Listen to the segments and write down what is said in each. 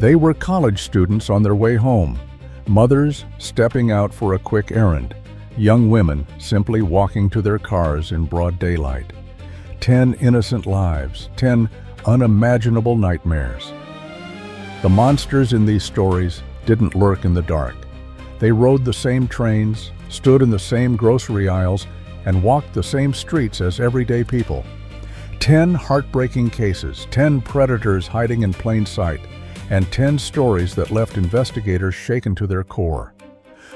They were college students on their way home, mothers stepping out for a quick errand, young women simply walking to their cars in broad daylight. 10 innocent lives, 10 unimaginable nightmares. The monsters in these stories didn't lurk in the dark. They rode the same trains, stood in the same grocery aisles, and walked the same streets as everyday people. 10 heartbreaking cases, 10 predators hiding in plain sight, and 10 stories that left investigators shaken to their core.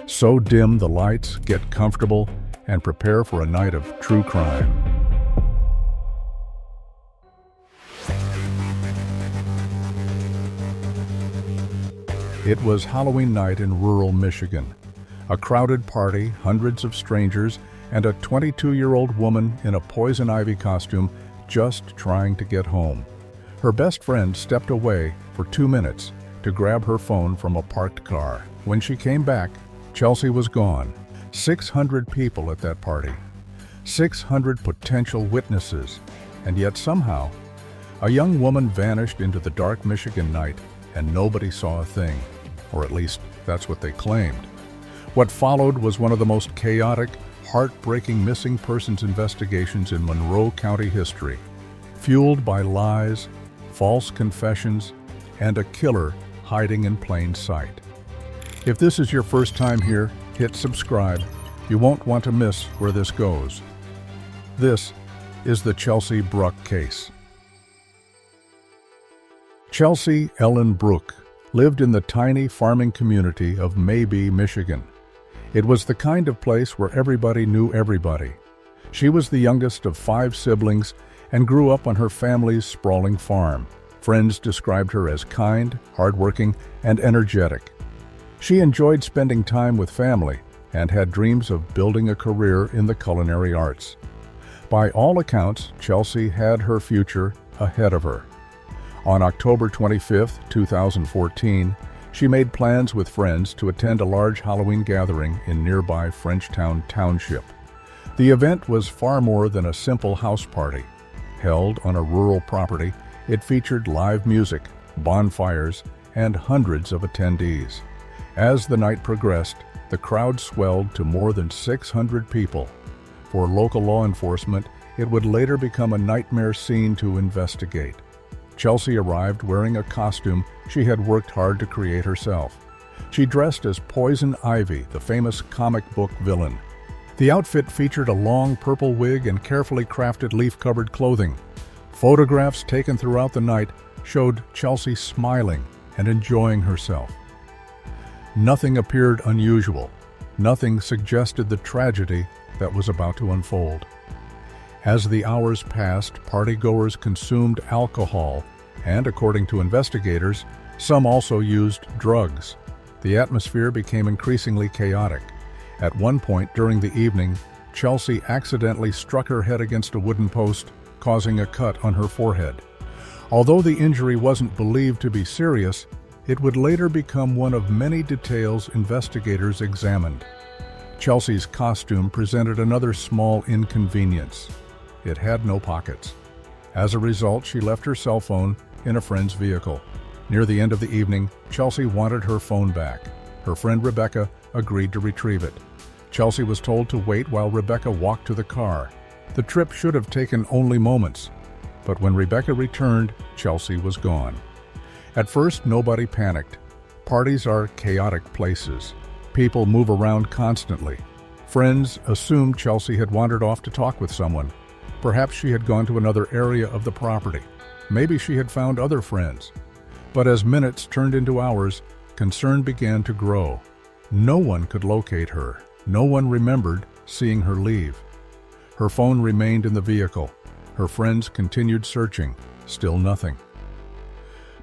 So dim the lights, get comfortable, and prepare for a night of true crime. It was Halloween night in rural Michigan. A crowded party, hundreds of strangers, and a 22-year-old woman in a poison ivy costume just trying to get home. Her best friend stepped away for 2 minutes to grab her phone from a parked car. When she came back, Chelsea was gone. 600 people at that party. 600 potential witnesses. And yet somehow, a young woman vanished into the dark Michigan night and nobody saw a thing. Or at least, that's what they claimed. What followed was one of the most chaotic, heartbreaking missing persons investigations in Monroe County history, fueled by lies, false confessions, and a killer hiding in plain sight. If this is your first time here, hit subscribe. You won't want to miss where this goes. This is the Chelsea Bruck case. Chelsea Ellen Brooke lived in the tiny farming community of Maybe, Michigan. It was the kind of place where everybody knew everybody. She was the youngest of 5 siblings and grew up on her family's sprawling farm. Friends described her as kind, hardworking, and energetic. She enjoyed spending time with family and had dreams of building a career in the culinary arts. By all accounts, Chelsea had her future ahead of her. On October 25, 2014, she made plans with friends to attend a large Halloween gathering in nearby Frenchtown Township. The event was far more than a simple house party. Held on a rural property, it featured live music, bonfires, and hundreds of attendees. As the night progressed, the crowd swelled to more than 600 people. For local law enforcement, it would later become a nightmare scene to investigate. Chelsea arrived wearing a costume she had worked hard to create herself. She dressed as Poison Ivy, the famous comic book villain. The outfit featured a long purple wig and carefully crafted leaf-covered clothing. Photographs taken throughout the night showed Chelsea smiling and enjoying herself. Nothing appeared unusual. Nothing suggested the tragedy that was about to unfold. As the hours passed, partygoers consumed alcohol, and according to investigators, some also used drugs. The atmosphere became increasingly chaotic. At one point during the evening, Chelsea accidentally struck her head against a wooden post, causing a cut on her forehead. Although the injury wasn't believed to be serious, it would later become one of many details investigators examined. Chelsea's costume presented another small inconvenience. It had no pockets. As a result, she left her cell phone in a friend's vehicle. Near the end of the evening, Chelsea wanted her phone back. Her friend Rebecca agreed to retrieve it. Chelsea was told to wait while Rebecca walked to the car. The trip should have taken only moments, but when Rebecca returned, Chelsea was gone. At first, nobody panicked. Parties are chaotic places. People move around constantly. Friends assumed Chelsea had wandered off to talk with someone. Perhaps she had gone to another area of the property. Maybe she had found other friends. But as minutes turned into hours, concern began to grow. No one could locate her. No one remembered seeing her leave. Her phone remained in the vehicle. Her friends continued searching. Still nothing.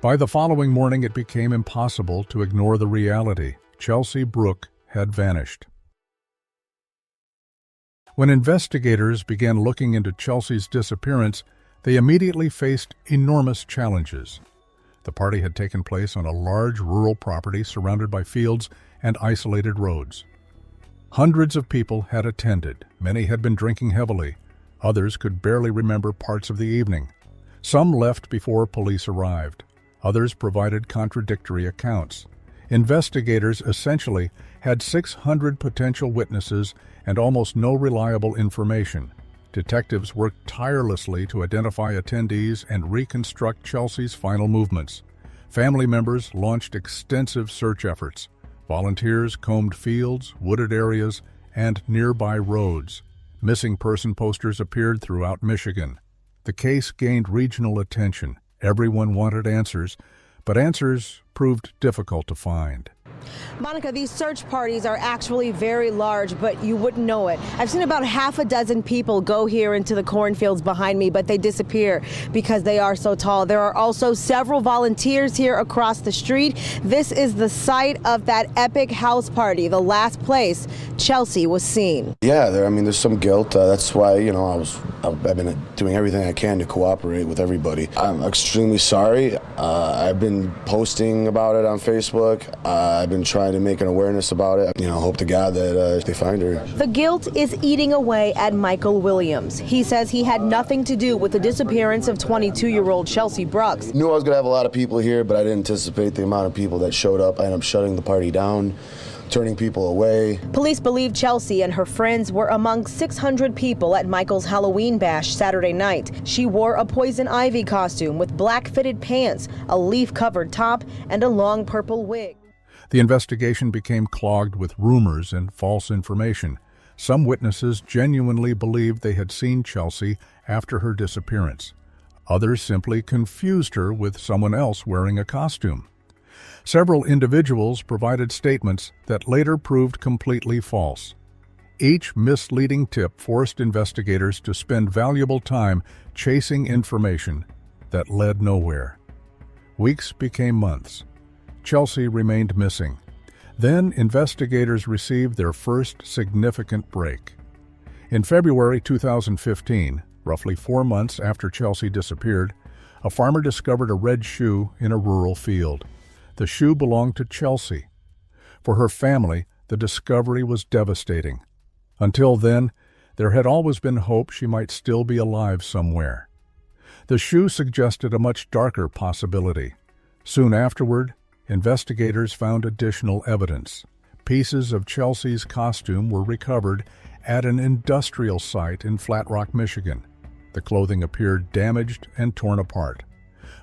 By the following morning, it became impossible to ignore the reality. Chelsea Brooke had vanished. When investigators began looking into Chelsea's disappearance, they immediately faced enormous challenges. The party had taken place on a large rural property surrounded by fields and isolated roads. Hundreds of people had attended. Many had been drinking heavily. Others could barely remember parts of the evening. Some left before police arrived. Others provided contradictory accounts. Investigators essentially had 600 potential witnesses and almost no reliable information. Detectives worked tirelessly to identify attendees and reconstruct Chelsea's final movements. Family members launched extensive search efforts. Volunteers combed fields, wooded areas, and nearby roads. Missing person posters appeared throughout Michigan. The case gained regional attention. Everyone wanted answers, but answers proved difficult to find. Monica, these search parties are actually very large, but you wouldn't know it. I've seen about half a dozen people go here into the cornfields behind me, but they disappear because they are so tall. There are also several volunteers here across the street. This is the site of that epic house party, the last place Chelsea was seen. Yeah, there's some guilt. That's why, I've been doing everything I can to cooperate with everybody. I'm extremely sorry. I've been posting about it on Facebook. I've been trying to make an awareness about it. Hope to God that they find her. The guilt is eating away at Michael Williams. He says he had nothing to do with the disappearance of 22-year-old Chelsea Bruck. Knew I was going to have a lot of people here, but I didn't anticipate the amount of people that showed up. I ended up shutting the party down, turning people away. Police believe Chelsea and her friends were among 600 people at Michael's Halloween bash Saturday night. She wore a poison ivy costume with black fitted pants, a leaf-covered top, and a long purple wig. The investigation became clogged with rumors and false information. Some witnesses genuinely believed they had seen Chelsea after her disappearance. Others simply confused her with someone else wearing a costume. Several individuals provided statements that later proved completely false. Each misleading tip forced investigators to spend valuable time chasing information that led nowhere. Weeks became months. Chelsea remained missing. Then investigators received their first significant break. In February 2015, roughly 4 months after Chelsea disappeared, a farmer discovered a red shoe in a rural field. The shoe belonged to Chelsea. For her family, the discovery was devastating. Until then, there had always been hope she might still be alive somewhere. The shoe suggested a much darker possibility. Soon afterward, investigators found additional evidence. Pieces of Chelsea's costume were recovered at an industrial site in Flat Rock, Michigan. The clothing appeared damaged and torn apart.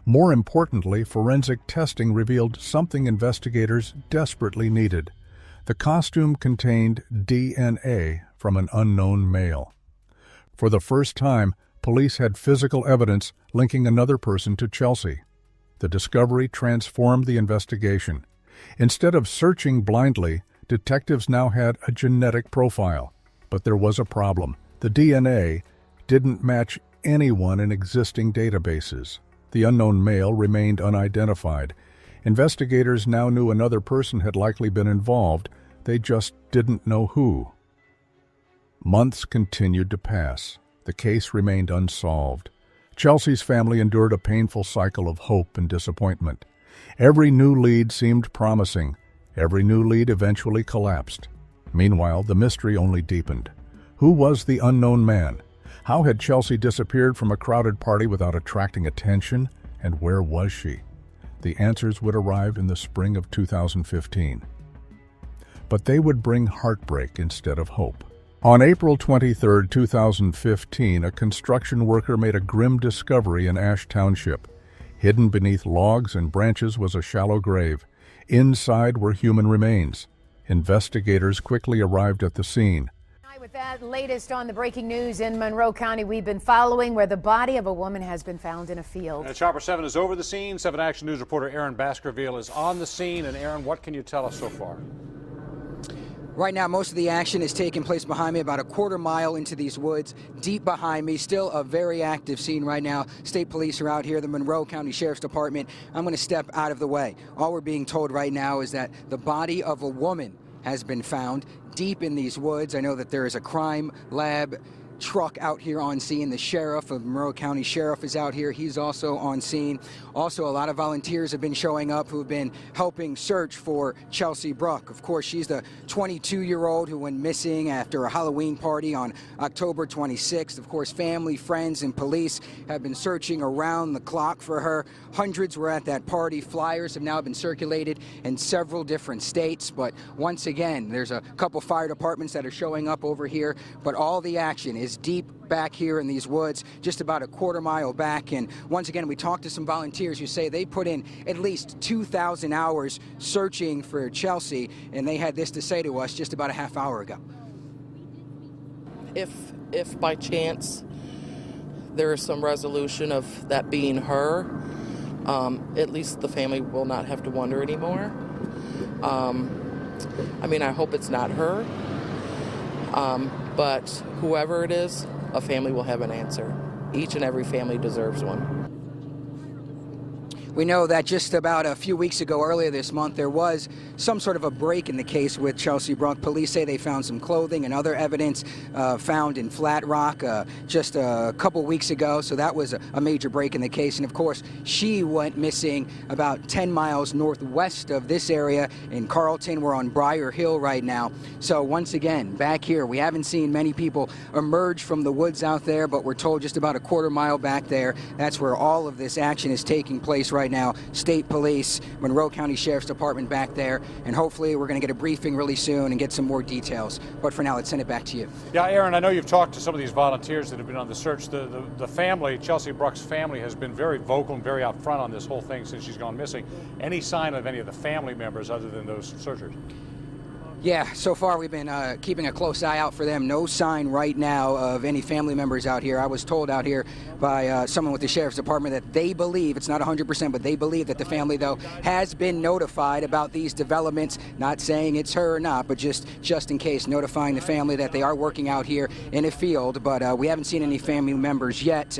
More importantly, forensic testing revealed something investigators desperately needed. The costume contained DNA from an unknown male. For the first time, police had physical evidence linking another person to Chelsea. The discovery transformed the investigation. Instead of searching blindly, detectives now had a genetic profile. But there was a problem. The DNA didn't match anyone in existing databases. The unknown male remained unidentified. Investigators now knew another person had likely been involved. They just didn't know who. Months continued to pass. The case remained unsolved. Chelsea's family endured a painful cycle of hope and disappointment. Every new lead seemed promising. Every new lead eventually collapsed. Meanwhile, the mystery only deepened. Who was the unknown man? How had Chelsea disappeared from a crowded party without attracting attention? And where was she? The answers would arrive in the spring of 2015. But they would bring heartbreak instead of hope. On April 23, 2015, a construction worker made a grim discovery in Ash Township. Hidden beneath logs and branches was a shallow grave. Inside were human remains. Investigators quickly arrived at the scene. With that latest on the breaking news in Monroe County, we've been following where the body of a woman has been found in a field. Chopper 7 is over the scene. 7 Action News reporter Aaron Baskerville is on the scene. And Aaron, what can you tell us so far? Right now, most of the action is taking place behind me, about a quarter mile into these woods, deep behind me. Still a very active scene right now. State police are out here, the Monroe County Sheriff's Department. I'm going to step out of the way. All we're being told right now is that the body of a woman has been found deep in these woods. I know that there is a crime lab truck out here on scene. The sheriff of Monroe County Sheriff is out here. He's also on scene. Also, a lot of volunteers have been showing up who have been helping search for Chelsea Bruck. Of course, she's the 22-year-old who went missing after a Halloween party on October 26th. Of course, family, friends, and police have been searching around the clock for her. Hundreds were at that party. Flyers have now been circulated in several different states. But once again, there's a couple fire departments that are showing up over here. But all the action is deep back here in these woods, just about a quarter-mile back. And once again, we talked to some volunteers who say they put in at least 2,000 hours searching for Chelsea, and they had this to say to us just about a half hour ago. If by chance there is some resolution of that being her, at least the family will not have to wonder anymore. I mean, I hope it's not her, but whoever it is, a family will have an answer. Each and every family deserves one. We know that just about a few weeks ago, earlier this month, there was some sort of a break in the case with Chelsea Bruck. Police say they found some clothing and other evidence found in Flat Rock just a couple weeks ago. So that was a major break in the case. And of course, she went missing about 10 miles northwest of this area in Carlton. We're on Briar Hill right now. So once again, back here, we haven't seen many people emerge from the woods out there, but we're told just about a quarter-mile back there. That's where all of this action is taking place right now. State Police, Monroe County Sheriff's Department back there, and hopefully we're going to get a briefing really soon and get some more details. But for now, let's send it back to you. Yeah, Aaron, I know you've talked to some of these volunteers that have been on the search. The family, Chelsea Bruck's family, has been very vocal and very out front on this whole thing since she's gone missing. Any sign of any of the family members other than those searchers? Yeah, so far we've been keeping a close eye out for them. No sign right now of any family members out here. I was told out here by someone with the Sheriff's Department that they believe, it's not 100%, but they believe that the family, though, has been notified about these developments. Not saying it's her or not, but just in case, notifying the family that they are working out here in a field. But we haven't seen any family members yet.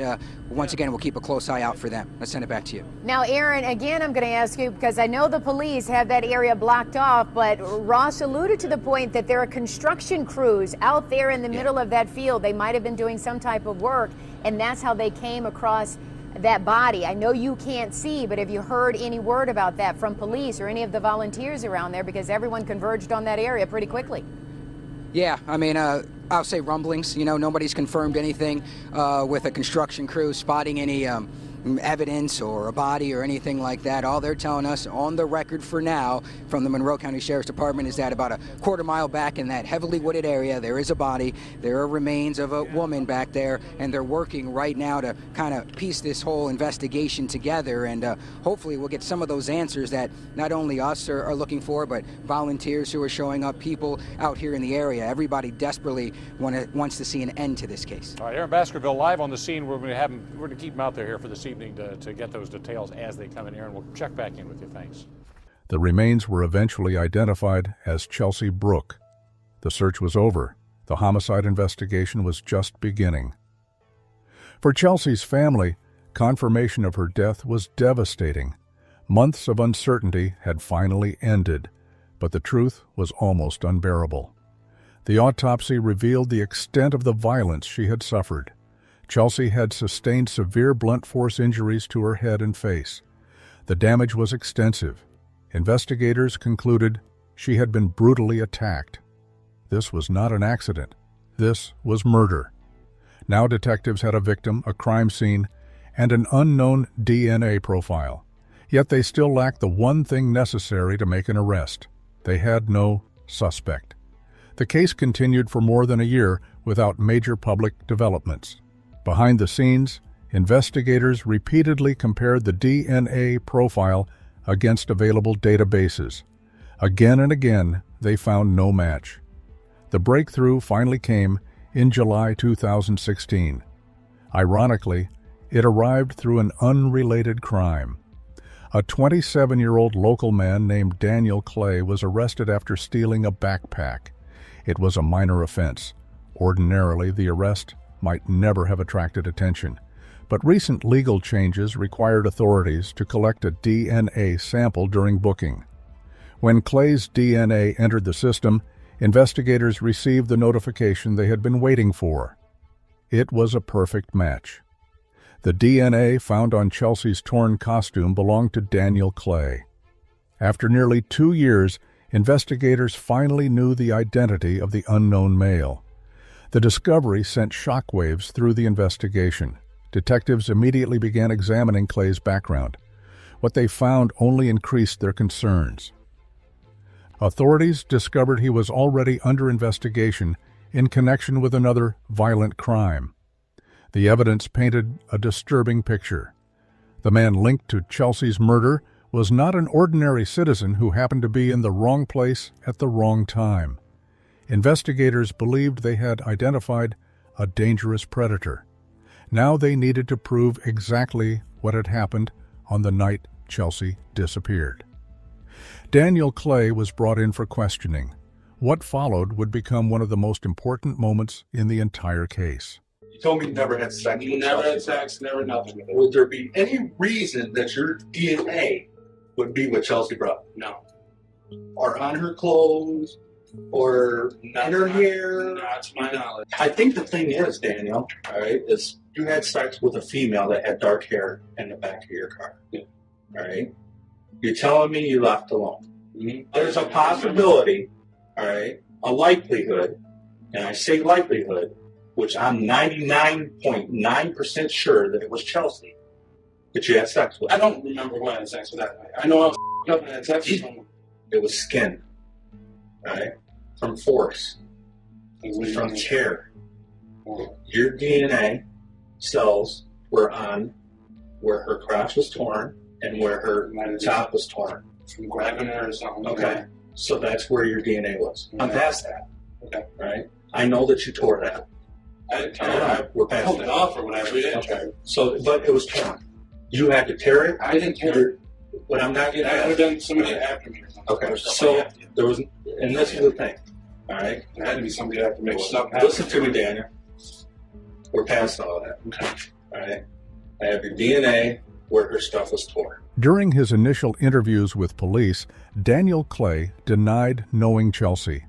Once again, we'll keep a close eye out for them. Let's send it back to you. Now, Aaron, again, I'm going to ask you, because I know the police have that area blocked off, but Ross alluded to the point that there are construction crews out there in the middle of that field. They might have been doing some type of work, and that's how they came across that body. I know you can't see, but have you heard any word about that from police or any of the volunteers around there? Because everyone converged on that area pretty quickly. Yeah, I mean, I'll say rumblings. You know, nobody's confirmed anything with a construction crew spotting any evidence or a body or anything like that. All they're telling us on the record for now from the Monroe County Sheriff's Department is that about a quarter-mile back in that heavily wooded area, there is a body. There are remains of a woman back there, and they're working right now to kind of piece this whole investigation together, and hopefully we'll get some of those answers that not only us are looking for, but volunteers who are showing up, people out here in the area. Everybody desperately wants to see an end to this case. All right, Aaron Baskerville live on the scene. We're going to keep him out there here for this evening to get those details as they come in. Aaron, we'll check back in with you. Thanks. The remains were eventually identified as Chelsea Bruck. The search was over. The homicide investigation was just beginning. For Chelsea's family, confirmation of her death was devastating. Months of uncertainty had finally ended, but the truth was almost unbearable. The autopsy revealed the extent of the violence she had suffered. Chelsea had sustained severe blunt force injuries to her head and face. The damage was extensive. Investigators concluded she had been brutally attacked. This was not an accident. This was murder. Now detectives had a victim, a crime scene, and an unknown DNA profile. Yet they still lacked the one thing necessary to make an arrest. They had no suspect. The case continued for more than a year without major public developments. Behind the scenes, investigators repeatedly compared the DNA profile against available databases. Again and again, they found no match. The breakthrough finally came in July 2016. Ironically, it arrived through an unrelated crime. A 27-year-old local man named Daniel Clay was arrested after stealing a backpack. It was a minor offense. Ordinarily, the arrest might never have attracted attention, but recent legal changes required authorities to collect a DNA sample during booking. When Clay's DNA entered the system, investigators received the notification they had been waiting for. It was a perfect match. The DNA found on Chelsea's torn costume belonged to Daniel Clay. After nearly 2 years, investigators finally knew the identity of the unknown male. The discovery sent shockwaves through the investigation. Detectives immediately began examining Clay's background. What they found only increased their concerns. Authorities discovered he was already under investigation in connection with another violent crime. The evidence painted a disturbing picture. The man linked to Chelsea's murder was not an ordinary citizen who happened to be in the wrong place at the wrong time. Investigators believed they had identified a dangerous predator. Now they needed to prove exactly what had happened on the night Chelsea disappeared. Daniel Clay was brought in for questioning. What followed would become one of the most important moments in the entire case. You told me you never had sex. You never had sex, never nothing. Would there be any reason that your DNA would be with Chelsea Bruck? No. Or on her clothes? Or in her hair? Not to my knowledge. I think the thing is, Daniel, all right, is you had sex with a female that had dark hair in the back of your car. Yeah. All right? You're telling me you left alone. Mm-hmm. There's a possibility, all right, a likelihood, and I say likelihood, which I'm 99.9% sure that it was Chelsea that you had sex with. I don't remember when I had sex with that night. I know I was up and had sex with someone. It was skin, all right, from force, from care. Your DNA cells were on where her crotch was torn and where her top was torn. From grabbing her or something. Okay, so that's where your DNA was. I'm past that. Okay. Right? I know that you tore that. I didn't tear it. We're I past held it that. off or whatever. We didn't Okay. tear it. So, but it was torn. You had to tear it. I didn't tear it. But I'm not getting I at would it. have done somebody after me or something. Okay, so there was, and this is the thing. All right? There had to be somebody after me. Something happened. Listen to me, Daniel. We're past all of that. Okay. All right? I have your DNA where her stuff was torn. During his initial interviews with police, Daniel Clay denied knowing Chelsea.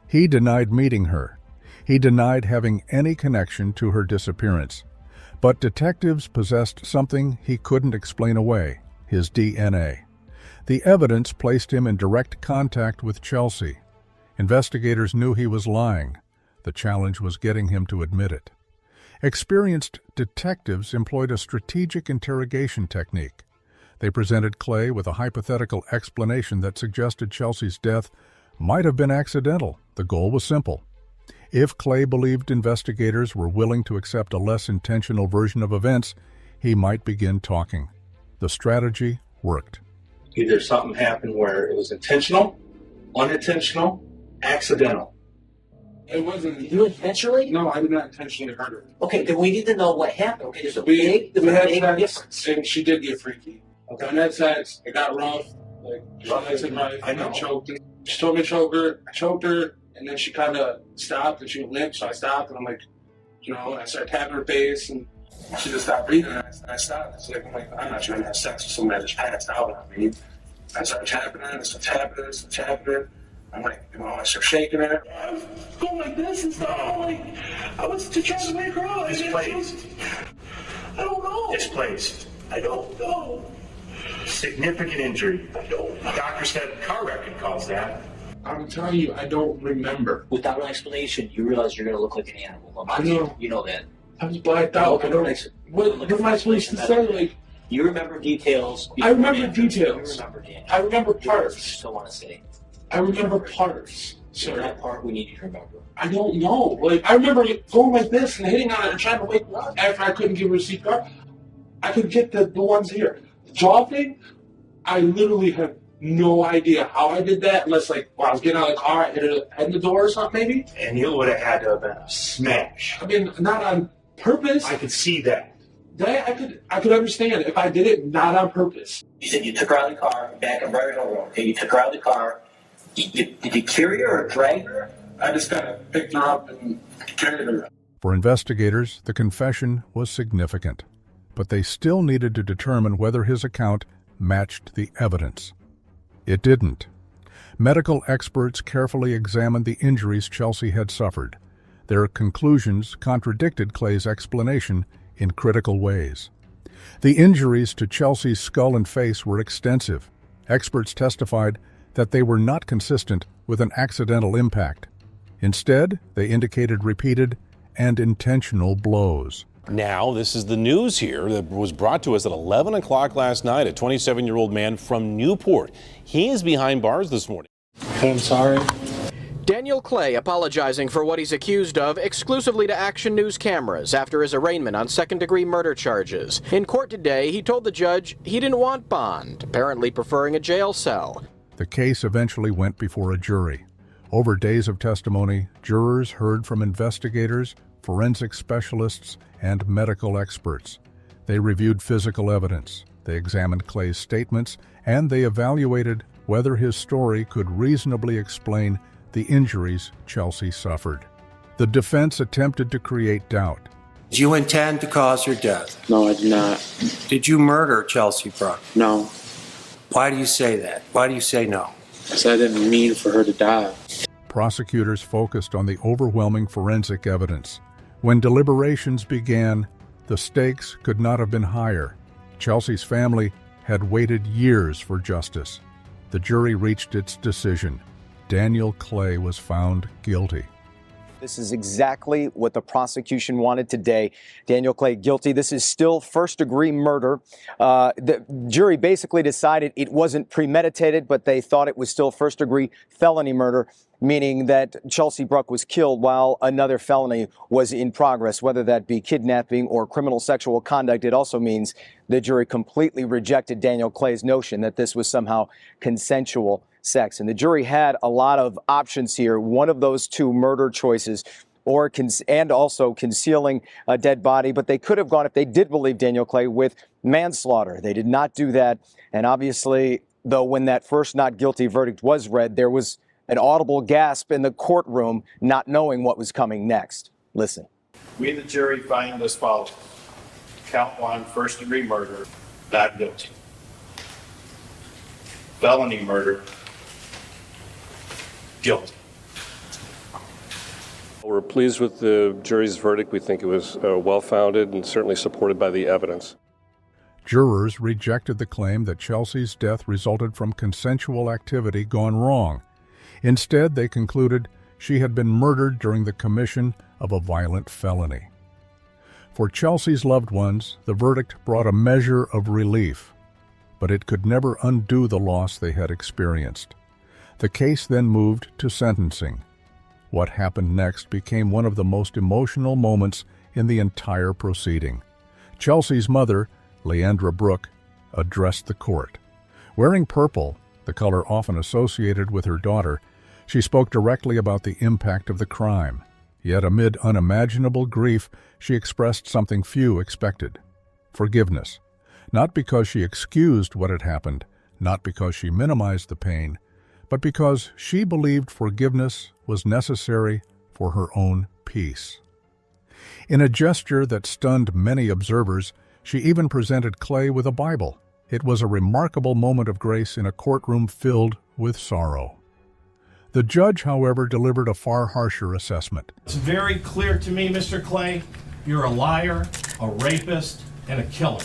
He denied meeting her. He denied having any connection to her disappearance. But detectives possessed something he couldn't explain away: his DNA. The evidence placed him in direct contact with Chelsea. Investigators knew he was lying. The challenge was getting him to admit it. Experienced detectives employed a strategic interrogation technique. They presented Clay with a hypothetical explanation that suggested Chelsea's death might have been accidental. The goal was simple. If Clay believed investigators were willing to accept a less intentional version of events, he might begin talking. The strategy worked. Either something happened where it was intentional, unintentional, accidental. It wasn't. You intentionally? No, I did not intentionally hurt her. Okay, then we need to know what happened. Okay, there's a We big had difference. sex, and she did get freaky. Okay, when I had sex, it got rough. Like, nice and right. I know. I choked her. She told me to choke her. I choked her, and then she kind of stopped, and she went limp, so I stopped, and I'm like, and I started tapping her face, and she just stopped breathing, and I stopped. It's like, I'm not trying to have sex with somebody that just passed out on me. I started tapping her, and I started tapping her, and started tapping her. I'm like, I started shaking her. I was going like this and stuff. I was just trying to make her out. Displaced. I don't know. Displaced. I don't know. Significant injury. I don't know. Doctor said car wreck could cause that. I'm telling you, I don't remember. Without an explanation, you realize you're going to look like an animal. I know. You know that. I was blacked out. I don't. What am I supposed to say? Like, you remember details. I remember details. You remember Daniel. I remember You parts. still want to say. I remember parts. So Sir, that part we need you to remember. I don't know. Like, I remember going like this and hitting on it and trying to wake her up after I couldn't give her a CPR. I could get the ones here. The jaw thing, I literally have no idea how I did that unless, like, while I was getting out of the car, I hit her head in the door or something, maybe. And it would have had to have been a smash. I mean, not on purpose. I could see that. That I could understand if I did it not on purpose. You said you took her out of the car, back up right on the road. Okay, you took her out of the car. Did you carry her or drag her? I just kind of picked her up and carried her. For investigators, the confession was significant, but they still needed to determine whether his account matched the evidence. It didn't. Medical experts carefully examined the injuries Chelsea had suffered. Their conclusions contradicted Clay's explanation in critical ways. The injuries to Chelsea's skull and face were extensive. Experts testified that they were not consistent with an accidental impact. Instead, they indicated repeated and intentional blows. Now, this is the news here that was brought to us at 11 o'clock last night. A 27-year-old man from Newport. He is behind bars this morning. I'm sorry. Daniel Clay apologizing for what he's accused of exclusively to Action News cameras after his arraignment on second-degree murder charges. In court today, he told the judge he didn't want bond, apparently preferring a jail cell. The case eventually went before a jury. Over days of testimony, jurors heard from investigators, forensic specialists, and medical experts. They reviewed physical evidence, they examined Clay's statements, and they evaluated whether his story could reasonably explain the injuries Chelsea suffered. The defense attempted to create doubt. Did you intend to cause her death? No, I did not. Did you murder Chelsea Bruck? No. Why do you say that? Why do you say no? Because I didn't mean for her to die. Prosecutors focused on the overwhelming forensic evidence. When deliberations began, the stakes could not have been higher. Chelsea's family had waited years for justice. The jury reached its decision. Daniel Clay was found guilty. This is exactly what the prosecution wanted today. Daniel Clay guilty. This is still first-degree murder. The jury basically decided it wasn't premeditated, but they thought it was still first-degree felony murder, meaning that Chelsea Bruck was killed while another felony was in progress, whether that be kidnapping or criminal sexual conduct. It also means the jury completely rejected Daniel Clay's notion that this was somehow consensual sex. And the jury had a lot of options here. One of those two murder choices, and also concealing a dead body. But they could have gone, if they did believe Daniel Clay, with manslaughter. They did not do that. And obviously, though, when that first not guilty verdict was read, there was an audible gasp in the courtroom, not knowing what was coming next. Listen. We, the jury, find as follows. Count 1, first-degree murder, not guilty. Felony murder, guilty. We're pleased with the jury's verdict. We think it was well-founded and certainly supported by the evidence. Jurors rejected the claim that Chelsea's death resulted from consensual activity gone wrong. Instead, they concluded she had been murdered during the commission of a violent felony. For Chelsea's loved ones, the verdict brought a measure of relief, but it could never undo the loss they had experienced. The case then moved to sentencing. What happened next became one of the most emotional moments in the entire proceeding. Chelsea's mother, Leandra Brooke, addressed the court. Wearing purple, the color often associated with her daughter, she spoke directly about the impact of the crime. Yet amid unimaginable grief, she expressed something few expected: forgiveness. Not because she excused what had happened, not because she minimized the pain, but because she believed forgiveness was necessary for her own peace. In a gesture that stunned many observers, she even presented Clay with a Bible. It was a remarkable moment of grace in a courtroom filled with sorrow. The judge, however, delivered a far harsher assessment. It's very clear to me, Mr. Clay, you're a liar, a rapist, and a killer.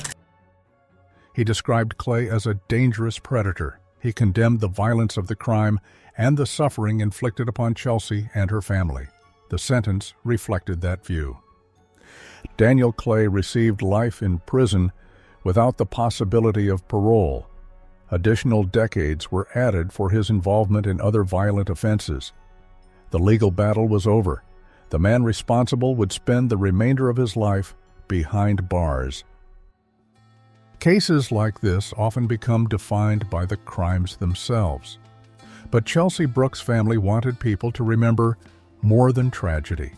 He described Clay as a dangerous predator. He condemned the violence of the crime and the suffering inflicted upon Chelsea and her family. The sentence reflected that view. Daniel Clay received life in prison without the possibility of parole. Additional decades were added for his involvement in other violent offenses. The legal battle was over. The man responsible would spend the remainder of his life behind bars. Cases like this often become defined by the crimes themselves. But Chelsea Bruck's family wanted people to remember more than tragedy.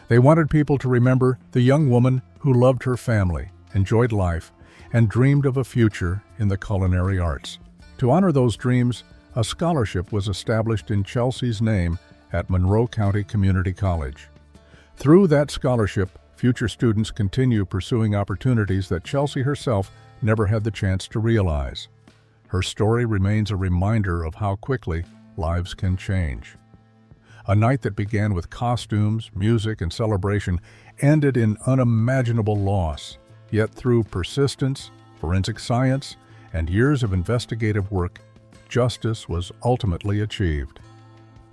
They wanted people to remember the young woman who loved her family, enjoyed life, and dreamed of a future in the culinary arts. To honor those dreams, a scholarship was established in Chelsea's name at Monroe County Community College. Through that scholarship, future students continue pursuing opportunities that Chelsea herself never had the chance to realize. Her story remains a reminder of how quickly lives can change. A night that began with costumes, music, and celebration ended in unimaginable loss. Yet through persistence, forensic science, and years of investigative work, justice was ultimately achieved.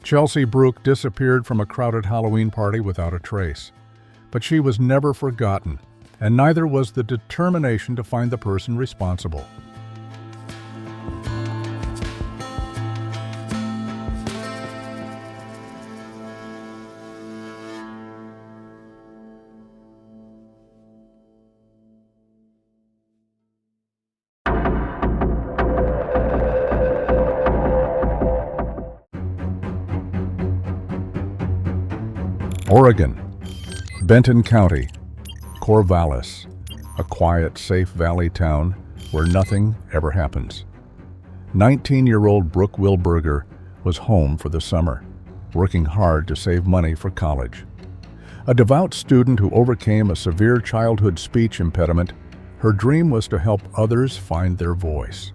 Chelsea Brooke disappeared from a crowded Halloween party without a trace. But she was never forgotten, and neither was the determination to find the person responsible. Oregon, Benton County, Corvallis, a quiet, safe valley town where nothing ever happens. 19-year-old Brooke Wilberger was home for the summer, working hard to save money for college. A devout student who overcame a severe childhood speech impediment, her dream was to help others find their voice.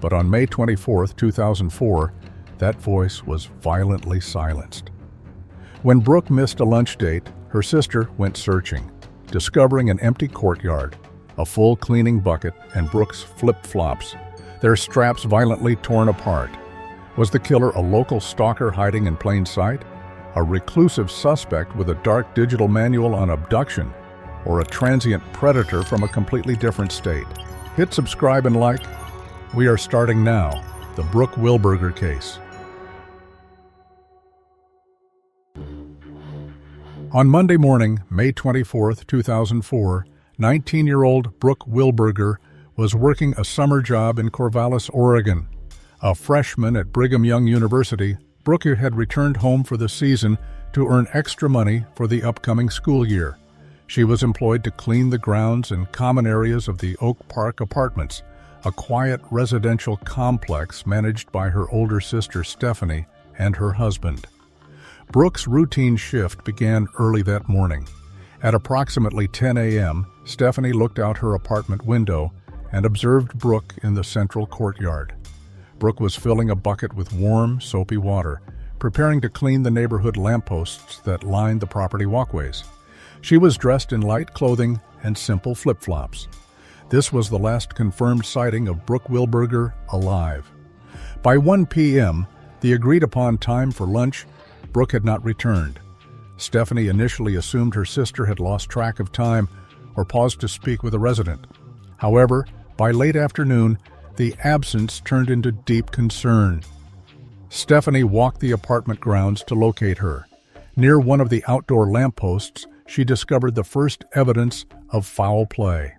But on May 24, 2004, that voice was violently silenced. When Brooke missed a lunch date, her sister went searching, discovering an empty courtyard, a full cleaning bucket, and Brooke's flip-flops, their straps violently torn apart. Was the killer a local stalker hiding in plain sight? A reclusive suspect with a dark digital manual on abduction? Or a transient predator from a completely different state? Hit subscribe and like. We are starting now, the Brooke Wilberger case. On Monday morning, May 24, 2004, 19-year-old Brooke Wilberger was working a summer job in Corvallis, Oregon. A freshman at Brigham Young University, Brooke had returned home for the season to earn extra money for the upcoming school year. She was employed to clean the grounds and common areas of the Oak Park Apartments, a quiet residential complex managed by her older sister Stephanie and her husband. Brooke's routine shift began early that morning. At approximately 10 a.m., Stephanie looked out her apartment window and observed Brooke in the central courtyard. Brooke was filling a bucket with warm, soapy water, preparing to clean the neighborhood lampposts that lined the property walkways. She was dressed in light clothing and simple flip-flops. This was the last confirmed sighting of Brooke Wilberger alive. By 1 p.m., the agreed-upon time for lunch, Brooke had not returned. Stephanie initially assumed her sister had lost track of time or paused to speak with a resident. However, by late afternoon, the absence turned into deep concern. Stephanie walked the apartment grounds to locate her. Near one of the outdoor lampposts, she discovered the first evidence of foul play.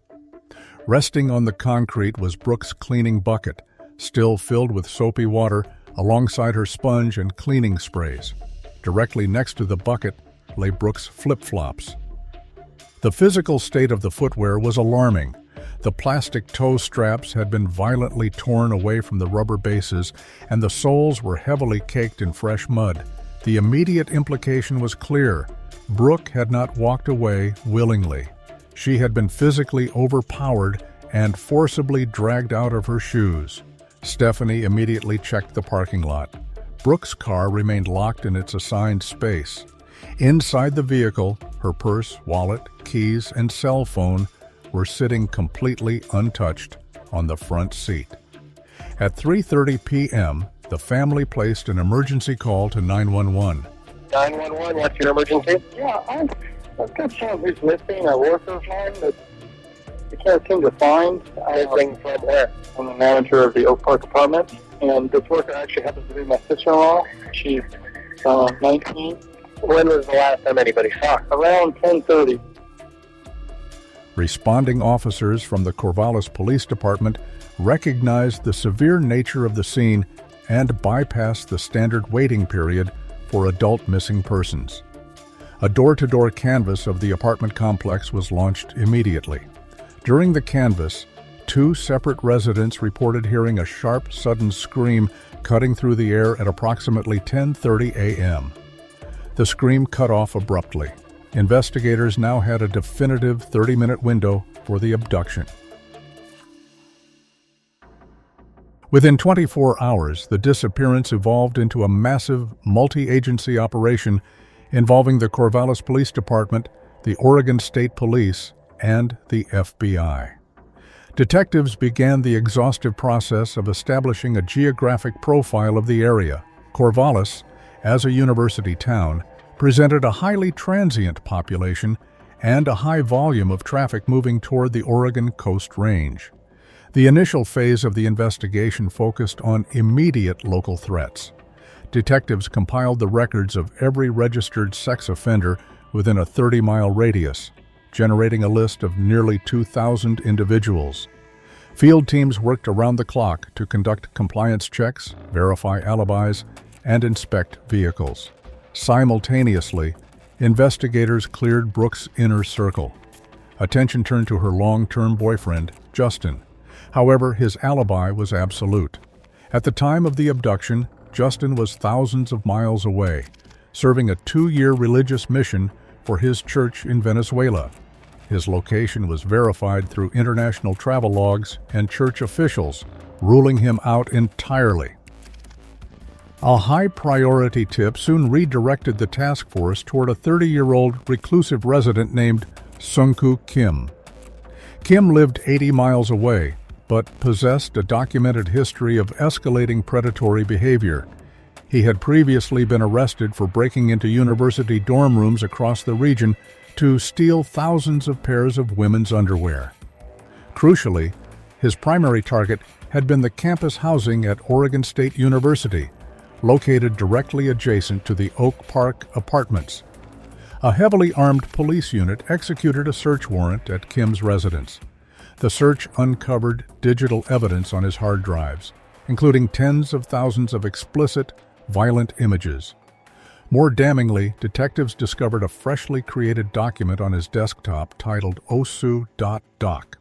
Resting on the concrete was Brooke's cleaning bucket, still filled with soapy water, alongside her sponge and cleaning sprays. Directly next to the bucket lay Brooke's flip-flops. The physical state of the footwear was alarming. The plastic toe straps had been violently torn away from the rubber bases, and the soles were heavily caked in fresh mud. The immediate implication was clear. Brooke had not walked away willingly. She had been physically overpowered and forcibly dragged out of her shoes. Stephanie immediately checked the parking lot. Brooke's car remained locked in its assigned space. Inside the vehicle, her purse, wallet, keys, and cell phone were sitting completely untouched on the front seat. At 3:30 p.m., the family placed an emergency call to 911. 911, what's your emergency? Yeah, I've got someone who's missing, a worker of mine that we can't seem to find. Missing from where? I'm the manager of the Oak Park Apartments, and this worker actually happens to be my sister-in-law. She's 19. When was the last time anybody saw her? Around 10:30. Responding officers from the Corvallis Police Department recognized the severe nature of the scene and bypassed the standard waiting period for adult missing persons. A door-to-door canvass of the apartment complex was launched immediately. During the canvass, 2 separate residents reported hearing a sharp, sudden scream cutting through the air at approximately 10:30 a.m. The scream cut off abruptly. Investigators now had a definitive 30-minute window for the abduction. Within 24 hours, the disappearance evolved into a massive multi-agency operation involving the Corvallis Police Department, the Oregon State Police, and the FBI. Detectives began the exhaustive process of establishing a geographic profile of the area. Corvallis, as a university town, presented a highly transient population and a high volume of traffic moving toward the Oregon Coast Range. The initial phase of the investigation focused on immediate local threats. Detectives compiled the records of every registered sex offender within a 30-mile radius, generating a list of nearly 2,000 individuals. Field teams worked around the clock to conduct compliance checks, verify alibis, and inspect vehicles. Simultaneously, investigators cleared Brooke's inner circle. Attention turned to her long-term boyfriend, Justin. However, his alibi was absolute. At the time of the abduction, Justin was thousands of miles away, serving a 2-year religious mission for his church in Venezuela. His location was verified through international travel logs and church officials, ruling him out entirely. A high-priority tip soon redirected the task force toward a 30-year-old reclusive resident named Sungkoo Kim. Kim lived 80 miles away, but possessed a documented history of escalating predatory behavior. He had previously been arrested for breaking into university dorm rooms across the region to steal thousands of pairs of women's underwear. Crucially, his primary target had been the campus housing at Oregon State University, located directly adjacent to the Oak Park Apartments. A heavily armed police unit executed a search warrant at Kim's residence. The search uncovered digital evidence on his hard drives, including tens of thousands of explicit, violent images. More damningly, detectives discovered a freshly created document on his desktop titled osu.doc.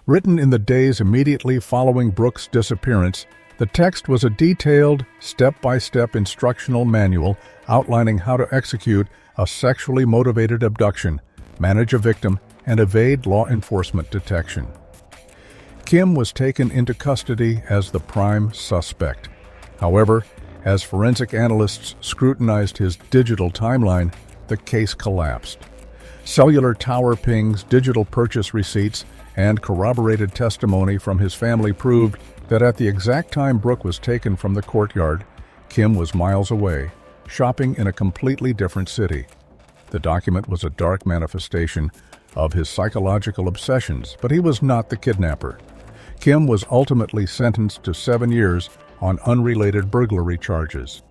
Written in the days immediately following Brooke's disappearance, the text was a detailed, step-by-step instructional manual outlining how to execute a sexually motivated abduction, manage a victim, and evade law enforcement detection. Kim was taken into custody as the prime suspect. However, as forensic analysts scrutinized his digital timeline, the case collapsed. Cellular tower pings, digital purchase receipts, and corroborated testimony from his family proved that at the exact time Brooke was taken from the courtyard, Kim was miles away, shopping in a completely different city. The document was a dark manifestation of his psychological obsessions, but he was not the kidnapper. Kim was ultimately sentenced to 7 years on unrelated burglary charges.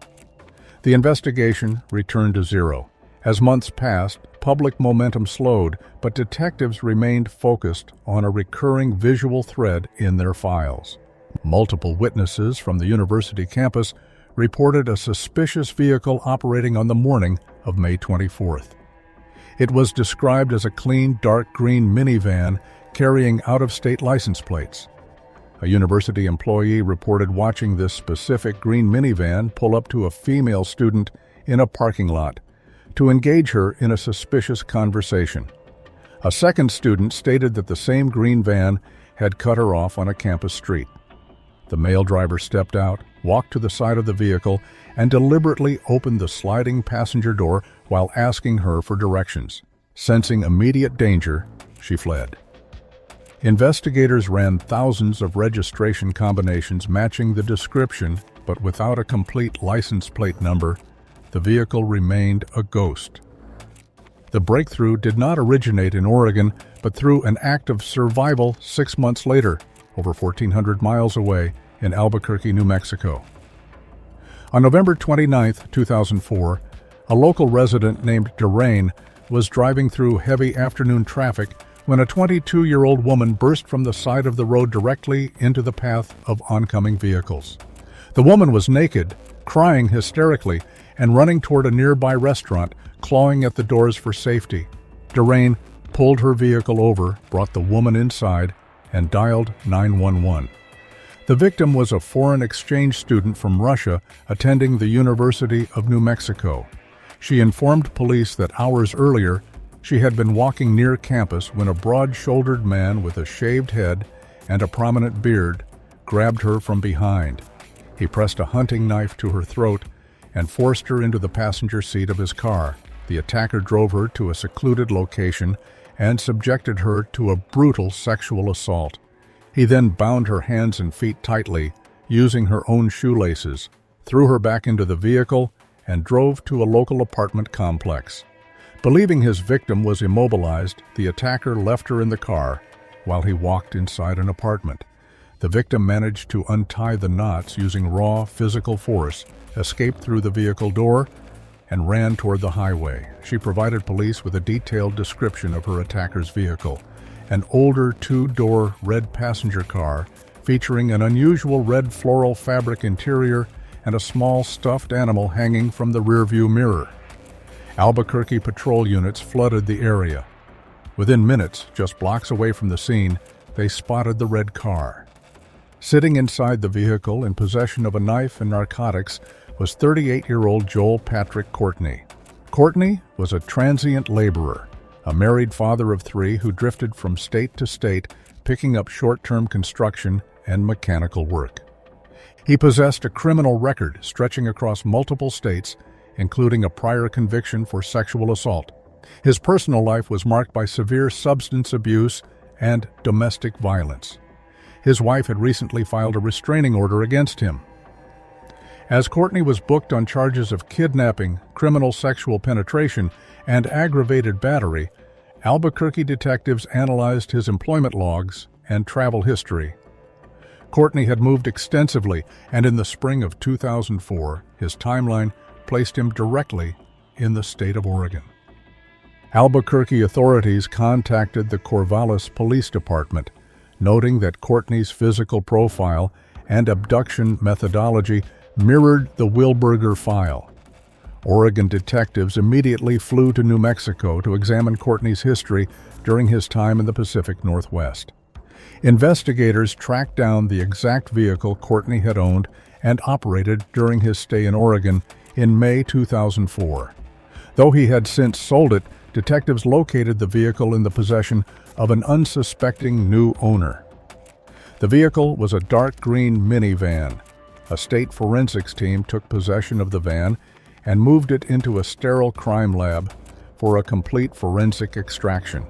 The investigation returned to zero. As months passed, public momentum slowed, but detectives remained focused on a recurring visual thread in their files. Multiple witnesses from the university campus reported a suspicious vehicle operating on the morning of May 24th. It was described as a clean, dark green minivan carrying out-of-state license plates. A university employee reported watching this specific green minivan pull up to a female student in a parking lot to engage her in a suspicious conversation. A second student stated that the same green van had cut her off on a campus street. The male driver stepped out, walked to the side of the vehicle, and deliberately opened the sliding passenger door while asking her for directions. Sensing immediate danger, she fled. Investigators ran thousands of registration combinations matching the description, but without a complete license plate number, the vehicle remained a ghost. The breakthrough did not originate in Oregon, but through an act of survival 6 months later, over 1,400 miles away in Albuquerque, New Mexico. On November 29, 2004, a local resident named Durain was driving through heavy afternoon traffic when a 22-year-old woman burst from the side of the road directly into the path of oncoming vehicles. The woman was naked, crying hysterically, and running toward a nearby restaurant, clawing at the doors for safety. Durain pulled her vehicle over, brought the woman inside, and dialed 911. The victim was a foreign exchange student from Russia attending the University of New Mexico. She informed police that hours earlier, she had been walking near campus when a broad-shouldered man with a shaved head and a prominent beard grabbed her from behind. He pressed a hunting knife to her throat and forced her into the passenger seat of his car. The attacker drove her to a secluded location and subjected her to a brutal sexual assault. He then bound her hands and feet tightly, using her own shoelaces, threw her back into the vehicle, and drove to a local apartment complex. Believing his victim was immobilized, the attacker left her in the car while he walked inside an apartment. The victim managed to untie the knots using raw physical force, escaped through the vehicle door, and ran toward the highway. She provided police with a detailed description of her attacker's vehicle, an older two-door red passenger car featuring an unusual red floral fabric interior and a small stuffed animal hanging from the rearview mirror. Albuquerque patrol units flooded the area. Within minutes, just blocks away from the scene, they spotted the red car. Sitting inside the vehicle in possession of a knife and narcotics was 38-year-old Joel Patrick Courtney. Courtney was a transient laborer, a married father of 3 who drifted from state to state, picking up short-term construction and mechanical work. He possessed a criminal record stretching across multiple states, including a prior conviction for sexual assault. His personal life was marked by severe substance abuse and domestic violence. His wife had recently filed a restraining order against him. As Courtney was booked on charges of kidnapping, criminal sexual penetration, and aggravated battery, Albuquerque detectives analyzed his employment logs and travel history. Courtney had moved extensively, and in the spring of 2004, his timeline placed him directly in the state of Oregon. Albuquerque authorities contacted the Corvallis Police Department, noting that Courtney's physical profile and abduction methodology mirrored the Wilberger file. Oregon detectives immediately flew to New Mexico to examine Courtney's history during his time in the Pacific Northwest. Investigators tracked down the exact vehicle Courtney had owned and operated during his stay in Oregon in May 2004. Though he had since sold it, detectives located the vehicle in the possession of an unsuspecting new owner. The vehicle was a dark green minivan. A state forensics team took possession of the van and moved it into a sterile crime lab for a complete forensic extraction.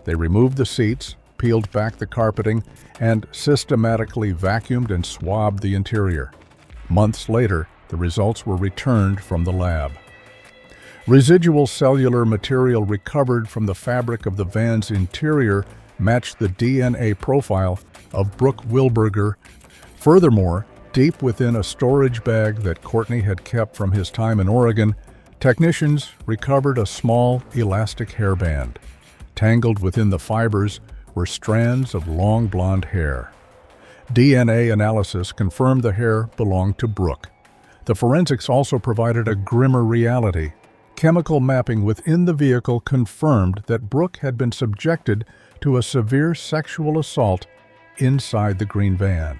They removed the seats, peeled back the carpeting, and systematically vacuumed and swabbed the interior. Months later, the results were returned from the lab. Residual cellular material recovered from the fabric of the van's interior matched the DNA profile of Brooke Wilberger. Furthermore, deep within a storage bag that Courtney had kept from his time in Oregon, technicians recovered a small elastic hairband. Tangled within the fibers were strands of long blonde hair. DNA analysis confirmed the hair belonged to Brooke. The forensics also provided a grimmer reality. Chemical mapping within the vehicle confirmed that Brooke had been subjected to a severe sexual assault inside the green van.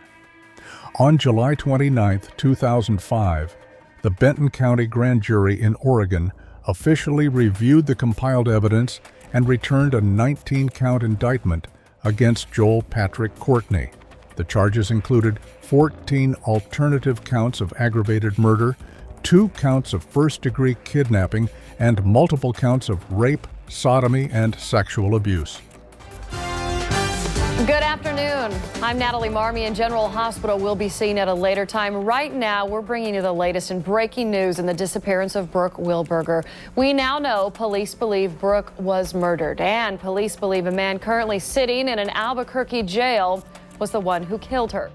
On July 29, 2005, the Benton County Grand Jury in Oregon officially reviewed the compiled evidence and returned a 19-count indictment against Joel Patrick Courtney. The charges included 14 alternative counts of aggravated murder, 2 counts of first-degree kidnapping, and multiple counts of rape, sodomy, and sexual abuse. Good afternoon. I'm Natalie Marmey, and General Hospital will be seen at a later time. Right now, we're bringing you the latest in breaking news in the disappearance of Brooke Wilberger. We now know police believe Brooke was murdered, and police believe a man currently sitting in an Albuquerque jail was the one who killed her.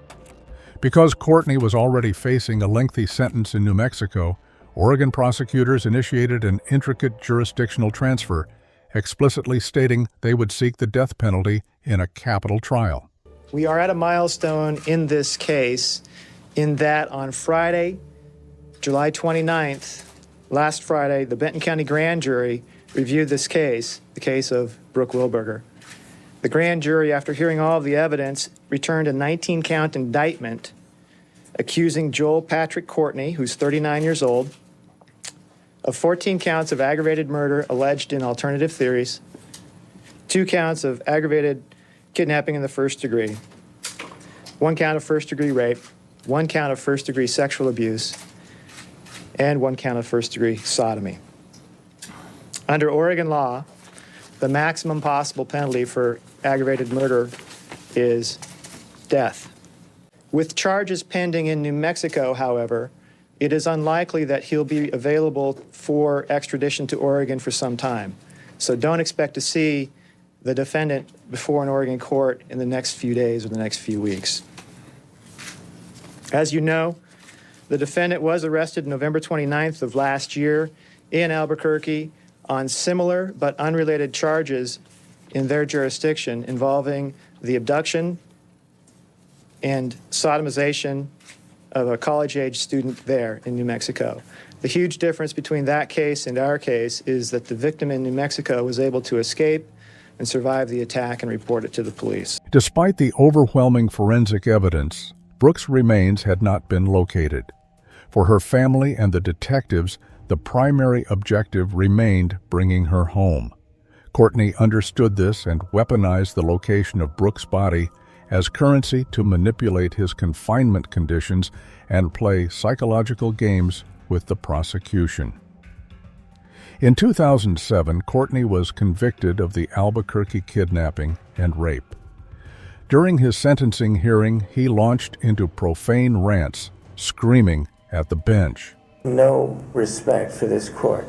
Because Courtney was already facing a lengthy sentence in New Mexico, Oregon prosecutors initiated an intricate jurisdictional transfer, explicitly stating they would seek the death penalty in a capital trial. We are at a milestone in this case in that on Friday, July 29th, last Friday, the Benton County Grand Jury reviewed this case, the case of Brooke Wilberger. The grand jury, after hearing all of the evidence, returned a 19-count indictment accusing Joel Patrick Courtney, who's 39 years old, of 14 counts of aggravated murder alleged in alternative theories, 2 counts of aggravated kidnapping in the first degree, 1 count of first-degree rape, 1 count of first-degree sexual abuse, and 1 count of first-degree sodomy. Under Oregon law, the maximum possible penalty for aggravated murder is death. With charges pending in New Mexico, however, it is unlikely that he'll be available for extradition to Oregon for some time. So don't expect to see the defendant before an Oregon court in the next few days or the next few weeks. As you know, the defendant was arrested November 29th of last year in Albuquerque on similar but unrelated charges in their jurisdiction involving the abduction and sodomization of a college-age student there in New Mexico. The huge difference between that case and our case is that the victim in New Mexico was able to escape and survive the attack and report it to the police. Despite the overwhelming forensic evidence, Brooke's remains had not been located. For her family and the detectives, the primary objective remained bringing her home. Courtney understood this and weaponized the location of Brooke's body as currency to manipulate his confinement conditions and play psychological games with the prosecution. In 2007, Courtney was convicted of the Albuquerque kidnapping and rape. During his sentencing hearing, he launched into profane rants, screaming at the bench. No respect for this court.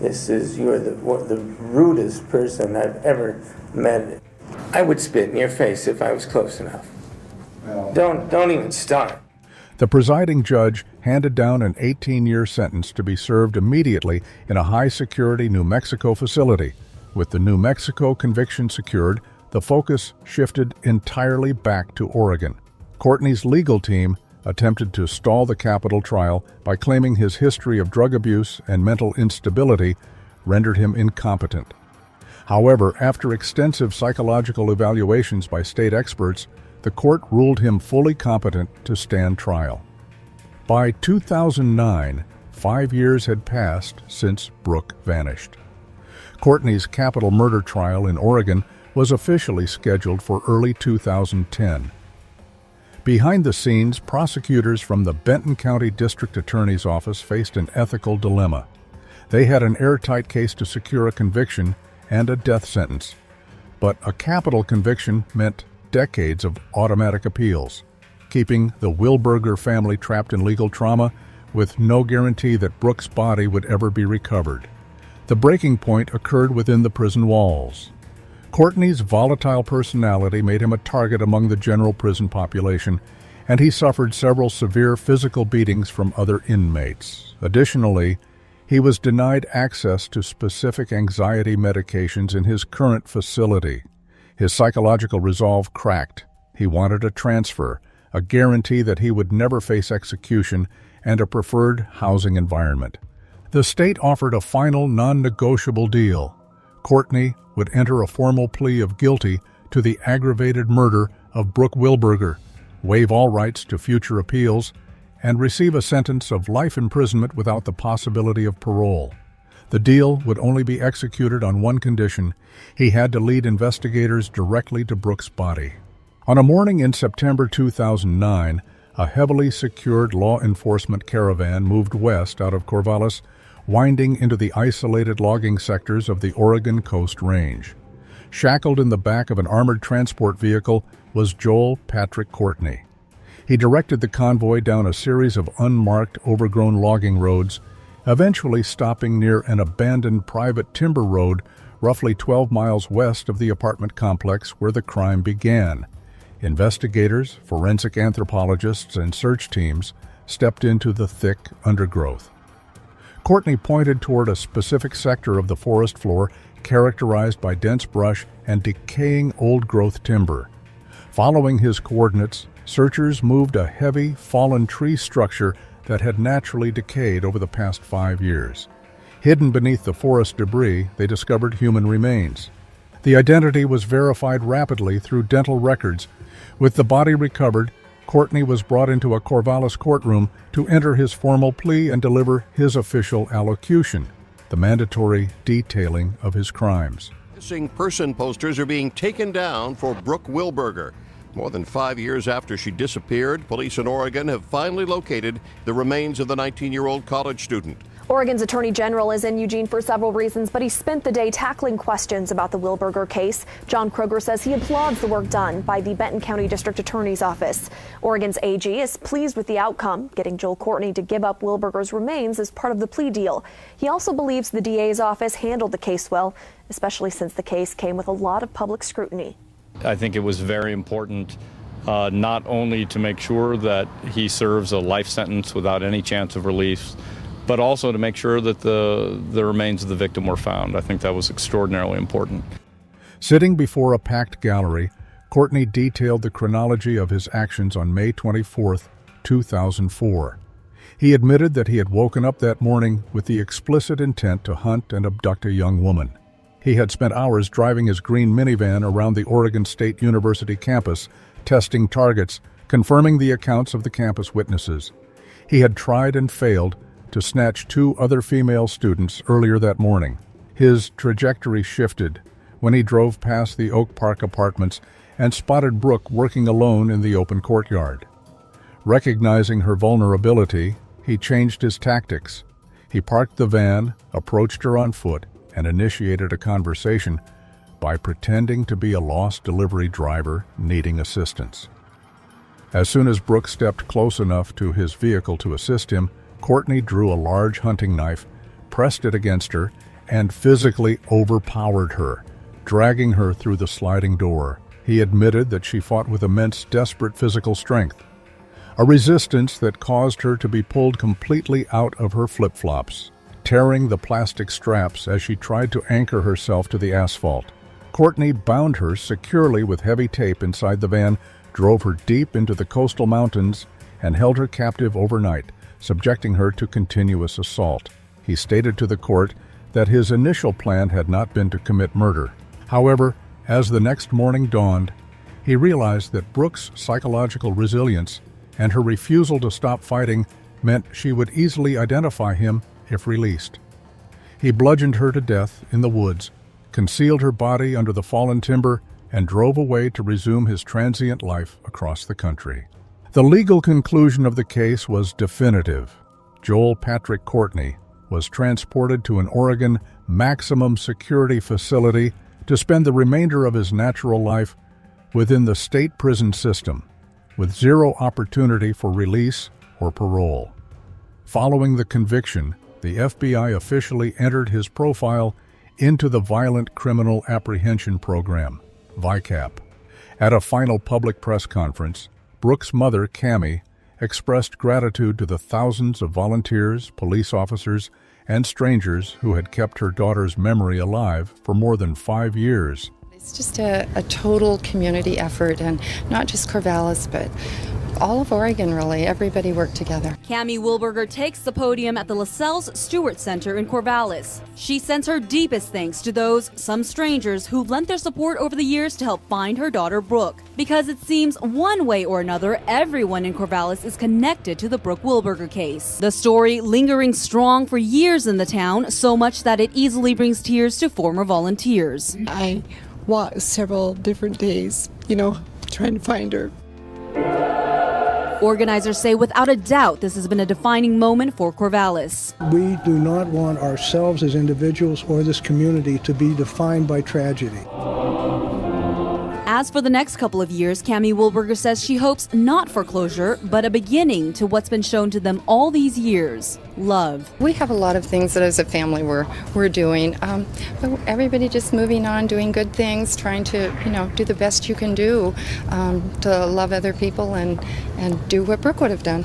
You're the rudest person I've ever met. I would spit in your face if I was close enough. Don't even start. The presiding judge handed down an 18-year sentence to be served immediately in a high-security New Mexico facility. With the New Mexico conviction secured, the focus shifted entirely back to Oregon. Courtney's legal team attempted to stall the capital trial by claiming his history of drug abuse and mental instability rendered him incompetent. However, after extensive psychological evaluations by state experts, the court ruled him fully competent to stand trial. By 2009, 5 years had passed since Brooke vanished. Courtney's capital murder trial in Oregon was officially scheduled for early 2010. Behind the scenes, prosecutors from the Benton County District Attorney's Office faced an ethical dilemma. They had an airtight case to secure a conviction and a death sentence, but a capital conviction meant decades of automatic appeals, keeping the Wilberger family trapped in legal trauma with no guarantee that Brooke's body would ever be recovered. The breaking point occurred within the prison walls. Courtney's volatile personality made him a target among the general prison population, and he suffered several severe physical beatings from other inmates. Additionally, he was denied access to specific anxiety medications in his current facility. His psychological resolve cracked. He wanted a transfer, a guarantee that he would never face execution, and a preferred housing environment. The state offered a final non-negotiable deal. Courtney would enter a formal plea of guilty to the aggravated murder of Brooke Wilberger, waive all rights to future appeals, and receive a sentence of life imprisonment without the possibility of parole. The deal would only be executed on one condition: he had to lead investigators directly to Brooke's body. On a morning in September 2009, a heavily secured law enforcement caravan moved west out of Corvallis, winding into the isolated logging sectors of the Oregon Coast Range. Shackled in the back of an armored transport vehicle was Joel Patrick Courtney. He directed the convoy down a series of unmarked, overgrown logging roads, eventually stopping near an abandoned private timber road roughly 12 miles west of the apartment complex where the crime began. Investigators, forensic anthropologists, and search teams stepped into the thick undergrowth. Courtney pointed toward a specific sector of the forest floor characterized by dense brush and decaying old-growth timber. Following his coordinates, searchers moved a heavy, fallen tree structure that had naturally decayed over the past 5 years. Hidden beneath the forest debris, they discovered human remains. The identity was verified rapidly through dental records. With the body recovered, Courtney was brought into a Corvallis courtroom to enter his formal plea and deliver his official allocution, the mandatory detailing of his crimes. Missing person posters are being taken down for Brooke Wilberger. More than 5 years after she disappeared, police in Oregon have finally located the remains of the 19-year-old college student. Oregon's Attorney General is in Eugene for several reasons, but he spent the day tackling questions about the Wilberger case. John Kroger says he applauds the work done by the Benton County District Attorney's Office. Oregon's AG is pleased with the outcome, getting Joel Courtney to give up Wilberger's remains as part of the plea deal. He also believes the DA's office handled the case well, especially since the case came with a lot of public scrutiny. I think it was very important not only to make sure that he serves a life sentence without any chance of release, but also to make sure that the remains of the victim were found. I think that was extraordinarily important. Sitting before a packed gallery, Courtney detailed the chronology of his actions on May 24, 2004. He admitted that he had woken up that morning with the explicit intent to hunt and abduct a young woman. He had spent hours driving his green minivan around the Oregon State University campus, testing targets, confirming the accounts of the campus witnesses. He had tried and failed to snatch 2 other female students earlier that morning. His trajectory shifted when he drove past the Oak Park apartments and spotted Brooke working alone in the open courtyard. Recognizing her vulnerability, he changed his tactics. He parked the van, approached her on foot, and initiated a conversation by pretending to be a lost delivery driver needing assistance. As soon as Brooke stepped close enough to his vehicle to assist him, Courtney drew a large hunting knife, pressed it against her, and physically overpowered her, dragging her through the sliding door. He admitted that she fought with immense, desperate physical strength, a resistance that caused her to be pulled completely out of her flip-flops, tearing the plastic straps as she tried to anchor herself to the asphalt. Courtney bound her securely with heavy tape inside the van, drove her deep into the coastal mountains, and held her captive overnight, subjecting her to continuous assault. He stated to the court that his initial plan had not been to commit murder. However, as the next morning dawned, he realized that Brooke's psychological resilience and her refusal to stop fighting meant she would easily identify him if released. He bludgeoned her to death in the woods, concealed her body under the fallen timber, and drove away to resume his transient life across the country. The legal conclusion of the case was definitive. Joel Patrick Courtney was transported to an Oregon maximum security facility to spend the remainder of his natural life within the state prison system, with zero opportunity for release or parole. Following the conviction, the FBI officially entered his profile into the Violent Criminal Apprehension Program, VICAP. At a final public press conference, Brooke's mother, Cammie, expressed gratitude to the thousands of volunteers, police officers, and strangers who had kept her daughter's memory alive for more than 5 years. It's just a total community effort, and not just Corvallis, but all of Oregon, really. Everybody worked together. Cammie Wilberger takes the podium at the LaSalle's Stewart Center in Corvallis. She sends her deepest thanks to those, some strangers, who've lent their support over the years to help find her daughter Brooke. Because it seems one way or another, everyone in Corvallis is connected to the Brooke Wilberger case. The story lingering strong for years in the town, so much that it easily brings tears to former volunteers. I walked several different days, trying to find her. Organizers say without a doubt this has been a defining moment for Corvallis. We do not want ourselves as individuals or this community to be defined by tragedy. As for the next couple of years, Cammie Wilberger says she hopes not for closure, but a beginning to what's been shown to them all these years, love. We have a lot of things that as a family we're doing, but everybody just moving on, doing good things, trying to, do the best you can do to love other people and do what Brooke would have done.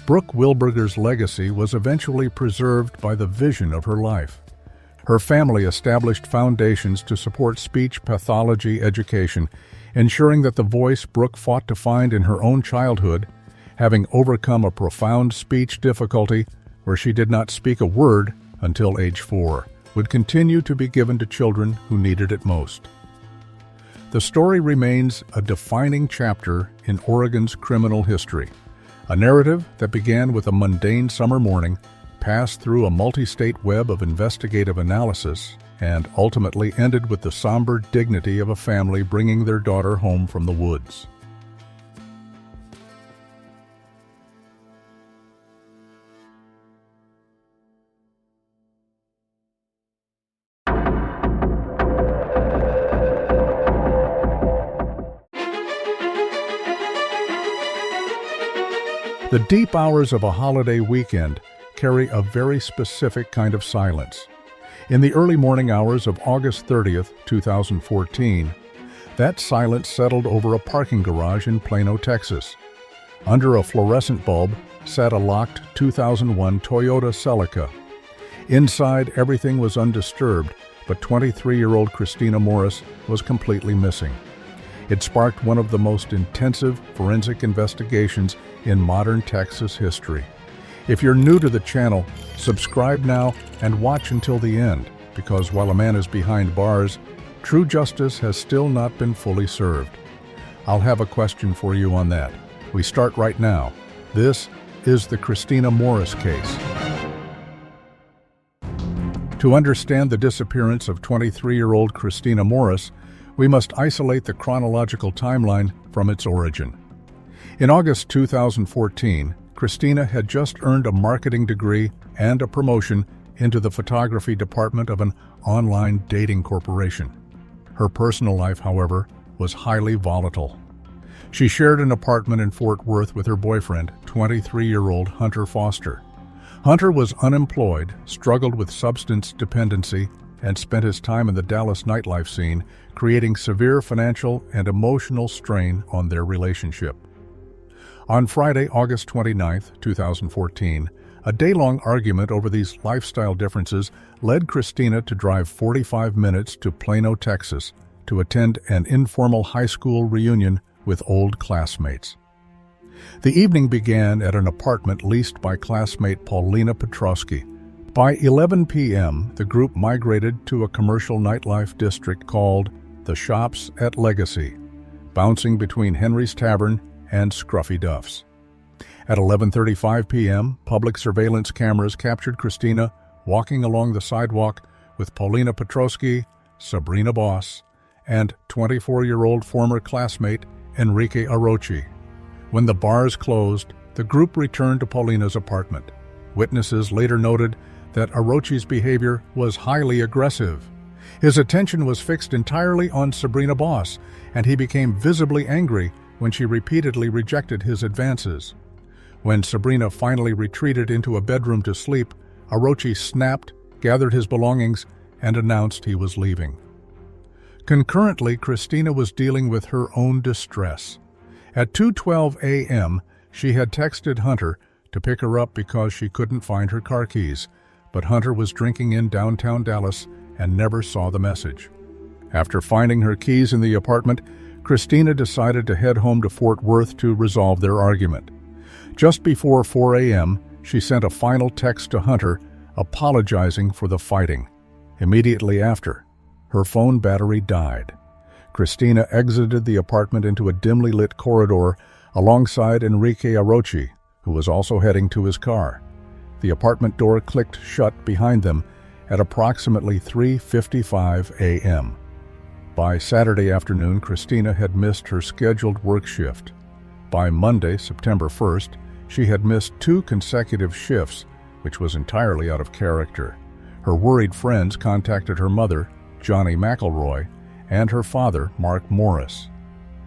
Brooke Wilberger's legacy was eventually preserved by the vision of her life. Her family established foundations to support speech pathology education, ensuring that the voice Brooke fought to find in her own childhood, having overcome a profound speech difficulty where she did not speak a word until age 4, would continue to be given to children who needed it most. The story remains a defining chapter in Oregon's criminal history, a narrative that began with a mundane summer morning, passed through a multi-state web of investigative analysis, and ultimately ended with the somber dignity of a family bringing their daughter home from the woods. The deep hours of a holiday weekend carry a very specific kind of silence. In the early morning hours of August 30th, 2014, that silence settled over a parking garage in Plano, Texas. Under a fluorescent bulb sat a locked 2001 Toyota Celica. Inside, everything was undisturbed, but 23-year-old Christina Morris was completely missing. It sparked one of the most intensive forensic investigations in modern Texas history. If you're new to the channel, subscribe now and watch until the end, because while a man is behind bars, true justice has still not been fully served. I'll have a question for you on that. We start right now. This is the Christina Morris case. To understand the disappearance of 23-year-old Christina Morris, we must isolate the chronological timeline from its origin. In August 2014, Christina had just earned a marketing degree and a promotion into the photography department of an online dating corporation. Her personal life, however, was highly volatile. She shared an apartment in Fort Worth with her boyfriend, 23-year-old Hunter Foster. Hunter was unemployed, struggled with substance dependency, and spent his time in the Dallas nightlife scene, creating severe financial and emotional strain on their relationship. On Friday, August 29, 2014, a day-long argument over these lifestyle differences led Christina to drive 45 minutes to Plano, Texas, to attend an informal high school reunion with old classmates. The evening began at an apartment leased by classmate Paulina Petrosky. By 11 p.m., the group migrated to a commercial nightlife district called The Shops at Legacy, bouncing between Henry's Tavern and Scruffy Duff's. At 11:35 p.m., public surveillance cameras captured Christina walking along the sidewalk with Paulina Petrosky, Sabrina Boss, and 24-year-old former classmate Enrique Arochi. When the bars closed, the group returned to Paulina's apartment. Witnesses later noted that Arochi's behavior was highly aggressive. His attention was fixed entirely on Sabrina Boss, and he became visibly angry when she repeatedly rejected his advances. When Sabrina finally retreated into a bedroom to sleep, Arochi snapped, gathered his belongings, and announced he was leaving. Concurrently, Christina was dealing with her own distress. At 2:12 a.m., she had texted Hunter to pick her up because she couldn't find her car keys, but Hunter was drinking in downtown Dallas and never saw the message. After finding her keys in the apartment, Christina decided to head home to Fort Worth to resolve their argument. Just before 4 a.m., she sent a final text to Hunter apologizing for the fighting. Immediately after, her phone battery died. Christina exited the apartment into a dimly lit corridor alongside Enrique Arochi, who was also heading to his car. The apartment door clicked shut behind them at approximately 3:55 a.m. By Saturday afternoon, Christina had missed her scheduled work shift. By Monday, September 1st, she had missed 2 consecutive shifts, which was entirely out of character. Her worried friends contacted her mother, Johnny McElroy, and her father, Mark Morris.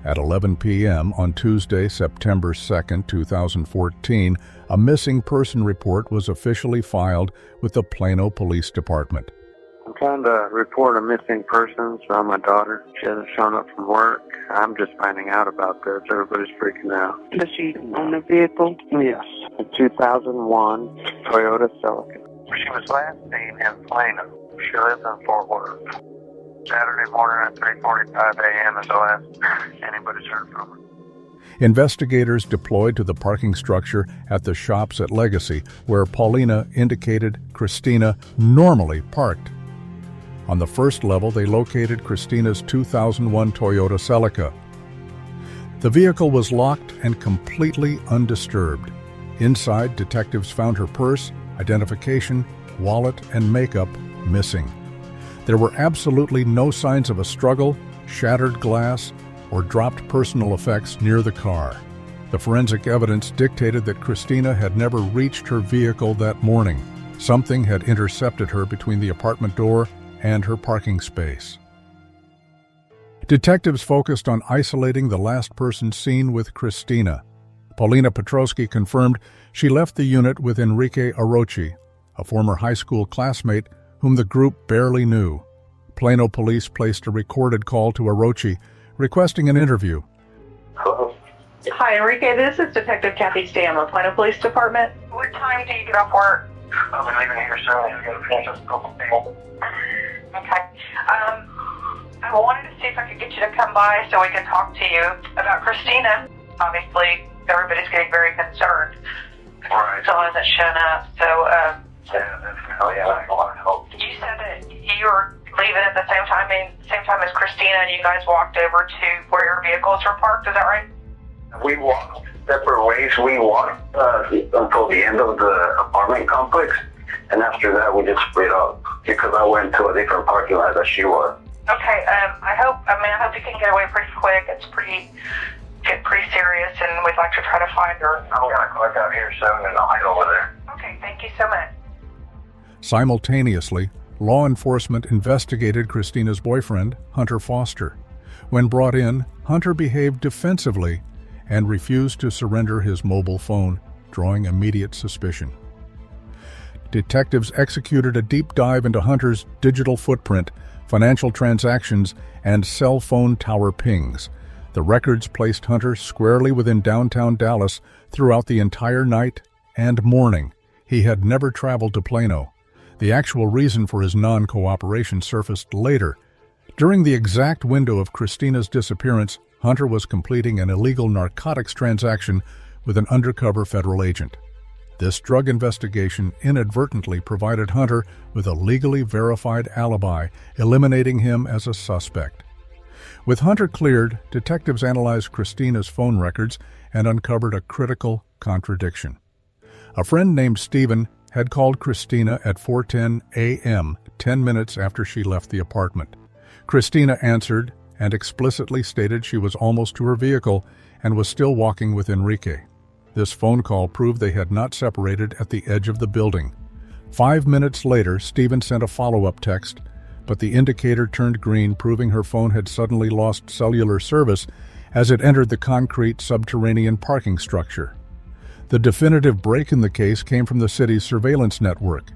At 11 p.m. on Tuesday, September 2, 2014, a missing person report was officially filed with the Plano Police Department. I'm trying to report a missing person from my daughter. She hasn't shown up from work. I'm just finding out about this. Everybody's freaking out. Does she own a vehicle? Yes. A 2001 Toyota Celica. She was last seen in Plano. She lives in Fort Worth. Saturday morning at 3:45 a.m. is the last anybody's heard from her. Investigators deployed to the parking structure at the Shops at Legacy, where Paulina indicated Christina normally parked. On the first level, they located Christina's 2001 Toyota Celica. The vehicle was locked and completely undisturbed. Inside, detectives found her purse, identification, wallet, and makeup missing. There were absolutely no signs of a struggle, shattered glass, or dropped personal effects near the car. The forensic evidence dictated that Christina had never reached her vehicle that morning. Something had intercepted her between the apartment door and her parking space. Detectives focused on isolating the last person seen with Christina. Paulina Petrosky confirmed she left the unit with Enrique Orochi, a former high school classmate whom the group barely knew. Plano police placed a recorded call to Orochi, requesting an interview. Hello? Hi, Enrique. This is Detective Kathy Stam of Plano Police Department. What time do you get off work? I'll be leaving here soon. I'm going to finish this couple things. Okay. I wanted to see if I could get you to come by so we can talk to you about Christina. Obviously, everybody's getting very concerned. Right. Still hasn't shown up. So, I hope. You said that you were leaving at the same time as Christina, and you guys walked over to where your vehicles were parked. Is that right? We walked separate ways. We walked until the end of the apartment complex, and after that, we just split up because I went to a different parking lot that she was. Okay. I hope you can get away pretty quick. It's pretty serious, and we'd like to try to find her. I'm gonna click out here soon, and I'll head over there. Okay. Thank you so much. Simultaneously, law enforcement investigated Christina's boyfriend, Hunter Foster. When brought in, Hunter behaved defensively and refused to surrender his mobile phone, drawing immediate suspicion. Detectives executed a deep dive into Hunter's digital footprint, financial transactions, and cell phone tower pings. The records placed Hunter squarely within downtown Dallas throughout the entire night and morning. He had never traveled to Plano. The actual reason for his non-cooperation surfaced later. During the exact window of Christina's disappearance, Hunter was completing an illegal narcotics transaction with an undercover federal agent. This drug investigation inadvertently provided Hunter with a legally verified alibi, eliminating him as a suspect. With Hunter cleared, detectives analyzed Christina's phone records and uncovered a critical contradiction. A friend named Stephen had called Christina at 4:10 a.m., 10 minutes after she left the apartment. Christina answered and explicitly stated she was almost to her vehicle and was still walking with Enrique. This phone call proved they had not separated at the edge of the building. 5 minutes later, Stephen sent a follow-up text, but the indicator turned green, proving her phone had suddenly lost cellular service as it entered the concrete subterranean parking structure. The definitive break in the case came from the city's surveillance network.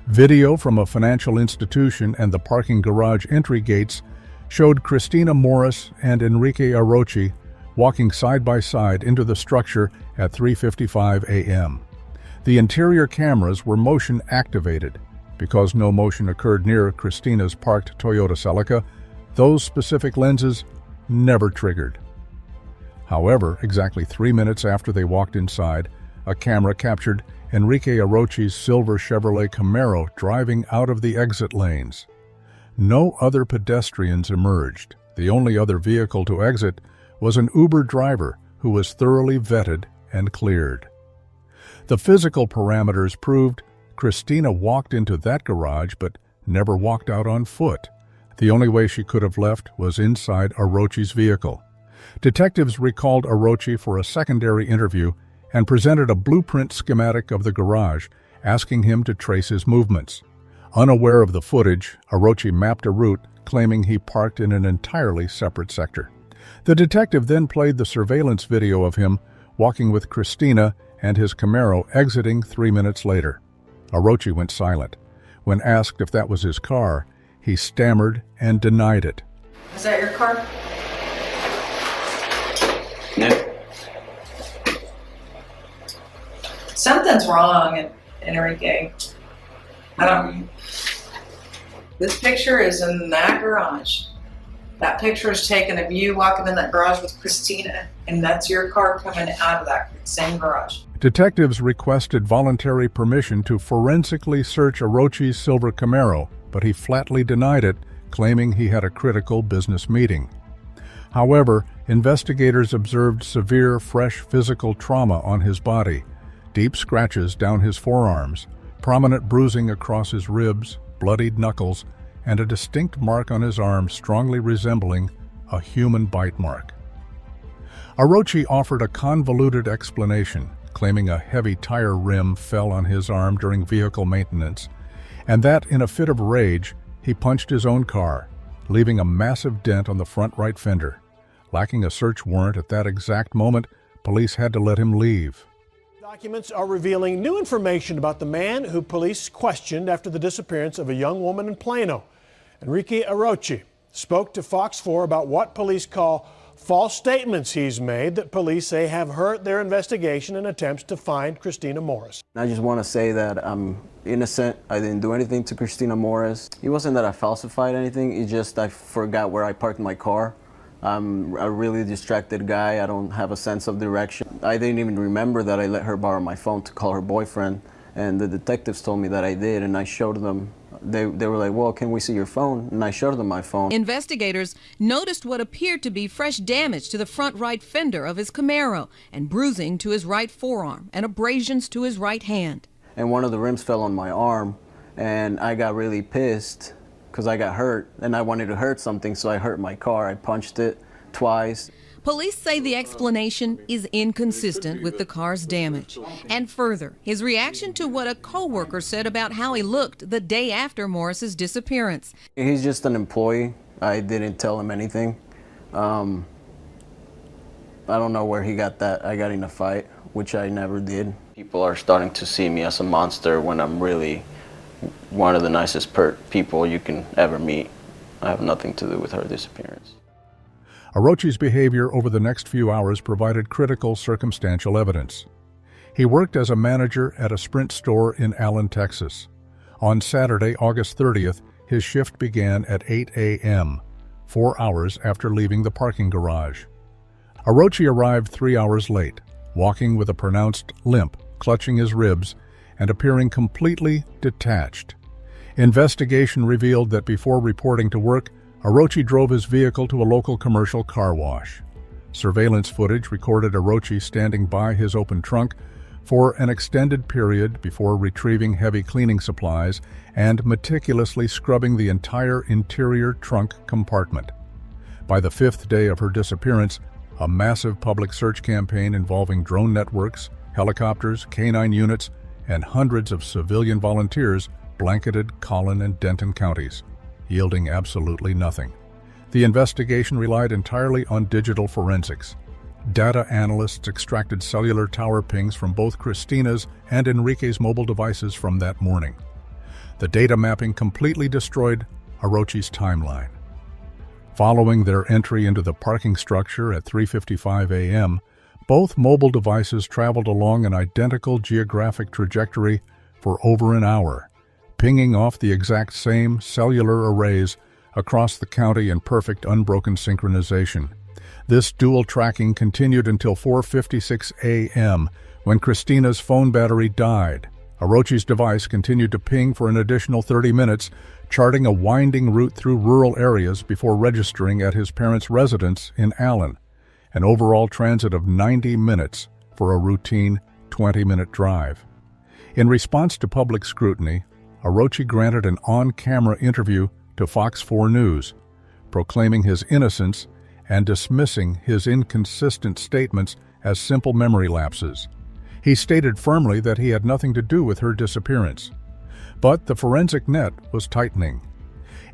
Video from a financial institution and the parking garage entry gates showed Christina Morris and Enrique Orochi walking side by side into the structure at 3:55 a.m. The interior cameras were motion activated. Because no motion occurred near Christina's parked Toyota Celica, those specific lenses never triggered. However, exactly 3 minutes after they walked inside, a camera captured Enrique Orochi's silver Chevrolet Camaro driving out of the exit lanes. No other pedestrians emerged. The only other vehicle to exit was an Uber driver who was thoroughly vetted and cleared. The physical parameters proved Christina walked into that garage but never walked out on foot. The only way she could have left was inside Orochi's vehicle. Detectives recalled Orochi for a secondary interview and presented a blueprint schematic of the garage, asking him to trace his movements. Unaware of the footage, Orochi mapped a route, claiming he parked in an entirely separate sector. The detective then played the surveillance video of him walking with Christina and his Camaro exiting 3 minutes later. Orochi went silent. When asked if that was his car, he stammered and denied it. Is that your car? No. Something's wrong, Enrique. This picture is in that garage. That picture is taken of you walking in that garage with Christina, and that's your car coming out of that same garage. Detectives requested voluntary permission to forensically search Orochi's silver Camaro, but he flatly denied it, claiming he had a critical business meeting. However, investigators observed severe, fresh physical trauma on his body, deep scratches down his forearms, prominent bruising across his ribs, bloodied knuckles, and a distinct mark on his arm strongly resembling a human bite mark. Orochi offered a convoluted explanation, claiming a heavy tire rim fell on his arm during vehicle maintenance, and that in a fit of rage, he punched his own car, leaving a massive dent on the front right fender. Lacking a search warrant at that exact moment, police had to let him leave. Documents are revealing new information about the man who police questioned after the disappearance of a young woman in Plano. Enrique Orochi spoke to Fox 4 about what police call false statements he's made that police say have hurt their investigation and attempts to find Christina Morris. I just want to say that I'm innocent. I didn't do anything to Christina Morris. It wasn't that I falsified anything, it's just I forgot where I parked my car. I'm a really distracted guy. I don't have a sense of direction. I didn't even remember that I let her borrow my phone to call her boyfriend, and the detectives told me that I did, and I showed them. They were like, well, can we see your phone? And I showed them my phone. Investigators noticed what appeared to be fresh damage to the front right fender of his Camaro and bruising to his right forearm and abrasions to his right hand. And one of the rims fell on my arm, and I got really pissed because I got hurt, and I wanted to hurt something, so I hurt my car. I punched it twice. Police say the explanation is inconsistent with the car's damage. And further, his reaction to what a co-worker said about how he looked the day after Morris's disappearance. He's just an employee. I didn't tell him anything. I don't know where he got that. I got in a fight, which I never did. People are starting to see me as a monster when I'm really one of the nicest people you can ever meet. I have nothing to do with her disappearance. Orochi's behavior over the next few hours provided critical circumstantial evidence. He worked as a manager at a Sprint store in Allen, Texas. On Saturday, August 30th, his shift began at 8 a.m., 4 hours after leaving the parking garage. Orochi arrived 3 hours late, walking with a pronounced limp, clutching his ribs, and appearing completely detached. Investigation revealed that before reporting to work, Orochi drove his vehicle to a local commercial car wash. Surveillance footage recorded Orochi standing by his open trunk for an extended period before retrieving heavy cleaning supplies and meticulously scrubbing the entire interior trunk compartment. By the 5th day of her disappearance, a massive public search campaign involving drone networks, helicopters, canine units, and hundreds of civilian volunteers blanketed Collin and Denton counties, yielding absolutely nothing. The investigation relied entirely on digital forensics. Data analysts extracted cellular tower pings from both Christina's and Enrique's mobile devices from that morning. The data mapping completely destroyed Orochi's timeline. Following their entry into the parking structure at 3:55 a.m., both mobile devices traveled along an identical geographic trajectory for over an hour, pinging off the exact same cellular arrays across the county in perfect unbroken synchronization. This dual tracking continued until 4:56 a.m. when Christina's phone battery died. Orochi's device continued to ping for an additional 30 minutes, charting a winding route through rural areas before registering at his parents' residence in Allen, an overall transit of 90 minutes for a routine 20-minute drive. In response to public scrutiny, Orochi granted an on-camera interview to Fox 4 News, proclaiming his innocence and dismissing his inconsistent statements as simple memory lapses. He stated firmly that he had nothing to do with her disappearance. But the forensic net was tightening.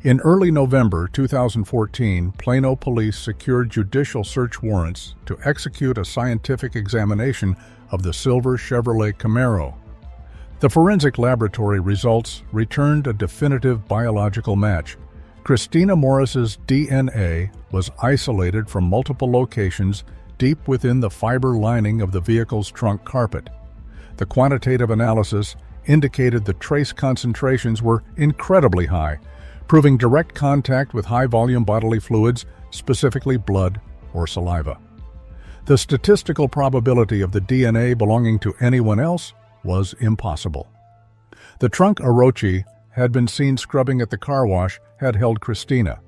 In early November 2014, Plano police secured judicial search warrants to execute a scientific examination of the silver Chevrolet Camaro. The forensic laboratory results returned a definitive biological match. Christina Morris's DNA was isolated from multiple locations deep within the fiber lining of the vehicle's trunk carpet. The quantitative analysis indicated the trace concentrations were incredibly high, proving direct contact with high-volume bodily fluids, specifically blood or saliva. The statistical probability of the DNA belonging to anyone else was impossible. The trunk Orochi had been seen scrubbing at the car wash had held Christina.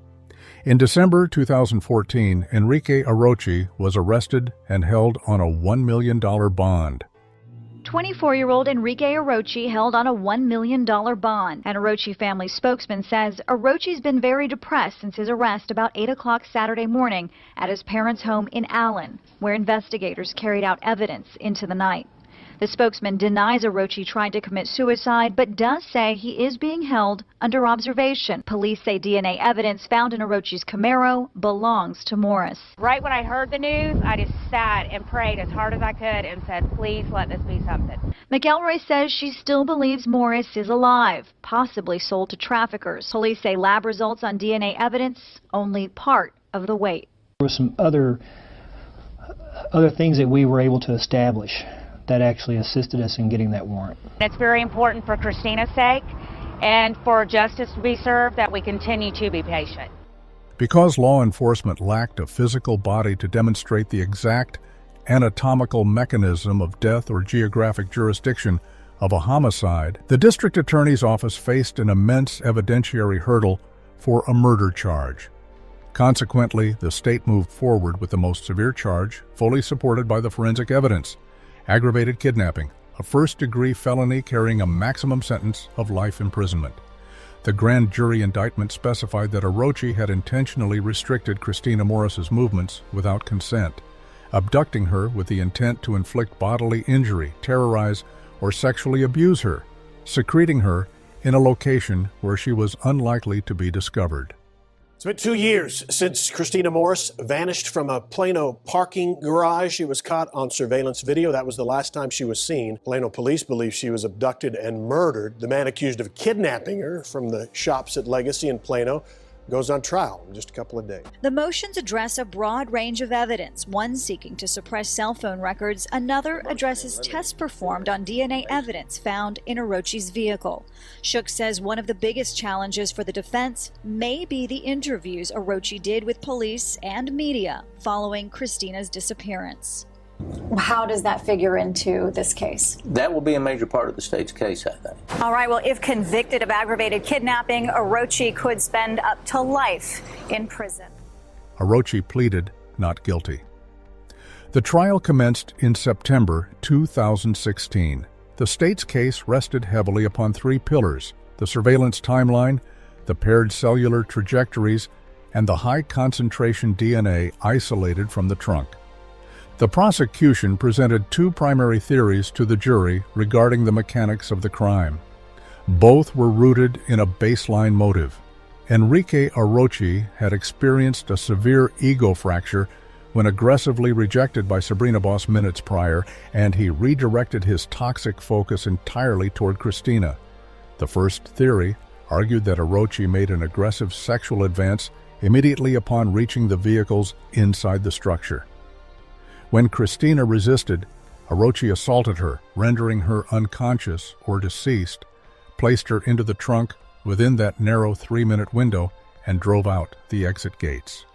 In December 2014, Enrique Orochi was arrested and held on a $1 million bond. 24-year-old Enrique Orochi held on a $1 million bond. An Orochi family spokesman says Orochi's been very depressed since his arrest about 8 o'clock Saturday morning at his parents' home in Allen, where investigators carried out evidence into the night. The spokesman denies Orochi tried to commit suicide, but does say he is being held under observation. Police say DNA evidence found in Orochi's Camaro belongs to Morris. Right when I heard the news, I just sat and prayed as hard as I could and said, please let this be something. McElroy says she still believes Morris is alive, possibly sold to traffickers. Police say lab results on DNA evidence only part of the weight. There were some other things that we were able to establish that actually assisted us in getting that warrant. It's very important for Christina's sake and for justice to be served that we continue to be patient. Because law enforcement lacked a physical body to demonstrate the exact anatomical mechanism of death or geographic jurisdiction of a homicide, the district attorney's office faced an immense evidentiary hurdle for a murder charge. Consequently, the state moved forward with the most severe charge, fully supported by the forensic evidence: aggravated kidnapping, a first-degree felony carrying a maximum sentence of life imprisonment. The grand jury indictment specified that Orochi had intentionally restricted Christina Morris's movements without consent, abducting her with the intent to inflict bodily injury, terrorize, or sexually abuse her, secreting her in a location where she was unlikely to be discovered. It's been 2 years since Christina Morris vanished from a Plano parking garage. She was caught on surveillance video. That was the last time she was seen. Plano police believe she was abducted and murdered. The man accused of kidnapping her from the shops at Legacy in Plano goes on trial in just a couple of days. The motions address a broad range of evidence, one seeking to suppress cell phone records, another addresses tests performed on DNA evidence found in Orochi's vehicle. Shook says one of the biggest challenges for the defense may be the interviews Orochi did with police and media following Christina's disappearance. How does that figure into this case? That will be a major part of the state's case, I think. All right, well, if convicted of aggravated kidnapping, Orochi could spend up to life in prison. Orochi pleaded not guilty. The trial commenced in September 2016. The state's case rested heavily upon three pillars: the surveillance timeline, the paired cellular trajectories, and the high-concentration DNA isolated from the trunk. The prosecution presented two primary theories to the jury regarding the mechanics of the crime. Both were rooted in a baseline motive. Enrique Orochi had experienced a severe ego fracture when aggressively rejected by Sabrina Boss minutes prior, and he redirected his toxic focus entirely toward Christina. The first theory argued that Orochi made an aggressive sexual advance immediately upon reaching the vehicles inside the structure. When Christina resisted, Orochi assaulted her, rendering her unconscious or deceased, placed her into the trunk within that narrow 3-minute window, and drove out the exit gates.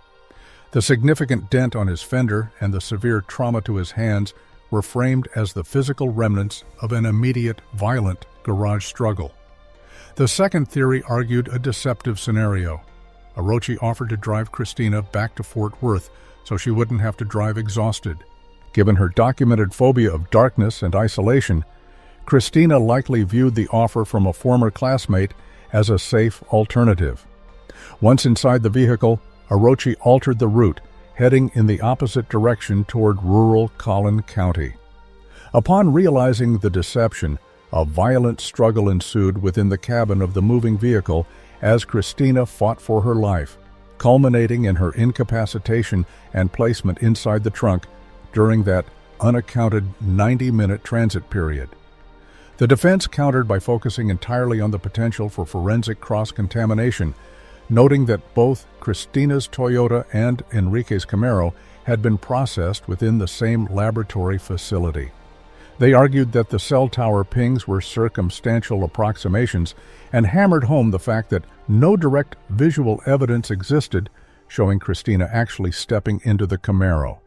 The significant dent on his fender and the severe trauma to his hands were framed as the physical remnants of an immediate, violent garage struggle. The second theory argued a deceptive scenario. Orochi offered to drive Christina back to Fort Worth so she wouldn't have to drive exhausted. Given her documented phobia of darkness and isolation, Christina likely viewed the offer from a former classmate as a safe alternative. Once inside the vehicle, Orochi altered the route, heading in the opposite direction toward rural Collin County. Upon realizing the deception, a violent struggle ensued within the cabin of the moving vehicle as Christina fought for her life, culminating in her incapacitation and placement inside the trunk during that unaccounted 90-minute transit period. The defense countered by focusing entirely on the potential for forensic cross-contamination, noting that both Christina's Toyota and Enrique's Camaro had been processed within the same laboratory facility. They argued that the cell tower pings were circumstantial approximations and hammered home the fact that no direct visual evidence existed showing Christina actually stepping into the Camaro.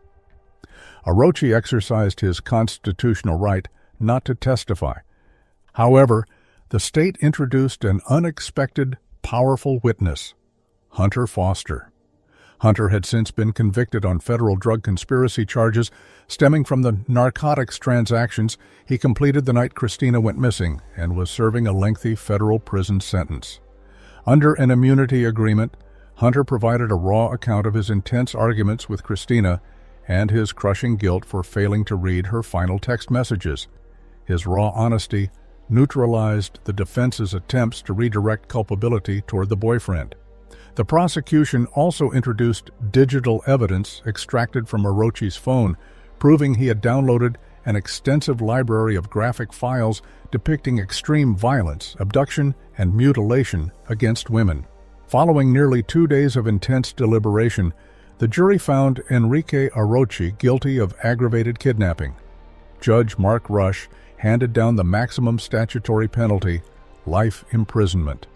Orochi exercised his constitutional right not to testify. However, the state introduced an unexpected, powerful witness, Hunter Foster. Hunter had since been convicted on federal drug conspiracy charges stemming from the narcotics transactions he completed the night Christina went missing and was serving a lengthy federal prison sentence. Under an immunity agreement, Hunter provided a raw account of his intense arguments with Christina and his crushing guilt for failing to read her final text messages. His raw honesty neutralized the defense's attempts to redirect culpability toward the boyfriend. The prosecution also introduced digital evidence extracted from Orochi's phone, proving he had downloaded an extensive library of graphic files depicting extreme violence, abduction, and mutilation against women. Following nearly 2 days of intense deliberation, the jury found Enrique Orochi guilty of aggravated kidnapping. Judge Mark Rush handed down the maximum statutory penalty, life imprisonment.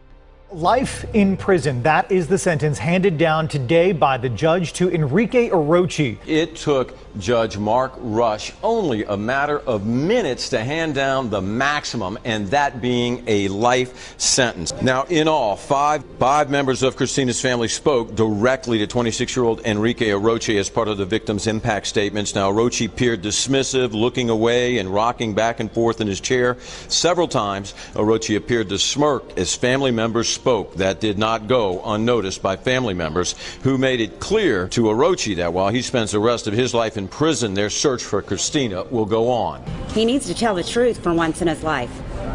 Life in prison. That is the sentence handed down today by the judge to Enrique Orochi. It took Judge Mark Rush only a matter of minutes to hand down the maximum, and that being a life sentence. Now, in all, five members of Christina's family spoke directly to 26-year-old Enrique Orochi as part of the victim's impact statements. Now, Orochi appeared dismissive, looking away and rocking back and forth in his chair. Several times, Orochi appeared to smirk as family members spoke. That did not go unnoticed by family members who made it clear to Orochi that while he spends the rest of his life in prison, their search for Christina will go on. He needs to tell the truth for once in his life.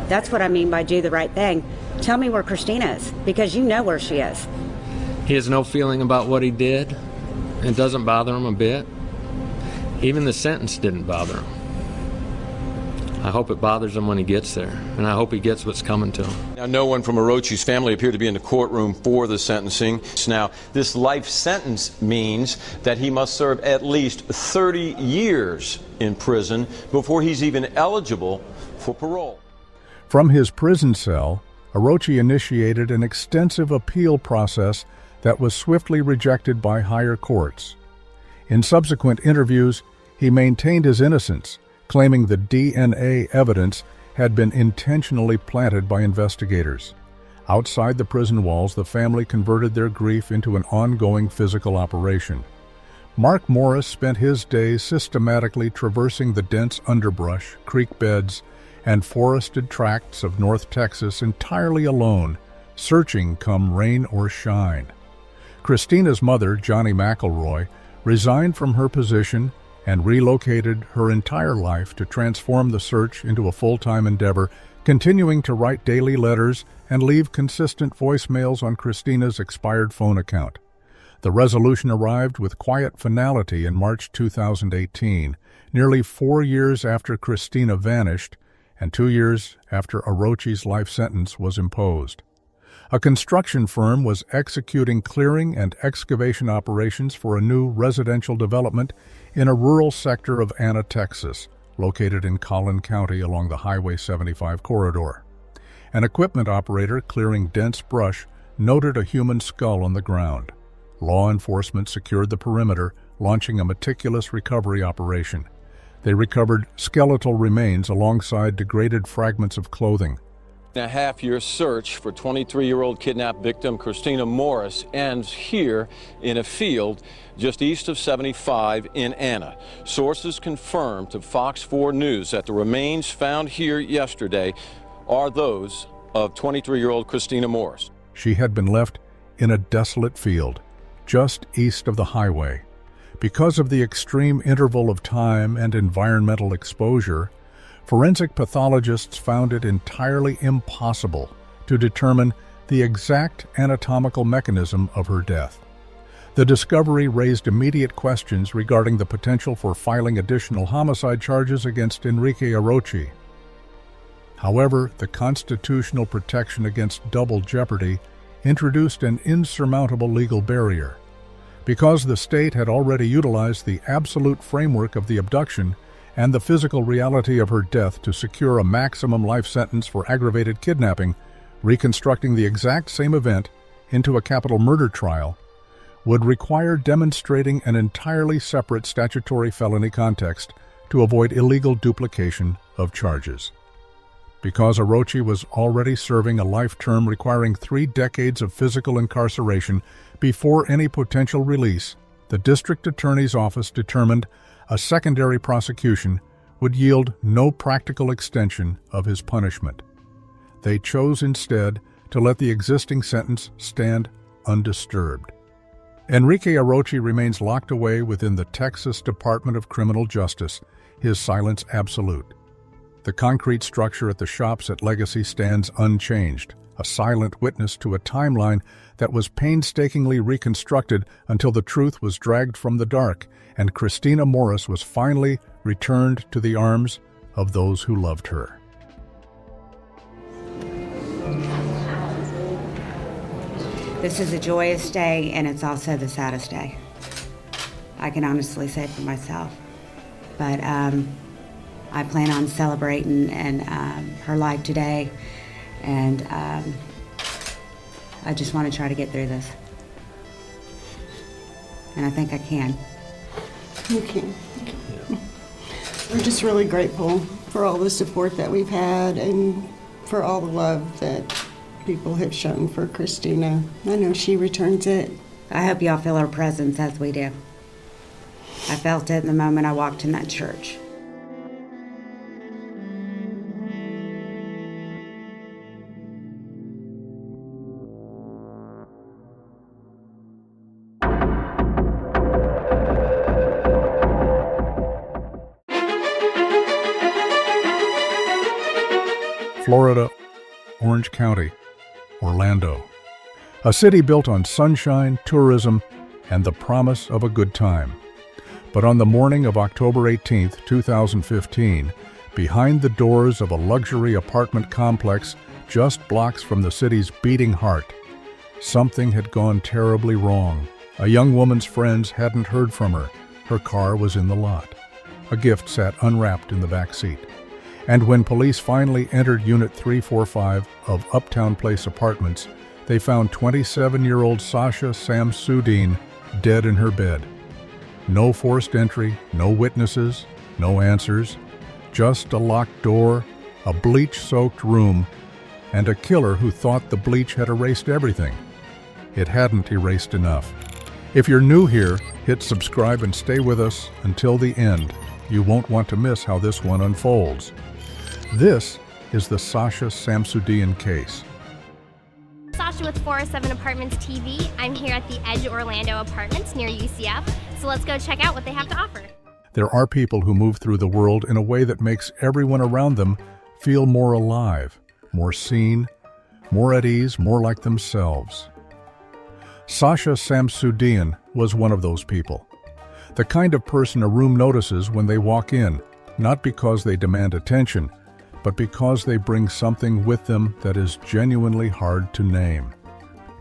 That's what I mean by do the right thing. Tell me where Christina is, because you know where she is. He has no feeling about what he did. It doesn't bother him a bit. Even the sentence didn't bother him. I hope it bothers him when he gets there, and I hope he gets what's coming to him. Now, no one from Orochi's family appeared to be in the courtroom for the sentencing. Now, this life sentence means that he must serve at least 30 years in prison before he's even eligible for parole. From his prison cell, Orochi initiated an extensive appeal process that was swiftly rejected by higher courts. In subsequent interviews, he maintained his innocence, claiming the DNA evidence had been intentionally planted by investigators. Outside the prison walls, the family converted their grief into an ongoing physical operation. Mark Morris spent his days systematically traversing the dense underbrush, creek beds, and forested tracts of North Texas entirely alone, searching come rain or shine. Christina's mother, Johnny McElroy, resigned from her position and relocated her entire life to transform the search into a full-time endeavor, continuing to write daily letters and leave consistent voicemails on Christina's expired phone account. The resolution arrived with quiet finality in March 2018, nearly 4 years after Christina vanished and 2 years after Orochi's life sentence was imposed. A construction firm was executing clearing and excavation operations for a new residential development in a rural sector of Aniah, Texas, located in Collin County along the Highway 75 corridor. An equipment operator clearing dense brush noted a human skull on the ground. Law enforcement secured the perimeter, launching a meticulous recovery operation. They recovered skeletal remains alongside degraded fragments of clothing. A half-year search for 23-year-old kidnapped victim Christina Morris ends here in a field just east of 75 in Aniah. Sources confirmed to Fox 4 News that the remains found here yesterday are those of 23-year-old Christina Morris. She had been left in a desolate field just east of the highway. Because of the extreme interval of time and environmental exposure, forensic pathologists found it entirely impossible to determine the exact anatomical mechanism of her death. The discovery raised immediate questions regarding the potential for filing additional homicide charges against Enrique Orochi. However, the constitutional protection against double jeopardy introduced an insurmountable legal barrier. Because the state had already utilized the absolute framework of the abduction and the physical reality of her death to secure a maximum life sentence for aggravated kidnapping, reconstructing the exact same event into a capital murder trial would require demonstrating an entirely separate statutory felony context to avoid illegal duplication of charges. because Orochi was already serving a life term requiring 3 decades of physical incarceration before any potential release, the district attorney's office determined a secondary prosecution would yield no practical extension of his punishment. They chose instead to let the existing sentence stand undisturbed. Enrique Orochi remains locked away within the Texas Department of Criminal Justice, his silence absolute. The concrete structure at the shops at Legacy stands unchanged, a silent witness to a timeline that was painstakingly reconstructed until the truth was dragged from the dark and Christina Morris was finally returned to the arms of those who loved her. This is a joyous day, and it's also the saddest day. I can honestly say for myself. But I plan on celebrating her life today, and I just want to try to get through this. And I think I can. You can. We're just really grateful for all the support that we've had and for all the love that people have shown for Christina. I know she returns it. I hope y'all feel her presence as we do. I felt it the moment I walked in that church. Florida, Orange County, Orlando. A city built on sunshine, tourism, and the promise of a good time. But on the morning of October 18, 2015, behind the doors of a luxury apartment complex just blocks from the city's beating heart, something had gone terribly wrong. A young woman's friends hadn't heard from her. Her car was in the lot. A gift sat unwrapped in the back seat. And when police finally entered Unit 345 of Uptown Place Apartments, they found 27-year-old Sasha Samsudean dead in her bed. No forced entry, no witnesses, no answers, just a locked door, a bleach-soaked room, and a killer who thought the bleach had erased everything. It hadn't erased enough. If you're new here, hit subscribe and stay with us until the end. You won't want to miss how this one unfolds. This is the Sasha Samsudean case. Sasha with 407 Apartments TV. I'm here at the Edge Orlando Apartments near UCF, so let's go check out what they have to offer. There are people who move through the world in a way that makes everyone around them feel more alive, more seen, more at ease, more like themselves. Sasha Samsudean was one of those people. The kind of person a room notices when they walk in, not because they demand attention, but because they bring something with them that is genuinely hard to name.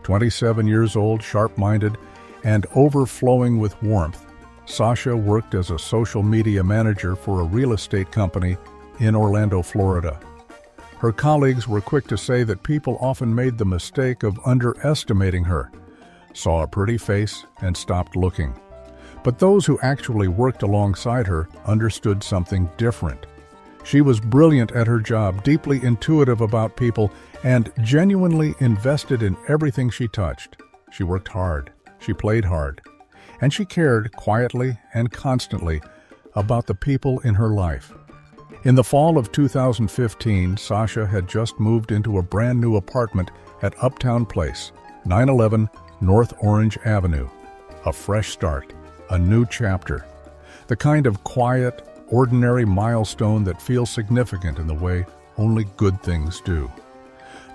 27 years old, sharp-minded, and overflowing with warmth, Sasha worked as a social media manager for a real estate company in Orlando, Florida. Her colleagues were quick to say that people often made the mistake of underestimating her, saw a pretty face, and stopped looking. But those who actually worked alongside her understood something different. She was brilliant at her job, deeply intuitive about people, and genuinely invested in everything she touched. She worked hard, she played hard, and she cared quietly and constantly about the people in her life. In the fall of 2015, Sasha had just moved into a brand new apartment at Uptown Place, 911 North Orange Avenue. A fresh start, a new chapter, the kind of quiet, ordinary milestone that feels significant in the way only good things do.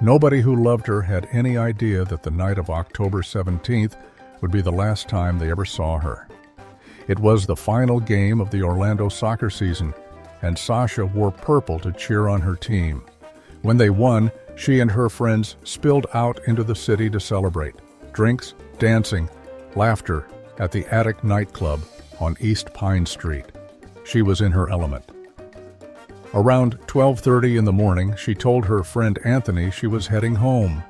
Nobody who loved her had any idea that the night of October 17th would be the last time they ever saw her. It was the final game of the Orlando soccer season, and Sasha wore purple to cheer on her team. When they won, she and her friends spilled out into the city to celebrate. Drinks, dancing, laughter at the Attic nightclub on East Pine Street. She was in her element. Around 12:30 in the morning, she told her friend Anthony she was heading home.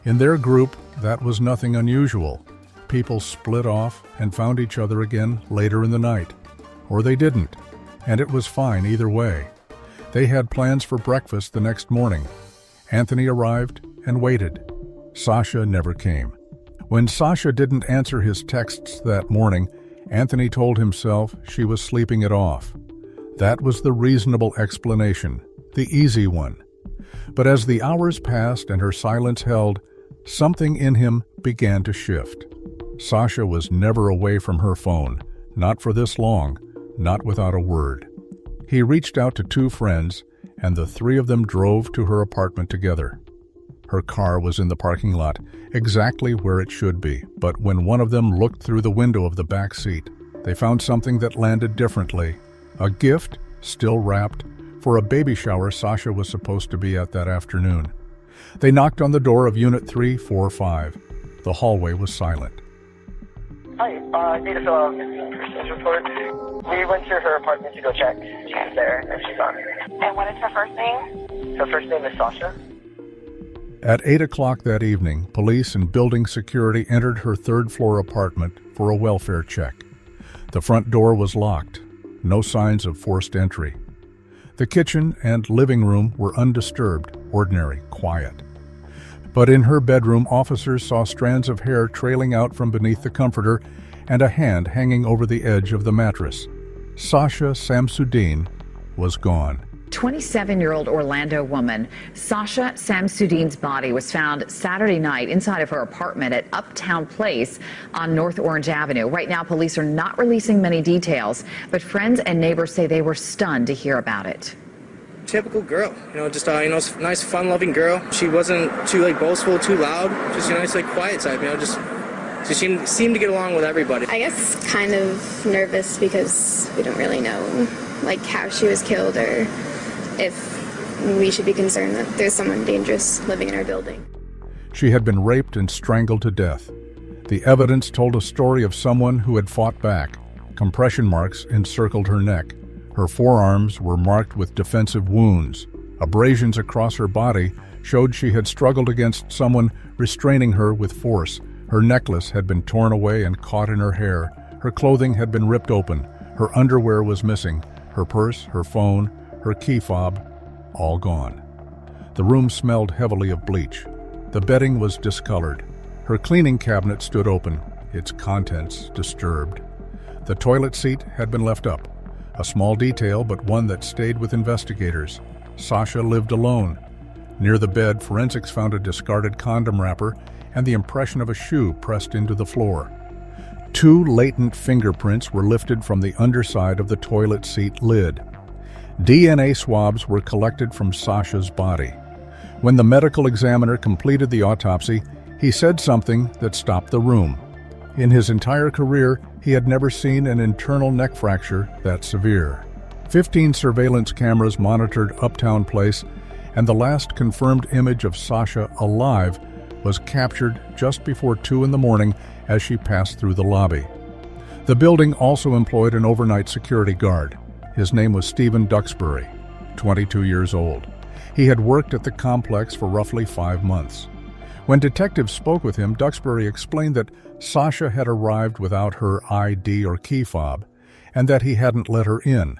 In their group, that was nothing unusual. People split off and found each other again later in the night. Or they didn't, and it was fine either way. They had plans for breakfast the next morning. Anthony arrived and waited. Sasha never came. When Sasha didn't answer his texts that morning, Anthony told himself she was sleeping it off. That was the reasonable explanation, the easy one. But as the hours passed and her silence held, something in him began to shift. Sasha was never away from her phone, not for this long, not without a word. He reached out to 2 friends, and the 3 of them drove to her apartment together. Her car was in the parking lot, exactly where it should be, but when one of them looked through the window of the back seat, they found something that landed differently. A gift, still wrapped, for a baby shower Sasha was supposed to be at that afternoon. They knocked on the door of Unit 345. The hallway was silent. Hi, I need to fill out a missing persons report. We went to her apartment to go check. She's there, and she's on. And what is her first name? Her first name is Sasha. At 8 o'clock that evening, police and building security entered her 3rd-floor apartment for a welfare check. The front door was locked. No signs of forced entry. The kitchen and living room were undisturbed, ordinary, quiet. But in her bedroom, officers saw strands of hair trailing out from beneath the comforter and a hand hanging over the edge of the mattress. Sasha Samsudean was gone. 27-year-old Orlando woman Sasha Samsudean's body was found Saturday night inside of her apartment at Uptown Place on North Orange Avenue. Right now, police are not releasing many details, but friends and neighbors say they were stunned to hear about it. Typical girl, just nice, fun-loving girl. She wasn't too boastful, too loud. Just a nice, quiet type. She seemed to get along with everybody. I guess kind of nervous because we don't really know, how she was killed or if we should be concerned that there's someone dangerous living in our building. She had been raped and strangled to death. The evidence told a story of someone who had fought back. Compression marks encircled her neck. Her forearms were marked with defensive wounds. Abrasions across her body showed she had struggled against someone restraining her with force. Her necklace had been torn away and caught in her hair. Her clothing had been ripped open. Her underwear was missing. Her purse, her phone, her key fob, all gone. The room smelled heavily of bleach. The bedding was discolored. Her cleaning cabinet stood open, its contents disturbed. The toilet seat had been left up. A small detail, but one that stayed with investigators. Sasha lived alone. Near the bed, forensics found a discarded condom wrapper and the impression of a shoe pressed into the floor. 2 latent fingerprints were lifted from the underside of the toilet seat lid. DNA swabs were collected from Sasha's body. When the medical examiner completed the autopsy, he said something that stopped the room. In his entire career, he had never seen an internal neck fracture that severe. 15 surveillance cameras monitored Uptown Place, and the last confirmed image of Sasha alive was captured just before 2 in the morning as she passed through the lobby. The building also employed an overnight security guard. His name was Stephen Duxbury, 22 years old. He had worked at the complex for roughly 5 months. When detectives spoke with him, Duxbury explained that Sasha had arrived without her ID or key fob, and that he hadn't let her in.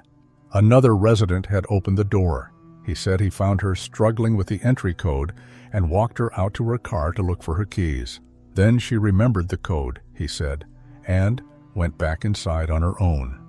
Another resident had opened the door. He said he found her struggling with the entry code and walked her out to her car to look for her keys. Then she remembered the code, he said, and went back inside on her own.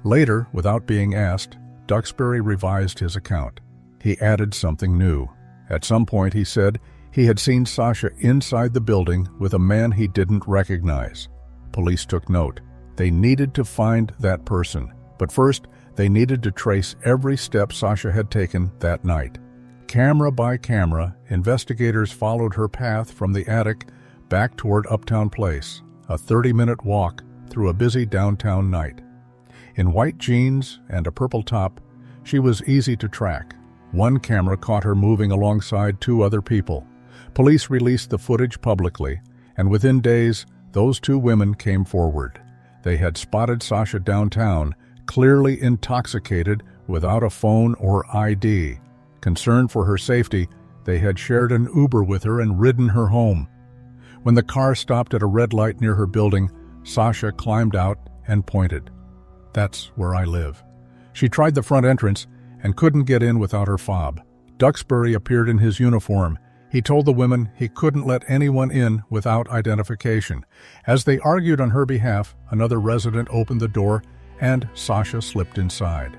Later, without being asked, Duxbury revised his account. He added something new. At some point, he said he had seen Sasha inside the building with a man he didn't recognize. Police took note. They needed to find that person, but first, they needed to trace every step Sasha had taken that night. Camera by camera, investigators followed her path from the attic back toward Uptown Place, a 30-minute walk through a busy downtown night. In white jeans and a purple top, she was easy to track. One camera caught her moving alongside 2 other people. Police released the footage publicly, and within days, those 2 women came forward. They had spotted Sasha downtown, clearly intoxicated, without a phone or ID. Concerned for her safety, they had shared an Uber with her and ridden her home. When the car stopped at a red light near her building, Sasha climbed out and pointed. "That's where I live." She tried the front entrance and couldn't get in without her fob. Duxbury appeared in his uniform. He told the women he couldn't let anyone in without identification. As they argued on her behalf, another resident opened the door and Sasha slipped inside.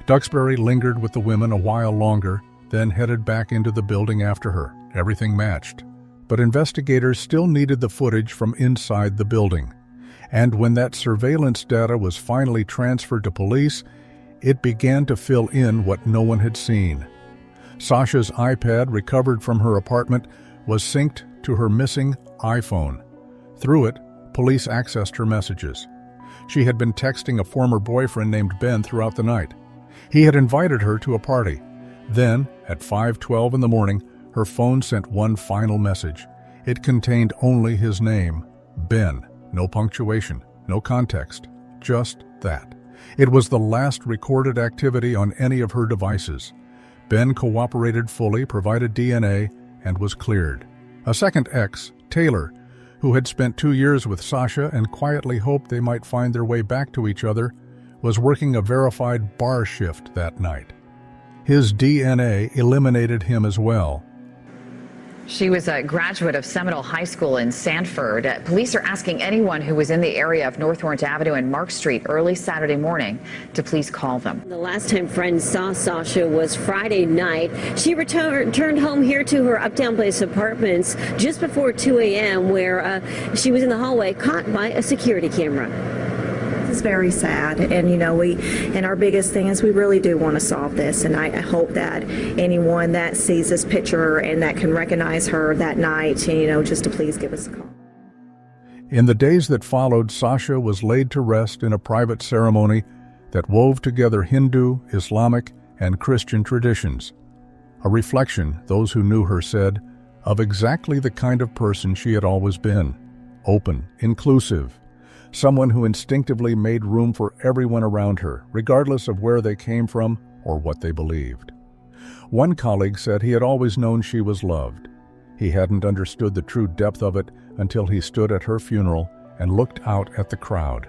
Duxbury lingered with the women a while longer, then headed back into the building after her. Everything matched. But investigators still needed the footage from inside the building. And when that surveillance data was finally transferred to police, it began to fill in what no one had seen. Sasha's iPad, recovered from her apartment, was synced to her missing iPhone. Through it, police accessed her messages. She had been texting a former boyfriend named Ben throughout the night. He had invited her to a party. Then, at 5:12 in the morning, her phone sent one final message. It contained only his name, Ben. No punctuation, no context, just that. It was the last recorded activity on any of her devices. Ben cooperated fully, provided DNA, and was cleared. A second ex, Taylor, who had spent 2 years with Sasha and quietly hoped they might find their way back to each other, was working a verified bar shift that night. His DNA eliminated him as well. She was a graduate of Seminole High School in Sanford. Police are asking anyone who was in the area of North Orange Avenue and Mark Street early Saturday morning to please call them. The last time friends saw Sasha was Friday night. She returned home here to her Uptown Place apartments just before 2 a.m. where she was in the hallway caught by a security camera. It's very sad, and our biggest thing is we really do want to solve this, and I hope that anyone that sees this picture and that can recognize her that night, just to please give us a call. In the days that followed, Sasha was laid to rest in a private ceremony that wove together Hindu, Islamic, and Christian traditions. A reflection, those who knew her said, of exactly the kind of person she had always been. Open, inclusive, someone who instinctively made room for everyone around her, regardless of where they came from or what they believed. One colleague said he had always known she was loved. He hadn't understood the true depth of it until he stood at her funeral and looked out at the crowd.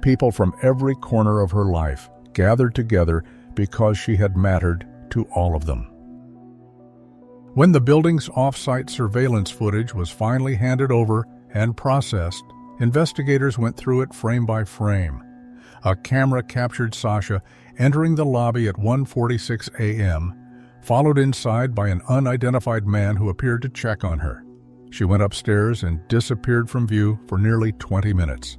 People from every corner of her life gathered together because she had mattered to all of them. When the building's off-site surveillance footage was finally handed over and processed, investigators went through it frame by frame. A camera captured Sasha entering the lobby at 1:46 a.m., followed inside by an unidentified man who appeared to check on her. She went upstairs and disappeared from view for nearly 20 minutes.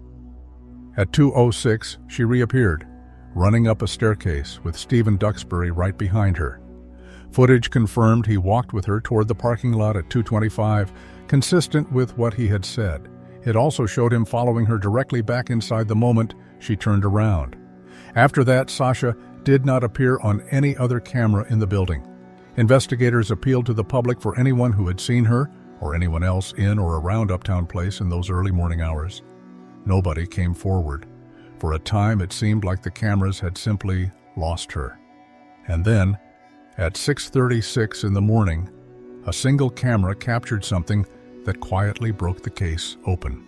At 2:06, she reappeared, running up a staircase with Stephen Duxbury right behind her. Footage confirmed he walked with her toward the parking lot at 2:25, consistent with what he had said. It also showed him following her directly back inside the moment she turned around. After that, Sasha did not appear on any other camera in the building. Investigators appealed to the public for anyone who had seen her or anyone else in or around Uptown Place in those early morning hours. Nobody came forward. For a time, it seemed like the cameras had simply lost her. And then, at 6:36 in the morning, a single camera captured something that quietly broke the case open.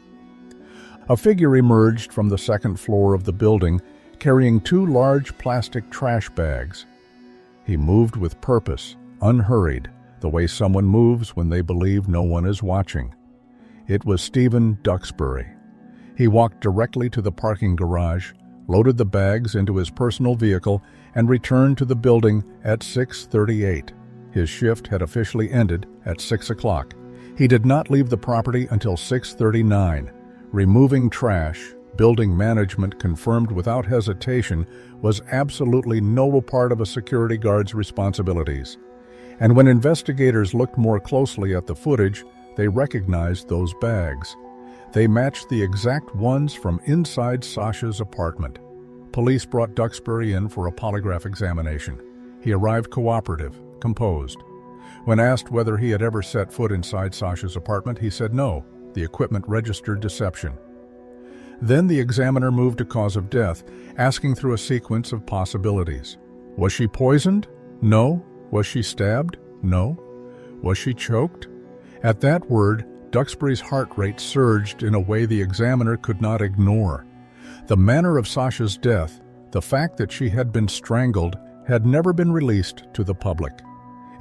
A figure emerged from the second floor of the building, carrying 2 large plastic trash bags. He moved with purpose, unhurried, the way someone moves when they believe no one is watching. It was Stephen Duxbury. He walked directly to the parking garage, loaded the bags into his personal vehicle, and returned to the building at 6:38. His shift had officially ended at 6 o'clock. He did not leave the property until 6:39. Removing trash, building management confirmed without hesitation, was absolutely no part of a security guard's responsibilities. And when investigators looked more closely at the footage, they recognized those bags. They matched the exact ones from inside Sasha's apartment. Police brought Duxbury in for a polygraph examination. He arrived cooperative, composed. When asked whether he had ever set foot inside Sasha's apartment, he said no. The equipment registered deception. Then the examiner moved to cause of death, asking through a sequence of possibilities. Was she poisoned? No. Was she stabbed? No. Was she choked? At that word, Duxbury's heart rate surged in a way the examiner could not ignore. The manner of Sasha's death, the fact that she had been strangled, had never been released to the public.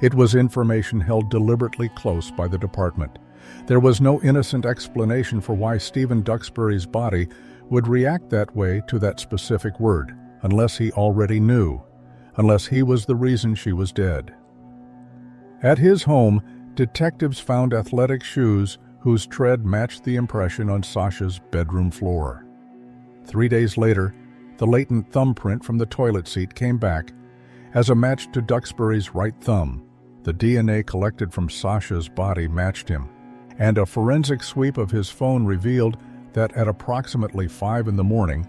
It was information held deliberately close by the department. There was no innocent explanation for why Stephen Duxbury's body would react that way to that specific word, unless he already knew, unless he was the reason she was dead. At his home, detectives found athletic shoes whose tread matched the impression on Sasha's bedroom floor. 3 days later, the latent thumbprint from the toilet seat came back as a match to Duxbury's right thumb. The DNA collected from Sasha's body matched him, and a forensic sweep of his phone revealed that at approximately 5 in the morning,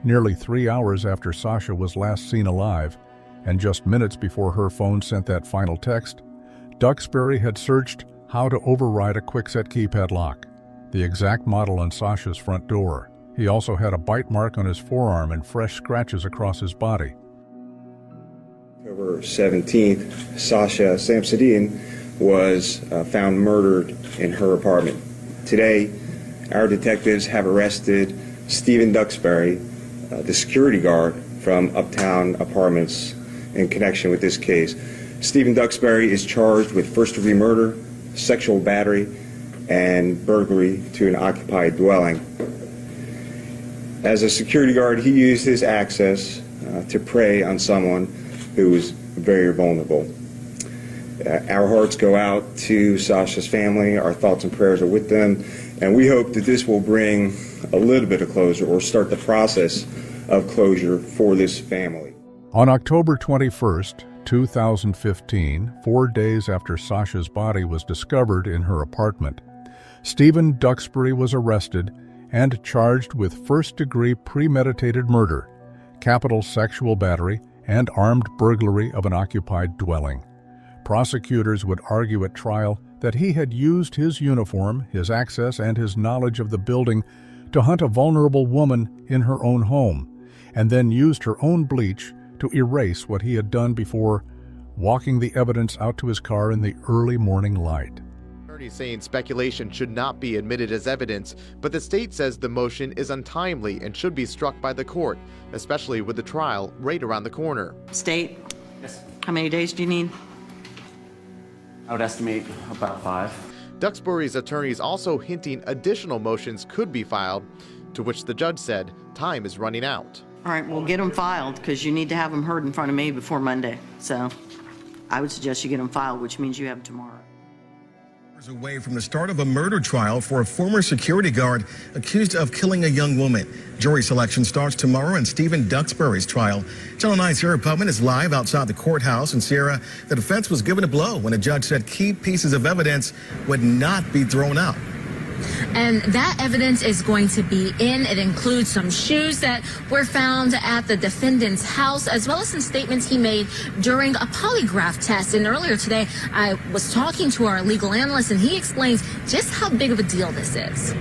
nearly 3 hours after Sasha was last seen alive, and just minutes before her phone sent that final text, Duxbury had searched how to override a quickset keypad lock, the exact model on Sasha's front door. He also had a bite mark on his forearm and fresh scratches across his body. October 17th, Sasha Samsudean was found murdered in her apartment. Today, our detectives have arrested Stephen Duxbury, the security guard from Uptown Apartments, in connection with this case. Stephen Duxbury is charged with first-degree murder, sexual battery, and burglary to an occupied dwelling. As a security guard, he used his access to prey on someone who was very vulnerable. Our hearts go out to Sasha's family. Our thoughts and prayers are with them, and we hope that this will bring a little bit of closure or start the process of closure for this family. On October 21st, 2015, 4 days after Sasha's body was discovered in her apartment, Stephen Duxbury was arrested and charged with first-degree premeditated murder, capital sexual battery, and armed burglary of an occupied dwelling. Prosecutors would argue at trial that he had used his uniform, his access, and his knowledge of the building to hunt a vulnerable woman in her own home, and then used her own bleach to erase what he had done before walking the evidence out to his car in the early morning light. Attorneys saying speculation should not be admitted as evidence, but the state says the motion is untimely and should be struck by the court, especially with the trial right around the corner. State? Yes. How many days do you need? I would estimate about 5. Duxbury's attorneys also hinting additional motions could be filed, to which the judge said time is running out. All right, we'll get them filed because you need to have them heard in front of me before Monday. So I would suggest you get them filed, which means you have them tomorrow. Away from the start of a murder trial for a former security guard accused of killing a young woman. Jury selection starts tomorrow in Stephen Duxbury's trial. Channel 9's Sierra Pubman is live outside the courthouse. And Sierra, the defense was given a blow when a judge said key pieces of evidence would not be thrown out. And that evidence is going to be in. It includes some shoes that were found at the defendant's house, as well as some statements he made during a polygraph test. And earlier today, I was talking to our legal analyst, and he explains just how big of a deal this is.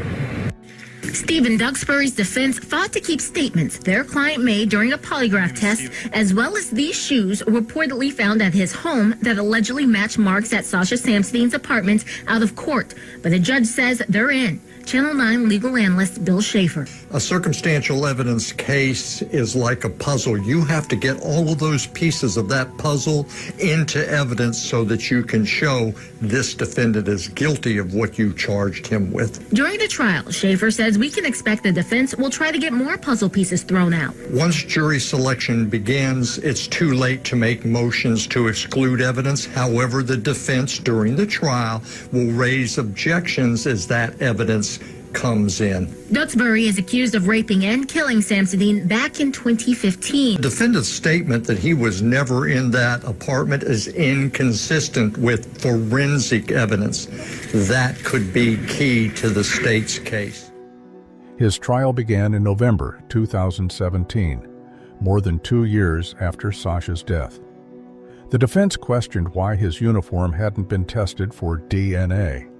Stephen Duxbury's defense fought to keep statements their client made during a polygraph test, as well as these shoes reportedly found at his home that allegedly match marks at Sasha Samsudean's apartment, out of court. But the judge says they're in. Channel 9 legal analyst Bill Schaefer. A circumstantial evidence case is like a puzzle. You have to get all of those pieces of that puzzle into evidence so that you can show this defendant is guilty of what you charged him with. During the trial, Schaefer says we can expect the defense will try to get more puzzle pieces thrown out. Once jury selection begins, it's too late to make motions to exclude evidence. However, the defense during the trial will raise objections as that evidence comes in. Duxbury is accused of raping and killing Samsudean back in 2015. The defendant's statement that he was never in that apartment is inconsistent with forensic evidence. That could be key to the state's case. His trial began in November 2017, more than 2 years after Sasha's death. The defense questioned why his uniform hadn't been tested for DNA.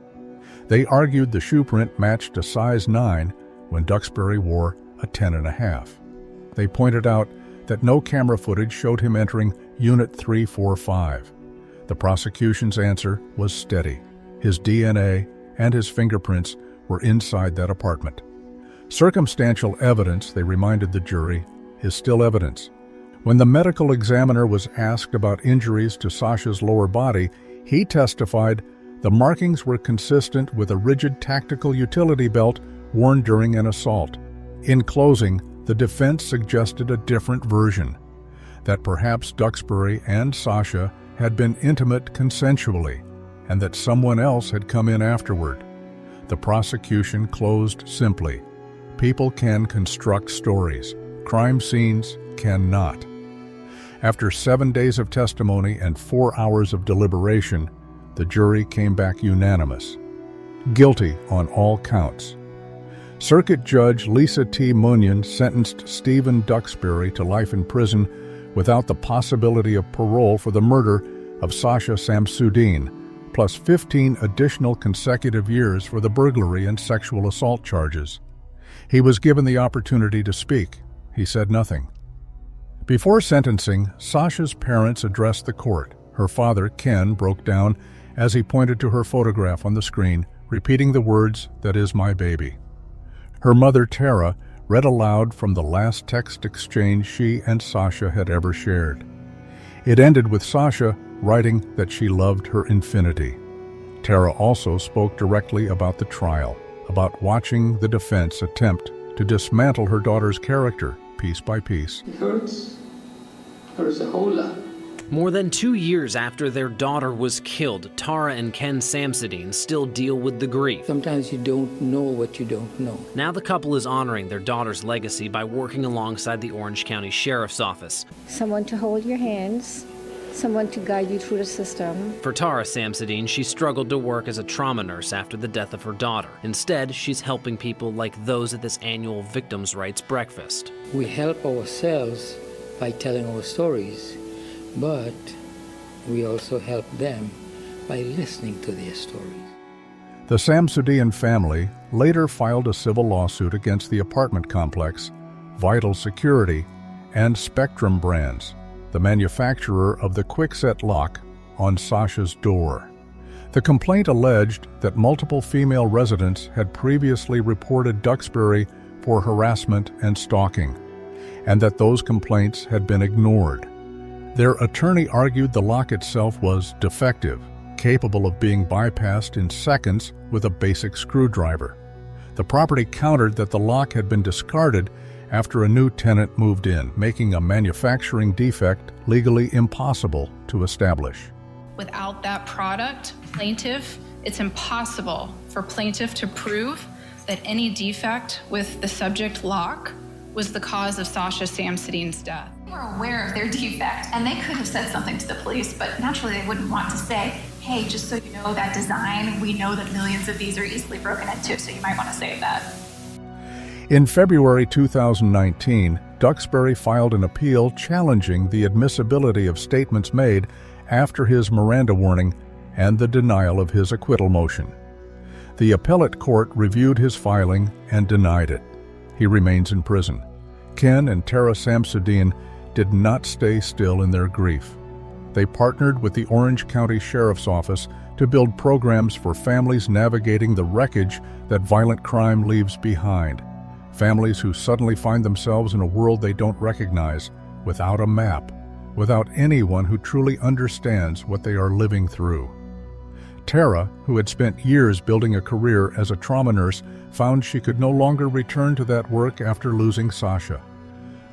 They argued the shoe print matched a size 9 when Duxbury wore a 10.5. They pointed out that no camera footage showed him entering Unit 345. The prosecution's answer was steady. His DNA and his fingerprints were inside that apartment. Circumstantial evidence, they reminded the jury, is still evidence. When the medical examiner was asked about injuries to Sasha's lower body, he testified the markings were consistent with a rigid tactical utility belt worn during an assault. In closing, the defense suggested a different version, that perhaps Duxbury and Sasha had been intimate consensually, and that someone else had come in afterward. The prosecution closed simply. People can construct stories. Crime scenes cannot. After 7 days of testimony and 4 hours of deliberation, the jury came back unanimous. Guilty on all counts. Circuit Judge Lisa T. Munyon sentenced Stephen Duxbury to life in prison without the possibility of parole for the murder of Sasha Samsudean, plus 15 additional consecutive years for the burglary and sexual assault charges. He was given the opportunity to speak. He said nothing. Before sentencing, Sasha's parents addressed the court. Her father, Ken, broke down as he pointed to her photograph on the screen, repeating the words, "That is my baby." Her mother, Tara, read aloud from the last text exchange she and Sasha had ever shared. It ended with Sasha writing that she loved her infinity. Tara also spoke directly about the trial, about watching the defense attempt to dismantle her daughter's character piece by piece. It hurts. Hurts a whole lot. More than 2 years after their daughter was killed, Tara and Ken Samsudean still deal with the grief. Sometimes you don't know what you don't know. Now the couple is honoring their daughter's legacy by working alongside the Orange County Sheriff's Office. Someone to hold your hands, someone to guide you through the system. For Tara Samsudean, she struggled to work as a trauma nurse after the death of her daughter. Instead, she's helping people like those at this annual Victims' Rights Breakfast. We help ourselves by telling our stories, but we also help them by listening to their stories. The Samsudean family later filed a civil lawsuit against the apartment complex, Vital Security, and Spectrum Brands, the manufacturer of the Kwikset lock on Sasha's door. The complaint alleged that multiple female residents had previously reported Duxbury for harassment and stalking, and that those complaints had been ignored. Their attorney argued the lock itself was defective, capable of being bypassed in seconds with a basic screwdriver. The property countered that the lock had been discarded after a new tenant moved in, making a manufacturing defect legally impossible to establish. Without that product, plaintiff, it's impossible for plaintiff to prove that any defect with the subject lock was the cause of Sasha Samsudean's death. They were aware of their defect, and they could have said something to the police, but naturally they wouldn't want to say, hey, just so you know, that design, we know that millions of these are easily broken into, so you might want to save that. In February 2019, Duxbury filed an appeal challenging the admissibility of statements made after his Miranda warning and the denial of his acquittal motion. The appellate court reviewed his filing and denied it. He remains in prison. Ken and Tara Samsudean did not stay still in their grief. They partnered with the Orange County Sheriff's Office to build programs for families navigating the wreckage that violent crime leaves behind. Families who suddenly find themselves in a world they don't recognize, without a map, without anyone who truly understands what they are living through. Tara, who had spent years building a career as a trauma nurse, found she could no longer return to that work after losing Sasha.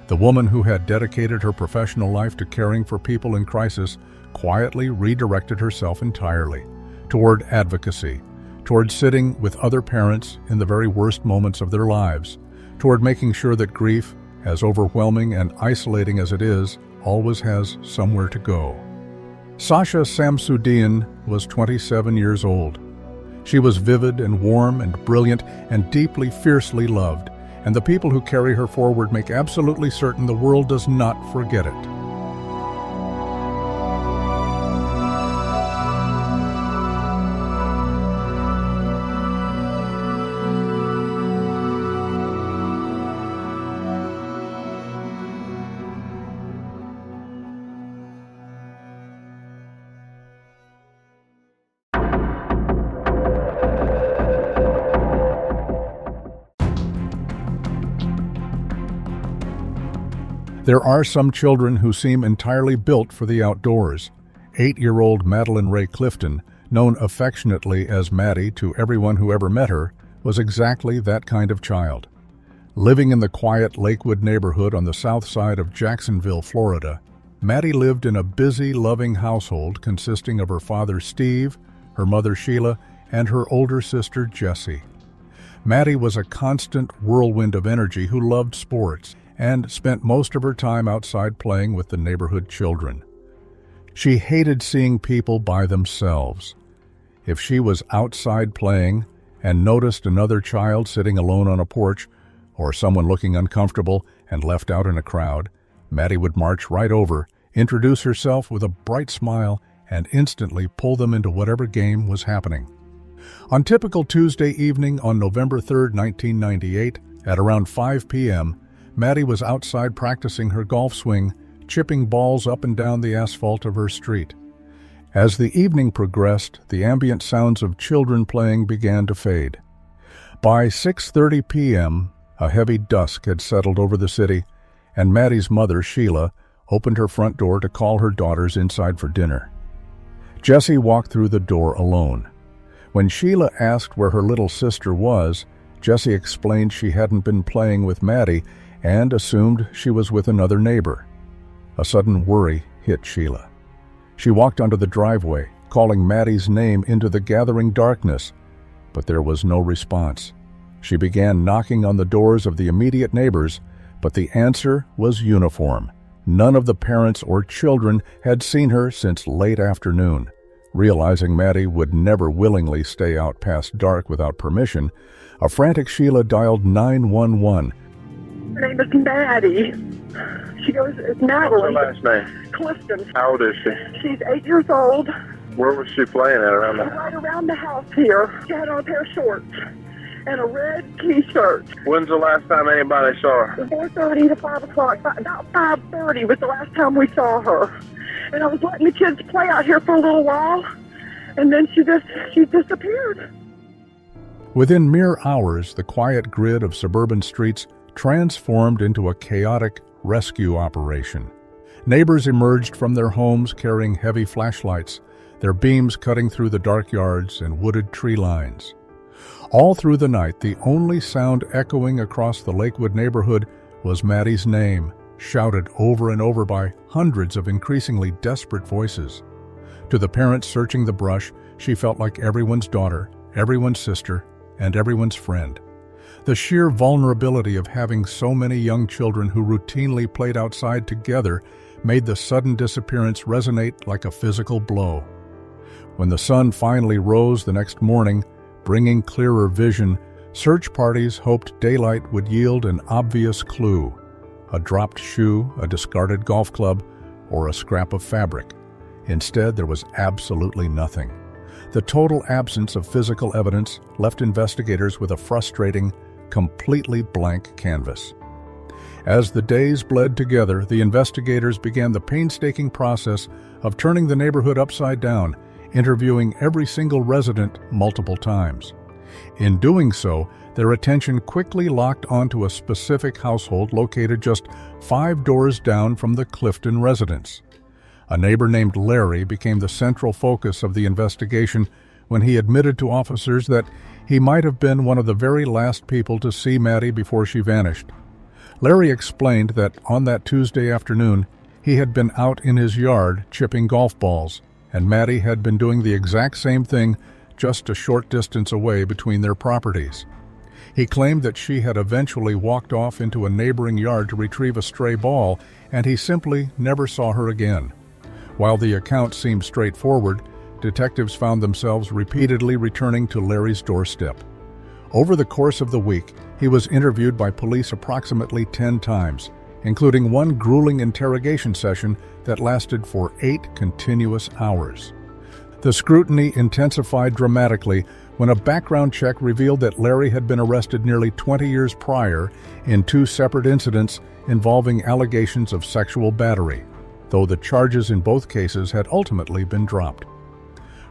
The woman who had dedicated her professional life to caring for people in crisis quietly redirected herself entirely toward advocacy, toward sitting with other parents in the very worst moments of their lives, toward making sure that grief, as overwhelming and isolating as it is, always has somewhere to go. Sasha Samsudean was 27 years old. She was vivid and warm and brilliant and deeply, fiercely loved, and the people who carry her forward make absolutely certain the world does not forget it. There are some children who seem entirely built for the outdoors. 8-year-old Madeline Ray Clifton, known affectionately as Maddie to everyone who ever met her, was exactly that kind of child. Living in the quiet Lakewood neighborhood on the south side of Jacksonville, Florida, Maddie lived in a busy, loving household consisting of her father Steve, her mother Sheila, and her older sister Jessie. Maddie was a constant whirlwind of energy who loved sports and spent most of her time outside playing with the neighborhood children. She hated seeing people by themselves. If she was outside playing and noticed another child sitting alone on a porch, or someone looking uncomfortable and left out in a crowd, Maddie would march right over, introduce herself with a bright smile, and instantly pull them into whatever game was happening. On typical Tuesday evening on November 3, 1998, at around 5 p.m., Maddie was outside practicing her golf swing, chipping balls up and down the asphalt of her street. As the evening progressed, the ambient sounds of children playing began to fade. By 6:30 p.m., a heavy dusk had settled over the city, and Maddie's mother, Sheila, opened her front door to call her daughters inside for dinner. Jessie walked through the door alone. When Sheila asked where her little sister was, Jessie explained she hadn't been playing with Maddie and assumed she was with another neighbor. A sudden worry hit Sheila. She walked onto the driveway, calling Maddie's name into the gathering darkness, but there was no response. She began knocking on the doors of the immediate neighbors, but the answer was uniform. None of the parents or children had seen her since late afternoon. Realizing Maddie would never willingly stay out past dark without permission, a frantic Sheila dialed 911. Her name is Maddie. She goes, it's Madeline. What's her last name? Clifton. How old is she? She's 8 years old. Where was she playing at around the house? Right around the house here. She had on a pair of shorts and a red t-shirt. When's the last time anybody saw her? 4:30 to 5 o'clock. About 5:30 was the last time we saw her. And I was letting the kids play out here for a little while, and then she disappeared. Within mere hours, the quiet grid of suburban streets transformed into a chaotic rescue operation. Neighbors emerged from their homes carrying heavy flashlights, their beams cutting through the dark yards and wooded tree lines. All through the night, the only sound echoing across the Lakewood neighborhood was Maddie's name, shouted over and over by hundreds of increasingly desperate voices. To the parents searching the brush, she felt like everyone's daughter, everyone's sister, and everyone's friend. The sheer vulnerability of having so many young children who routinely played outside together made the sudden disappearance resonate like a physical blow. When the sun finally rose the next morning, bringing clearer vision, search parties hoped daylight would yield an obvious clue: a dropped shoe, a discarded golf club, or a scrap of fabric. Instead, there was absolutely nothing. The total absence of physical evidence left investigators with a frustrating, completely blank canvas. As the days bled together, the investigators began the painstaking process of turning the neighborhood upside down, interviewing every single resident multiple times. In doing so, their attention quickly locked onto a specific household located just 5 doors down from the Clifton residence. A neighbor named Larry became the central focus of the investigation when he admitted to officers that he might have been one of the very last people to see Maddie before she vanished. Larry explained that on that Tuesday afternoon, he had been out in his yard chipping golf balls, and Maddie had been doing the exact same thing just a short distance away between their properties. He claimed that she had eventually walked off into a neighboring yard to retrieve a stray ball, and he simply never saw her again. While the account seemed straightforward, detectives found themselves repeatedly returning to Larry's doorstep. Over the course of the week, he was interviewed by police approximately 10 times, including one grueling interrogation session that lasted for 8 continuous hours. The scrutiny intensified dramatically when a background check revealed that Larry had been arrested nearly 20 years prior in 2 separate incidents involving allegations of sexual battery, though the charges in both cases had ultimately been dropped.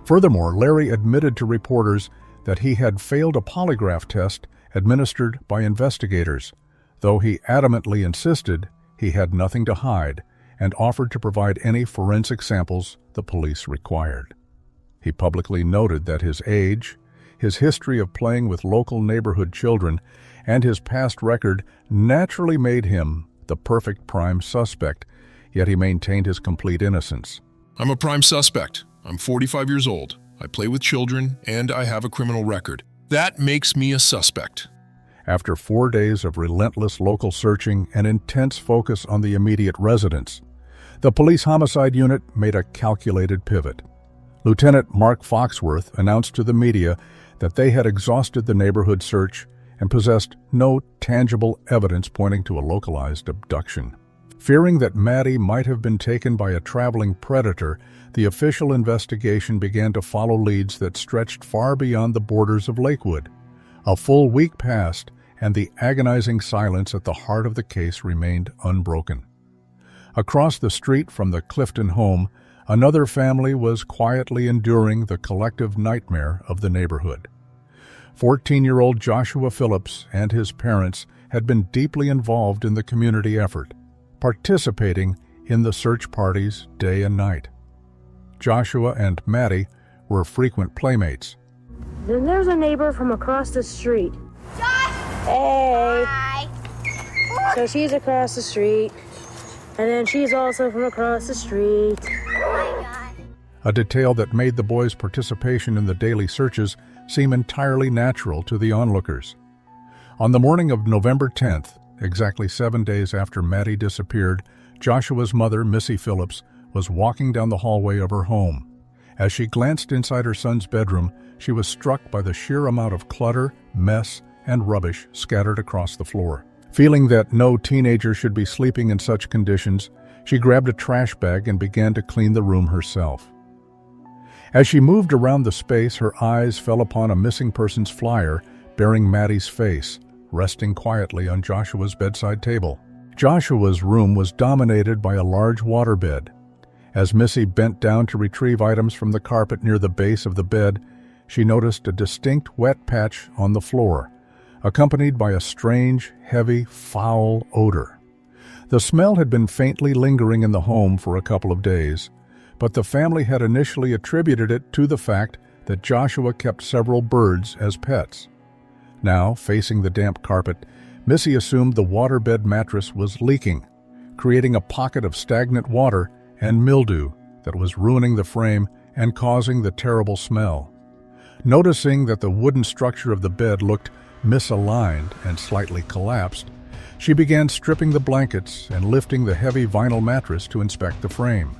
Furthermore, Larry admitted to reporters that he had failed a polygraph test administered by investigators, though he adamantly insisted he had nothing to hide and offered to provide any forensic samples the police required. He publicly noted that his age, his history of playing with local neighborhood children, and his past record naturally made him the perfect prime suspect, yet he maintained his complete innocence. I'm a prime suspect. I'm 45 years old. I play with children, and I have a criminal record. That makes me a suspect. After 4 days of relentless local searching and intense focus on the immediate residents, the police homicide unit made a calculated pivot. Lieutenant Mark Foxworth announced to the media that they had exhausted the neighborhood search and possessed no tangible evidence pointing to a localized abduction. Fearing that Maddie might have been taken by a traveling predator, the official investigation began to follow leads that stretched far beyond the borders of Lakewood. A full week passed, and the agonizing silence at the heart of the case remained unbroken. Across the street from the Clifton home, another family was quietly enduring the collective nightmare of the neighborhood. 14-year-old Joshua Phillips and his parents had been deeply involved in the community effort, participating in the search parties day and night. Joshua and Maddie were frequent playmates. Then there's a neighbor from across the street. Josh! Hey! Hi! So she's across the street, and then she's also from across the street. Oh my God. A detail that made the boys' participation in the daily searches seem entirely natural to the onlookers. On the morning of November 10th, exactly 7 days after Maddie disappeared, Joshua's mother, Missy Phillips, was walking down the hallway of her home. As she glanced inside her son's bedroom, she was struck by the sheer amount of clutter, mess, and rubbish scattered across the floor. Feeling that no teenager should be sleeping in such conditions, she grabbed a trash bag and began to clean the room herself. As she moved around the space, her eyes fell upon a missing persons flyer bearing Maddie's face, resting quietly on Joshua's bedside table. Joshua's room was dominated by a large waterbed. As Missy bent down to retrieve items from the carpet near the base of the bed, she noticed a distinct wet patch on the floor, accompanied by a strange, heavy, foul odor. The smell had been faintly lingering in the home for a couple of days, but the family had initially attributed it to the fact that Joshua kept several birds as pets. Now, facing the damp carpet, Missy assumed the waterbed mattress was leaking, creating a pocket of stagnant water and mildew that was ruining the frame and causing the terrible smell. Noticing that the wooden structure of the bed looked misaligned and slightly collapsed, she began stripping the blankets and lifting the heavy vinyl mattress to inspect the frame.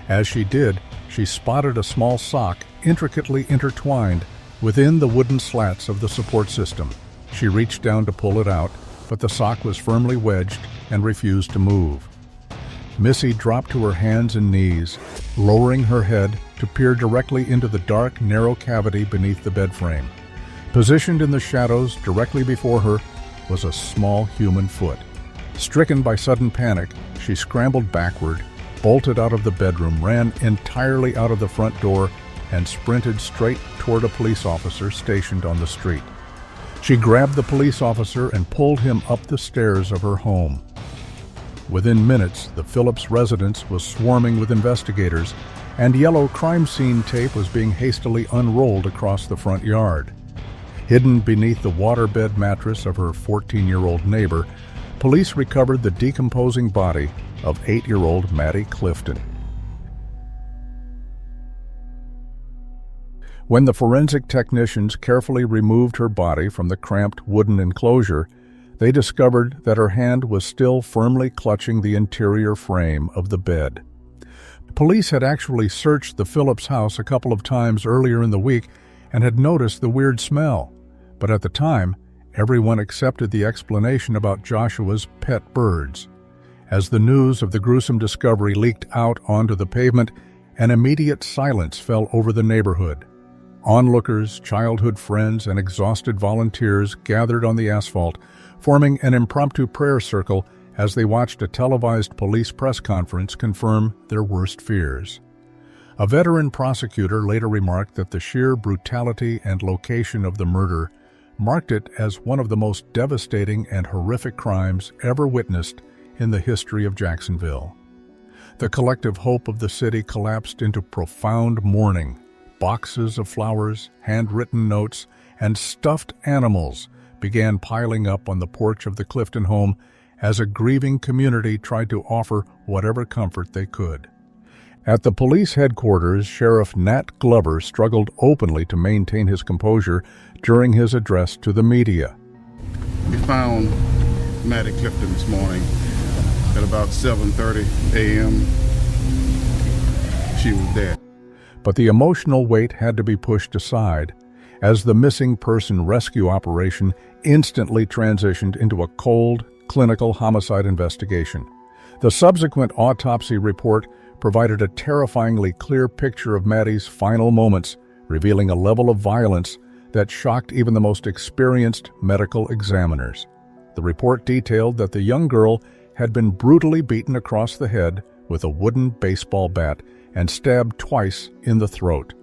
As she did, she spotted a small sock intricately intertwined within the wooden slats of the support system. She reached down to pull it out, but the sock was firmly wedged and refused to move. Missy dropped to her hands and knees, lowering her head to peer directly into the dark, narrow cavity beneath the bed frame. Positioned in the shadows directly before her was a small human foot. Stricken by sudden panic, she scrambled backward, bolted out of the bedroom, ran entirely out of the front door, and sprinted straight toward a police officer stationed on the street. She grabbed the police officer and pulled him up the stairs of her home. Within minutes, the Phillips residence was swarming with investigators, and yellow crime scene tape was being hastily unrolled across the front yard. Hidden beneath the waterbed mattress of her 14-year-old neighbor, police recovered the decomposing body of 8-year-old Maddie Clifton. When the forensic technicians carefully removed her body from the cramped wooden enclosure, they discovered that her hand was still firmly clutching the interior frame of the bed. Police had actually searched the Phillips house a couple of times earlier in the week and had noticed the weird smell, but at the time, everyone accepted the explanation about Joshua's pet birds. As the news of the gruesome discovery leaked out onto the pavement, an immediate silence fell over the neighborhood. Onlookers, childhood friends, and exhausted volunteers gathered on the asphalt, forming an impromptu prayer circle as they watched a televised police press conference confirm their worst fears. A veteran prosecutor later remarked that the sheer brutality and location of the murder marked it as one of the most devastating and horrific crimes ever witnessed in the history of Jacksonville. The collective hope of the city collapsed into profound mourning. Boxes of flowers, handwritten notes, and stuffed animals began piling up on the porch of the Clifton home as a grieving community tried to offer whatever comfort they could. At the police headquarters, Sheriff Nat Glover struggled openly to maintain his composure during his address to the media. We found Maddie Clifton this morning at about 7:30 a.m. She was dead. But the emotional weight had to be pushed aside as the missing person rescue operation instantly transitioned into a cold, clinical homicide investigation. The subsequent autopsy report provided a terrifyingly clear picture of Maddie's final moments, revealing a level of violence that shocked even the most experienced medical examiners. The report detailed that the young girl had been brutally beaten across the head with a wooden baseball bat and stabbed twice in the throat,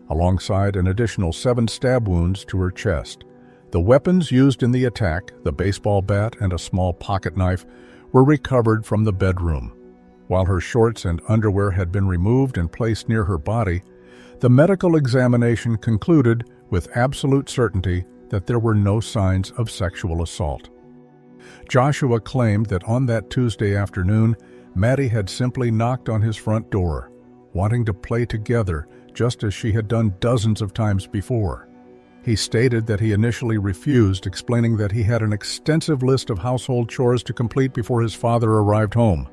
alongside an additional 7 stab wounds to her chest. The weapons used in the attack, the baseball bat and a small pocket knife, were recovered from the bedroom. While her shorts and underwear had been removed and placed near her body, the medical examination concluded with absolute certainty that there were no signs of sexual assault. Joshua claimed that on that Tuesday afternoon, Maddie had simply knocked on his front door, wanting to play together just as she had done dozens of times before. He stated that he initially refused, explaining that he had an extensive list of household chores to complete before his father arrived home.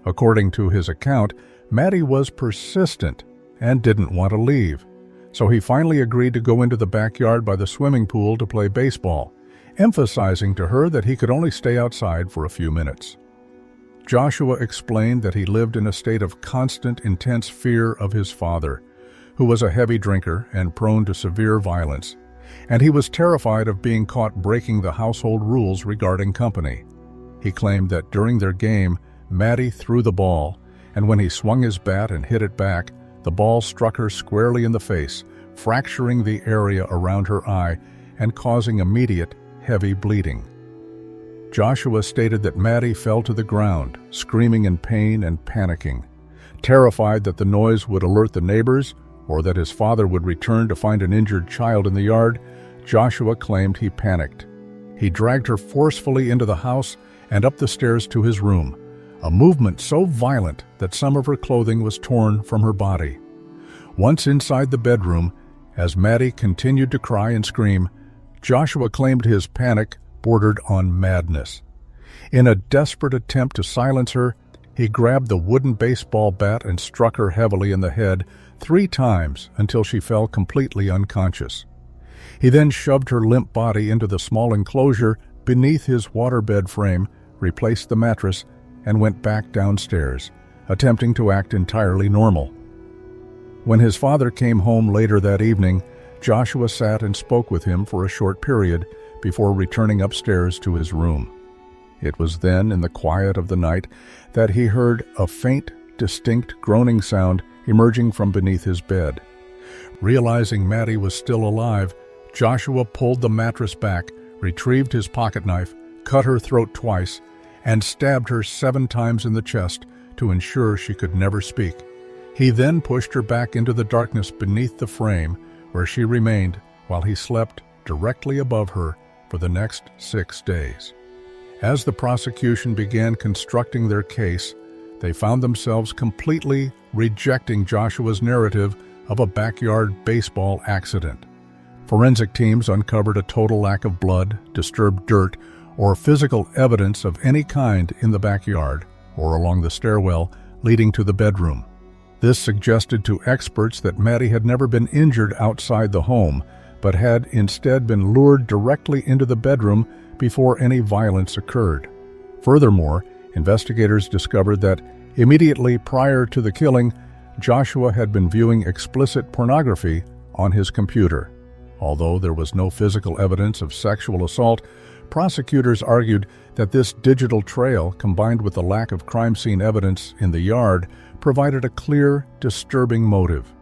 According to his account, Maddie was persistent and didn't want to leave, so he finally agreed to go into the backyard by the swimming pool to play baseball, emphasizing to her that he could only stay outside for a few minutes. Joshua explained that he lived in a state of constant, intense fear of his father, who was a heavy drinker and prone to severe violence, and he was terrified of being caught breaking the household rules regarding company. He claimed that during their game, Maddie threw the ball, and when he swung his bat and hit it back, the ball struck her squarely in the face, fracturing the area around her eye and causing immediate, heavy bleeding. Joshua stated that Maddie fell to the ground, screaming in pain and panicking. Terrified that the noise would alert the neighbors or that his father would return to find an injured child in the yard, Joshua claimed he panicked. He dragged her forcefully into the house and up the stairs to his room, a movement so violent that some of her clothing was torn from her body. Once inside the bedroom, as Maddie continued to cry and scream, Joshua claimed his panic bordered on madness. In a desperate attempt to silence her, he grabbed the wooden baseball bat and struck her heavily in the head 3 times until she fell completely unconscious. He then shoved her limp body into the small enclosure beneath his waterbed frame, replaced the mattress, and went back downstairs, attempting to act entirely normal. When his father came home later that evening, Joshua sat and spoke with him for a short period before returning upstairs to his room. It was then, in the quiet of the night, that he heard a faint, distinct groaning sound emerging from beneath his bed. Realizing Maddie was still alive, Joshua pulled the mattress back, retrieved his pocket knife, cut her throat twice, and stabbed her 7 times in the chest to ensure she could never speak. He then pushed her back into the darkness beneath the frame, where she remained while he slept directly above her for the next 6 days. As the prosecution began constructing their case, they found themselves completely rejecting Joshua's narrative of a backyard baseball accident. Forensic teams uncovered a total lack of blood, disturbed dirt, or physical evidence of any kind in the backyard or along the stairwell leading to the bedroom. This suggested to experts that Maddie had never been injured outside the home, but had instead been lured directly into the bedroom before any violence occurred. Furthermore, investigators discovered that immediately prior to the killing, Joshua had been viewing explicit pornography on his computer. Although there was no physical evidence of sexual assault, prosecutors argued that this digital trail, combined with the lack of crime scene evidence in the yard, provided a clear, disturbing motive.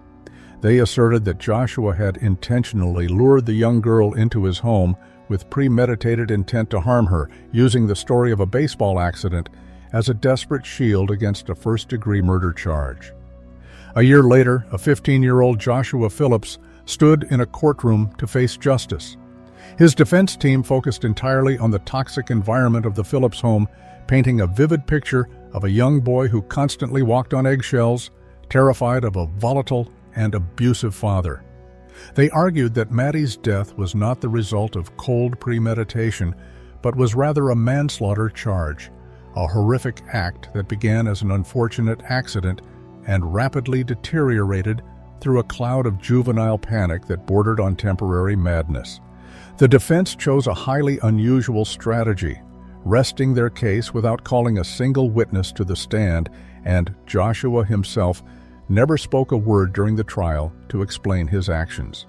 They asserted that Joshua had intentionally lured the young girl into his home with premeditated intent to harm her, using the story of a baseball accident as a desperate shield against a first-degree murder charge. A year later, a 15-year-old Joshua Phillips stood in a courtroom to face justice. His defense team focused entirely on the toxic environment of the Phillips home, painting a vivid picture of a young boy who constantly walked on eggshells, terrified of a volatile and abusive father. They argued that Maddie's death was not the result of cold premeditation, but was rather a manslaughter charge, a horrific act that began as an unfortunate accident and rapidly deteriorated through a cloud of juvenile panic that bordered on temporary madness. The defense chose a highly unusual strategy, resting their case without calling a single witness to the stand, and Joshua himself never spoke a word during the trial to explain his actions.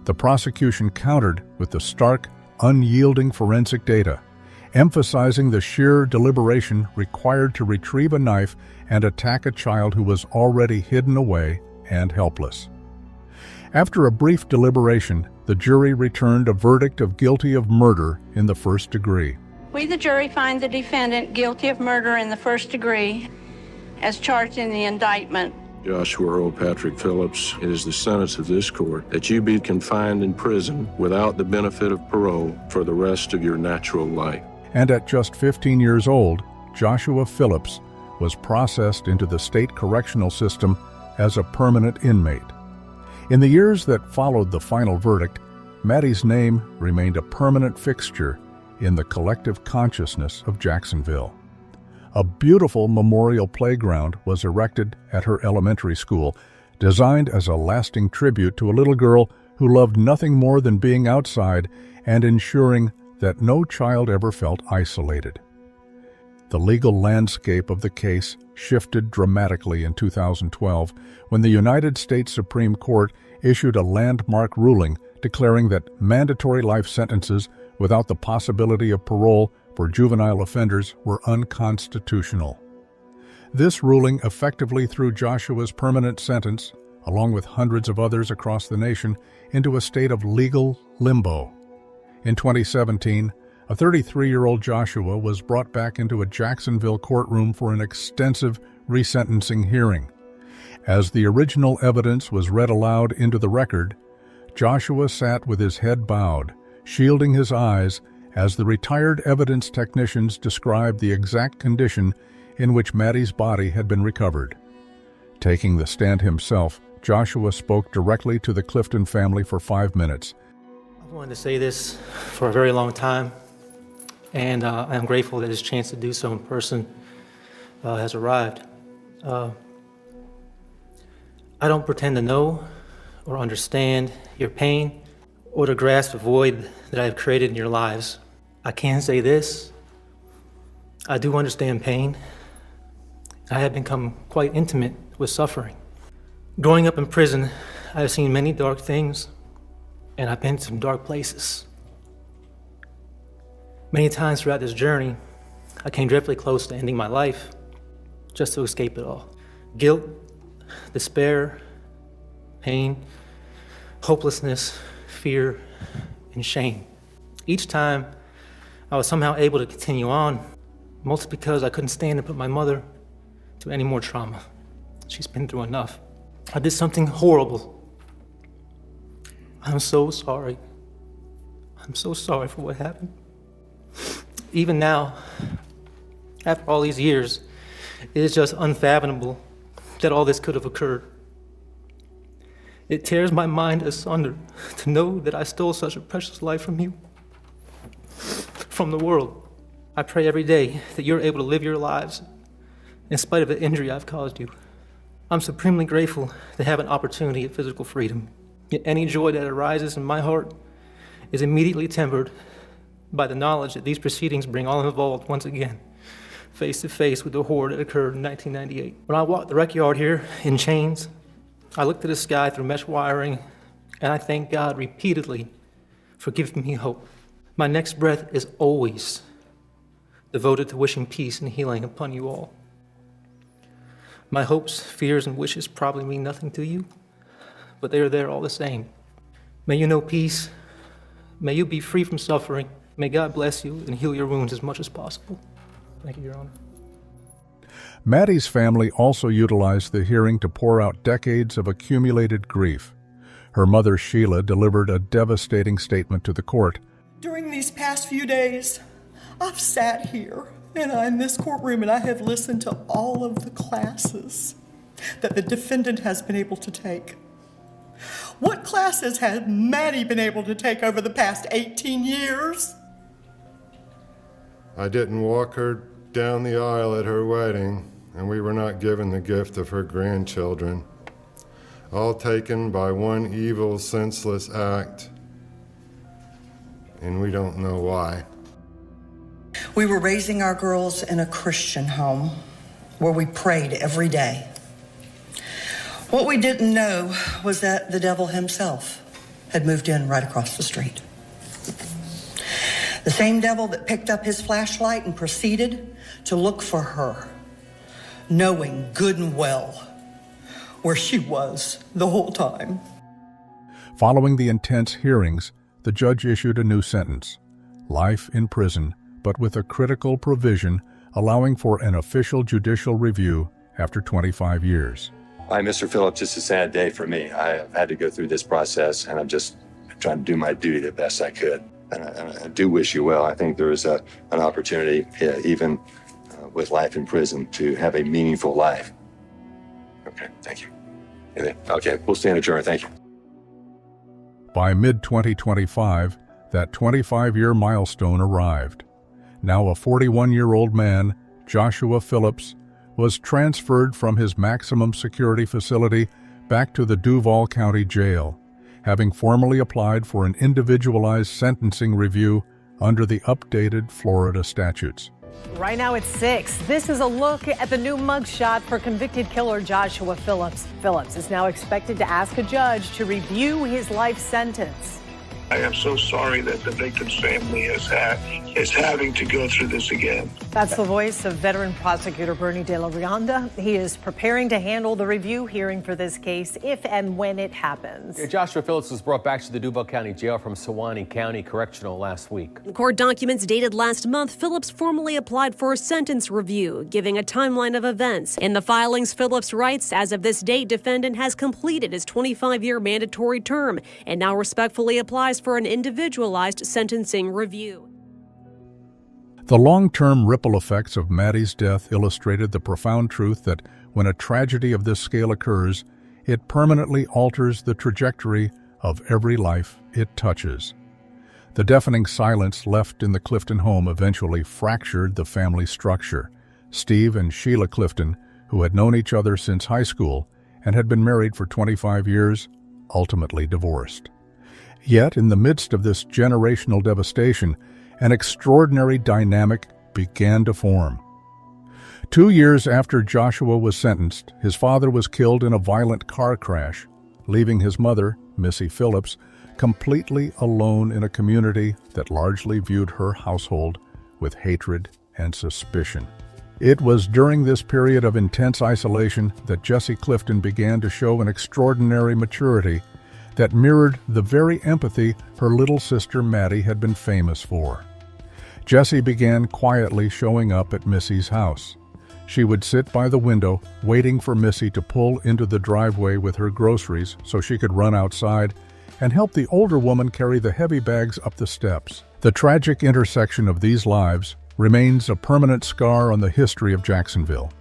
The prosecution countered with the stark, unyielding forensic data, emphasizing the sheer deliberation required to retrieve a knife and attack a child who was already hidden away and helpless. After a brief deliberation, the jury returned a verdict of guilty of murder in the first degree. We, the jury, find the defendant guilty of murder in the first degree as charged in the indictment. Joshua Earl Patrick Phillips, it is the sentence of this court that you be confined in prison without the benefit of parole for the rest of your natural life. And at just 15 years old, Joshua Phillips was processed into the state correctional system as a permanent inmate. In the years that followed the final verdict, Maddie's name remained a permanent fixture in the collective consciousness of Jacksonville. A beautiful memorial playground was erected at her elementary school, designed as a lasting tribute to a little girl who loved nothing more than being outside and ensuring that no child ever felt isolated. The legal landscape of the case shifted dramatically in 2012 when the United States Supreme Court issued a landmark ruling declaring that mandatory life sentences without the possibility of parole for juvenile offenders were unconstitutional. This ruling effectively threw Joshua's permanent sentence, along with hundreds of others across the nation, into a state of legal limbo. In 2017, a 33-year-old Joshua was brought back into a Jacksonville courtroom for an extensive resentencing hearing. As the original evidence was read aloud into the record, Joshua sat with his head bowed, shielding his eyes as the retired evidence technicians described the exact condition in which Maddie's body had been recovered. Taking the stand himself, Joshua spoke directly to the Clifton family for 5 minutes. I've wanted to say this for a very long time, and I'm grateful that this chance to do so in person has arrived. I don't pretend to know or understand your pain or to grasp the void that I have created in your lives. I can say this: I do understand pain. I have become quite intimate with suffering. Growing up in prison, I have seen many dark things, and I've been to some dark places. Many times throughout this journey, I came dreadfully close to ending my life just to escape it all. Guilt, despair, pain, hopelessness, fear, and shame. Each time, I was somehow able to continue on, mostly because I couldn't stand to put my mother through any more trauma. She's been through enough. I did something horrible. I'm so sorry. I'm so sorry for what happened. Even now, after all these years, it is just unfathomable that all this could have occurred. It tears my mind asunder to know that I stole such a precious life from you, from the world. I pray every day that you're able to live your lives in spite of the injury I've caused you. I'm supremely grateful to have an opportunity at physical freedom. Yet any joy that arises in my heart is immediately tempered by the knowledge that these proceedings bring all involved once again face to face with the horror that occurred in 1998. When I walked the rec yard here in chains, I looked at the sky through mesh wiring, and I thank God repeatedly for giving me hope. My next breath is always devoted to wishing peace and healing upon you all. My hopes, fears, and wishes probably mean nothing to you, but they are there all the same. May you know peace. May you be free from suffering. May God bless you and heal your wounds as much as possible. Thank you, Your Honor. Maddie's family also utilized the hearing to pour out decades of accumulated grief. Her mother, Sheila, delivered a devastating statement to the court. During these past few days, I've sat here and in this courtroom and I have listened to all of the classes that the defendant has been able to take. What classes has Maddie been able to take over the past 18 years? I didn't walk her down the aisle at her wedding, and we were not given the gift of her grandchildren, all taken by one evil, senseless act, and we don't know why. We were raising our girls in a Christian home where we prayed every day. What we didn't know was that the devil himself had moved in right across the street. The same devil that picked up his flashlight and proceeded to look for her, knowing good and well where she was the whole time. Following the intense hearings, the judge issued a new sentence: life in prison, but with a critical provision allowing for an official judicial review after 25 years. Hi, Mr. Phillips. It's a sad day for me. I've had to go through this process, and I'm just trying to do my duty the best I could. And I do wish you well. I think there is an opportunity, even with life in prison, to have a meaningful life. Okay, thank you. Okay, we'll stand adjourned. Thank you. By mid-2025, that 25-year milestone arrived. Now a 41-year-old man, Joshua Phillips, was transferred from his maximum security facility back to the Duval County Jail, having formally applied for an individualized sentencing review under the updated Florida statutes. Right now it's 6. This is a look at the new mugshot for convicted killer Joshua Phillips. Phillips is now expected to ask a judge to review his life sentence. I am so sorry that the victim's family is having to go through this again. That's the voice of veteran prosecutor Bernie De La Rionda. He is preparing to handle the review hearing for this case if and when it happens. Joshua Phillips was brought back to the Duval County Jail from Sewanee County Correctional last week. Court documents dated last month, Phillips formally applied for a sentence review, giving a timeline of events. In the filings, Phillips writes, as of this date, defendant has completed his 25-year mandatory term and now respectfully applies for an individualized sentencing review. The long-term ripple effects of Maddie's death illustrated the profound truth that when a tragedy of this scale occurs, it permanently alters the trajectory of every life it touches. The deafening silence left in the Clifton home eventually fractured the family structure. Steve and Sheila Clifton, who had known each other since high school and had been married for 25 years, ultimately divorced. Yet, in the midst of this generational devastation, an extraordinary dynamic began to form. 2 years after Joshua was sentenced, his father was killed in a violent car crash, leaving his mother, Missy Phillips, completely alone in a community that largely viewed her household with hatred and suspicion. It was during this period of intense isolation that Jessie Clifton began to show an extraordinary maturity that mirrored the very empathy her little sister Maddie had been famous for. Jessie began quietly showing up at Missy's house. She would sit by the window, waiting for Missy to pull into the driveway with her groceries so she could run outside and help the older woman carry the heavy bags up the steps. The tragic intersection of these lives remains a permanent scar on the history of Jacksonville.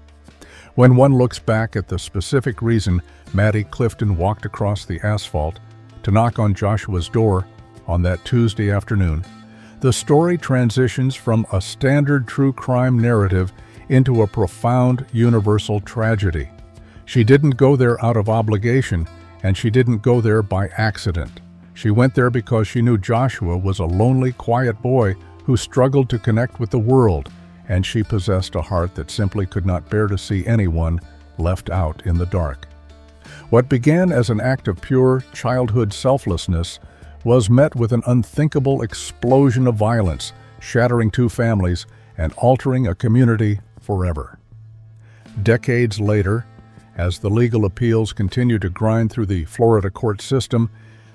When one looks back at the specific reason Maddie Clifton walked across the asphalt to knock on Joshua's door on that Tuesday afternoon, the story transitions from a standard true crime narrative into a profound universal tragedy. She didn't go there out of obligation, and she didn't go there by accident. She went there because she knew Joshua was a lonely, quiet boy who struggled to connect with the world, and she possessed a heart that simply could not bear to see anyone left out in the dark. What began as an act of pure childhood selflessness was met with an unthinkable explosion of violence, shattering 2 families and altering a community forever. Decades later, as the legal appeals continue to grind through the Florida court system,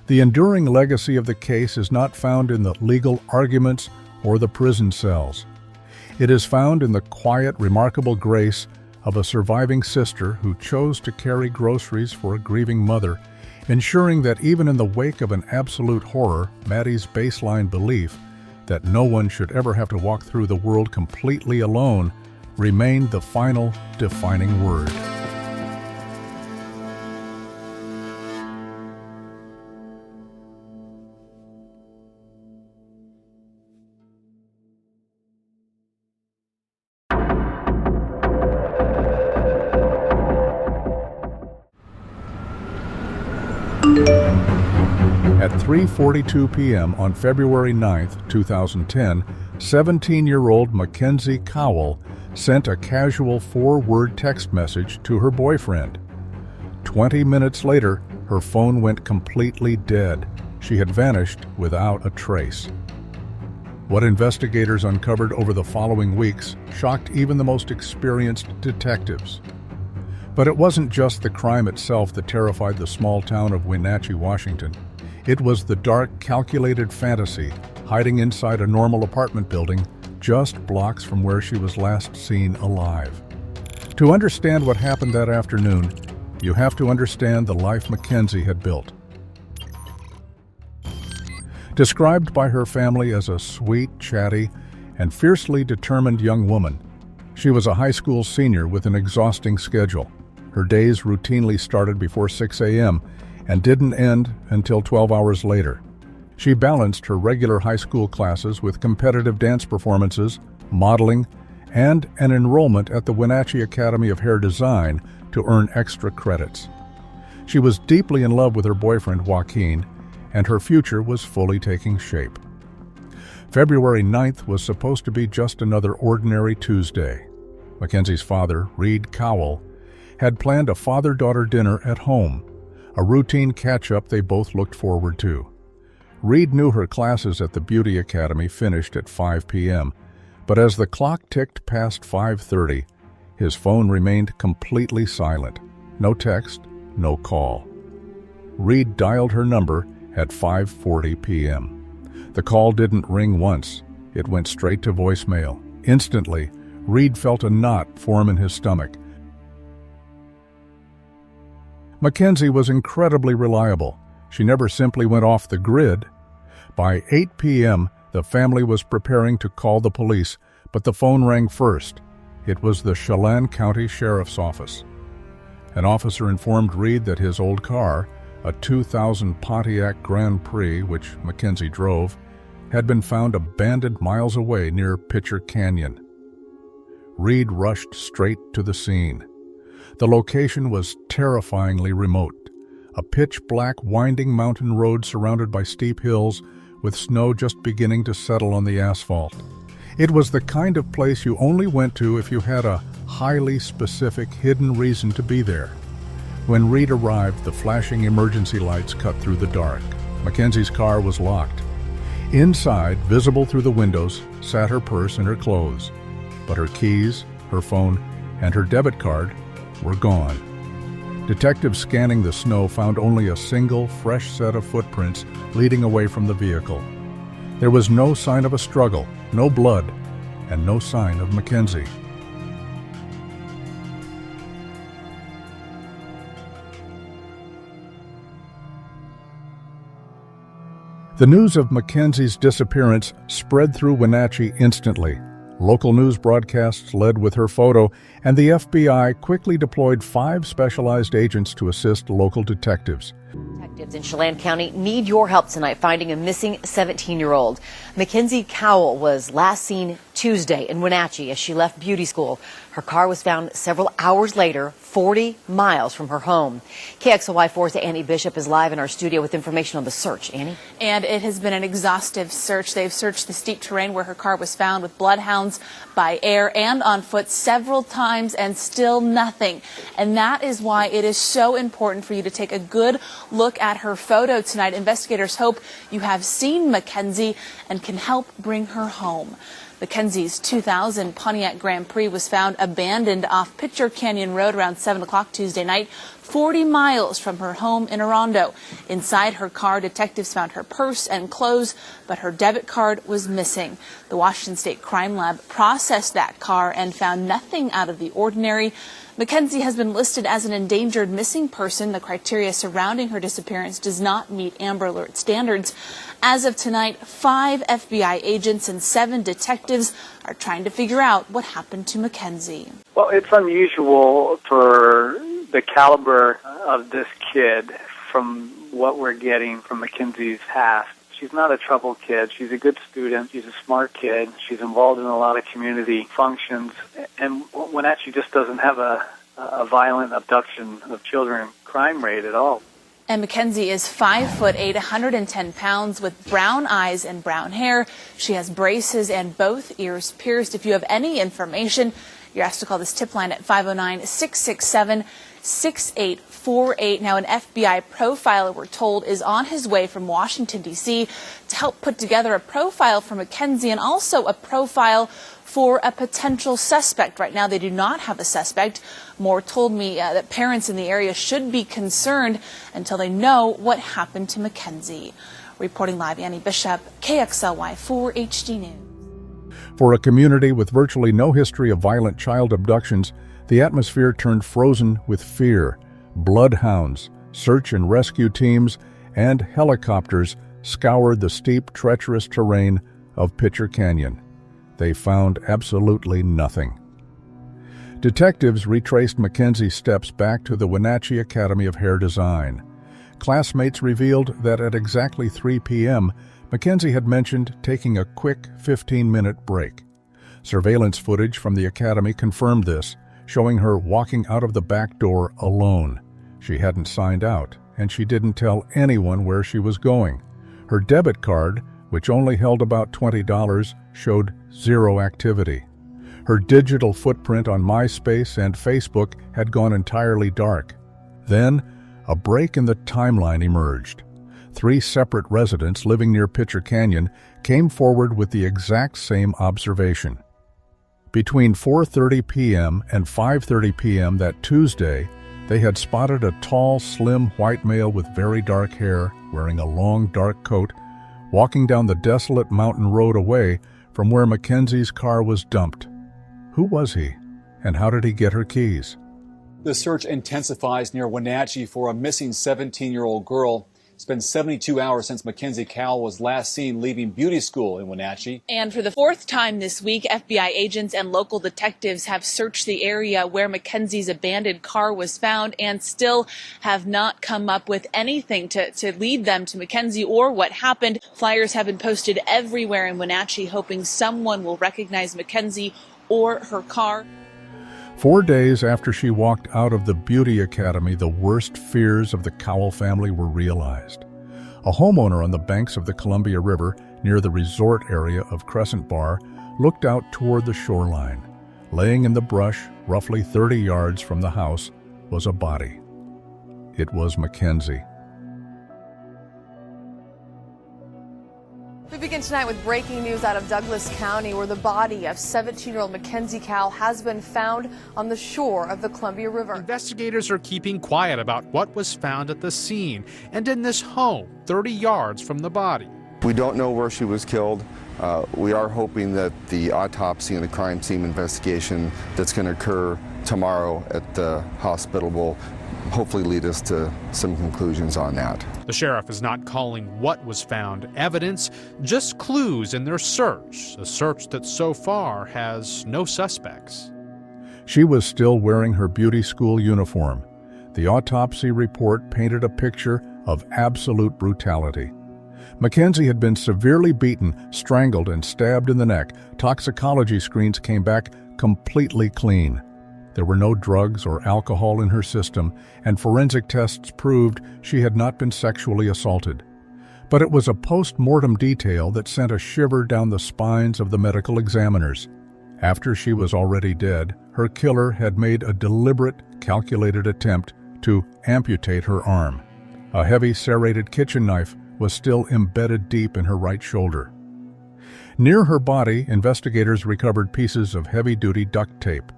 the enduring legacy of the case is not found in the legal arguments or the prison cells. It is found in the quiet, remarkable grace of a surviving sister who chose to carry groceries for a grieving mother, ensuring that even in the wake of an absolute horror, Maddie's baseline belief that no one should ever have to walk through the world completely alone remained the final defining word. At 3:42 p.m. on February 9, 2010, 17-year-old Mackenzie Cowell sent a casual 4-word text message to her boyfriend. 20 minutes later, her phone went completely dead. She had vanished without a trace. What investigators uncovered over the following weeks shocked even the most experienced detectives. But it wasn't just the crime itself that terrified the small town of Wenatchee, Washington. It was the dark, calculated fantasy hiding inside a normal apartment building just blocks from where she was last seen alive. To understand what happened that afternoon, you have to understand the life Mackenzie had built. Described by her family as a sweet, chatty, and fiercely determined young woman, she was a high school senior with an exhausting schedule. Her days routinely started before 6 a.m. and didn't end until 12 hours later. She balanced her regular high school classes with competitive dance performances, modeling, and an enrollment at the Wenatchee Academy of Hair Design to earn extra credits. She was deeply in love with her boyfriend, Joaquin, and her future was fully taking shape. February 9th was supposed to be just another ordinary Tuesday. Mackenzie's father, Reed Cowell, had planned a father-daughter dinner at home, a routine catch-up they both looked forward to. Reed knew her classes at the Beauty Academy finished at 5 p.m., but as the clock ticked past 5:30, his phone remained completely silent. No text, no call. Reed dialed her number at 5:40 p.m. The call didn't ring once. It went straight to voicemail. Instantly, Reed felt a knot form in his stomach. Mackenzie was incredibly reliable. She never simply went off the grid. By 8 p.m., the family was preparing to call the police, but the phone rang first. It was the Chelan County Sheriff's Office. An officer informed Reed that his old car, a 2000 Pontiac Grand Prix, which Mackenzie drove, had been found abandoned miles away near Pitcher Canyon. Reed rushed straight to the scene. The location was terrifyingly remote, a pitch-black winding mountain road surrounded by steep hills with snow just beginning to settle on the asphalt. It was the kind of place you only went to if you had a highly specific hidden reason to be there. When Reed arrived, the flashing emergency lights cut through the dark. Mackenzie's car was locked. Inside, visible through the windows, sat her purse and her clothes. But her keys, her phone, and her debit card were gone. Detectives scanning the snow found only a single, fresh set of footprints leading away from the vehicle. There was no sign of a struggle, no blood, and no sign of Mackenzie. The news of Mackenzie's disappearance spread through Wenatchee instantly. Local news broadcasts led with her photo, and the FBI quickly deployed 5 specialized agents to assist local detectives. Detectives in Chelan County need your help tonight finding a missing 17-year-old. Mackenzie Cowell was last seen Tuesday in Wenatchee as she left beauty school. Her car was found several hours later, 40 miles from her home. KXLY4's Annie Bishop is live in our studio with information on the search. Annie? And it has been an exhaustive search. They've searched the steep terrain where her car was found with bloodhounds by air and on foot several times and still nothing. And that is why it is so important for you to take a good look at her photo tonight. Investigators hope you have seen Mackenzie and can help bring her home. Mackenzie's 2000 Pontiac Grand Prix was found abandoned off Pitcher Canyon Road around 7 o'clock Tuesday night. 40 miles from her home in Orondo. Inside her car, detectives found her purse and clothes, but her debit card was missing. The Washington State Crime Lab processed that car and found nothing out of the ordinary. Mackenzie has been listed as an endangered missing person. The criteria surrounding her disappearance does not meet Amber Alert standards. As of tonight, 5 FBI agents and 7 detectives are trying to figure out what happened to Mackenzie. Well, it's unusual for the caliber of this kid from what we're getting from Mackenzie's past. She's not a troubled kid. She's a good student. She's a smart kid. She's involved in a lot of community functions. And Wenatchee just doesn't have a violent abduction of children crime rate at all. And Mackenzie is 5'8", 110 pounds with brown eyes and brown hair. She has braces and both ears pierced. If you have any information, you're asked to call this tip line at 509-667-6848. Now, an FBI profiler, we're told, is on his way from Washington, D.C. to help put together a profile for Mackenzie and also a profile for a potential suspect. Right now, they do not have a suspect. Moore told me that parents in the area should be concerned until they know what happened to Mackenzie. Reporting live, Annie Bishop, KXLY 4 HD News. For a community with virtually no history of violent child abductions, the atmosphere turned frozen with fear. Bloodhounds, search and rescue teams, and helicopters scoured the steep, treacherous terrain of Pitcher Canyon. They found absolutely nothing. Detectives retraced Mackenzie's steps back to the Wenatchee Academy of Hair Design. Classmates revealed that at exactly 3 p.m., Mackenzie had mentioned taking a quick 15-minute break. Surveillance footage from the academy confirmed this, showing her walking out of the back door alone. She hadn't signed out, and she didn't tell anyone where she was going. Her debit card, which only held about $20, showed zero activity. Her digital footprint on MySpace and Facebook had gone entirely dark. Then, a break in the timeline emerged. 3 separate residents living near Pitcher Canyon came forward with the exact same observation. Between 4:30 p.m. and 5:30 p.m. that Tuesday, they had spotted a tall, slim white male with very dark hair, wearing a long, dark coat, walking down the desolate mountain road away from where Mackenzie's car was dumped. Who was he, and how did he get her keys? The search intensifies near Wenatchee for a missing 17-year-old girl. It's been 72 hours since Mackenzie Cowell was last seen leaving beauty school in Wenatchee. And for the 4th time this week, FBI agents and local detectives have searched the area where Mackenzie's abandoned car was found and still have not come up with anything to lead them to Mackenzie or what happened. Flyers have been posted everywhere in Wenatchee, hoping someone will recognize Mackenzie or her car. 4 days after she walked out of the beauty academy, the worst fears of the Cowell family were realized. A homeowner on the banks of the Columbia River, near the resort area of Crescent Bar, looked out toward the shoreline. Laying in the brush, roughly 30 yards from the house, was a body. It was Mackenzie. We begin tonight with breaking news out of Douglas County, where the body of 17-year-old Mackenzie Cowell has been found on the shore of the Columbia River. Investigators are keeping quiet about what was found at the scene and in this home 30 yards from the body. We don't know where she was killed. We are hoping that the autopsy and the crime scene investigation that's going to occur tomorrow at the hospital will hopefully lead us to some conclusions on that. The sheriff is not calling what was found evidence, just clues in their search, a search that so far has no suspects. She was still wearing her beauty school uniform. The autopsy report painted a picture of absolute brutality. Mackenzie had been severely beaten, strangled, and stabbed in the neck. Toxicology screens came back completely clean. There were no drugs or alcohol in her system, and forensic tests proved she had not been sexually assaulted. But it was a post-mortem detail that sent a shiver down the spines of the medical examiners. After she was already dead, her killer had made a deliberate, calculated attempt to amputate her arm. A heavy serrated kitchen knife was still embedded deep in her right shoulder. Near her body, investigators recovered pieces of heavy-duty duct tape.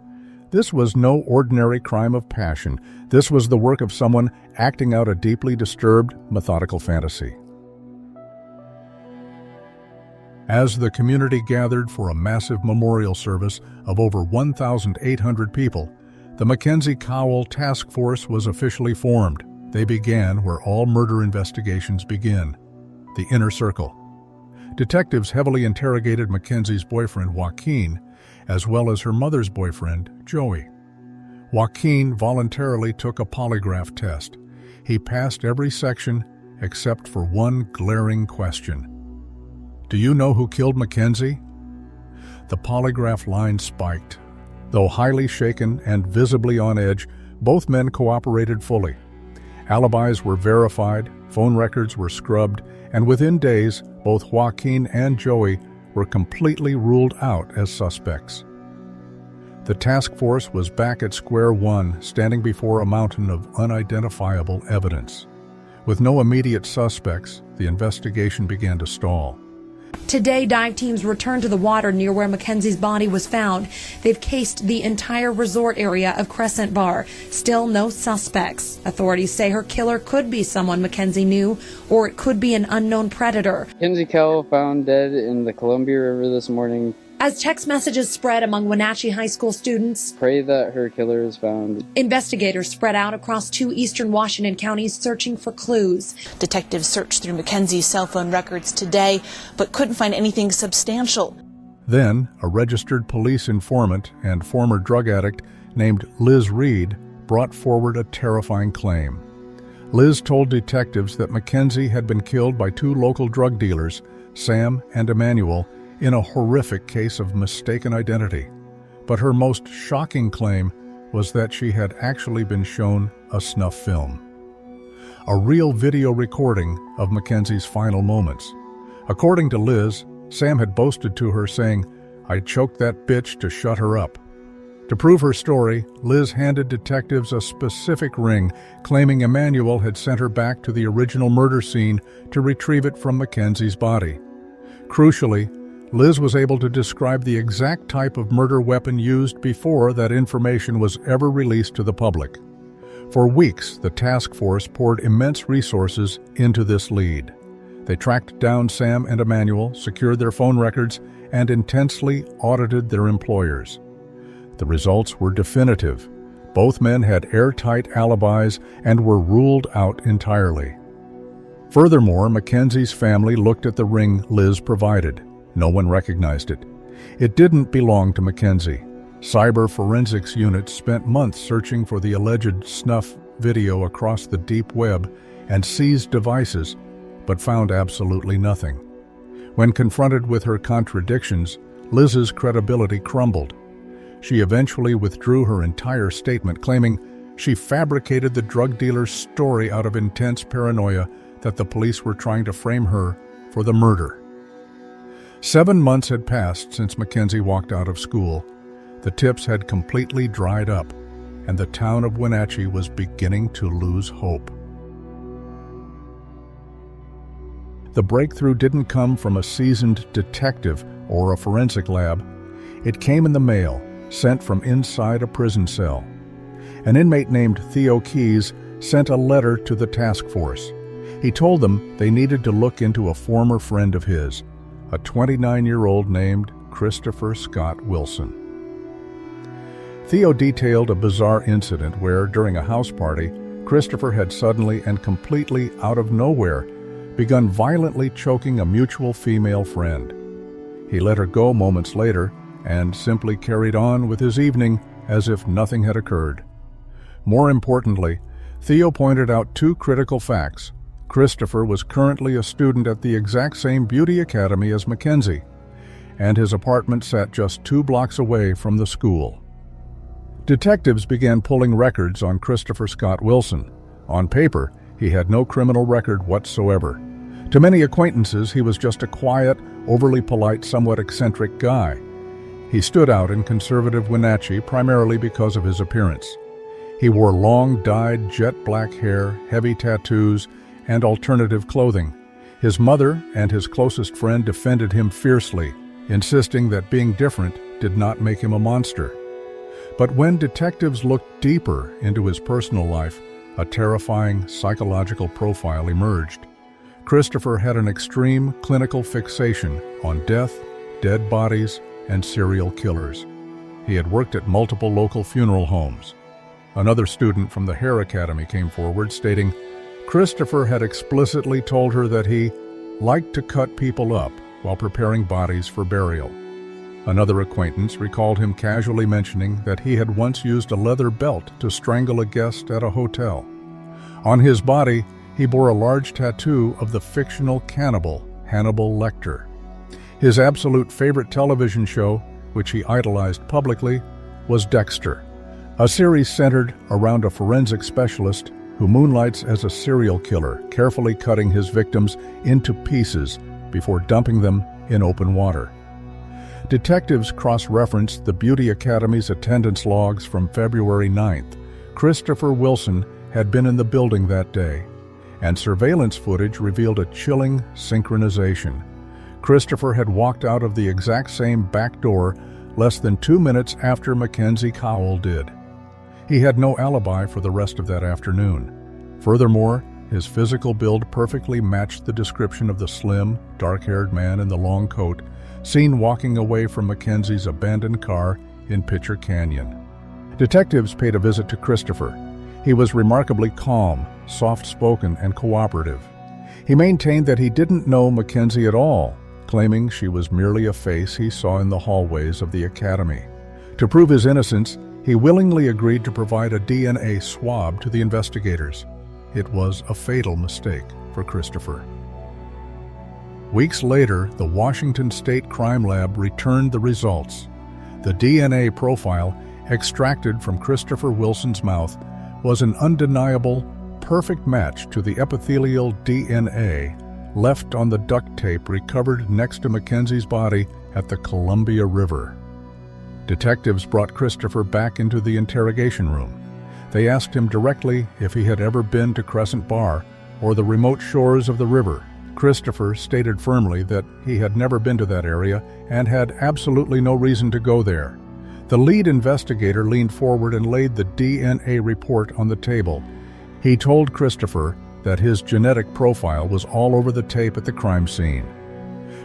This was no ordinary crime of passion. This was the work of someone acting out a deeply disturbed, methodical fantasy. As the community gathered for a massive memorial service of over 1,800 people, the Mackenzie Cowell Task Force was officially formed. They began where all murder investigations begin, the inner circle. Detectives heavily interrogated Mackenzie's boyfriend, Joaquin, as well as her mother's boyfriend, Joey. Joaquin voluntarily took a polygraph test. He passed every section except for one glaring question. Do you know who killed Mackenzie? The polygraph line spiked. Though highly shaken and visibly on edge, both men cooperated fully. Alibis were verified, phone records were scrubbed, and within days, both Joaquin and Joey were completely ruled out as suspects. The task force was back at square one, standing before a mountain of unidentifiable evidence. With no immediate suspects, the investigation began to stall. Today, dive teams returned to the water near where Mackenzie's body was found. They've cased the entire resort area of Crescent Bar. Still no suspects. Authorities say her killer could be someone Mackenzie knew, or it could be an unknown predator. Mackenzie Cowell found dead in the Columbia River this morning. As text messages spread among Wenatchee High School students, pray that her killer is found. Investigators spread out across 2 eastern Washington counties searching for clues. Detectives searched through Mackenzie's cell phone records today, but couldn't find anything substantial. Then, a registered police informant and former drug addict named Liz Reed brought forward a terrifying claim. Liz told detectives that Mackenzie had been killed by 2 local drug dealers, Sam and Emmanuel, in a horrific case of mistaken identity. But her most shocking claim was that she had actually been shown a snuff film. A real video recording of Mackenzie's final moments. According to Liz, Sam had boasted to her saying, "I choked that bitch to shut her up." To prove her story, Liz handed detectives a specific ring, claiming Emmanuel had sent her back to the original murder scene to retrieve it from Mackenzie's body. Crucially, Liz was able to describe the exact type of murder weapon used before that information was ever released to the public. For weeks, the task force poured immense resources into this lead. They tracked down Sam and Emmanuel, secured their phone records, and intensely audited their employers. The results were definitive. Both men had airtight alibis and were ruled out entirely. Furthermore, Mackenzie's family looked at the ring Liz provided. No one recognized it. It didn't belong to Mackenzie. Cyber forensics units spent months searching for the alleged snuff video across the deep web and seized devices, but found absolutely nothing. When confronted with her contradictions, Liz's credibility crumbled. She eventually withdrew her entire statement, claiming she fabricated the drug dealer's story out of intense paranoia that the police were trying to frame her for the murder. 7 months had passed since Mackenzie walked out of school. The tips had completely dried up, and the town of Wenatchee was beginning to lose hope. The breakthrough didn't come from a seasoned detective or a forensic lab. It came in the mail, sent from inside a prison cell. An inmate named Theo Keyes sent a letter to the task force. He told them they needed to look into a former friend of his, a 29-year-old named Christopher Scott Wilson. Theo detailed a bizarre incident where, during a house party, Christopher had suddenly and completely out of nowhere begun violently choking a mutual female friend. He let her go moments later and simply carried on with his evening as if nothing had occurred. More importantly, Theo pointed out 2 critical facts. Christopher was currently a student at the exact same beauty academy as Mackenzie, and his apartment sat just 2 blocks away from the school. Detectives began pulling records on Christopher Scott Wilson. On paper, he had no criminal record whatsoever. To many acquaintances, he was just a quiet, overly polite, somewhat eccentric guy. He stood out in conservative Wenatchee primarily because of his appearance. He wore long, dyed, jet-black hair, heavy tattoos, and alternative clothing. His mother and his closest friend defended him fiercely, insisting that being different did not make him a monster. But when detectives looked deeper into his personal life, a terrifying psychological profile emerged. Christopher had an extreme clinical fixation on death, dead bodies, and serial killers. He had worked at multiple local funeral homes. Another student from the Hare Academy came forward, stating Christopher had explicitly told her that he liked to cut people up while preparing bodies for burial. Another acquaintance recalled him casually mentioning that he had once used a leather belt to strangle a guest at a hotel. On his body, he bore a large tattoo of the fictional cannibal Hannibal Lecter. His absolute favorite television show, which he idolized publicly, was Dexter, a series centered around a forensic specialist who moonlights as a serial killer, carefully cutting his victims into pieces before dumping them in open water. Detectives cross-referenced the Beauty Academy's attendance logs from February 9th. Christopher Wilson had been in the building that day, and surveillance footage revealed a chilling synchronization. Christopher had walked out of the exact same back door less than 2 minutes after Mackenzie Cowell did. He had no alibi for the rest of that afternoon. Furthermore, his physical build perfectly matched the description of the slim, dark-haired man in the long coat seen walking away from Mackenzie's abandoned car in Pitcher Canyon. Detectives paid a visit to Christopher. He was remarkably calm, soft-spoken, and cooperative. He maintained that he didn't know Mackenzie at all, claiming she was merely a face he saw in the hallways of the academy. To prove his innocence, he willingly agreed to provide a DNA swab to the investigators. It was a fatal mistake for Christopher. Weeks later, the Washington State Crime Lab returned the results. The DNA profile extracted from Christopher Wilson's mouth was an undeniable, perfect match to the epithelial DNA left on the duct tape recovered next to Mackenzie's body at the Columbia River. Detectives brought Christopher back into the interrogation room. They asked him directly if he had ever been to Crescent Bar or the remote shores of the river. Christopher stated firmly that he had never been to that area and had absolutely no reason to go there. The lead investigator leaned forward and laid the DNA report on the table. He told Christopher that his genetic profile was all over the tape at the crime scene.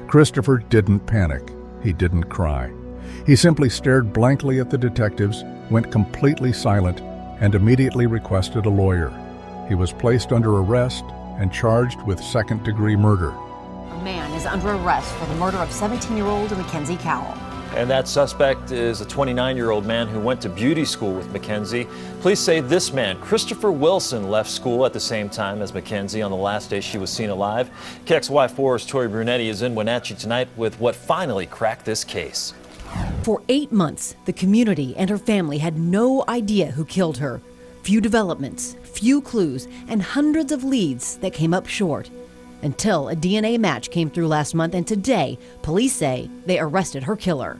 Christopher didn't panic. He didn't cry. He simply stared blankly at the detectives, went completely silent, and immediately requested a lawyer. He was placed under arrest and charged with second-degree murder. A man is under arrest for the murder of 17-year-old Mackenzie Cowell. And that suspect is a 29-year-old man who went to beauty school with Mackenzie. Police say this man, Christopher Wilson, left school at the same time as Mackenzie on the last day she was seen alive. KXY4's Tori Brunetti is in Wenatchee tonight with what finally cracked this case. For 8 months, the community and her family had no idea who killed her. Few developments, few clues, and hundreds of leads that came up short. Until a DNA match came through last month, and today, police say they arrested her killer.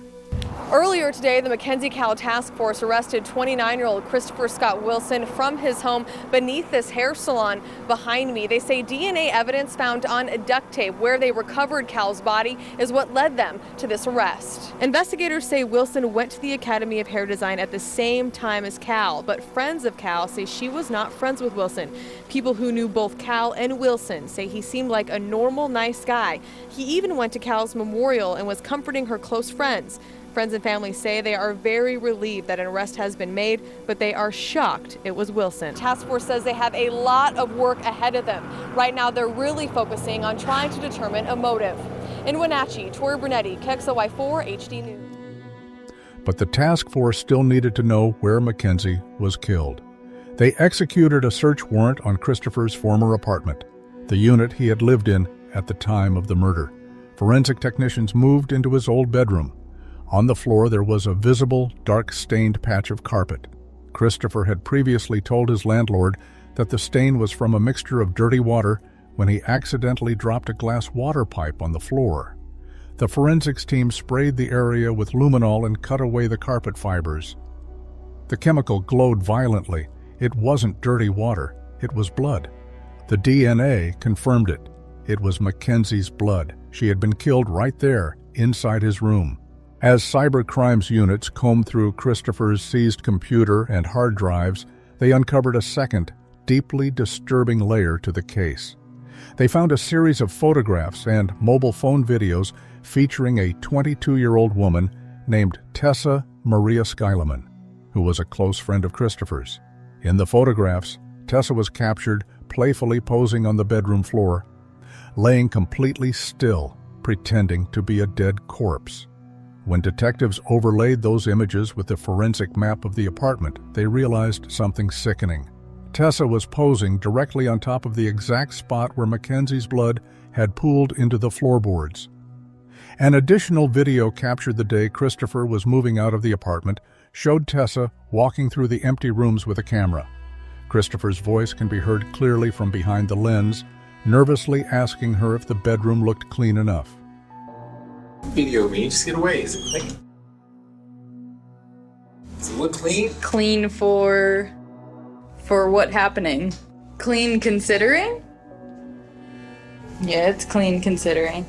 Earlier today, the Mackenzie Cowell Task Force arrested 29-year-old Christopher Scott Wilson from his home beneath this hair salon behind me. They say DNA evidence found on duct tape where they recovered Cowell's body is what led them to this arrest. Investigators say Wilson went to the Academy of Hair Design at the same time as Cowell, but friends of Cowell say she was not friends with Wilson. People who knew both Cowell and Wilson say he seemed like a normal, nice guy. He even went to Cowell's memorial and was comforting her close friends. Friends and family say they are very relieved that an arrest has been made, but they are shocked it was Wilson. Task Force says they have a lot of work ahead of them. Right now, they're really focusing on trying to determine a motive. In Wenatchee, Tori Brunetti, KXLY4 HD News. But the task force still needed to know where Mackenzie was killed. They executed a search warrant on Christopher's former apartment, the unit he had lived in at the time of the murder. Forensic technicians moved into his old bedroom. On the floor, there was a visible, dark-stained patch of carpet. Christopher had previously told his landlord that the stain was from a mixture of dirty water when he accidentally dropped a glass water pipe on the floor. The forensics team sprayed the area with luminol and cut away the carpet fibers. The chemical glowed violently. It wasn't dirty water. It was blood. The DNA confirmed it. It was Mackenzie's blood. She had been killed right there, inside his room. As cybercrimes units combed through Christopher's seized computer and hard drives, they uncovered a second, deeply disturbing layer to the case. They found a series of photographs and mobile phone videos featuring a 22-year-old woman named Tessa Maria Skyleman, who was a close friend of Christopher's. In the photographs, Tessa was captured playfully posing on the bedroom floor, laying completely still, pretending to be a dead corpse. When detectives overlaid those images with the forensic map of the apartment, they realized something sickening. Tessa was posing directly on top of the exact spot where Mackenzie's blood had pooled into the floorboards. An additional video captured the day Christopher was moving out of the apartment showed Tessa walking through the empty rooms with a camera. Christopher's voice can be heard clearly from behind the lens, nervously asking her if the bedroom looked clean enough. Video me, just get away. Is it clean? Does it look clean? Clean for what happening? Clean considering? Yeah, it's clean considering.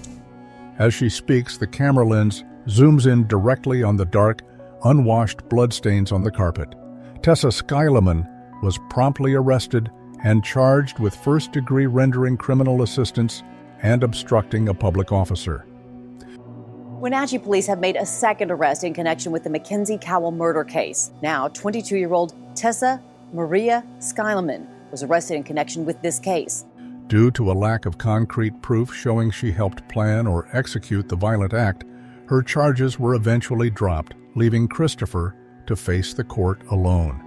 As she speaks, the camera lens zooms in directly on the dark, unwashed bloodstains on the carpet. Tessa Skyleman was promptly arrested and charged with first-degree rendering criminal assistance and obstructing a public officer. Wenatchee police have made a second arrest in connection with the Mackenzie Cowell murder case. Now, 22-year-old Tessa Maria Skyleman was arrested in connection with this case. Due to a lack of concrete proof showing she helped plan or execute the violent act, her charges were eventually dropped, leaving Christopher to face the court alone.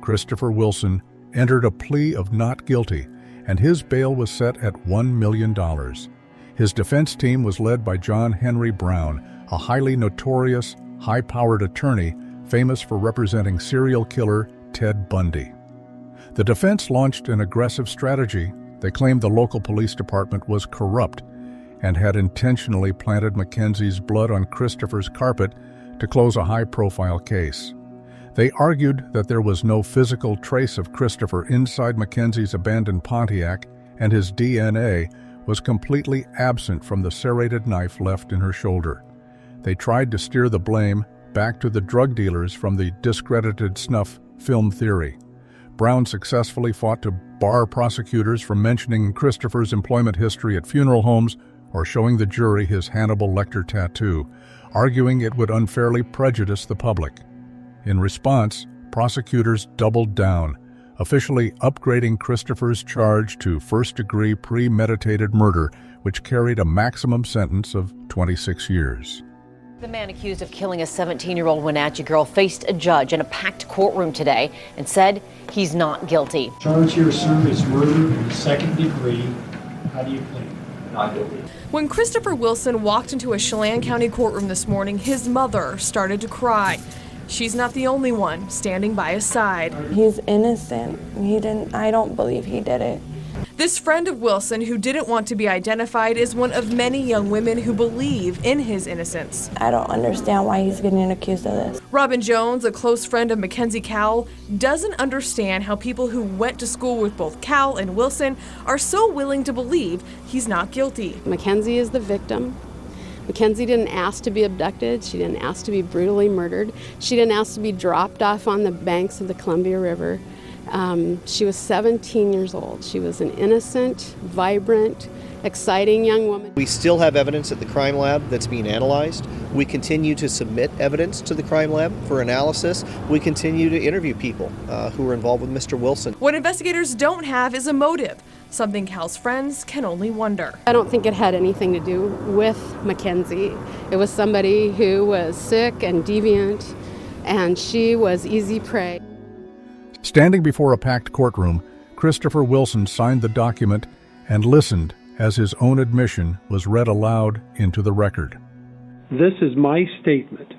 Christopher Wilson entered a plea of not guilty, and his bail was set at $1 million. His defense team was led by John Henry Brown, a highly notorious, high-powered attorney famous for representing serial killer Ted Bundy. The defense launched an aggressive strategy. They claimed the local police department was corrupt and had intentionally planted Mackenzie's blood on Christopher's carpet to close a high-profile case. They argued that there was no physical trace of Christopher inside Mackenzie's abandoned Pontiac, and his DNA was completely absent from the serrated knife left in her shoulder. They tried to steer the blame back to the drug dealers from the discredited snuff film theory. Brown successfully fought to bar prosecutors from mentioning Christopher's employment history at funeral homes or showing the jury his Hannibal Lecter tattoo, arguing it would unfairly prejudice the public. In response, prosecutors doubled down, officially upgrading Christopher's charge to first-degree premeditated murder, which carried a maximum sentence of 26 years. The man accused of killing a 17-year-old Wenatchee girl faced a judge in a packed courtroom today and said he's not guilty. Charge here, sir, is murder in the second degree. How do you plead? Not guilty. When Christopher Wilson walked into a Chelan County courtroom this morning, his mother started to cry. She's not the only one standing by his side. He's innocent. I don't believe he did it. This friend of Wilson, who didn't want to be identified, is one of many young women who believe in his innocence. I don't understand why he's getting accused of this. Robin Jones, a close friend of Mackenzie Cowell, doesn't understand how people who went to school with both Cowell and Wilson are so willing to believe he's not guilty. Mackenzie is the victim. Mackenzie didn't ask to be abducted. She didn't ask to be brutally murdered. She didn't ask to be dropped off on the banks of the Columbia River. She was 17 years old. She was an innocent, vibrant, exciting young woman. We still have evidence at the crime lab that's being analyzed. We continue to submit evidence to the crime lab for analysis. We continue to interview people who were involved with Mr. Wilson. What investigators don't have is a motive, something Cal's friends can only wonder. I don't think it had anything to do with Mackenzie. It was somebody who was sick and deviant, and she was easy prey. Standing before a packed courtroom, Christopher Wilson signed the document and listened as his own admission was read aloud into the record. This is my statement.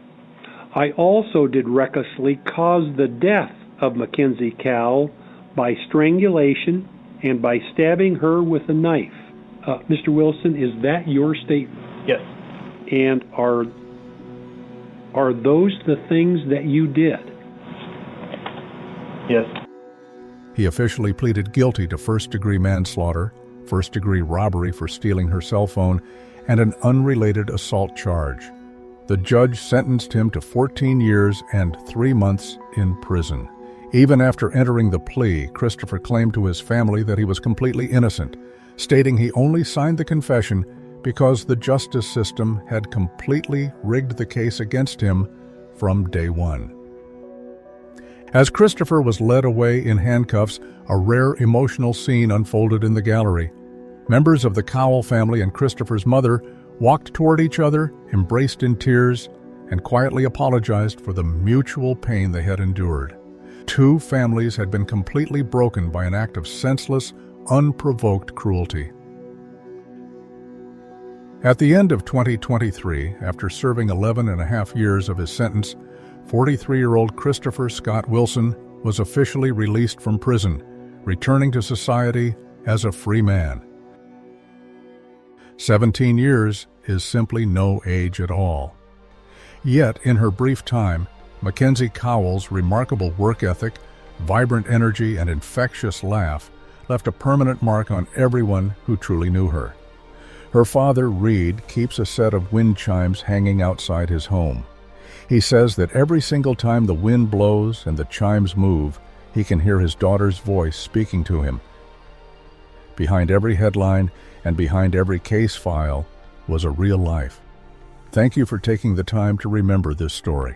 I also did recklessly cause the death of Mackenzie Cowell by strangulation and by stabbing her with a knife. Mr. Wilson, is that your statement? Yes. And are those the things that you did? Yes. He officially pleaded guilty to first-degree manslaughter, first-degree robbery for stealing her cell phone, and an unrelated assault charge. the judge sentenced him to 14 years and 3 months in prison. Even after entering the plea, Christopher claimed to his family that he was completely innocent, stating he only signed the confession because the justice system had completely rigged the case against him from day one. As Christopher was led away in handcuffs, a rare emotional scene unfolded in the gallery. Members of the Cowell family and Christopher's mother walked toward each other, embraced in tears, and quietly apologized for the mutual pain they had endured. Two families had been completely broken by an act of senseless, unprovoked cruelty. At the end of 2023, after serving 11.5 years of his sentence, 43-year-old Christopher Scott Wilson was officially released from prison, returning to society as a free man. 17 years is simply no age at all. Yet, in her brief time, Mackenzie Cowell's remarkable work ethic, vibrant energy, and infectious laugh left a permanent mark on everyone who truly knew her. Her father, Reed, keeps a set of wind chimes hanging outside his home. He says that every single time the wind blows and the chimes move, he can hear his daughter's voice speaking to him. Behind every headline and behind every case file was a real life. Thank you for taking the time to remember this story.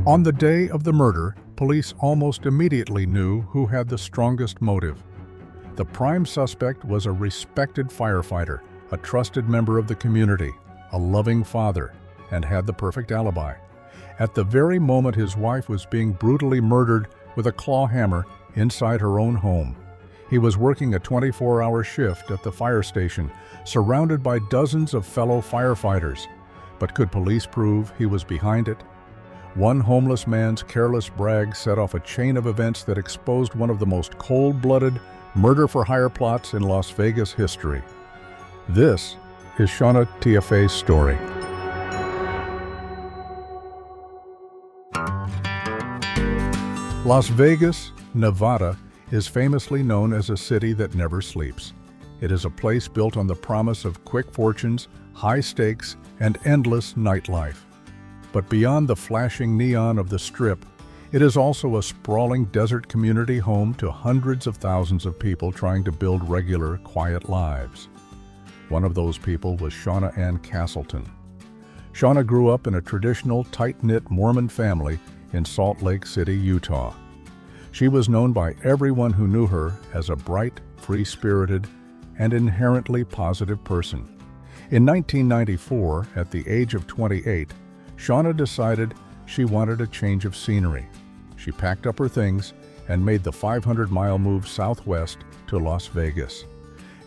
On the day of the murder, police almost immediately knew who had the strongest motive. The prime suspect was a respected firefighter, a trusted member of the community, a loving father, and had the perfect alibi. At the very moment his wife was being brutally murdered with a claw hammer inside her own home, he was working a 24-hour shift at the fire station, surrounded by dozens of fellow firefighters. But could police prove he was behind it? One homeless man's careless brag set off a chain of events that exposed one of the most cold-blooded murder-for-hire plots in Las Vegas history. This is Shauna Tiaffay's story. Las Vegas, Nevada, is famously known as a city that never sleeps. It is a place built on the promise of quick fortunes, high stakes, and endless nightlife. But beyond the flashing neon of the Strip, it is also a sprawling desert community home to hundreds of thousands of people trying to build regular, quiet lives. One of those people was Shauna Ann Castleton. Shauna grew up in a traditional, tight-knit Mormon family in Salt Lake City, Utah. She was known by everyone who knew her as a bright, free-spirited, and inherently positive person. In 1994, at the age of 28, Shauna decided she wanted a change of scenery. She packed up her things and made the 500-mile move southwest to Las Vegas.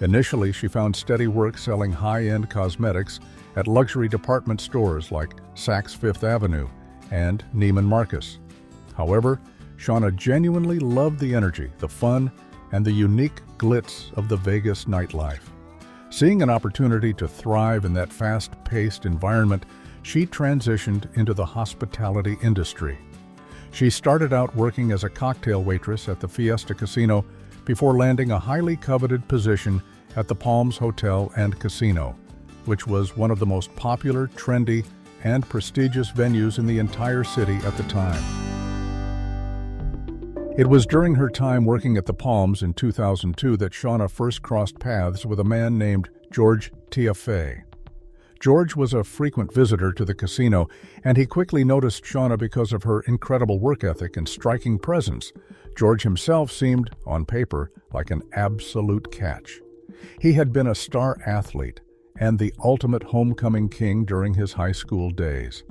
Initially, she found steady work selling high-end cosmetics at luxury department stores like Saks Fifth Avenue and Neiman Marcus. However, Shauna genuinely loved the energy, the fun, and the unique glitz of the Vegas nightlife. Seeing an opportunity to thrive in that fast-paced environment, she transitioned into the hospitality industry. She started out working as a cocktail waitress at the Fiesta Casino before landing a highly coveted position at the Palms Hotel and Casino, which was one of the most popular, trendy, and prestigious venues in the entire city at the time. It was during her time working at the Palms in 2002 that Shauna first crossed paths with a man named George Tiaffay. George was a frequent visitor to the casino, and he quickly noticed Shauna because of her incredible work ethic and striking presence. George himself seemed, on paper, like an absolute catch. He had been a star athlete and the ultimate homecoming king during his high school days.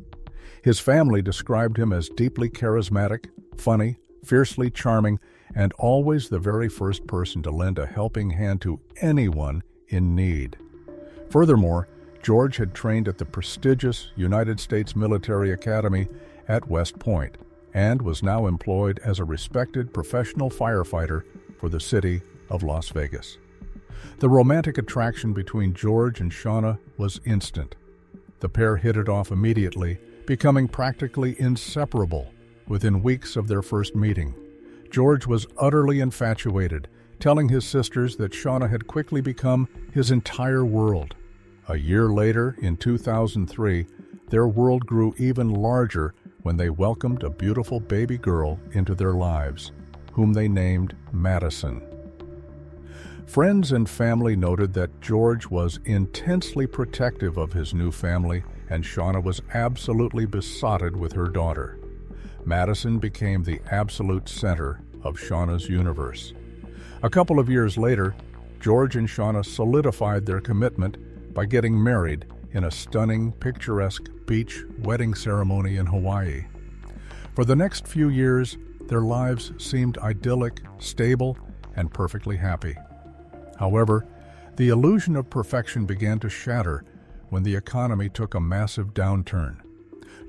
His family described him as deeply charismatic, funny, fiercely charming, and always the very first person to lend a helping hand to anyone in need. Furthermore, George had trained at the prestigious United States Military Academy at West Point and was now employed as a respected professional firefighter for the city of Las Vegas. The romantic attraction between George and Shauna was instant. The pair hit it off immediately, becoming practically inseparable within weeks of their first meeting. George was utterly infatuated, telling his sisters that Shauna had quickly become his entire world. A year later, in 2003, their world grew even larger when they welcomed a beautiful baby girl into their lives, whom they named Madison. Friends and family noted that George was intensely protective of his new family, and Shauna was absolutely besotted with her daughter. Madison became the absolute center of Shauna's universe. A couple of years later, George and Shauna solidified their commitment by getting married in a stunning, picturesque beach wedding ceremony in Hawaii. For the next few years, their lives seemed idyllic, stable, and perfectly happy. However, the illusion of perfection began to shatter when the economy took a massive downturn.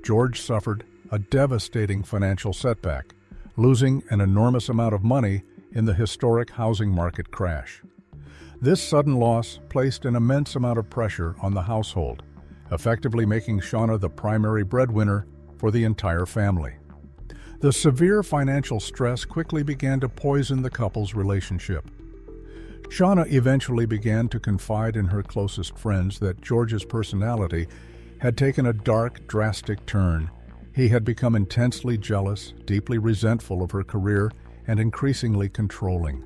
George suffered a devastating financial setback, losing an enormous amount of money in the historic housing market crash. This sudden loss placed an immense amount of pressure on the household, effectively making Shauna the primary breadwinner for the entire family. The severe financial stress quickly began to poison the couple's relationship. Shauna eventually began to confide in her closest friends that George's personality had taken a dark, drastic turn. He had become intensely jealous, deeply resentful of her career, and increasingly controlling.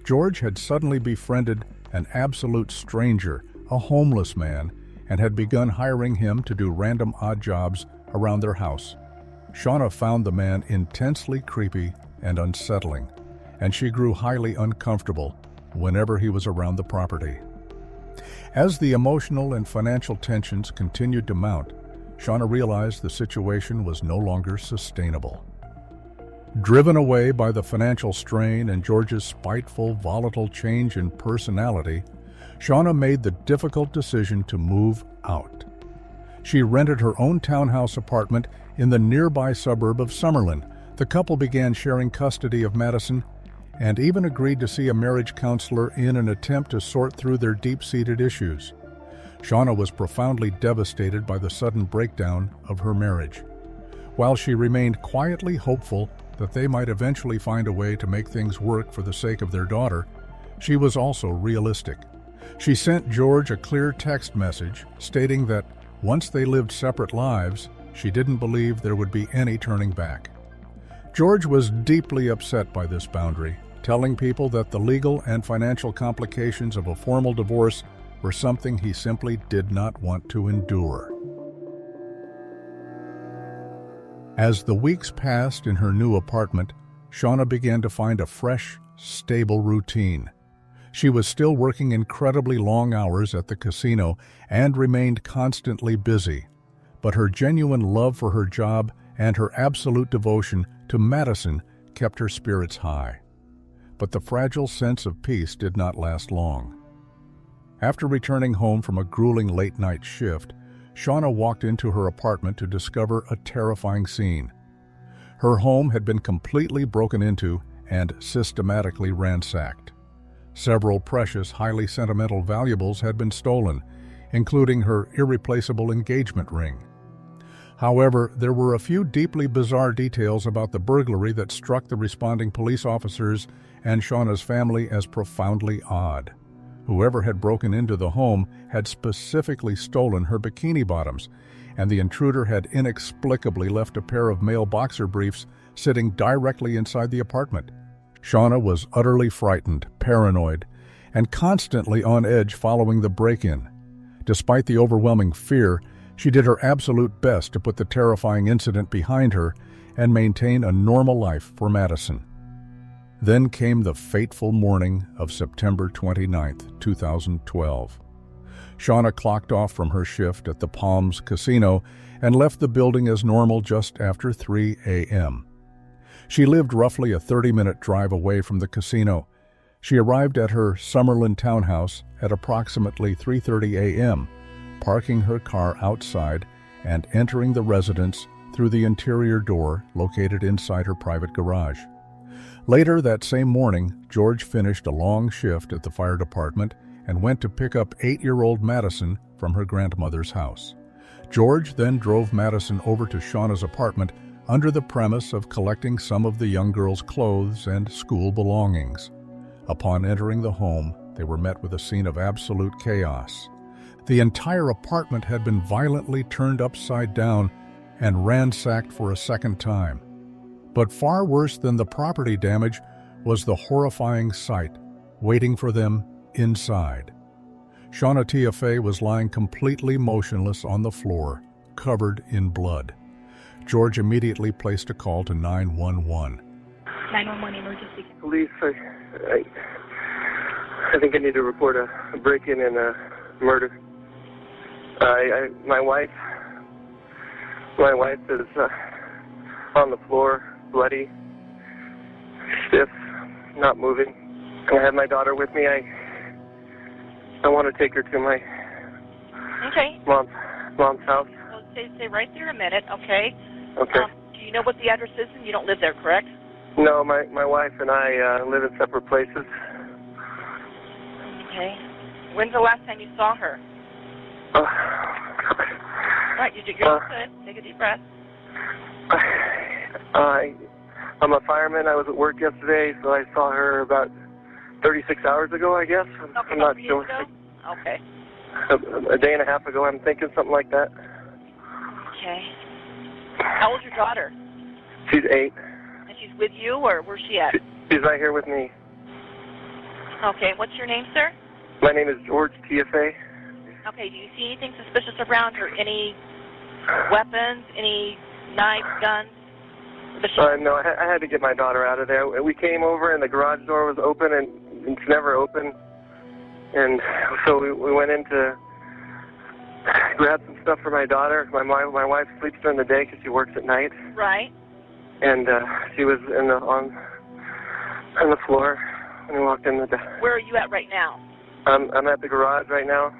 George had suddenly befriended an absolute stranger, a homeless man, and had begun hiring him to do random odd jobs around their house. Shauna found the man intensely creepy and unsettling, and she grew highly uncomfortable whenever he was around the property. As the emotional and financial tensions continued to mount, Shauna realized the situation was no longer sustainable. Driven away by the financial strain and George's spiteful, volatile change in personality, Shauna made the difficult decision to move out. She rented her own townhouse apartment in the nearby suburb of Summerlin. The couple began sharing custody of Madison and even agreed to see a marriage counselor in an attempt to sort through their deep-seated issues. Shauna was profoundly devastated by the sudden breakdown of her marriage. While she remained quietly hopeful that they might eventually find a way to make things work for the sake of their daughter, she was also realistic. She sent George a clear text message stating that once they lived separate lives, she didn't believe there would be any turning back. George was deeply upset by this boundary, telling people that the legal and financial complications of a formal divorce were something he simply did not want to endure. As the weeks passed in her new apartment, Shauna began to find a fresh, stable routine. She was still working incredibly long hours at the casino and remained constantly busy, but her genuine love for her job and her absolute devotion to Madison kept her spirits high. But the fragile sense of peace did not last long. After returning home from a grueling late-night shift, Shauna walked into her apartment to discover a terrifying scene. Her home had been completely broken into and systematically ransacked. Several precious, highly sentimental valuables had been stolen, including her irreplaceable engagement ring. However, there were a few deeply bizarre details about the burglary that struck the responding police officers and Shauna's family as profoundly odd. Whoever had broken into the home had specifically stolen her bikini bottoms, and the intruder had inexplicably left a pair of male boxer briefs sitting directly inside the apartment. Shauna was utterly frightened, paranoid, and constantly on edge following the break-in. Despite the overwhelming fear, she did her absolute best to put the terrifying incident behind her and maintain a normal life for Madison. Then came the fateful morning of September 29, 2012. Shauna clocked off from her shift at the Palms Casino and left the building as normal just after 3 a.m. She lived roughly a 30-minute drive away from the casino. She arrived at her Summerlin townhouse at approximately 3:30 a.m., parking her car outside and entering the residence through the interior door located inside her private garage. Later that same morning, George finished a long shift at the fire department and went to pick up 8-year-old Madison from her grandmother's house. George then drove Madison over to Shauna's apartment under the premise of collecting some of the young girl's clothes and school belongings. Upon entering the home, they were met with a scene of absolute chaos. The entire apartment had been violently turned upside down and ransacked for a second time. But far worse than the property damage was the horrifying sight waiting for them inside. Shauna Tiaffay was lying completely motionless on the floor, covered in blood. George immediately placed a call to 911. 911 emergency. Police, I think I need to report a break-in and a murder. My wife is on the floor, bloody, stiff, not moving. I have my daughter with me. I want to take her to my mom's house. Well, stay right there a minute, okay? Okay. Do you know what the address is? And you don't live there, correct? No, my wife and I live in separate places. Okay. When's the last time you saw her? Right, you're good. Take a deep breath. I'm a fireman. I was at work yesterday, so I saw her about 36 hours ago, I guess. Okay, I'm not sure. Okay. A day and a half ago, I'm thinking something like that. Okay. How old's your daughter? She's 8. And she's with you, or where's she at? She's right here with me. Okay, what's your name, sir? My name is George Tiaffay. Okay, do you see anything suspicious around her? Any weapons, any knives, guns? No, I had to get my daughter out of there. We came over and the garage door was open and it's never open. And so we went in to grab some stuff for my daughter. My wife sleeps during the day because she works at night. Right. And she was on the floor when we walked in the door. Where are you at right now? I'm at the garage right now.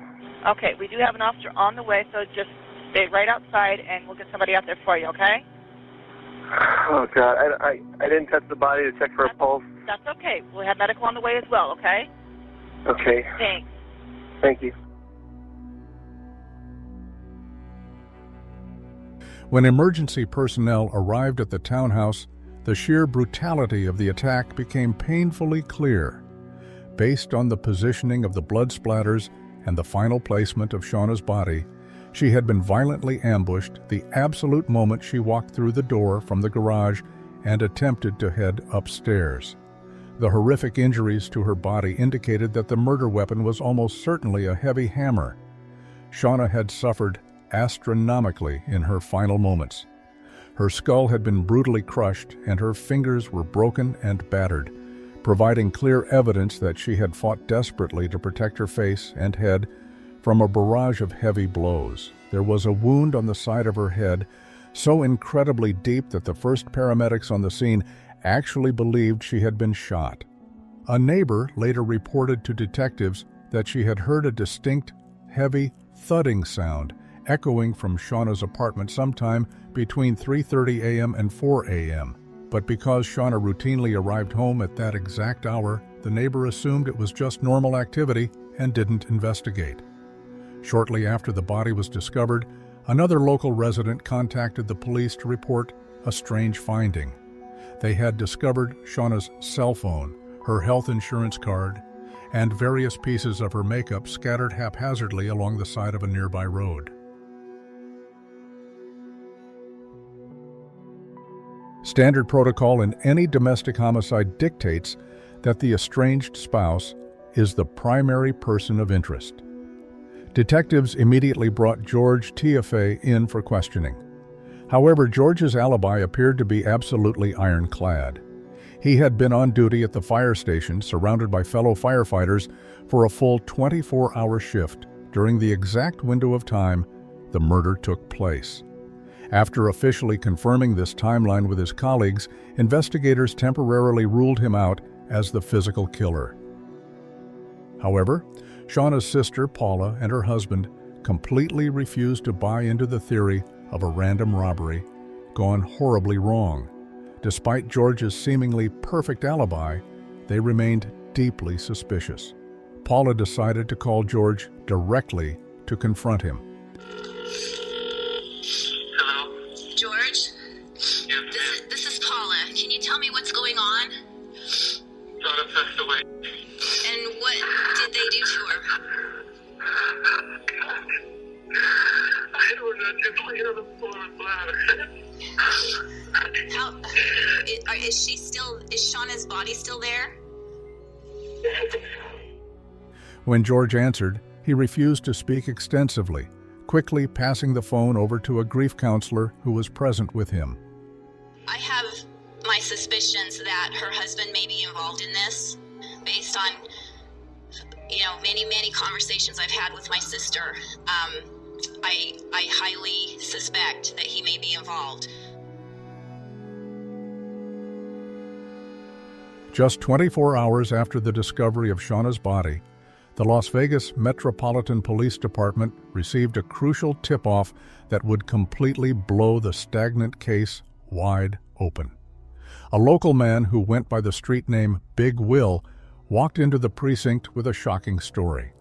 Okay, we do have an officer on the way, so just stay right outside and we'll get somebody out there for you, okay? Oh, God. I didn't touch the body to check for a pulse. That's okay. We'll have medical on the way as well, okay? Okay. Thanks. Thank you. When emergency personnel arrived at the townhouse, the sheer brutality of the attack became painfully clear. Based on the positioning of the blood splatters and the final placement of Shauna's body, she had been violently ambushed the absolute moment she walked through the door from the garage and attempted to head upstairs. The horrific injuries to her body indicated that the murder weapon was almost certainly a heavy hammer. Shauna had suffered astronomically in her final moments. Her skull had been brutally crushed and her fingers were broken and battered, providing clear evidence that she had fought desperately to protect her face and head from a barrage of heavy blows. There was a wound on the side of her head, so incredibly deep that the first paramedics on the scene actually believed she had been shot. A neighbor later reported to detectives that she had heard a distinct, heavy thudding sound echoing from Shauna's apartment sometime between 3:30 a.m. and 4 a.m. But because Shauna routinely arrived home at that exact hour, the neighbor assumed it was just normal activity and didn't investigate. Shortly after the body was discovered, another local resident contacted the police to report a strange finding. They had discovered Shauna's cell phone, her health insurance card, and various pieces of her makeup scattered haphazardly along the side of a nearby road. Standard protocol in any domestic homicide dictates that the estranged spouse is the primary person of interest. Detectives immediately brought George Tiaffay in for questioning. However, George's alibi appeared to be absolutely ironclad. He had been on duty at the fire station, surrounded by fellow firefighters, for a full 24-hour shift during the exact window of time the murder took place. After officially confirming this timeline with his colleagues, investigators temporarily ruled him out as the physical killer. However, Shauna's sister, Paula, and her husband completely refused to buy into the theory of a random robbery gone horribly wrong. Despite George's seemingly perfect alibi, they remained deeply suspicious. Paula decided to call George directly to confront him. Hello? George? Yeah, This is Paula. Can you tell me what's going on? Shauna passed away. And what did they do to her? God. I don't know, just laying on the floor with blood. Is Shauna's body still there? When George answered, he refused to speak extensively, quickly passing the phone over to a grief counselor who was present with him. I have my suspicions that her husband may be involved in this, based on, many conversations I've had with my sister. I highly suspect that he may be involved. Just 24 hours after the discovery of Shauna's body, the Las Vegas Metropolitan Police Department received a crucial tip-off that would completely blow the stagnant case wide open. A local man who went by the street name Big Will walked into the precinct with a shocking story.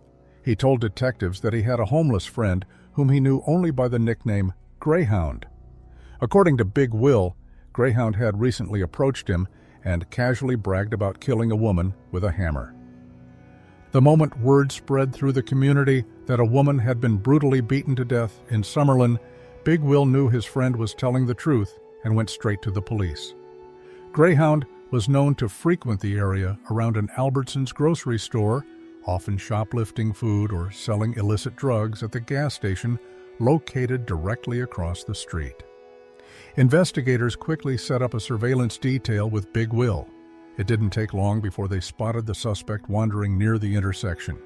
He told detectives that he had a homeless friend whom he knew only by the nickname Greyhound. According to Big Will, Greyhound had recently approached him and casually bragged about killing a woman with a hammer. The moment word spread through the community that a woman had been brutally beaten to death in Summerlin, Big Will knew his friend was telling the truth and went straight to the police. Greyhound was known to frequent the area around an Albertsons grocery store, often shoplifting food or selling illicit drugs at the gas station located directly across the street. Investigators quickly set up a surveillance detail with Big Will. It didn't take long before they spotted the suspect wandering near the intersection.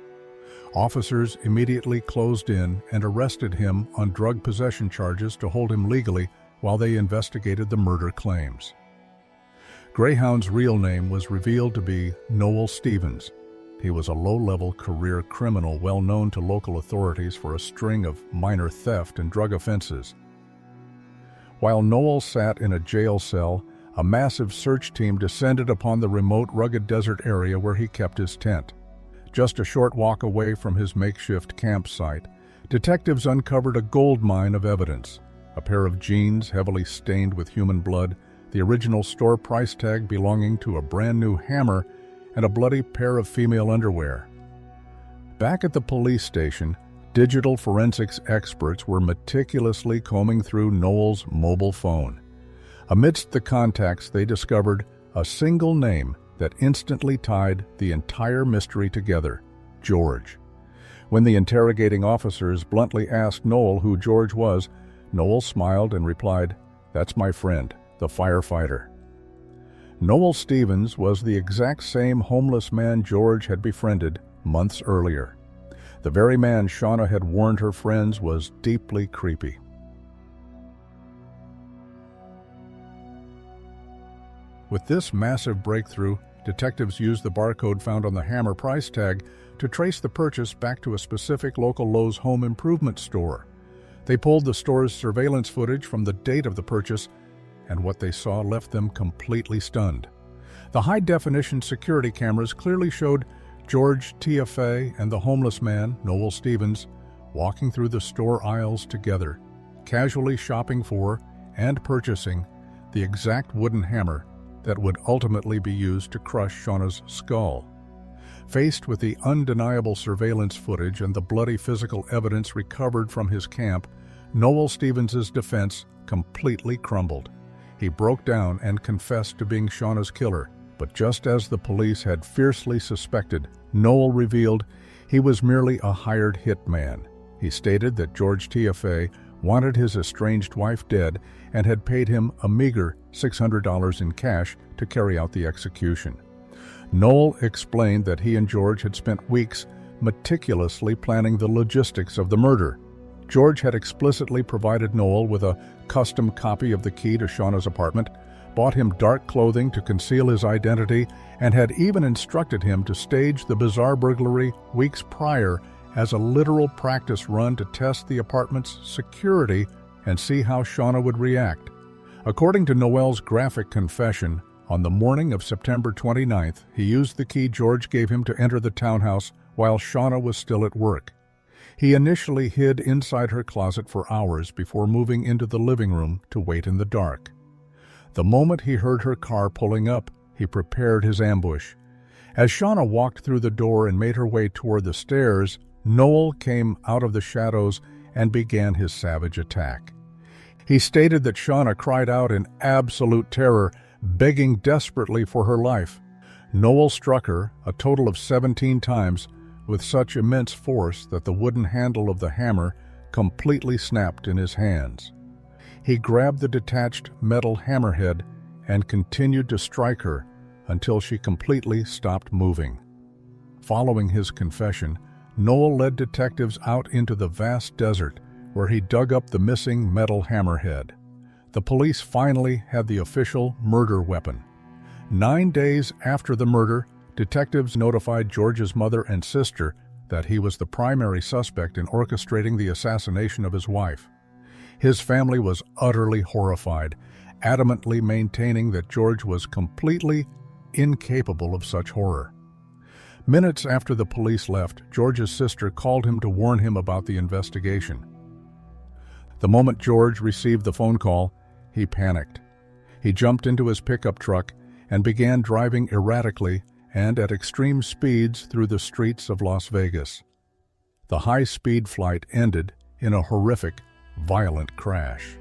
Officers immediately closed in and arrested him on drug possession charges to hold him legally while they investigated the murder claims. Greyhound's real name was revealed to be Noel Stevens. He was a low-level career criminal well known to local authorities for a string of minor theft and drug offenses. While Noel sat in a jail cell, a massive search team descended upon the remote, rugged desert area where he kept his tent. Just a short walk away from his makeshift campsite, detectives uncovered a gold mine of evidence: a pair of jeans heavily stained with human blood, the original store price tag belonging to a brand new hammer, and a bloody pair of female underwear. Back at the police station, digital forensics experts were meticulously combing through Noel's mobile phone. Amidst the contacts, they discovered a single name that instantly tied the entire mystery together: George. When the interrogating officers bluntly asked Noel who George was, Noel smiled and replied, "That's my friend, the firefighter." Noel Stevens was the exact same homeless man George had befriended months earlier. The very man Shauna had warned her friends was deeply creepy. With this massive breakthrough, detectives used the barcode found on the hammer price tag to trace the purchase back to a specific local Lowe's home improvement store. They pulled the store's surveillance footage from the date of the purchase, and what they saw left them completely stunned. The high-definition security cameras clearly showed George Tiaffay and the homeless man, Noel Stevens, walking through the store aisles together, casually shopping for and purchasing the exact wooden hammer that would ultimately be used to crush Shauna's skull. Faced with the undeniable surveillance footage and the bloody physical evidence recovered from his camp, Noel Stevens' defense completely crumbled. He broke down and confessed to being Shauna's killer, but just as the police had fiercely suspected, Noel revealed he was merely a hired hitman. He stated that George Tiaffay wanted his estranged wife dead and had paid him a meager $600 in cash to carry out the execution. Noel explained that he and George had spent weeks meticulously planning the logistics of the murder. George had explicitly provided Noel with a custom copy of the key to Shauna's apartment, bought him dark clothing to conceal his identity, and had even instructed him to stage the bizarre burglary weeks prior as a literal practice run to test the apartment's security and see how Shauna would react. According to Noel's graphic confession, on the morning of September 29th, he used the key George gave him to enter the townhouse while Shauna was still at work. He initially hid inside her closet for hours before moving into the living room to wait in the dark. The moment he heard her car pulling up, he prepared his ambush. As Shauna walked through the door and made her way toward the stairs, Noel came out of the shadows and began his savage attack. He stated that Shauna cried out in absolute terror, begging desperately for her life. Noel struck her a total of 17 times with such immense force that the wooden handle of the hammer completely snapped in his hands. He grabbed the detached metal hammerhead and continued to strike her until she completely stopped moving. Following his confession, Noel led detectives out into the vast desert where he dug up the missing metal hammerhead. The police finally had the official murder weapon. 9 days after the murder, detectives notified George's mother and sister that he was the primary suspect in orchestrating the assassination of his wife. His family was utterly horrified, adamantly maintaining that George was completely incapable of such horror. Minutes after the police left, George's sister called him to warn him about the investigation. The moment George received the phone call, he panicked. He jumped into his pickup truck and began driving erratically and at extreme speeds through the streets of Las Vegas. The high-speed flight ended in a horrific, violent crash.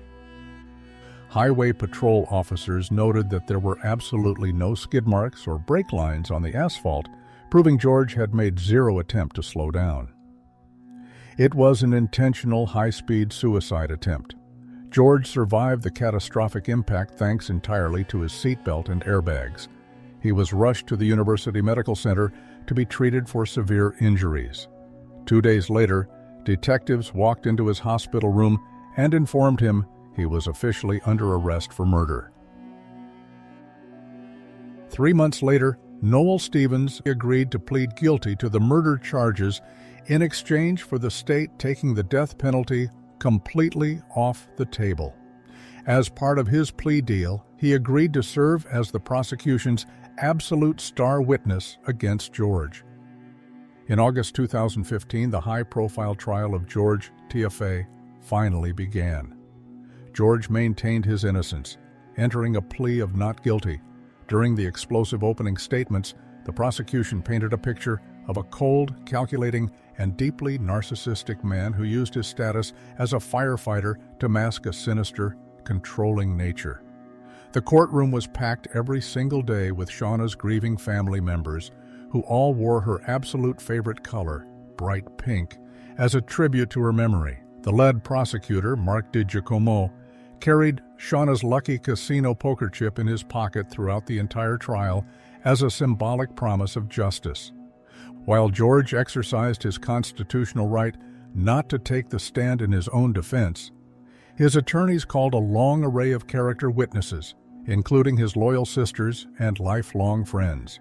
Highway patrol officers noted that there were absolutely no skid marks or brake lines on the asphalt, proving George had made zero attempt to slow down. It was an intentional high-speed suicide attempt. George survived the catastrophic impact thanks entirely to his seatbelt and airbags. He was rushed to the University Medical Center to be treated for severe injuries. 2 days later, detectives walked into his hospital room and informed him he was officially under arrest for murder. 3 months later, Noel Stevens agreed to plead guilty to the murder charges in exchange for the state taking the death penalty completely off the table. As part of his plea deal, he agreed to serve as the prosecution's absolute star witness against George. In August 2015, the high-profile trial of George Tiaffay finally began. George maintained his innocence, entering a plea of not guilty. During the explosive opening statements, the prosecution painted a picture of a cold, calculating, and deeply narcissistic man who used his status as a firefighter to mask a sinister, controlling nature. The courtroom was packed every single day with Shauna's grieving family members, who all wore her absolute favorite color, bright pink, as a tribute to her memory. The lead prosecutor, Mark DiGiacomo, carried Shauna's lucky casino poker chip in his pocket throughout the entire trial as a symbolic promise of justice. While George exercised his constitutional right not to take the stand in his own defense, his attorneys called a long array of character witnesses, including his loyal sisters and lifelong friends.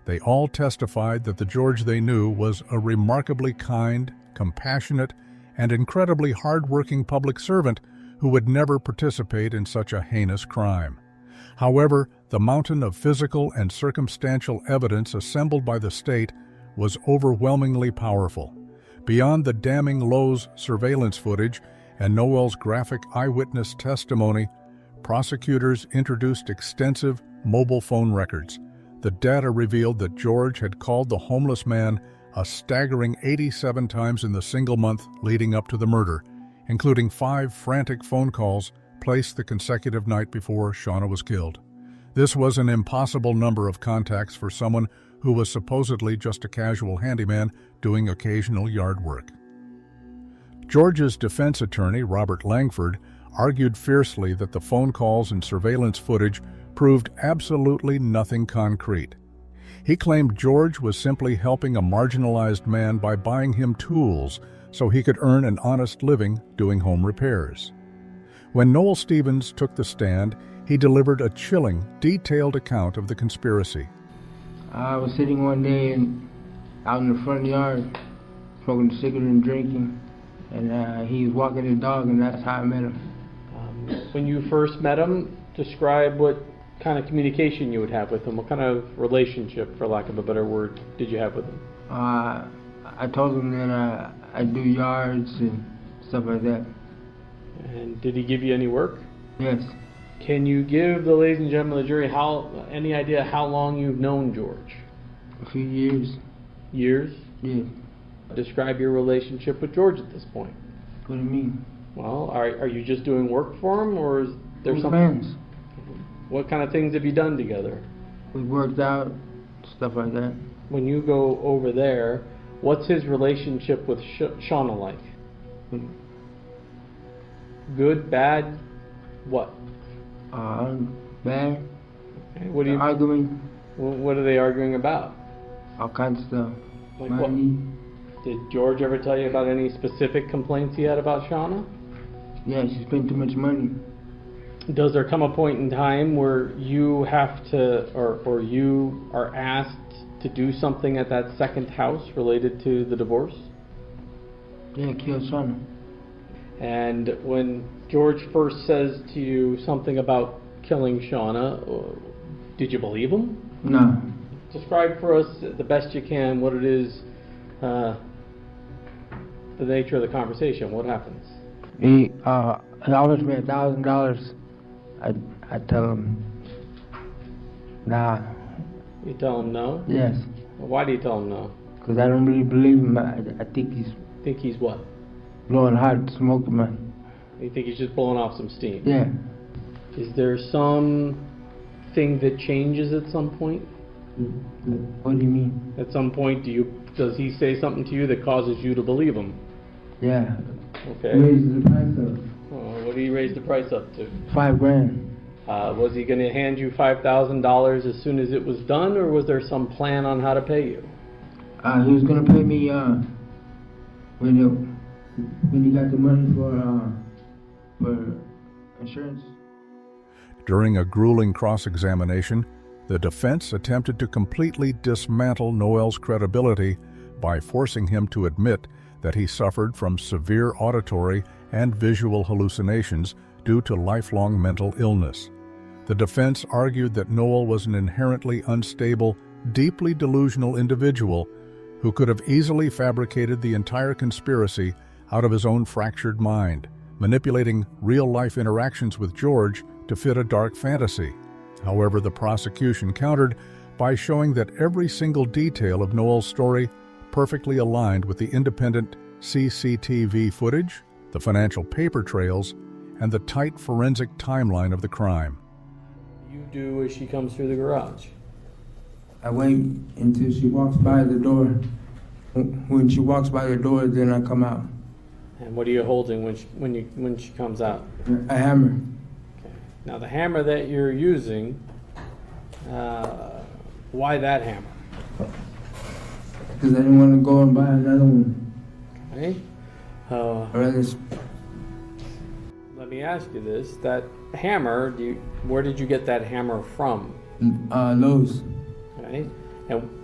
They all testified that the George they knew was a remarkably kind, compassionate, and incredibly hard-working public servant who would never participate in such a heinous crime. However, the mountain of physical and circumstantial evidence assembled by the state was overwhelmingly powerful. Beyond the damning Lowe's surveillance footage and Noel's graphic eyewitness testimony, prosecutors introduced extensive mobile phone records. The data revealed that George had called the homeless man a staggering 87 times in the single month leading up to the murder, including 5 frantic phone calls placed the consecutive night before Shauna was killed. This was an impossible number of contacts for someone who was supposedly just a casual handyman doing occasional yard work. George's defense attorney, Robert Langford, argued fiercely that the phone calls and surveillance footage proved absolutely nothing concrete. He claimed George was simply helping a marginalized man by buying him tools so he could earn an honest living doing home repairs. When Noel Stevens took the stand, he delivered a chilling, detailed account of the conspiracy. I was sitting one day out in the front yard, smoking a cigarette and drinking, and he was walking his dog, and that's how I met him. When you first met him, describe what kind of communication you would have with him? What kind of relationship, for lack of a better word, did you have with him? I told him that I do yards and stuff like that. And did he give you any work? Yes. Can you give the ladies and gentlemen of the jury any idea how long you've known George? A few years. Years? Yeah. Describe your relationship with George at this point. What do you mean? Well, are you just doing work for him, or is there We're something? friends. What kind of things have you done together? We worked out, stuff like that. When you go over there, what's his relationship with Shauna like? Good, bad, what? Bad. Okay, what are you arguing? What are they arguing about? All kinds of stuff. Like Money. what? Did George ever tell you about any specific complaints he had about Shauna? Yeah, she spent too much money. Does there come a point in time where you have to, or you are asked to do something at that second house related to the divorce? Yeah, kill Shauna. And when George first says to you something about killing Shauna, did you believe him? No. Describe for us the best you can what it is, the nature of the conversation. What happens? He offers me $1,000. I tell him, nah. You tell him no? Yes. Why do you tell him no? Because I don't really believe him. I think he's... Think he's what? Blowing hot, smoking, man. You think he's just blowing off some steam? Yeah. Is there some thing that changes at some point? What do you mean? At some point, does he say something to you that causes you to believe him? Yeah. Okay. Raise the price up. What did he raise the price up to? $5,000. Was he going to hand you $5,000 as soon as it was done, or was there some plan on how to pay you? He was going to pay me when he got the money for insurance. During a grueling cross-examination, the defense attempted to completely dismantle Noel's credibility by forcing him to admit that he suffered from severe auditory and visual hallucinations due to lifelong mental illness. The defense argued that Noel was an inherently unstable, deeply delusional individual who could have easily fabricated the entire conspiracy out of his own fractured mind, manipulating real-life interactions with George to fit a dark fantasy. However, the prosecution countered by showing that every single detail of Noel's story perfectly aligned with the independent CCTV footage, the financial paper trails, and the tight forensic timeline of the crime. You do as she comes through the garage. I wait until she walks by the door. When she walks by the door, then I come out. And what are you holding when she comes out? A hammer. Okay. Now the hammer that you're using, why that hammer? Because I didn't want to go and buy another one. Okay. Let me ask you this: that hammer, where did you get that hammer from? Lowe's. Okay.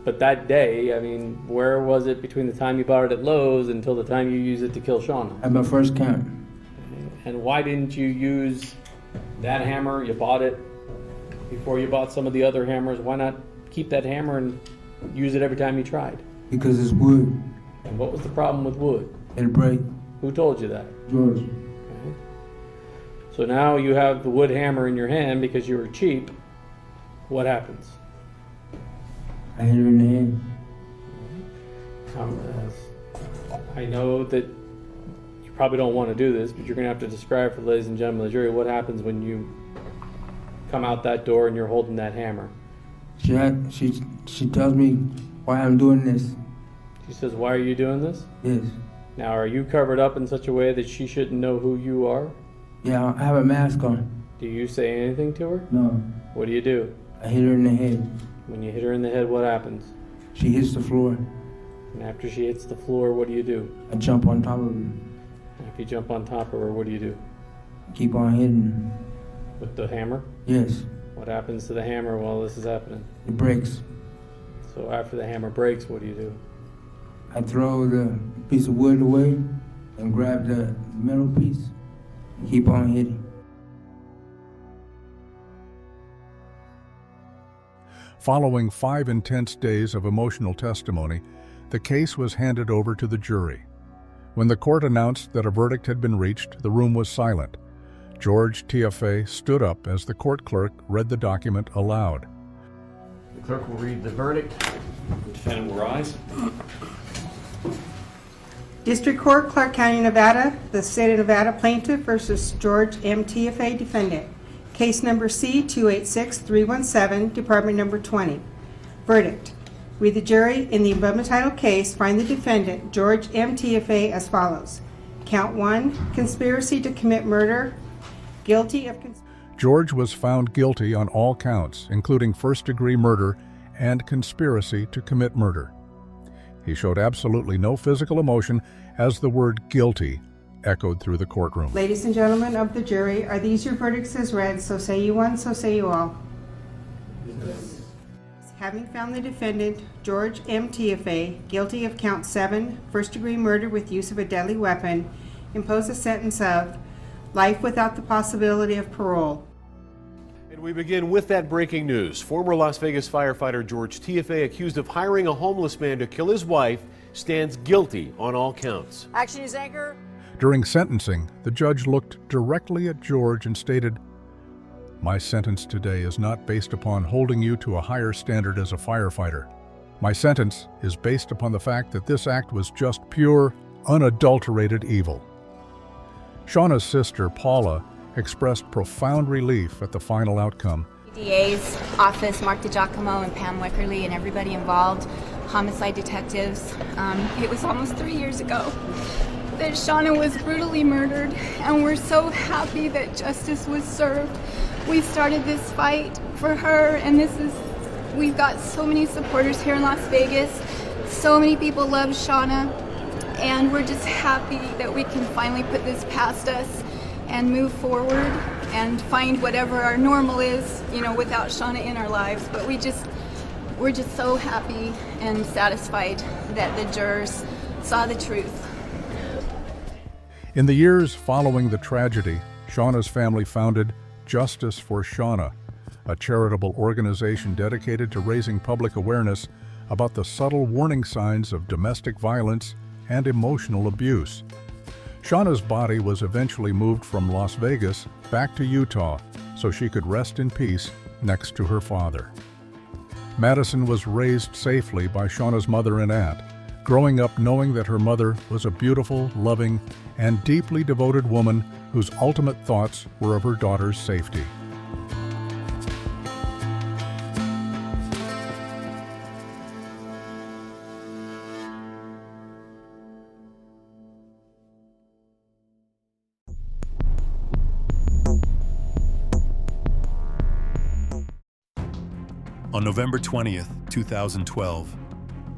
But that day, I mean, where was it between the time you bought it at Lowe's until the time you used it to kill Shauna? At my first camp. Okay. And why didn't you use that hammer? You bought it before you bought some of the other hammers. Why not keep that hammer and use it every time you tried? Because it's wood. And what was the problem with wood? It'll break. Who told you that? George. Okay. So now you have the wood hammer in your hand because you were cheap. What happens? I hit her in the head. I know that you probably don't want to do this, but you're going to have to describe for the ladies and gentlemen of the jury what happens when you come out that door and you're holding that hammer. She tells me why I'm doing this. She says, why are you doing this? Yes. Now, are you covered up in such a way that she shouldn't know who you are? Yeah, I have a mask on. Do you say anything to her? No. What do you do? I hit her in the head. When you hit her in the head, what happens? She hits the floor. And after she hits the floor, what do you do? I jump on top of her. If you jump on top of her, what do you do? Keep on hitting her. With the hammer? Yes. What happens to the hammer while this is happening? It breaks. So after the hammer breaks, what do you do? I throw the piece of wood away and grab the metal piece and keep on hitting. Following 5 intense days of emotional testimony, the case was handed over to the jury. When the court announced that a verdict had been reached, the room was silent. George Tiaffay stood up as the court clerk read the document aloud. The clerk will read the verdict. The defendant will rise. District Court, Clark County, Nevada, the State of Nevada Plaintiff versus George M. Tiaffay, Defendant. Case number C-286-317, Department number 20. Verdict. We, the jury, in the above title case, find the defendant, George M. Tiaffay, as follows. Count 1, conspiracy to commit murder. Guilty of George was found guilty on all counts, including first-degree murder and conspiracy to commit murder. He showed absolutely no physical emotion as the word guilty echoed through the courtroom. Ladies and gentlemen of the jury, are these your verdicts as read? So say you one, so say you all. Yes. Having found the defendant, George M. Tiaffay, guilty of count 7, first-degree murder with use of a deadly weapon, impose a sentence of life without the possibility of parole. And we begin with that breaking news. Former Las Vegas firefighter George Tiaffay, accused of hiring a homeless man to kill his wife, stands guilty on all counts. Action News anchor. During sentencing, the judge looked directly at George and stated, "My sentence today is not based upon holding you to a higher standard as a firefighter. My sentence is based upon the fact that this act was just pure, unadulterated evil." Shauna's sister, Paula, expressed profound relief at the final outcome. DA's office, Mark DiGiacomo and Pam Weckerly and everybody involved, homicide detectives. It was almost 3 years ago that Shauna was brutally murdered, and we're so happy that justice was served. We started this fight for her, and we've got so many supporters here in Las Vegas. So many people love Shauna, and we're just happy that we can finally put this past us and move forward and find whatever our normal is, without Shauna in our lives. But we're just so happy and satisfied that the jurors saw the truth. In the years following the tragedy, Shauna's family founded Justice for Shauna, a charitable organization dedicated to raising public awareness about the subtle warning signs of domestic violence and emotional abuse. Shauna's body was eventually moved from Las Vegas back to Utah so she could rest in peace next to her father. Madison was raised safely by Shauna's mother and aunt, growing up knowing that her mother was a beautiful, loving, and deeply devoted woman whose ultimate thoughts were of her daughter's safety. On November 20th, 2012,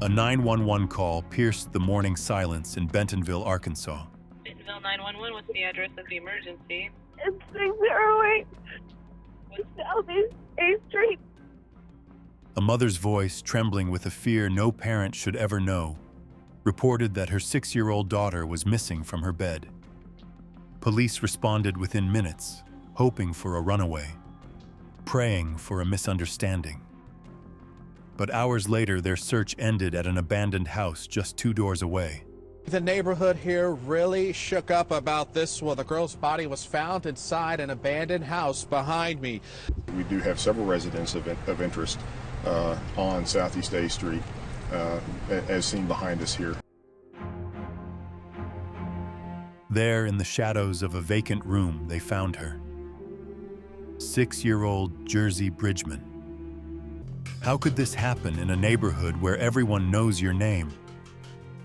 a 911 call pierced the morning silence in Bentonville, Arkansas. Bentonville 911, what's the address of the emergency? It's 608 Southeast 8th Street. A mother's voice, trembling with a fear no parent should ever know, reported that her 6-year-old daughter was missing from her bed. Police responded within minutes, hoping for a runaway, praying for a misunderstanding. But hours later, their search ended at an abandoned house just 2 doors away. The neighborhood here really shook up about this. Well, the girl's body was found inside an abandoned house behind me. We do have several residents of interest on Southeast 8th Street, as seen behind us here. There, in the shadows of a vacant room, they found her. 6-year-old Jersey Bridgeman. How could this happen in a neighborhood where everyone knows your name?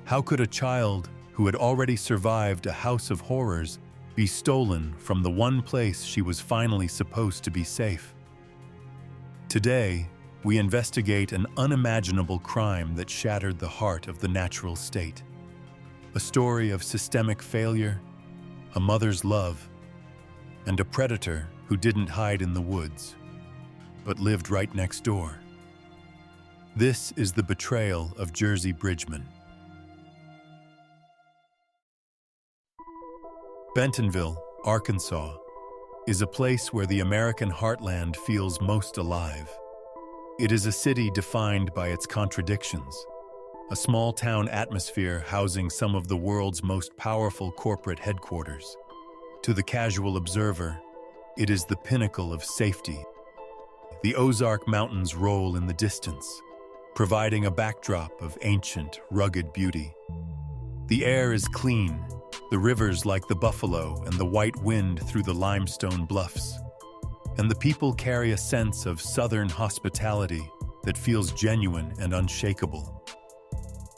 How could a child who had already survived a house of horrors be stolen from the one place she was finally supposed to be safe? Today, we investigate an unimaginable crime that shattered the heart of the natural state. A story of systemic failure, a mother's love, and a predator who didn't hide in the woods, but lived right next door. This is the betrayal of Jersey Bridgeman. Bentonville, Arkansas, is a place where the American heartland feels most alive. It is a city defined by its contradictions, a small-town atmosphere housing some of the world's most powerful corporate headquarters. To the casual observer, it is the pinnacle of safety. The Ozark Mountains roll in the distance, providing a backdrop of ancient, rugged beauty. The air is clean, the rivers like the buffalo and the white wind through the limestone bluffs. And the people carry a sense of southern hospitality that feels genuine and unshakable.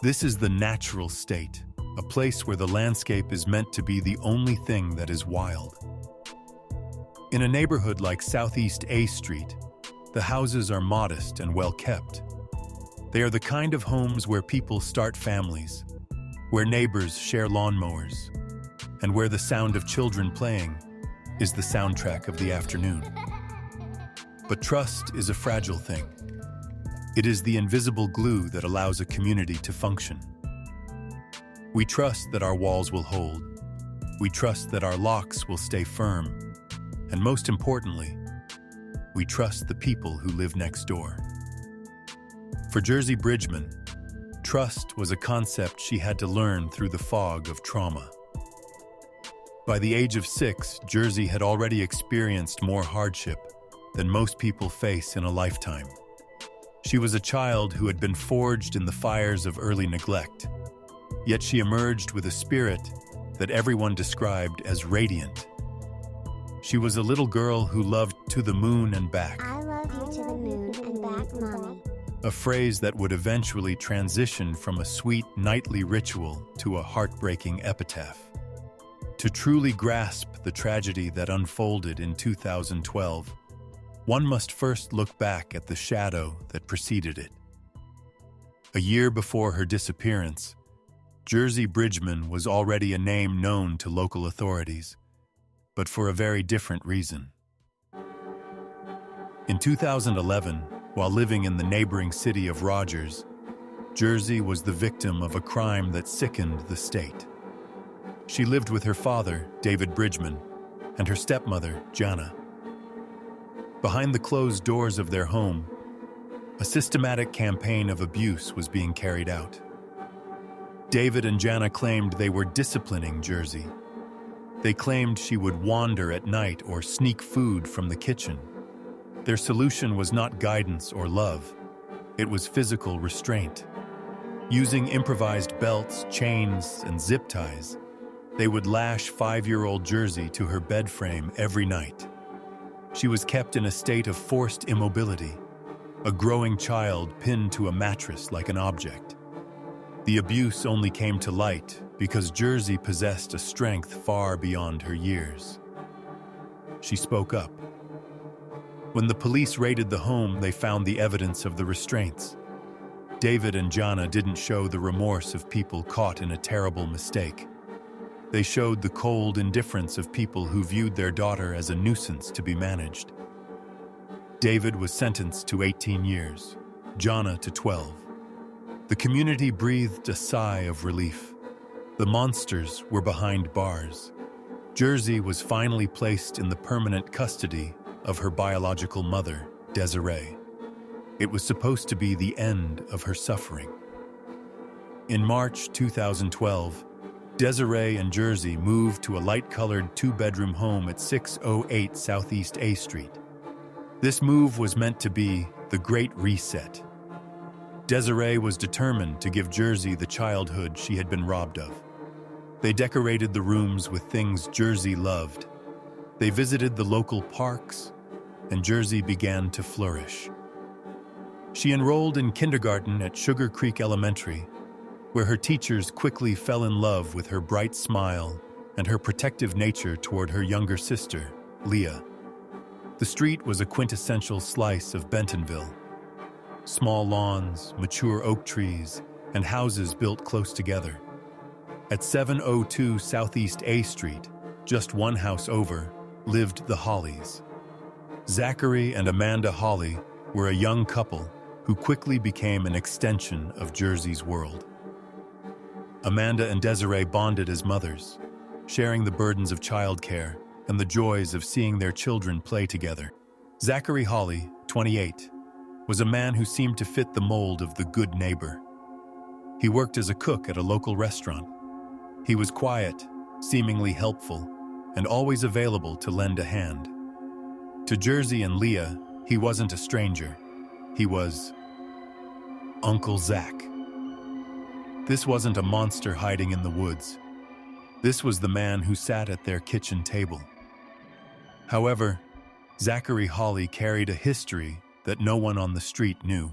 This is the natural state, a place where the landscape is meant to be the only thing that is wild. In a neighborhood like Southeast A Street, the houses are modest and well-kept. They are the kind of homes where people start families, where neighbors share lawnmowers, and where the sound of children playing is the soundtrack of the afternoon. But trust is a fragile thing. It is the invisible glue that allows a community to function. We trust that our walls will hold. We trust that our locks will stay firm. And most importantly, we trust the people who live next door. For Jersey Bridgeman, trust was a concept she had to learn through the fog of trauma. By the age of 6, Jersey had already experienced more hardship than most people face in a lifetime. She was a child who had been forged in the fires of early neglect, yet she emerged with a spirit that everyone described as radiant. She was a little girl who loved to the moon and back. I love you to the moon and back, Mommy. A phrase that would eventually transition from a sweet nightly ritual to a heartbreaking epitaph. To truly grasp the tragedy that unfolded in 2012, one must first look back at the shadow that preceded it. A year before her disappearance, Jersey Bridgeman was already a name known to local authorities, but for a very different reason. In 2011, while living in the neighboring city of Rogers, Jersey was the victim of a crime that sickened the state. She lived with her father, David Bridgeman, and her stepmother, Jana. Behind the closed doors of their home, a systematic campaign of abuse was being carried out. David and Jana claimed they were disciplining Jersey. They claimed she would wander at night or sneak food from the kitchen. Their solution was not guidance or love. It was physical restraint. Using improvised belts, chains, and zip ties, they would lash 5-year-old Jersey to her bed frame every night. She was kept in a state of forced immobility, a growing child pinned to a mattress like an object. The abuse only came to light because Jersey possessed a strength far beyond her years. She spoke up. When the police raided the home, they found the evidence of the restraints. David and Jana didn't show the remorse of people caught in a terrible mistake. They showed the cold indifference of people who viewed their daughter as a nuisance to be managed. David was sentenced to 18 years, Jana to 12. The community breathed a sigh of relief. The monsters were behind bars. Jersey was finally placed in the permanent custody of her biological mother, Desiree. It was supposed to be the end of her suffering. In March 2012, Desiree and Jersey moved to a light-colored 2-bedroom home at 608 Southeast A Street. This move was meant to be the Great Reset. Desiree was determined to give Jersey the childhood she had been robbed of. They decorated the rooms with things Jersey loved. They visited the local parks, and Jersey began to flourish. She enrolled in kindergarten at Sugar Creek Elementary, where her teachers quickly fell in love with her bright smile and her protective nature toward her younger sister, Leah. The street was a quintessential slice of Bentonville. Small lawns, mature oak trees, and houses built close together. At 702 Southeast A Street, just one house over, lived the Hollies. Zachary and Amanda Holly were a young couple who quickly became an extension of Jersey's world. Amanda and Desiree bonded as mothers, sharing the burdens of childcare and the joys of seeing their children play together. Zachary Holly, 28, was a man who seemed to fit the mold of the good neighbor. He worked as a cook at a local restaurant. He was quiet, seemingly helpful, and always available to lend a hand. To Jersey and Leah, he wasn't a stranger. He was Uncle Zach. This wasn't a monster hiding in the woods. This was the man who sat at their kitchen table. However, Zachary Hawley carried a history that no one on the street knew.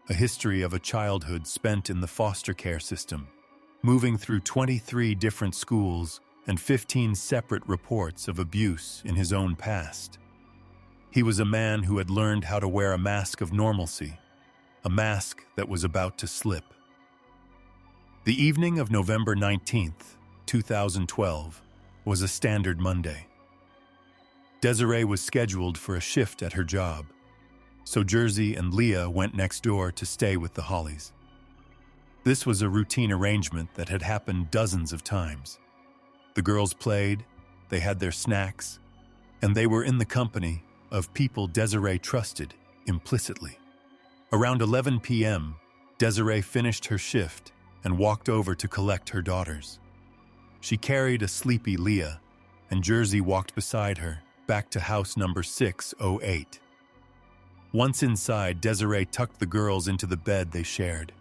A history of a childhood spent in the foster care system, moving through 23 different schools and 15 separate reports of abuse in his own past. He was a man who had learned how to wear a mask of normalcy, a mask that was about to slip. The evening of November 19th, 2012, was a standard Monday. Desiree was scheduled for a shift at her job, so Jersey and Leah went next door to stay with the Hawleys. This was a routine arrangement that had happened dozens of times. The girls played, they had their snacks, and they were in the company of people Desiree trusted implicitly. Around 11 p.m., Desiree finished her shift and walked over to collect her daughters. She carried a sleepy Leah, and Jersey walked beside her, back to house number 608. Once inside, Desiree tucked the girls into the bed they shared.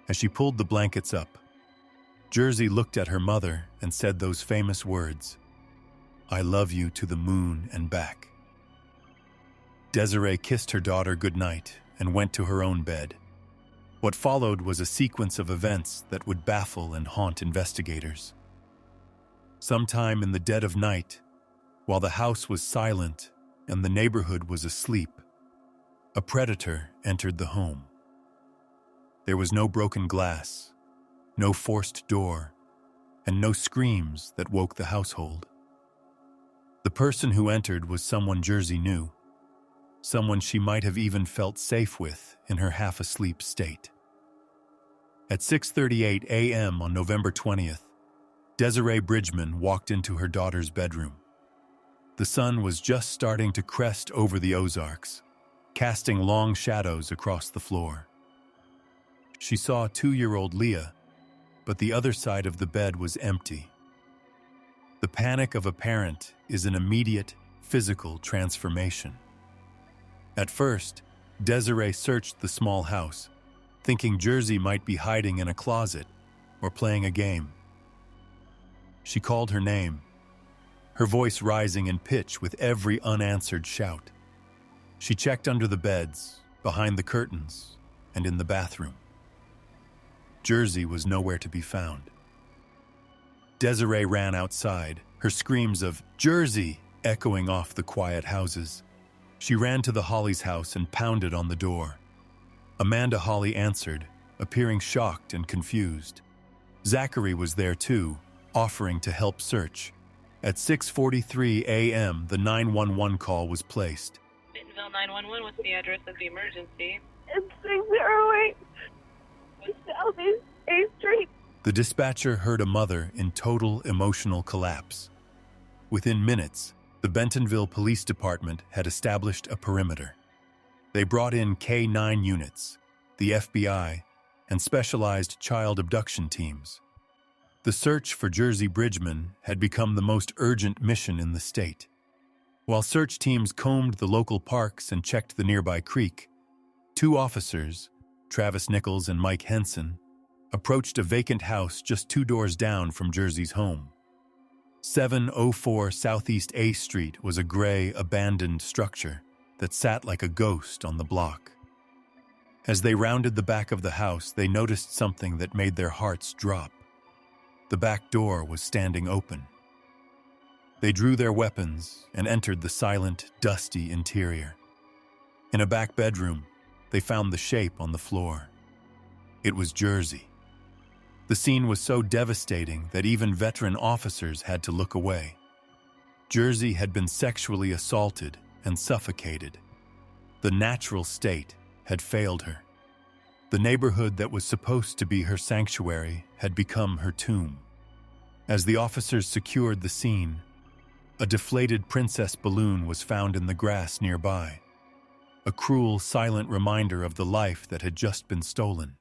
As she pulled the blankets up, Jersey looked at her mother and said those famous words, "I love you to the moon and back." Desiree kissed her daughter goodnight and went to her own bed. What followed was a sequence of events that would baffle and haunt investigators. Sometime in the dead of night, while the house was silent and the neighborhood was asleep, a predator entered the home. There was no broken glass, no forced door, and no screams that woke the household. The person who entered was someone Jersey knew, someone she might have even felt safe with in her half-asleep state. At 6:38 a.m. on November 20th, Desiree Bridgeman walked into her daughter's bedroom. The sun was just starting to crest over the Ozarks, casting long shadows across the floor. She saw 2-year-old Leah, but the other side of the bed was empty. The panic of a parent is an immediate, physical transformation. At first, Desiree searched the small house, thinking Jersey might be hiding in a closet or playing a game. She called her name, her voice rising in pitch with every unanswered shout. She checked under the beds, behind the curtains, and in the bathroom. Jersey was nowhere to be found. Desiree ran outside, her screams of "Jersey" echoing off the quiet houses. She ran to the Hawleys' house and pounded on the door. Amanda Hawley answered, appearing shocked and confused. Zachary was there too, offering to help search. At 6:43 a.m., the 911 call was placed. Bentonville 911, what's the address of the emergency? It's 608 Southeast 8th Street. The dispatcher heard a mother in total emotional collapse. Within minutes, the Bentonville Police Department had established a perimeter. They brought in K-9 units, the FBI, and specialized child abduction teams. The search for Jersey Bridgeman had become the most urgent mission in the state. While search teams combed the local parks and checked the nearby creek, 2 officers, Travis Nichols and Mike Henson, approached a vacant house just 2 doors down from Jersey's home. 704 Southeast A Street was a gray, abandoned structure that sat like a ghost on the block. As they rounded the back of the house, they noticed something that made their hearts drop. The back door was standing open. They drew their weapons and entered the silent, dusty interior. In a back bedroom, they found the shape on the floor. It was Jersey. The scene was so devastating that even veteran officers had to look away. Jersey had been sexually assaulted and suffocated. The natural state had failed her. The neighborhood that was supposed to be her sanctuary had become her tomb. As the officers secured the scene, a deflated princess balloon was found in the grass nearby. a cruel, silent reminder of the life that had just been stolen.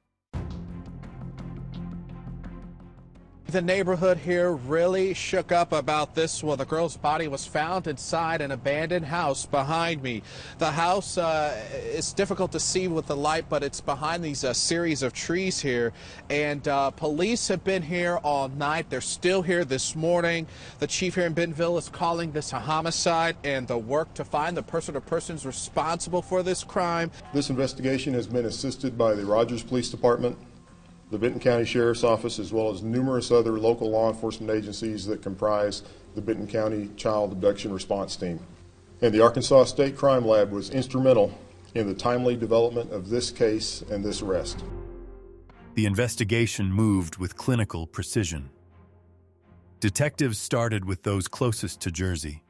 The neighborhood here really shook up about this. Well, the girl's body was found inside an abandoned house behind me. The house, it's difficult to see with the light, but it's behind these series of trees here. And police have been here all night. They're still here this morning. The chief here in Bentonville is calling this a homicide, and the work to find the person or persons responsible for this crime. This investigation has been assisted by the Rogers Police Department, the Benton County Sheriff's Office, as well as numerous other local law enforcement agencies that comprise the Benton County Child Abduction Response Team. And the Arkansas State Crime Lab was instrumental in the timely development of this case and this arrest. The investigation moved with clinical precision. Detectives started with those closest to Jersey.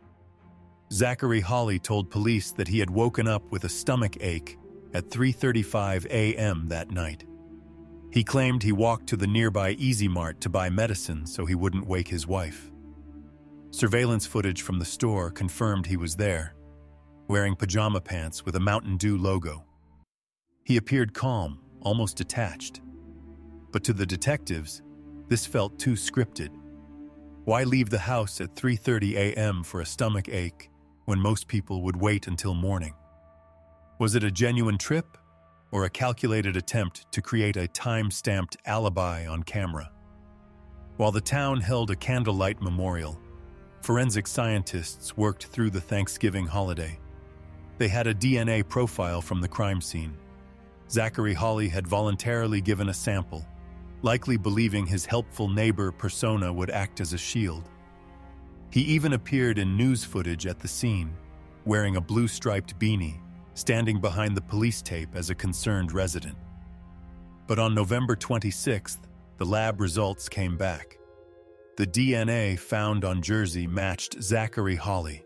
Zachary Hawley told police that he had woken up with a stomach ache at 3:35 a.m. that night. He claimed he walked to the nearby Easy Mart to buy medicine so he wouldn't wake his wife. Surveillance footage from the store confirmed he was there, wearing pajama pants with a Mountain Dew logo. He appeared calm, almost detached. But to the detectives, this felt too scripted. Why leave the house at 3:30 a.m. for a stomach ache when most people would wait until morning? Was it a genuine trip, or a calculated attempt to create a time-stamped alibi on camera? While the town held a candlelight memorial, forensic scientists worked through the Thanksgiving holiday. They had a DNA profile from the crime scene. Zachary Hawley had voluntarily given a sample, likely believing his helpful neighbor persona would act as a shield. He even appeared in news footage at the scene, wearing a blue-striped beanie, standing behind the police tape as a concerned resident. But on November 26th, the lab results came back. The DNA found on Jersey matched Zachary Hawley.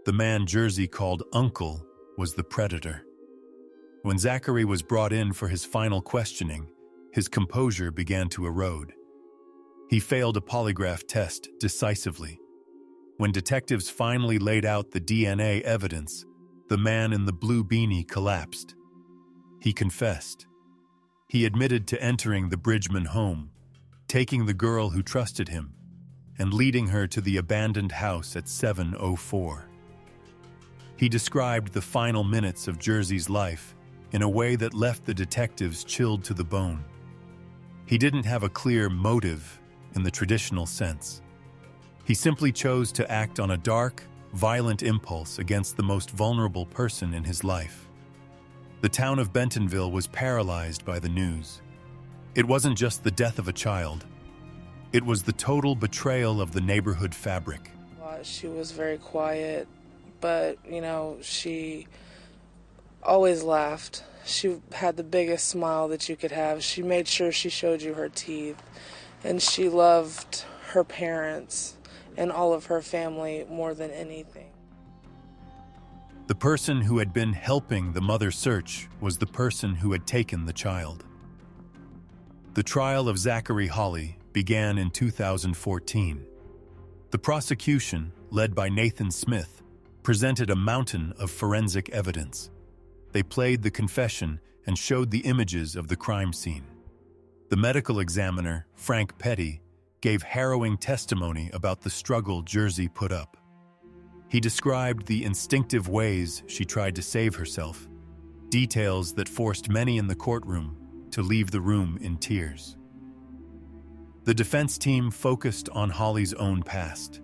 The man Jersey called Uncle was the predator. When Zachary was brought in for his final questioning, his composure began to erode. He failed a polygraph test decisively. When detectives finally laid out the DNA evidence, the man in the blue beanie collapsed. He confessed. He admitted to entering the Bridgeman home, taking the girl who trusted him, and leading her to the abandoned house at 7:04. He described the final minutes of Jersey's life in a way that left the detectives chilled to the bone. He didn't have a clear motive in the traditional sense. He simply chose to act on a dark, violent impulse against the most vulnerable person in his life. The town of Bentonville was paralyzed by the news. It wasn't just the death of a child. It was the total betrayal of the neighborhood fabric. She was very quiet, but, she always laughed. She had the biggest smile that you could have. She made sure she showed you her teeth, and she loved her parents and all of her family more than anything. The person who had been helping the mother search was the person who had taken the child. The trial of Zachary Hawley began in 2014. The prosecution, led by Nathan Smith, presented a mountain of forensic evidence. They played the confession and showed the images of the crime scene. The medical examiner, Frank Petty, gave harrowing testimony about the struggle Jersey put up. He described the instinctive ways she tried to save herself, details that forced many in the courtroom to leave the room in tears. The defense team focused on Hawley's own past.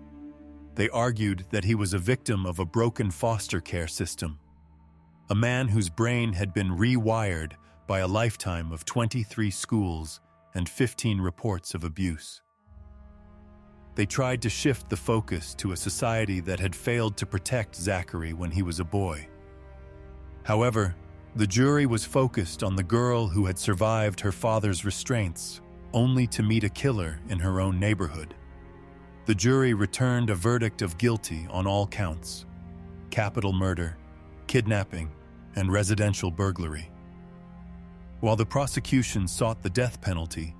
They argued that he was a victim of a broken foster care system, a man whose brain had been rewired by a lifetime of 23 schools and 15 reports of abuse. They tried to shift the focus to a society that had failed to protect Zachary when he was a boy. However, the jury was focused on the girl who had survived her father's restraints, only to meet a killer in her own neighborhood. The jury returned a verdict of guilty on all counts: capital murder, kidnapping, and residential burglary. While the prosecution sought the death penalty,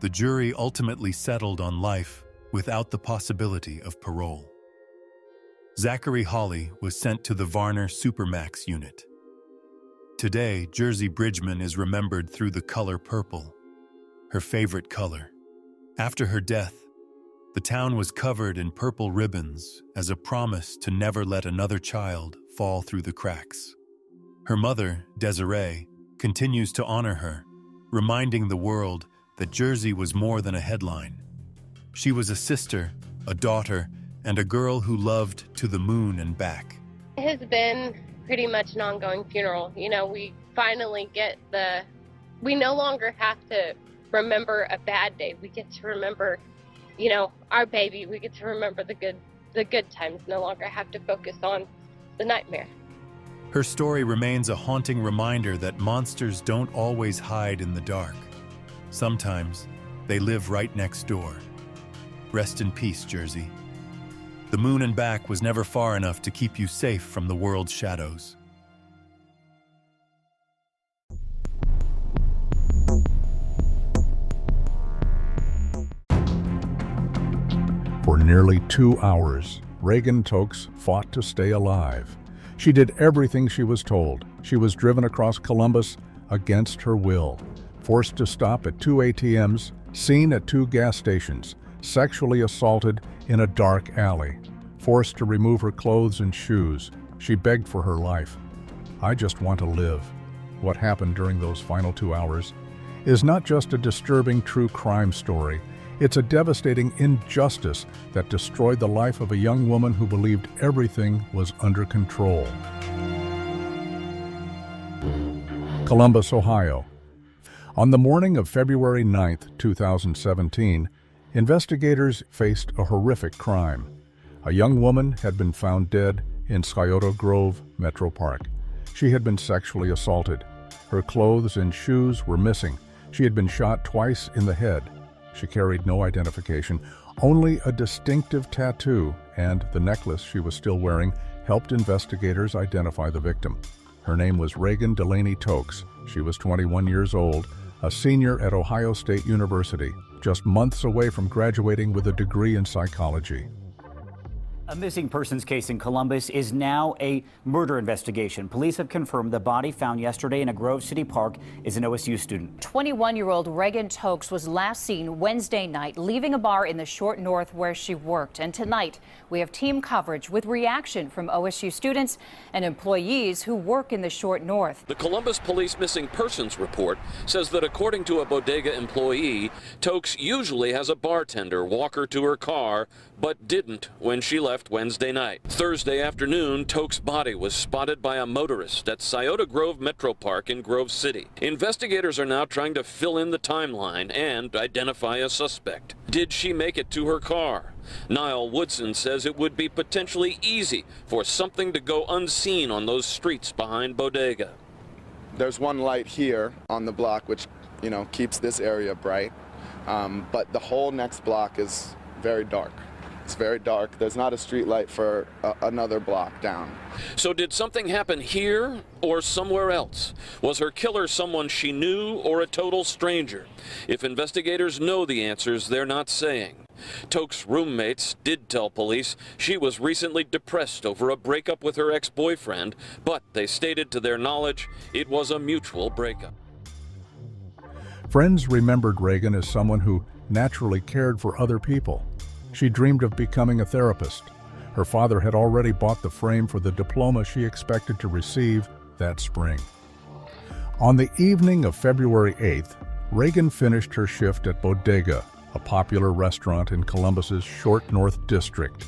the jury ultimately settled on life without the possibility of parole. Zachary Hawley was sent to the Varner Supermax unit, Today, Jersey Bridgeman is remembered through the color purple, her favorite color. After her death, the town was covered in purple ribbons as a promise to never let another child fall through the cracks. Her mother, Desiree, continues to honor her, reminding the world that Jersey was more than a headline. She was a sister, a daughter, and a girl who loved to the moon and back. It has been pretty much an ongoing funeral. You know, we finally get we no longer have to remember a bad day. We get to remember, you know, our baby. We get to remember the good times, no longer have to focus on the nightmare. Her story remains a haunting reminder that monsters don't always hide in the dark. Sometimes they live right next door. Rest in peace, Jersey. The moon and back was never far enough to keep you safe from the world's shadows. For nearly 2 hours, Reagan Tokes fought to stay alive. She did everything she was told. She was driven across Columbus against her will, forced to stop at 2 ATMs, seen at 2 gas stations, sexually assaulted in a dark alley, forced to remove her clothes and shoes. She begged for her life. I just want to live. What happened during those final 2 hours is not just a disturbing true crime story. It's a devastating injustice that destroyed the life of a young woman who believed everything was under control. Columbus, Ohio. On the morning of February 9, 2017, investigators faced a horrific crime. A young woman had been found dead in Scioto Grove Metro Park. She had been sexually assaulted. Her clothes and shoes were missing. She had been shot twice in the head. She carried no identification, only a distinctive tattoo, and the necklace she was still wearing helped investigators identify the victim. Her name was Reagan Delaney Tokes. She was 21 years old, a senior at Ohio State University, just months away from graduating with a degree in psychology. A missing persons case in Columbus is now a murder investigation. Police have confirmed the body found yesterday in a Grove City park is an OSU student. 21-year-old Reagan Tokes was last seen Wednesday night leaving a bar in the Short North where she worked. And tonight, we have team coverage with reaction from OSU students and employees who work in the Short North. The Columbus Police Missing Persons report says that according to a bodega employee, Tokes usually has a bartender walk her to her car, but didn't when she left Wednesday night. Thursday afternoon, Tokes' body was spotted by a motorist at Scioto Grove Metro Park in Grove City. Investigators are now trying to fill in the timeline and identify a suspect. Did she make it to her car? Niall Woodson says it would be potentially easy for something to go unseen on those streets behind Bodega. There's one light here on the block which, you know, keeps this area bright, but the whole next block is very dark. It's very dark. There's not a street light for another block down. So did something happen here or somewhere else? Was her killer someone she knew or a total stranger? If investigators know the answers, they're not saying. Tokes' roommates did tell police she was recently depressed over a breakup with her ex-boyfriend, but they stated to their knowledge it was a mutual breakup. Friends remembered Reagan as someone who naturally cared for other people. She dreamed of becoming a therapist. Her father had already bought the frame for the diploma she expected to receive that spring. On the evening of February 8th, Reagan finished her shift at Bodega, a popular restaurant in Columbus's Short North District.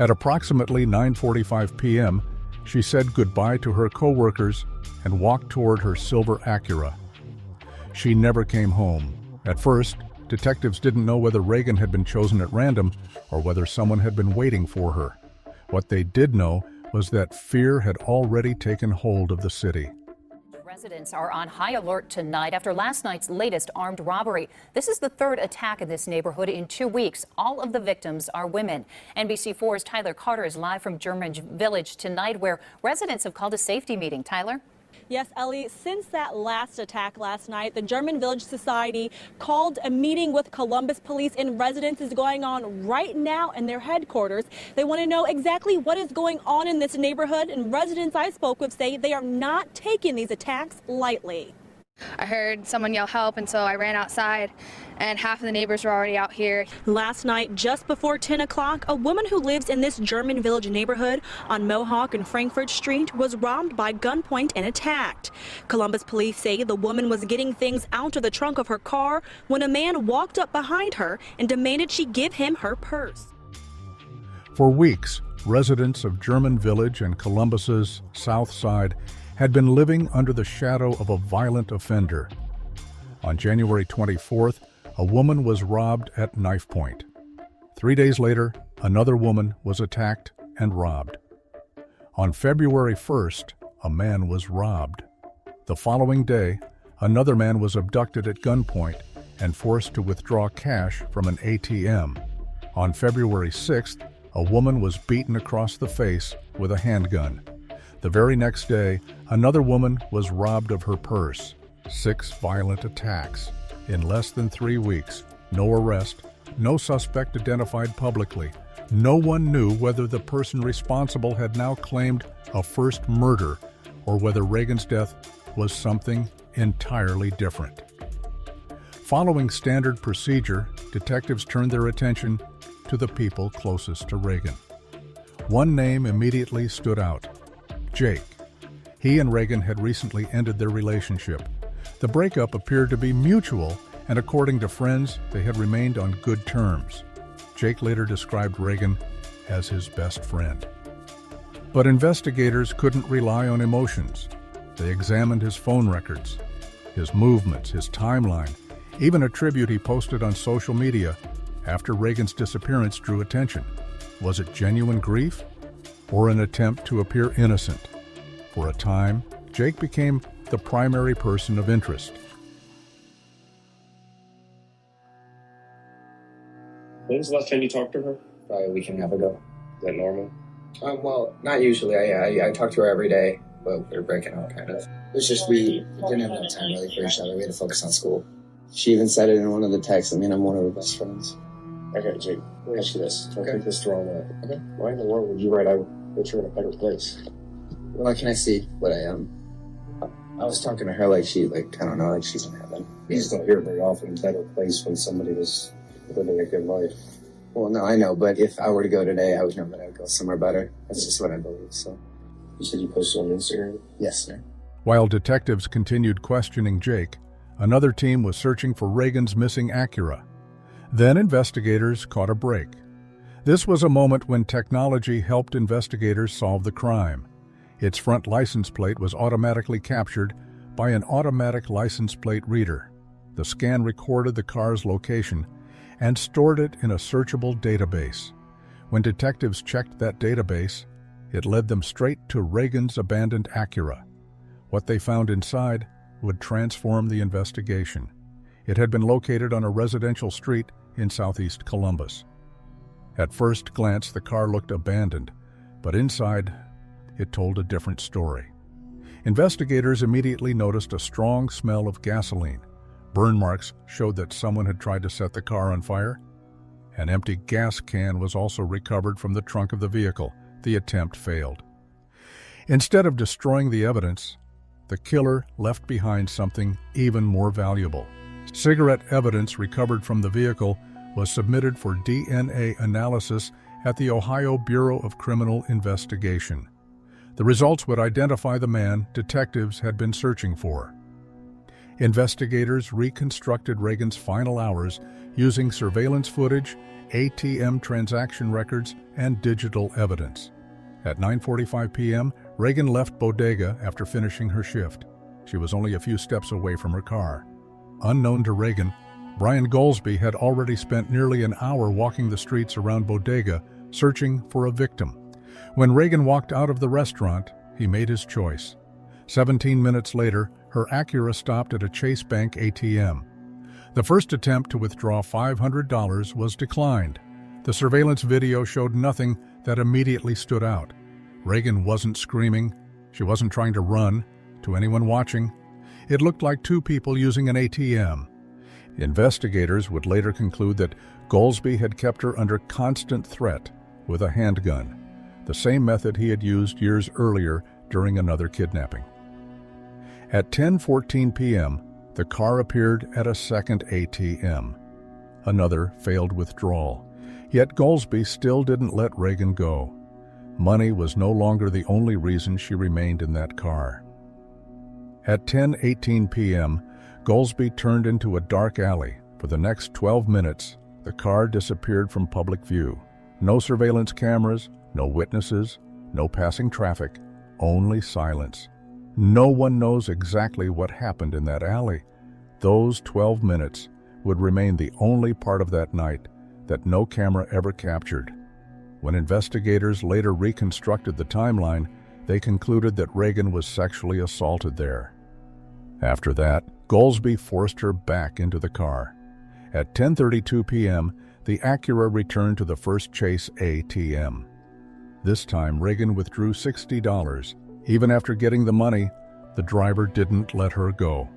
At approximately 9:45 p.m., she said goodbye to her co-workers and walked toward her silver Acura. She never came home. At first, detectives didn't know whether Reagan had been chosen at random or whether someone had been waiting for her. What they did know was that fear had already taken hold of the city. Residents are on high alert tonight after last night's latest armed robbery. This is the third attack in this neighborhood in 2 weeks. All of the victims are women. NBC4's Tyler Carter is live from German Village tonight, where residents have called a safety meeting. Tyler? Yes, Ellie, since that last attack last night, the German Village Society called a meeting with Columbus police in residence is going on right now in their headquarters. They want to know exactly what is going on in this neighborhood, and residents I spoke with say they are not taking these attacks lightly. I heard someone yell help, and so I ran outside, and half of the neighbors were already out here. Last night, just before 10 o'clock, a woman who lives in this German Village neighborhood on Mohawk and Frankfurt Street was robbed by gunpoint and attacked. Columbus police say the woman was getting things out of the trunk of her car when a man walked up behind her and demanded she give him her purse. For weeks, residents of German Village and Columbus's South Side had been living under the shadow of a violent offender. On January 24th, a woman was robbed at knife point. 3 days later, another woman was attacked and robbed. On February 1st, a man was robbed. The following day, another man was abducted at gunpoint and forced to withdraw cash from an ATM. On February 6th, a woman was beaten across the face with a handgun. The very next day, another woman was robbed of her purse. 6 violent attacks. In less than 3 weeks, no arrest, no suspect identified publicly. No one knew whether the person responsible had now claimed a first murder or whether Reagan's death was something entirely different. Following standard procedure, detectives turned their attention to the people closest to Reagan. One name immediately stood out: Jake. He and Reagan had recently ended their relationship. The breakup appeared to be mutual, and according to friends, they had remained on good terms. Jake later described Reagan as his best friend. But investigators couldn't rely on emotions. They examined his phone records, his movements, his timeline, even a tribute he posted on social media after Reagan's disappearance drew attention. Was it genuine grief or an attempt to appear innocent? For a time, Jake became the primary person of interest. When was the last time you talked to her? Probably a week and a half ago. Is that normal? Well, not usually. I talk to her every day, but we were breaking up, kind of. It's just we didn't have enough time really for each other. We had to focus on school. She even said it in one of the texts. I mean, I'm one of her best friends. Okay, Jake, let me ask you this. Don't take this the wrong way. Okay. Why in the world would you write I put you in a better place? Well, can I see what I am? I was talking to her like she, I don't know, like she's in heaven. You just don't hear very often better place when somebody was living a good life. Well, no, I know, but if I were to go today, I would know that I would go somewhere better. That's just what I believe, so. You said you posted on Instagram? Yes, sir. While detectives continued questioning Jake, another team was searching for Reagan's missing Acura. Then investigators caught a break. This was a moment when technology helped investigators solve the crime. Its front license plate was automatically captured by an automatic license plate reader. The scan recorded the car's location and stored it in a searchable database. When detectives checked that database, it led them straight to Reagan's abandoned Acura. What they found inside would transform the investigation. It had been located on a residential street in southeast Columbus. At first glance, the car looked abandoned, but inside, it told a different story. Investigators immediately noticed a strong smell of gasoline. Burn marks showed that someone had tried to set the car on fire. An empty gas can was also recovered from the trunk of the vehicle. The attempt failed. Instead of destroying the evidence, the killer left behind something even more valuable. Cigarette evidence recovered from the vehicle was submitted for DNA analysis at the Ohio Bureau of Criminal Investigation. The results would identify the man detectives had been searching for. Investigators reconstructed Reagan's final hours using surveillance footage, ATM transaction records, and digital evidence. At 9:45 p.m., Reagan left Bodega after finishing her shift. She was only a few steps away from her car. Unknown to Reagan, Brian Goldsby had already spent nearly an hour walking the streets around Bodega, searching for a victim. When Reagan walked out of the restaurant, he made his choice. 17 minutes later, her Acura stopped at a Chase Bank ATM. The first attempt to withdraw $500 was declined. The surveillance video showed nothing that immediately stood out. Reagan wasn't screaming. She wasn't trying to run. To anyone watching, it looked like two people using an ATM. Investigators would later conclude that Goldsby had kept her under constant threat with a handgun, the same method he had used years earlier during another kidnapping. At 10:14 p.m., the car appeared at a second ATM. Another failed withdrawal, yet Goldsby still didn't let Reagan go. Money was no longer the only reason she remained in that car. At 10:18 p.m., Goldsby turned into a dark alley. For the next 12 minutes, the car disappeared from public view. No surveillance cameras, no witnesses, no passing traffic, only silence. No one knows exactly what happened in that alley. Those 12 minutes would remain the only part of that night that no camera ever captured. When investigators later reconstructed the timeline, they concluded that Reagan was sexually assaulted there. After that, Goldsby forced her back into the car. At 10:32 p.m., the Acura returned to the First Chase ATM. This time, Reagan withdrew $60. Even after getting the money, the driver didn't let her go.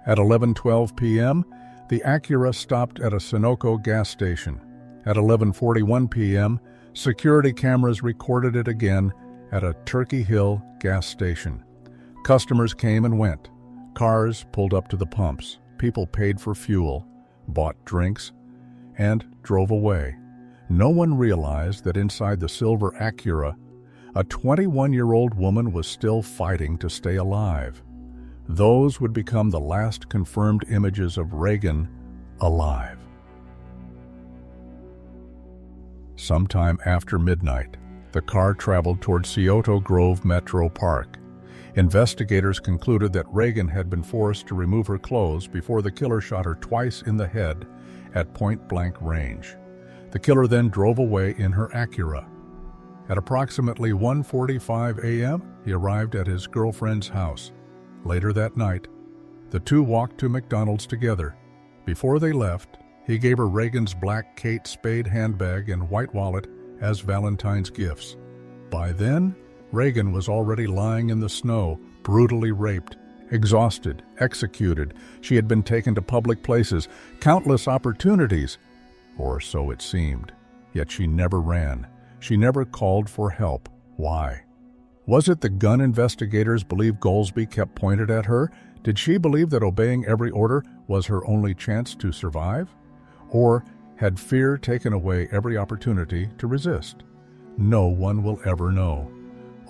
At 11:12 p.m., the Acura stopped at a Sunoco gas station. At 11:41 p.m., security cameras recorded it again at a Turkey Hill gas station. Customers came and went. Cars pulled up to the pumps. People paid for fuel, bought drinks, and drove away. No one realized that inside the silver Acura, a 21-year-old woman was still fighting to stay alive. Those would become the last confirmed images of Reagan alive. Sometime after midnight, the car traveled toward Scioto Grove Metro Park. Investigators concluded that Reagan had been forced to remove her clothes before the killer shot her twice in the head at point-blank range. The killer then drove away in her Acura. At approximately 1:45 a.m., he arrived at his girlfriend's house. Later that night, the two walked to McDonald's together. Before they left, he gave her Reagan's black Kate Spade handbag and white wallet as Valentine's gifts. By then, Reagan was already lying in the snow, brutally raped, exhausted, executed. She had been taken to public places, countless opportunities, or so it seemed. Yet she never ran. She never called for help. Why? Was it the gun investigators believed Goldsby kept pointed at her? Did she believe that obeying every order was her only chance to survive? Or had fear taken away every opportunity to resist? No one will ever know.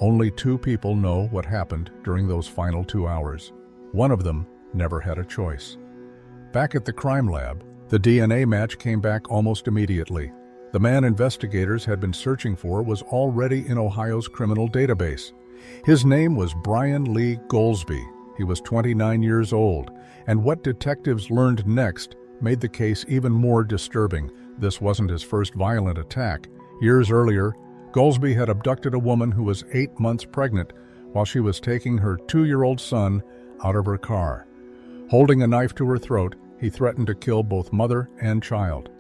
Only two people know what happened during those final 2 hours. One of them never had a choice. Back at the crime lab, the DNA match came back almost immediately. The man investigators had been searching for was already in Ohio's criminal database. His name was Brian Lee Goldsby. He was 29 years old, and what detectives learned next made the case even more disturbing. This wasn't his first violent attack. Years earlier, Goldsby had abducted a woman who was 8 months pregnant while she was taking her 2-year-old son out of her car. Holding a knife to her throat, he threatened to kill both mother and child.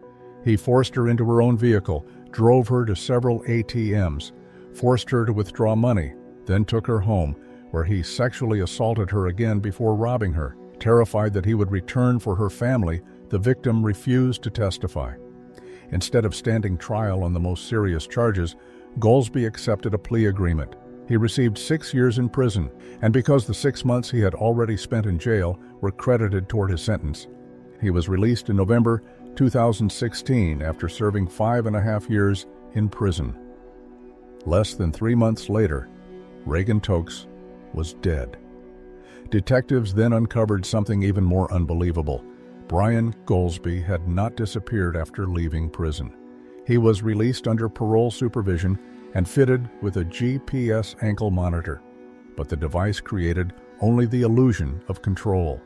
He forced her into her own vehicle, drove her to several ATMs, forced her to withdraw money, then took her home, where he sexually assaulted her again before robbing her. Terrified that he would return for her family, the victim refused to testify. Instead of standing trial on the most serious charges, Goldsby accepted a plea agreement. He received 6 years in prison, and because the 6 months he had already spent in jail were credited toward his sentence, he was released in November 2016 after serving 5.5 years in prison. Less than 3 months later, Reagan Tokes was dead. Detectives then uncovered something even more unbelievable. Brian Goldsby had not disappeared after leaving prison. He was released under parole supervision and fitted with a GPS ankle monitor, but the device created only the illusion of control.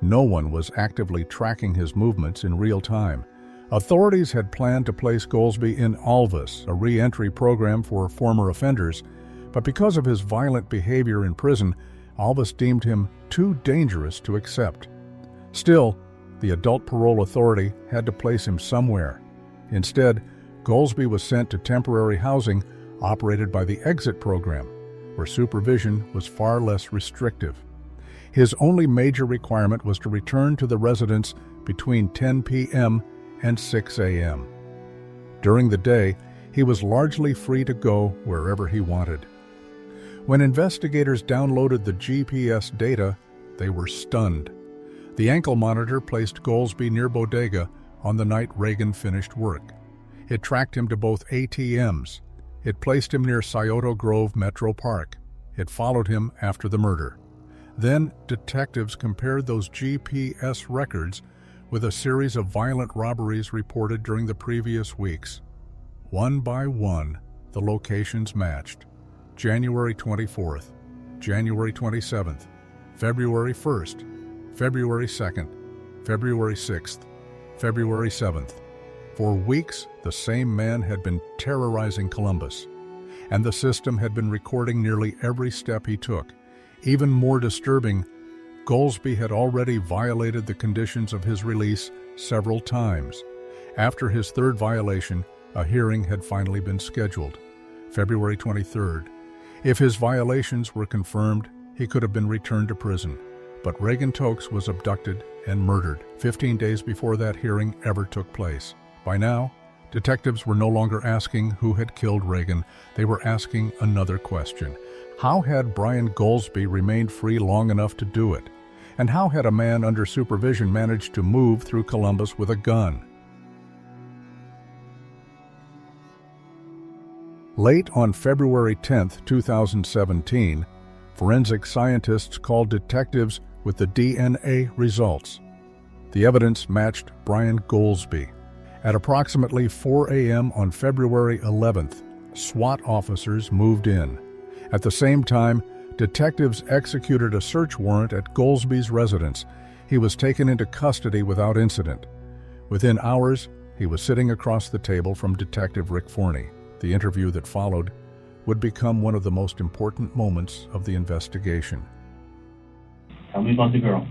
No one was actively tracking his movements in real time. Authorities had planned to place Goldsby in Alvis, a re-entry program for former offenders, but because of his violent behavior in prison, Alvis deemed him too dangerous to accept. Still, the adult parole authority had to place him somewhere. Instead, Goldsby was sent to temporary housing operated by the Exit program, where supervision was far less restrictive. His only major requirement was to return to the residence between 10 p.m. and 6 a.m. During the day, he was largely free to go wherever he wanted. When investigators downloaded the GPS data, they were stunned. The ankle monitor placed Goldsby near Bodega on the night Reagan finished work. It tracked him to both ATMs. It placed him near Scioto Grove Metro Park. It followed him after the murder. Then, detectives compared those GPS records with a series of violent robberies reported during the previous weeks. One by one, the locations matched. January 24th, January 27th, February 1st, February 2nd, February 6th, February 7th. For weeks, the same man had been terrorizing Columbus, and the system had been recording nearly every step he took. Even more disturbing, Goldsby had already violated the conditions of his release several times. After his third violation, a hearing had finally been scheduled, February 23rd. If his violations were confirmed, he could have been returned to prison. But Reagan Tokes was abducted and murdered 15 days before that hearing ever took place. By now, detectives were no longer asking who had killed Reagan. They were asking another question. How had Brian Goldsby remained free long enough to do it? And how had a man under supervision managed to move through Columbus with a gun? Late on February 10, 2017, forensic scientists called detectives with the DNA results. The evidence matched Brian Goldsby. At approximately 4 a.m. on February 11th, SWAT officers moved in. At the same time, detectives executed a search warrant at Goldsby's residence. He was taken into custody without incident. Within hours, he was sitting across the table from Detective Rick Forney. The interview that followed would become one of the most important moments of the investigation. Tell me about the girl.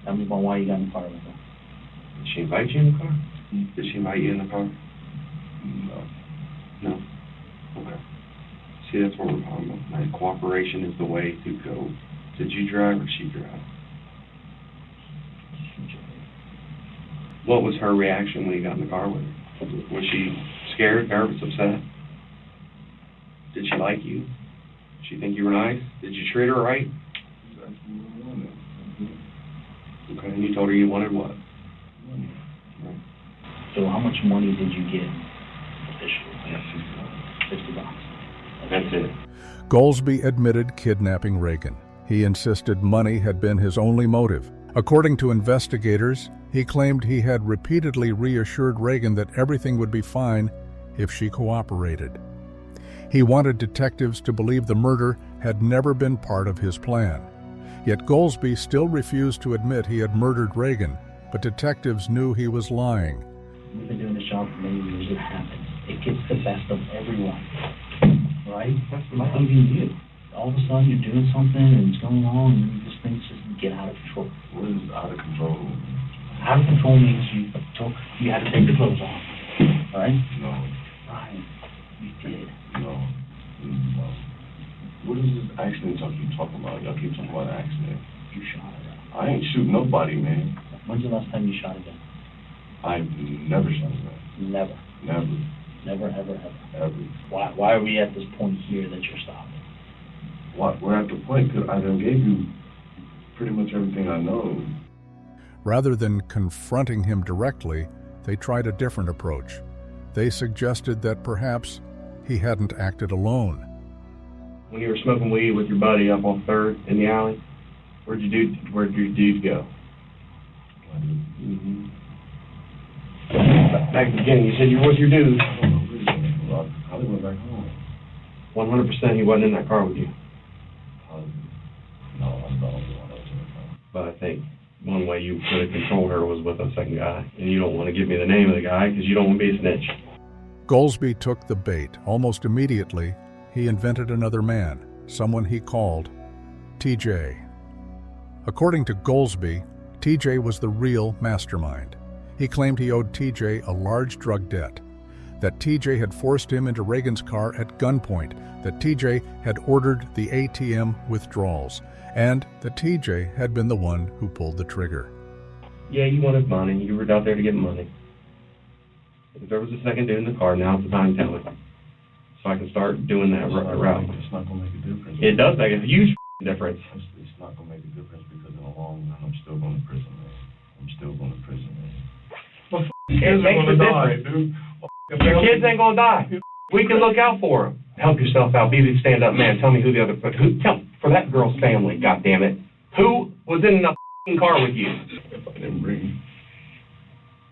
Tell me about why you got in the car with her. Did she invite you in the car? Did she invite you in the car? No. No? Okay. See, that's what we're talking about. Like, cooperation is the way to go. Did you drive or she drive? What was her reaction when you got in the car with her? Was she scared, nervous, upset? Did she like you? Did she think you were nice? Did you treat her right? Okay, and you told her you wanted what? Right. So how much money did you get officially? $50. That's it. Goldsby admitted kidnapping Reagan. He insisted money had been his only motive. According to investigators, he claimed he had repeatedly reassured Reagan that everything would be fine if she cooperated. He wanted detectives to believe the murder had never been part of his plan. Yet Goldsby still refused to admit he had murdered Reagan, but detectives knew he was lying. We've been doing this job for many years. It happens. It gets the best of everyone, right? Even you. All of a sudden you're doing something and it's going wrong and you just things just get out of control. What is out of control? Out of control means you had to take the clothes off, right? No. Ryan, you did. No. What is this accident you talking about? Y'all keep talking about accident. You shot a gun. I ain't shooting nobody, man. When's the last time you shot a gun? I've never shot a gun. Never. Never. Never, ever, ever. Ever. Why are we at this point here that you're stopping? We're at the point because I done gave you pretty much everything I know. Rather than confronting him directly, they tried a different approach. They suggested that perhaps he hadn't acted alone. When you were smoking weed with your buddy up on 3rd in the alley, where'd your dude go? Mm-hmm. Back at the beginning, you said you were with your dude. I went back home. 100% he wasn't in that car with you. No, I'm the only one that was in the car. But I think one way you could have controlled her was with a second guy. And you don't want to give me the name of the guy because you don't want to be a snitch. Goldsby took the bait. Almost immediately, he invented another man, someone he called TJ. According to Goldsby, TJ was the real mastermind. He claimed he owed TJ a large drug debt. that TJ had forced him into Reagan's car at gunpoint, that TJ had ordered the ATM withdrawals, and that TJ had been the one who pulled the trigger. Yeah, you wanted money. You were out there to get money. If there was a second dude in the car, now's the time to tell me. So I can start doing that route. It's not going to make a difference. It does make a huge difference. It's not going to make a difference because in the long run, I'm still going to prison, man. I'm still going to prison, man. Well, it makes a difference. Dude. Your kids ain't going to die. We can look out for them. Help yourself out. Be the stand-up man. Tell me who the other... Tell for that girl's family, goddammit. Who was in the car with you? If I didn't bring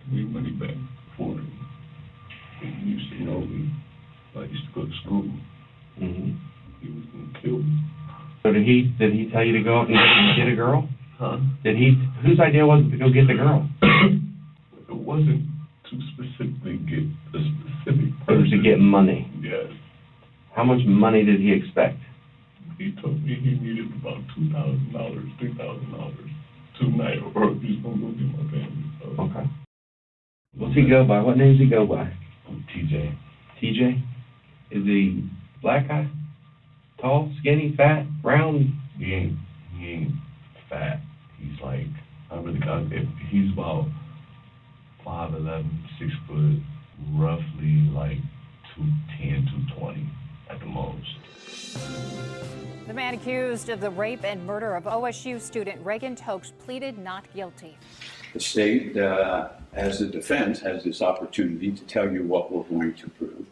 money back for him, he used to know me. I used to go to school. Mm-hmm. He was going to kill me. So did he tell you to go out and get a girl? Huh? Whose idea was it to go get the girl? It wasn't to specifically get a specific person. It was to get money. Yes. How much money did he expect? He told me he needed about $2,000, $3,000 tonight, or he's going to go get my family. So. Okay. What's he go by? What name does he go by? TJ. TJ? Is he black guy? Tall, skinny, fat, round? He ain't fat. He's like, he's about 5'11", 6 foot, roughly like 210, 220 at the most. The man accused of the rape and murder of OSU student Reagan Tokes pleaded not guilty. The state, as a defense, has this opportunity to tell you what we're going to prove.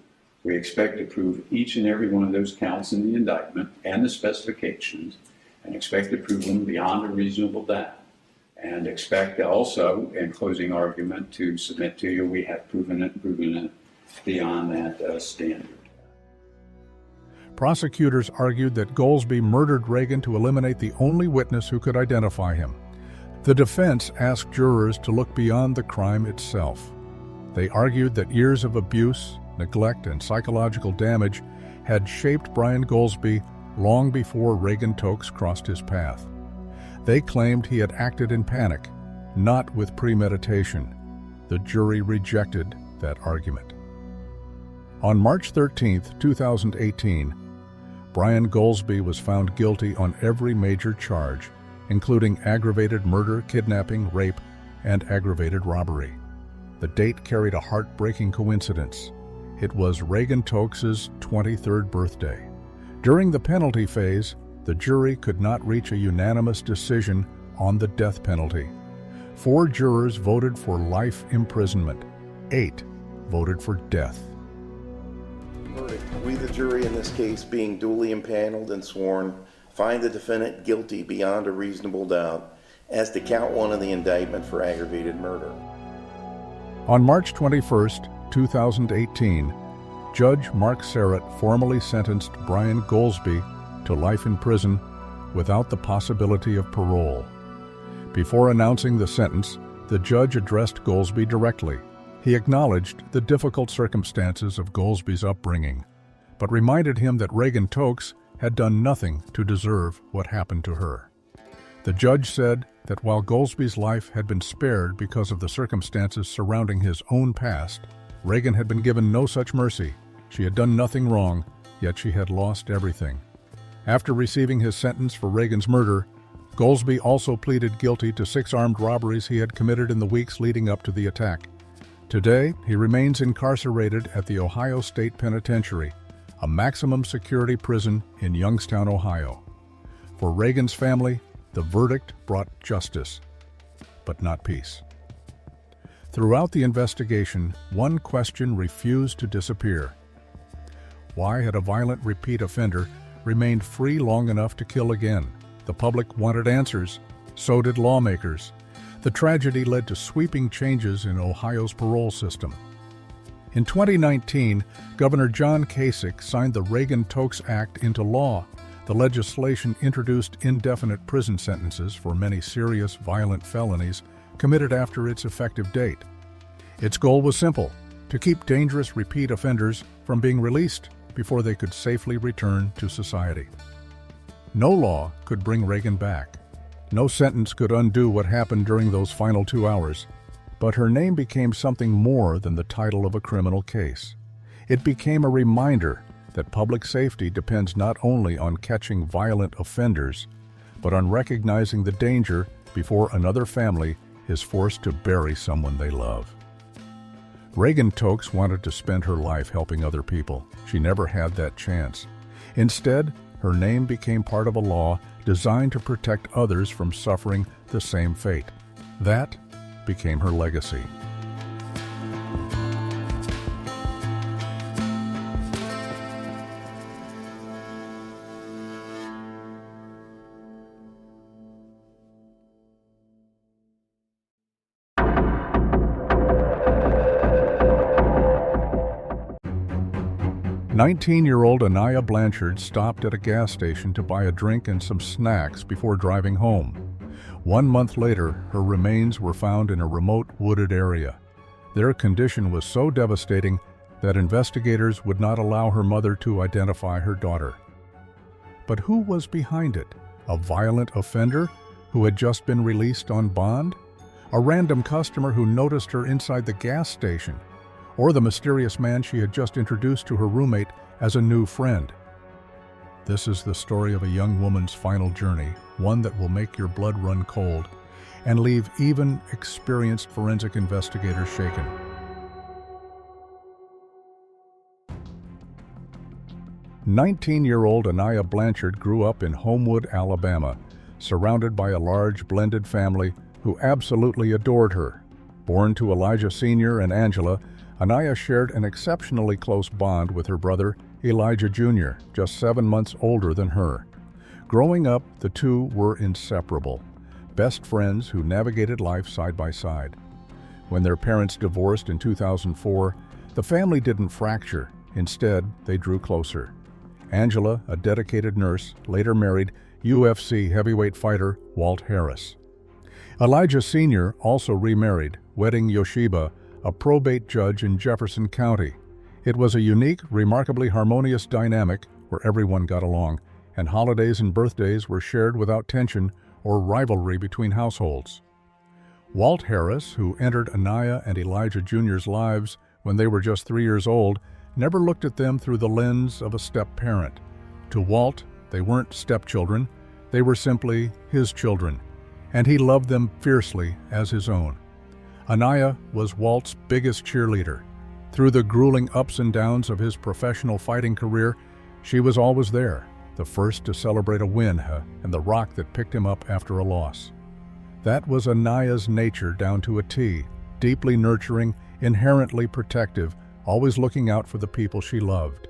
We expect to prove each and every one of those counts in the indictment and the specifications, and expect to prove them beyond a reasonable doubt. And expect also, in closing argument, to submit to you we have proven it beyond that standard. Prosecutors argued that Goldsby murdered Reagan to eliminate the only witness who could identify him. The defense asked jurors to look beyond the crime itself. They argued that years of abuse, neglect, and psychological damage had shaped Brian Goldsby long before Reagan Tokes crossed his path. They claimed he had acted in panic, not with premeditation. The jury rejected that argument. On March 13, 2018, Brian Goldsby was found guilty on every major charge, including aggravated murder, kidnapping, rape, and aggravated robbery. The date carried a heartbreaking coincidence. It was Reagan Tokes' 23rd birthday. During the penalty phase, the jury could not reach a unanimous decision on the death penalty. 4 jurors voted for life imprisonment. 8 voted for death. Verdict. We, the jury in this case, being duly impaneled and sworn, find the defendant guilty beyond a reasonable doubt as to count 1 of the indictment for aggravated murder. On March 21, 2018, Judge Mark Serrett formally sentenced Brian Goldsby to life in prison without the possibility of parole. Before announcing the sentence, the judge addressed Goldsby directly. He acknowledged the difficult circumstances of Goldsby's upbringing, but reminded him that Reagan Tokes had done nothing to deserve what happened to her. The judge said that while Goldsby's life had been spared because of the circumstances surrounding his own past, Reagan had been given no such mercy. She had done nothing wrong, yet she had lost everything. After receiving his sentence for Reagan's murder, Goldsby also pleaded guilty to 6 armed robberies he had committed in the weeks leading up to the attack. Today, he remains incarcerated at the Ohio State Penitentiary, a maximum security prison in Youngstown, Ohio. For Reagan's family, the verdict brought justice, but not peace. Throughout the investigation, one question refused to disappear. Why had a violent repeat offender remained free long enough to kill again? The public wanted answers. So did lawmakers. The tragedy led to sweeping changes in Ohio's parole system. In 2019, Governor John Kasich signed the Reagan Tokes Act into law. The legislation introduced indefinite prison sentences for many serious violent felonies committed after its effective date. Its goal was simple: to keep dangerous repeat offenders from being released before they could safely return to society. No law could bring Reagan back. No sentence could undo what happened during those final 2 hours. But her name became something more than the title of a criminal case. It became a reminder that public safety depends not only on catching violent offenders, but on recognizing the danger before another family is forced to bury someone they love. Reagan Tokes wanted to spend her life helping other people. She never had that chance. Instead, her name became part of a law designed to protect others from suffering the same fate. That became her legacy. "19-year-old Aniah Blanchard stopped at a gas station to buy a drink and some snacks before driving home. 1 month later, her remains were found in a remote wooded area. Their condition was so devastating that investigators would not allow her mother to identify her daughter. But who was behind it? A violent offender who had just been released on bond? A random customer who noticed her inside the gas station? Or the mysterious man she had just introduced to her roommate as a new friend? This is the story of a young woman's final journey, one that will make your blood run cold and leave even experienced forensic investigators shaken. "19-year-old Aniah Blanchard grew up in Homewood, Alabama, surrounded by a large blended family who absolutely adored her. Born to Elijah Sr. and Angela, Aniah shared an exceptionally close bond with her brother, Elijah Jr., just 7 months older than her. Growing up, the two were inseparable, best friends who navigated life side by side. When their parents divorced in 2004, the family didn't fracture. Instead, they drew closer. Angela, a dedicated nurse, later married UFC heavyweight fighter Walt Harris. Elijah Sr. also remarried, wedding Yoshiba, a probate judge in Jefferson County. It was a unique, remarkably harmonious dynamic where everyone got along, and holidays and birthdays were shared without tension or rivalry between households. Walt Harris, who entered Aniah and Elijah Jr.'s lives when they were just 3 years old, never looked at them through the lens of a step-parent. To Walt, they weren't stepchildren, they were simply his children, and he loved them fiercely as his own. Aniah was Walt's biggest cheerleader. Through the grueling ups and downs of his professional fighting career, she was always there, the first to celebrate a win and the rock that picked him up after a loss. That was Aniah's nature down to a T, deeply nurturing, inherently protective, always looking out for the people she loved.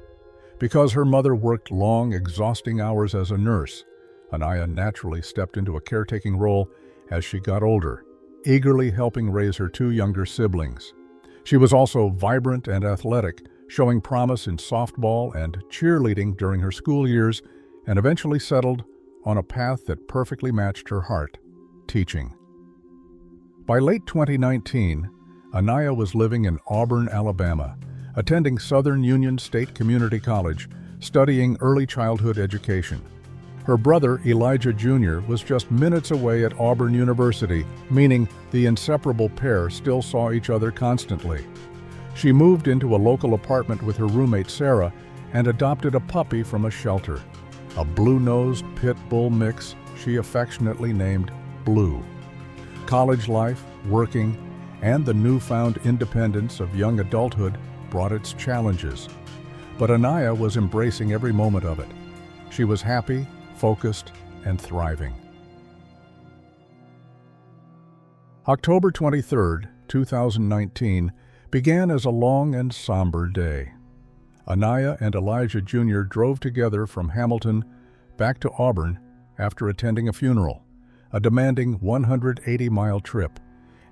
Because her mother worked long, exhausting hours as a nurse, Aniah naturally stepped into a caretaking role as she got older, eagerly helping raise her 2 younger siblings. She was also vibrant and athletic, showing promise in softball and cheerleading during her school years, and eventually settled on a path that perfectly matched her heart: teaching. By late 2019, Aniah was living in Auburn, Alabama, attending Southern Union State Community College, studying early childhood education. Her brother, Elijah Jr., was just minutes away at Auburn University, meaning the inseparable pair still saw each other constantly. She moved into a local apartment with her roommate, Sarah, and adopted a puppy from a shelter, a blue-nosed pit bull mix she affectionately named Blue. College life, working, and the newfound independence of young adulthood brought its challenges. But Aniah was embracing every moment of it. She was happy, focused, and thriving. October 23, 2019, began as a long and somber day. Aniah and Elijah Jr. drove together from Hamilton back to Auburn after attending a funeral, a demanding 180-mile trip,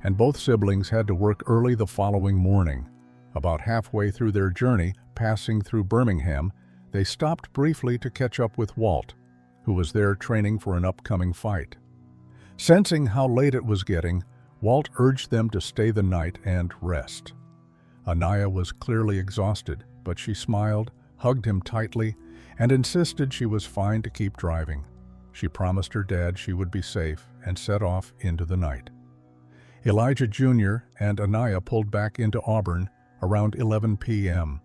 and both siblings had to work early the following morning. About halfway through their journey, passing through Birmingham, they stopped briefly to catch up with Walt, who was there training for an upcoming fight. Sensing how late it was getting, Walt urged them to stay the night and rest. Aniah was clearly exhausted, but she smiled, hugged him tightly, and insisted she was fine to keep driving. She promised her dad she would be safe and set off into the night. Elijah Jr. and Aniah pulled back into Auburn around 11 p.m.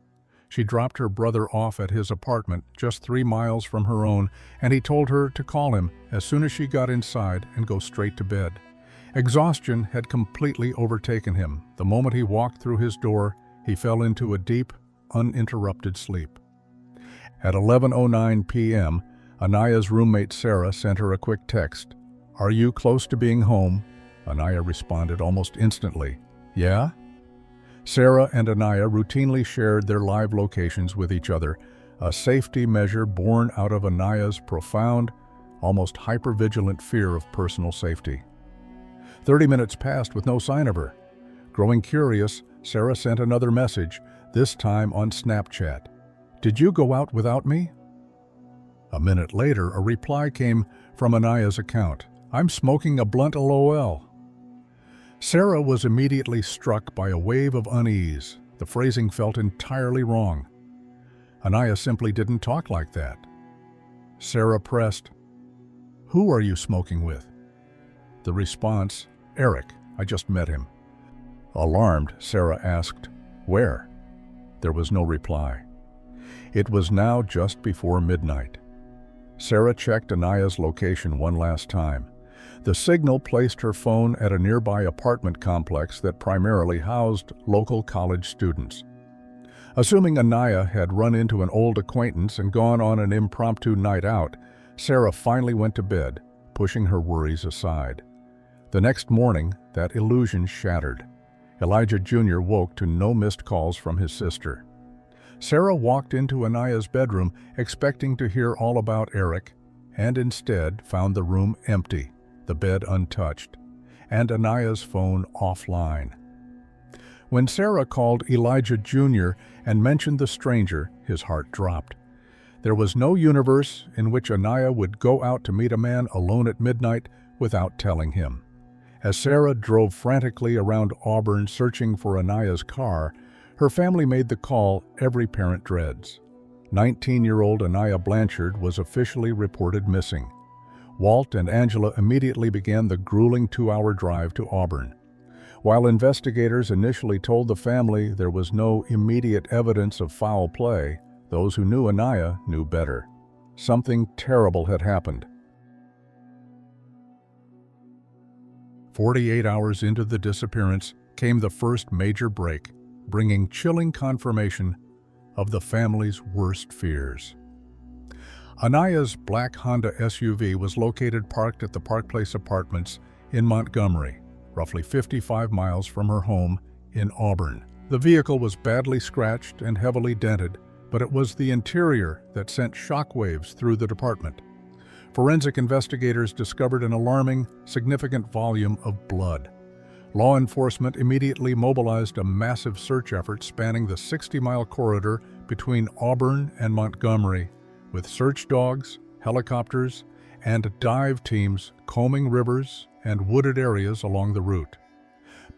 She dropped her brother off at his apartment just 3 miles from her own, and he told her to call him as soon as she got inside and go straight to bed. Exhaustion had completely overtaken him. The moment he walked through his door, he fell into a deep, uninterrupted sleep. At 11:09 p.m., Aniah's roommate Sarah sent her a quick text. "Are you close to being home?" Aniah responded almost instantly, "Yeah?" Sarah and Aniah routinely shared their live locations with each other, a safety measure born out of Aniah's profound, almost hypervigilant fear of personal safety. 30 minutes passed with no sign of her. Growing curious, Sarah sent another message, this time on Snapchat. "Did you go out without me?" A minute later, a reply came from Aniah's account. "I'm smoking a blunt, LOL." Sarah was immediately struck by a wave of unease. The phrasing felt entirely wrong. Aniah simply didn't talk like that. Sarah pressed, "Who are you smoking with?" The response, "Eric, I just met him." Alarmed, Sarah asked, "Where?" There was no reply. It was now just before midnight. Sarah checked Aniah's location one last time. The signal placed her phone at a nearby apartment complex that primarily housed local college students. Assuming Aniah had run into an old acquaintance and gone on an impromptu night out, Sarah finally went to bed, pushing her worries aside. The next morning, that illusion shattered. Elijah Jr. woke to no missed calls from his sister. Sarah walked into Aniah's bedroom expecting to hear all about Eric, and instead found the room empty, the bed untouched, and Aniah's phone offline. When Sarah called Elijah Jr. and mentioned the stranger, his heart dropped. There was no universe in which Aniah would go out to meet a man alone at midnight without telling him. As Sarah drove frantically around Auburn searching for Aniah's car, her family made the call every parent dreads. 19-year-old Aniah Blanchard was officially reported missing. Walt and Angela immediately began the grueling 2-hour drive to Auburn. While investigators initially told the family there was no immediate evidence of foul play, those who knew Aniah knew better. Something terrible had happened. 48 hours into the disappearance came the first major break, bringing chilling confirmation of the family's worst fears. Aniah's black Honda SUV was located parked at the Park Place Apartments in Montgomery, roughly 55 miles from her home in Auburn. The vehicle was badly scratched and heavily dented, but it was the interior that sent shockwaves through the department. Forensic investigators discovered an alarming, significant volume of blood. Law enforcement immediately mobilized a massive search effort spanning the 60-mile corridor between Auburn and Montgomery, with search dogs, helicopters, and dive teams combing rivers and wooded areas along the route.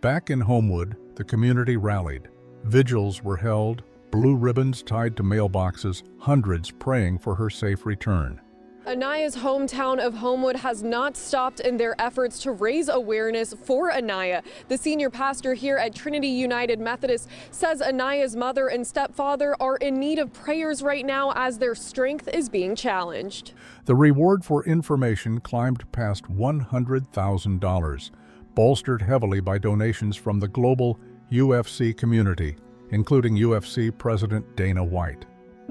Back in Homewood, the community rallied. Vigils were held, blue ribbons tied to mailboxes, hundreds praying for her safe return. Aniah's hometown of Homewood has not stopped in their efforts to raise awareness for Aniah. The senior pastor here at Trinity United Methodist says Aniah's mother and stepfather are in need of prayers right now as their strength is being challenged. The reward for information climbed past $100,000, bolstered heavily by donations from the global UFC community, including UFC President Dana White.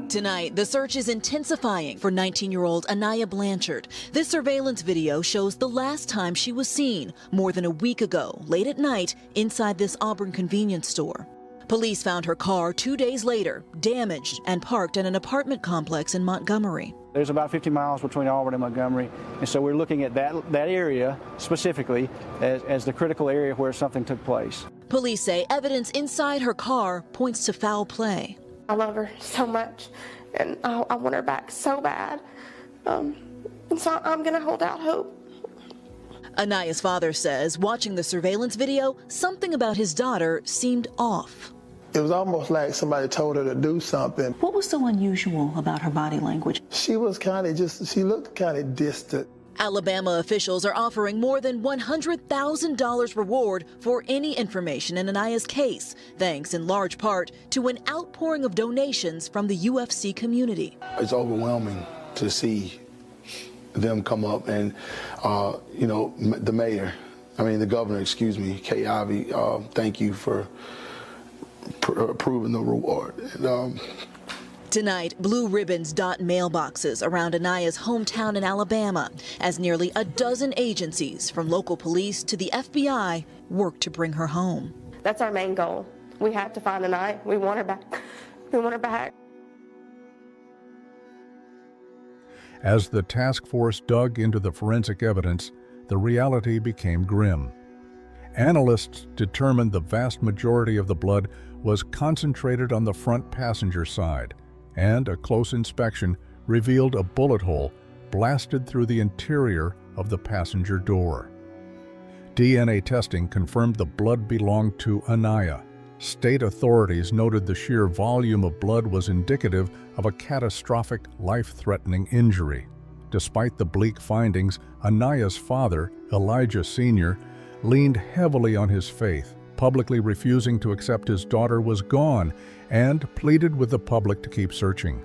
Tonight, the search is intensifying for 19-year-old Aniah Blanchard. This surveillance video shows the last time she was seen, more than a week ago, late at night, inside this Auburn convenience store. Police found her car 2 days later, damaged and parked in an apartment complex in Montgomery. There's about 50 miles between Auburn and Montgomery, and so we're looking at that area specifically as the critical area where something took place. Police say evidence inside her car points to foul play. I love her so much, and I want her back so bad, and so I'm going to hold out hope. Aniah's father says, watching the surveillance video, something about his daughter seemed off. It was almost like somebody told her to do something. What was so unusual about her body language? She was she looked kind of distant. Alabama officials are offering more than $100,000 reward for any information in Aniah's case, thanks in large part to an outpouring of donations from the UFC community. It's overwhelming to see them come up and, the governor, Kay Ivey, thank you for approving the reward. Tonight, blue ribbons dot mailboxes around Aniah's hometown in Alabama as nearly a dozen agencies, from local police to the FBI, work to bring her home. That's our main goal. We have to find Aniah. We want her back. We want her back. As the task force dug into the forensic evidence, the reality became grim. Analysts determined the vast majority of the blood was concentrated on the front passenger side, and a close inspection revealed a bullet hole blasted through the interior of the passenger door. DNA testing confirmed the blood belonged to Aniah. State authorities noted the sheer volume of blood was indicative of a catastrophic, life-threatening injury. Despite the bleak findings, Aniah's father, Elijah Sr., leaned heavily on his faith, publicly refusing to accept his daughter was gone, and pleaded with the public to keep searching.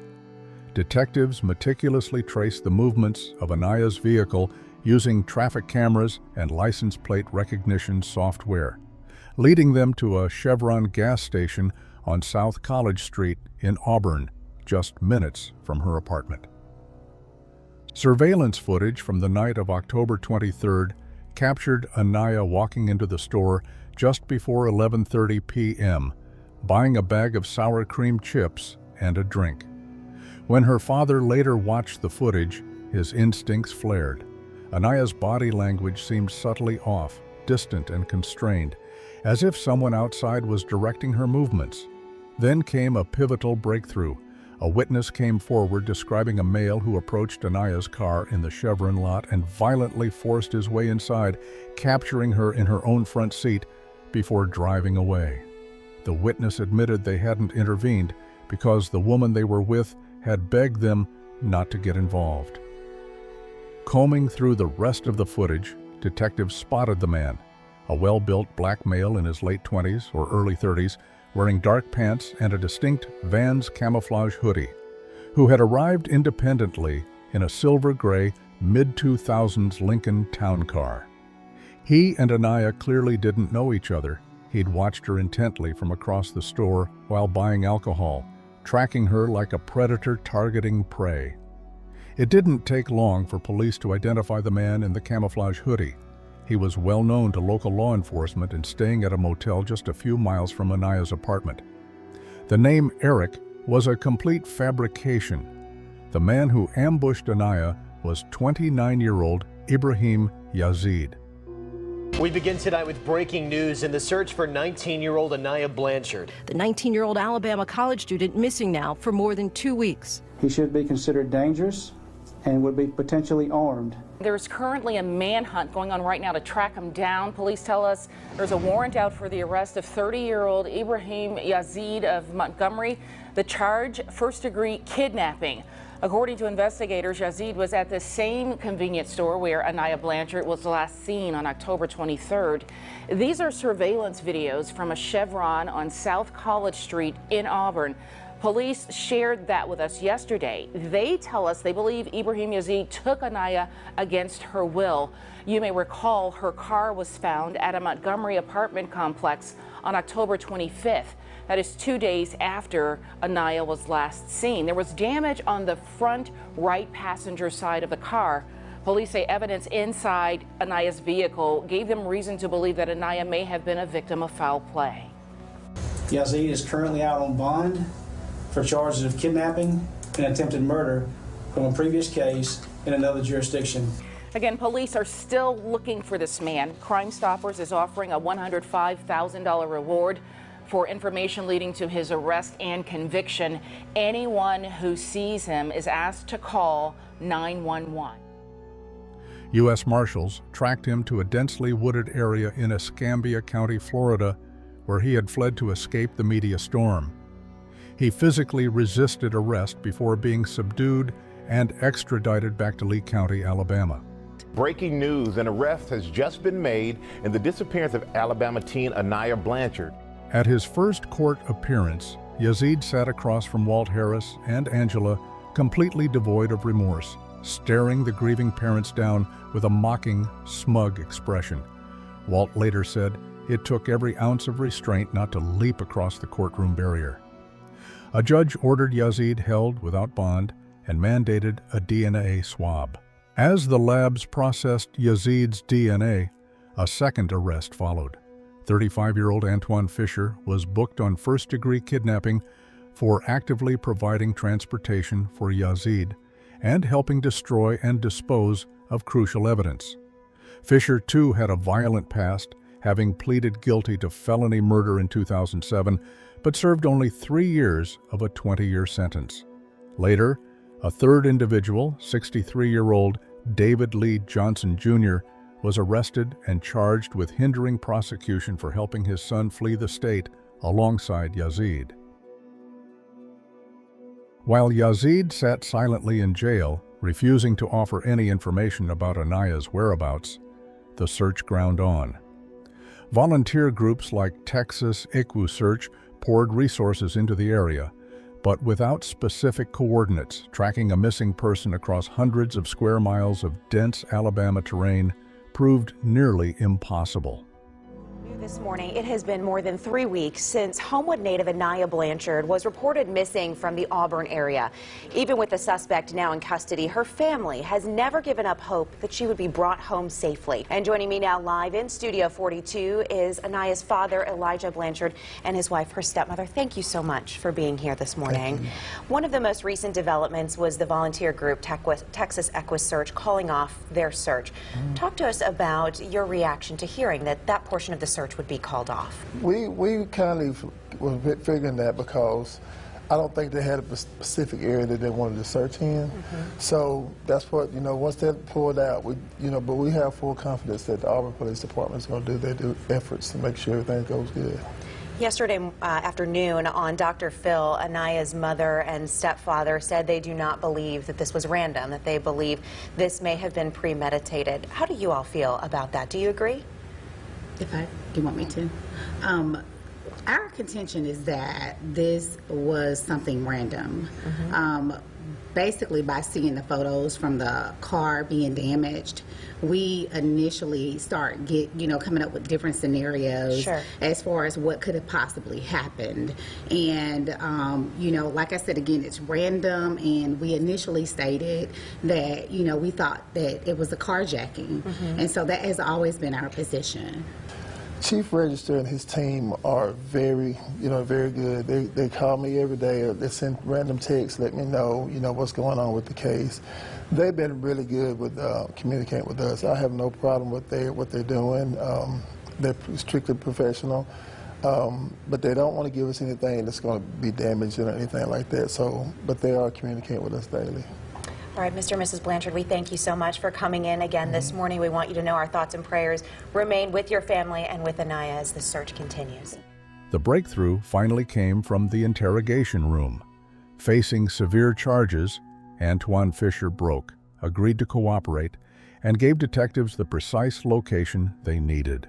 Detectives meticulously traced the movements of Aniah's vehicle using traffic cameras and license plate recognition software, leading them to a Chevron gas station on South College Street in Auburn, just minutes from her apartment. Surveillance footage from the night of October 23rd captured Aniah walking into the store just before 11:30 p.m., buying a bag of sour cream chips and a drink. When her father later watched the footage, his instincts flared. Aniah's body language seemed subtly off, distant and constrained, as if someone outside was directing her movements. Then came a pivotal breakthrough. A witness came forward describing a male who approached Aniah's car in the Chevron lot and violently forced his way inside, capturing her in her own front seat before driving away. The witness admitted they hadn't intervened because the woman they were with had begged them not to get involved. Combing through the rest of the footage, detectives spotted the man, a well-built black male in his late 20s or early 30s, wearing dark pants and a distinct Vans camouflage hoodie, who had arrived independently in a silver-gray, mid-2000s Lincoln town car. He and Aniah clearly didn't know each other. He'd watched her intently from across the store while buying alcohol, tracking her like a predator targeting prey. It didn't take long for police to identify the man in the camouflage hoodie. He was well known to local law enforcement and staying at a motel just a few miles from Aniah's apartment. The name Eric was a complete fabrication. The man who ambushed Aniah was 29-year-old Ibrahim Yazid. We begin tonight with breaking news in the search for 19-year-old Aniah Blanchard. The 19-year-old Alabama college student missing now for more than 2 weeks. He should be considered dangerous and would be potentially armed. There's currently a manhunt going on right now to track him down. Police tell us there's a warrant out for the arrest of 30-year-old Ibrahim Yazid of Montgomery. The charge, first-degree kidnapping. According to investigators, Yazid was at the same convenience store where Aniah Blanchard was last seen on October 23rd. These are surveillance videos from a Chevron on South College Street in Auburn. Police shared that with us yesterday. They tell us they believe Ibrahim Yazid took Aniah against her will. You may recall her car was found at a Montgomery apartment complex on October 25th. That is 2 days after Aniah was last seen. There was damage on the front right passenger side of the car. Police say evidence inside Aniah's vehicle gave them reason to believe that Aniah may have been a victim of foul play. Yazid is currently out on bond for charges of kidnapping and attempted murder from a previous case in another jurisdiction. Again, police are still looking for this man. Crime Stoppers is offering a $105,000 reward for information leading to his arrest and conviction. Anyone who sees him is asked to call 911. U.S. Marshals tracked him to a densely wooded area in Escambia County, Florida, where he had fled to escape the media storm. He physically resisted arrest before being subdued and extradited back to Lee County, Alabama. breaking news. An arrest has just been made in the disappearance of Alabama teen Aniah Blanchard. At his first court appearance, Yazid sat across from Walt Harris and Angela, completely devoid of remorse, staring the grieving parents down with a mocking, smug expression. Walt later said it took every ounce of restraint not to leap across the courtroom barrier. A judge ordered Yazid held without bond and mandated a DNA swab. As the labs processed Yazid's DNA, a second arrest followed. 35-year-old Antoine Fisher was booked on first-degree kidnapping for actively providing transportation for Yazid and helping destroy and dispose of crucial evidence. Fisher, too, had a violent past, having pleaded guilty to felony murder in 2007, but served only 3 years of a 20-year sentence. Later, a third individual, 63-year-old David Lee Johnson Jr., was arrested and charged with hindering prosecution for helping his son flee the state alongside Yazid. While Yazid sat silently in jail, refusing to offer any information about Aniah's whereabouts, the search ground on. Volunteer groups like Texas ICWU Search poured resources into the area, but without specific coordinates, tracking a missing person across hundreds of square miles of dense Alabama terrain proved nearly impossible. This morning, it has been more than 3 weeks since Homewood native Aniah Blanchard was reported missing from the Auburn area. Even with the suspect now in custody, her family has never given up hope that she would be brought home safely. And joining me now live in Studio 42 is Aniah's father, Elijah Blanchard, and his wife, her stepmother. Thank you so much for being here this morning. One of the most recent developments was the volunteer group Texas ICWU Search calling off their search. Talk to us about your reaction to hearing that that portion of the search would be called off. We kind of was figuring that because I don't think they had a specific area that they wanted to search in. So that's what, once that pulled out, but we have full confidence that the Auburn Police Department is going to do their efforts to make sure everything goes good. Yesterday afternoon on Dr. Phil, Aniah's mother and stepfather said they do not believe that this was random, that they believe this may have been premeditated. How do you all feel about that? Do you agree? Do you want me to? Our contention is that this was something random. Basically, by seeing the photos from the car being damaged, we initially start coming up with different scenarios as far as what could have possibly happened. And like I said again, it's random, and we initially stated that we thought that it was a carjacking, and so that has always been our position. Chief Register and his team are very good. They call me every day, or they send random texts, let me know, what's going on with the case. They've been really good with communicating with us. I have no problem with what they're doing. They're strictly professional, but they don't want to give us anything that's going to be damaged or anything like that. So, but they are communicating with us daily. All right, Mr. and Mrs. Blanchard, we thank you so much for coming in again this morning. We want you to know our thoughts and prayers remain with your family and with Aniah as the search continues. The breakthrough finally came from the interrogation room. Facing severe charges, Antoine Fisher Brooke agreed to cooperate and gave detectives the precise location they needed.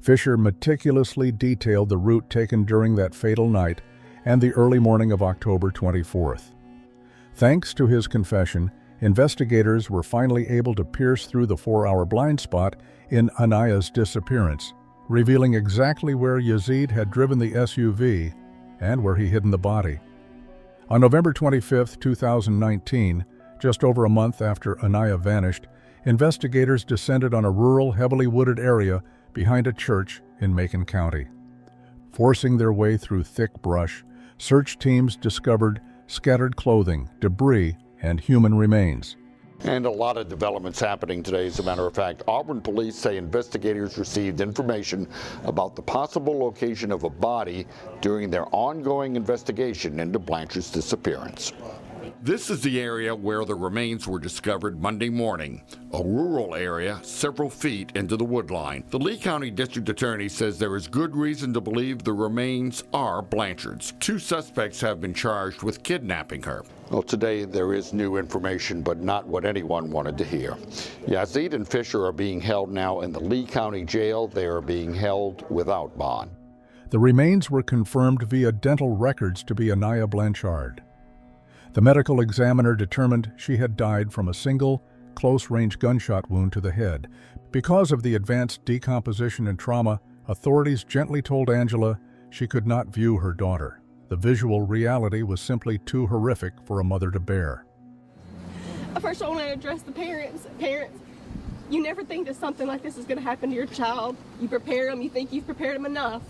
Fisher meticulously detailed the route taken during that fatal night and the early morning of October 24th. Thanks to his confession, investigators were finally able to pierce through the 4-hour blind spot in Aniah's disappearance, revealing exactly where Yazid had driven the SUV and where he hidden the body. On November 25, 2019, just over a month after Aniah vanished, investigators descended on a rural, heavily wooded area behind a church in Macon County. Forcing their way through thick brush, search teams discovered scattered clothing, debris, and human remains. And a lot of developments happening today. As a matter of fact, Auburn police say investigators received information about the possible location of a body during their ongoing investigation into Blanchard's disappearance. This is the area where the remains were discovered Monday morning, a rural area several feet into the wood line. The Lee County District Attorney says there is good reason to believe the remains are Blanchard's. 2 suspects have been charged with kidnapping her. Well, today there is new information, but not what anyone wanted to hear. Yazid and Fisher are being held now in the Lee County Jail. They are being held without bond. The remains were confirmed via dental records to be Aniah Blanchard. The medical examiner determined she had died from a single, close-range gunshot wound to the head. Because of the advanced decomposition and trauma, authorities gently told Angela she could not view her daughter. The visual reality was simply too horrific for a mother to bear. First, I want to address the parents. Parents, you never think that something like this is going to happen to your child. You prepare them, you think you've prepared them enough.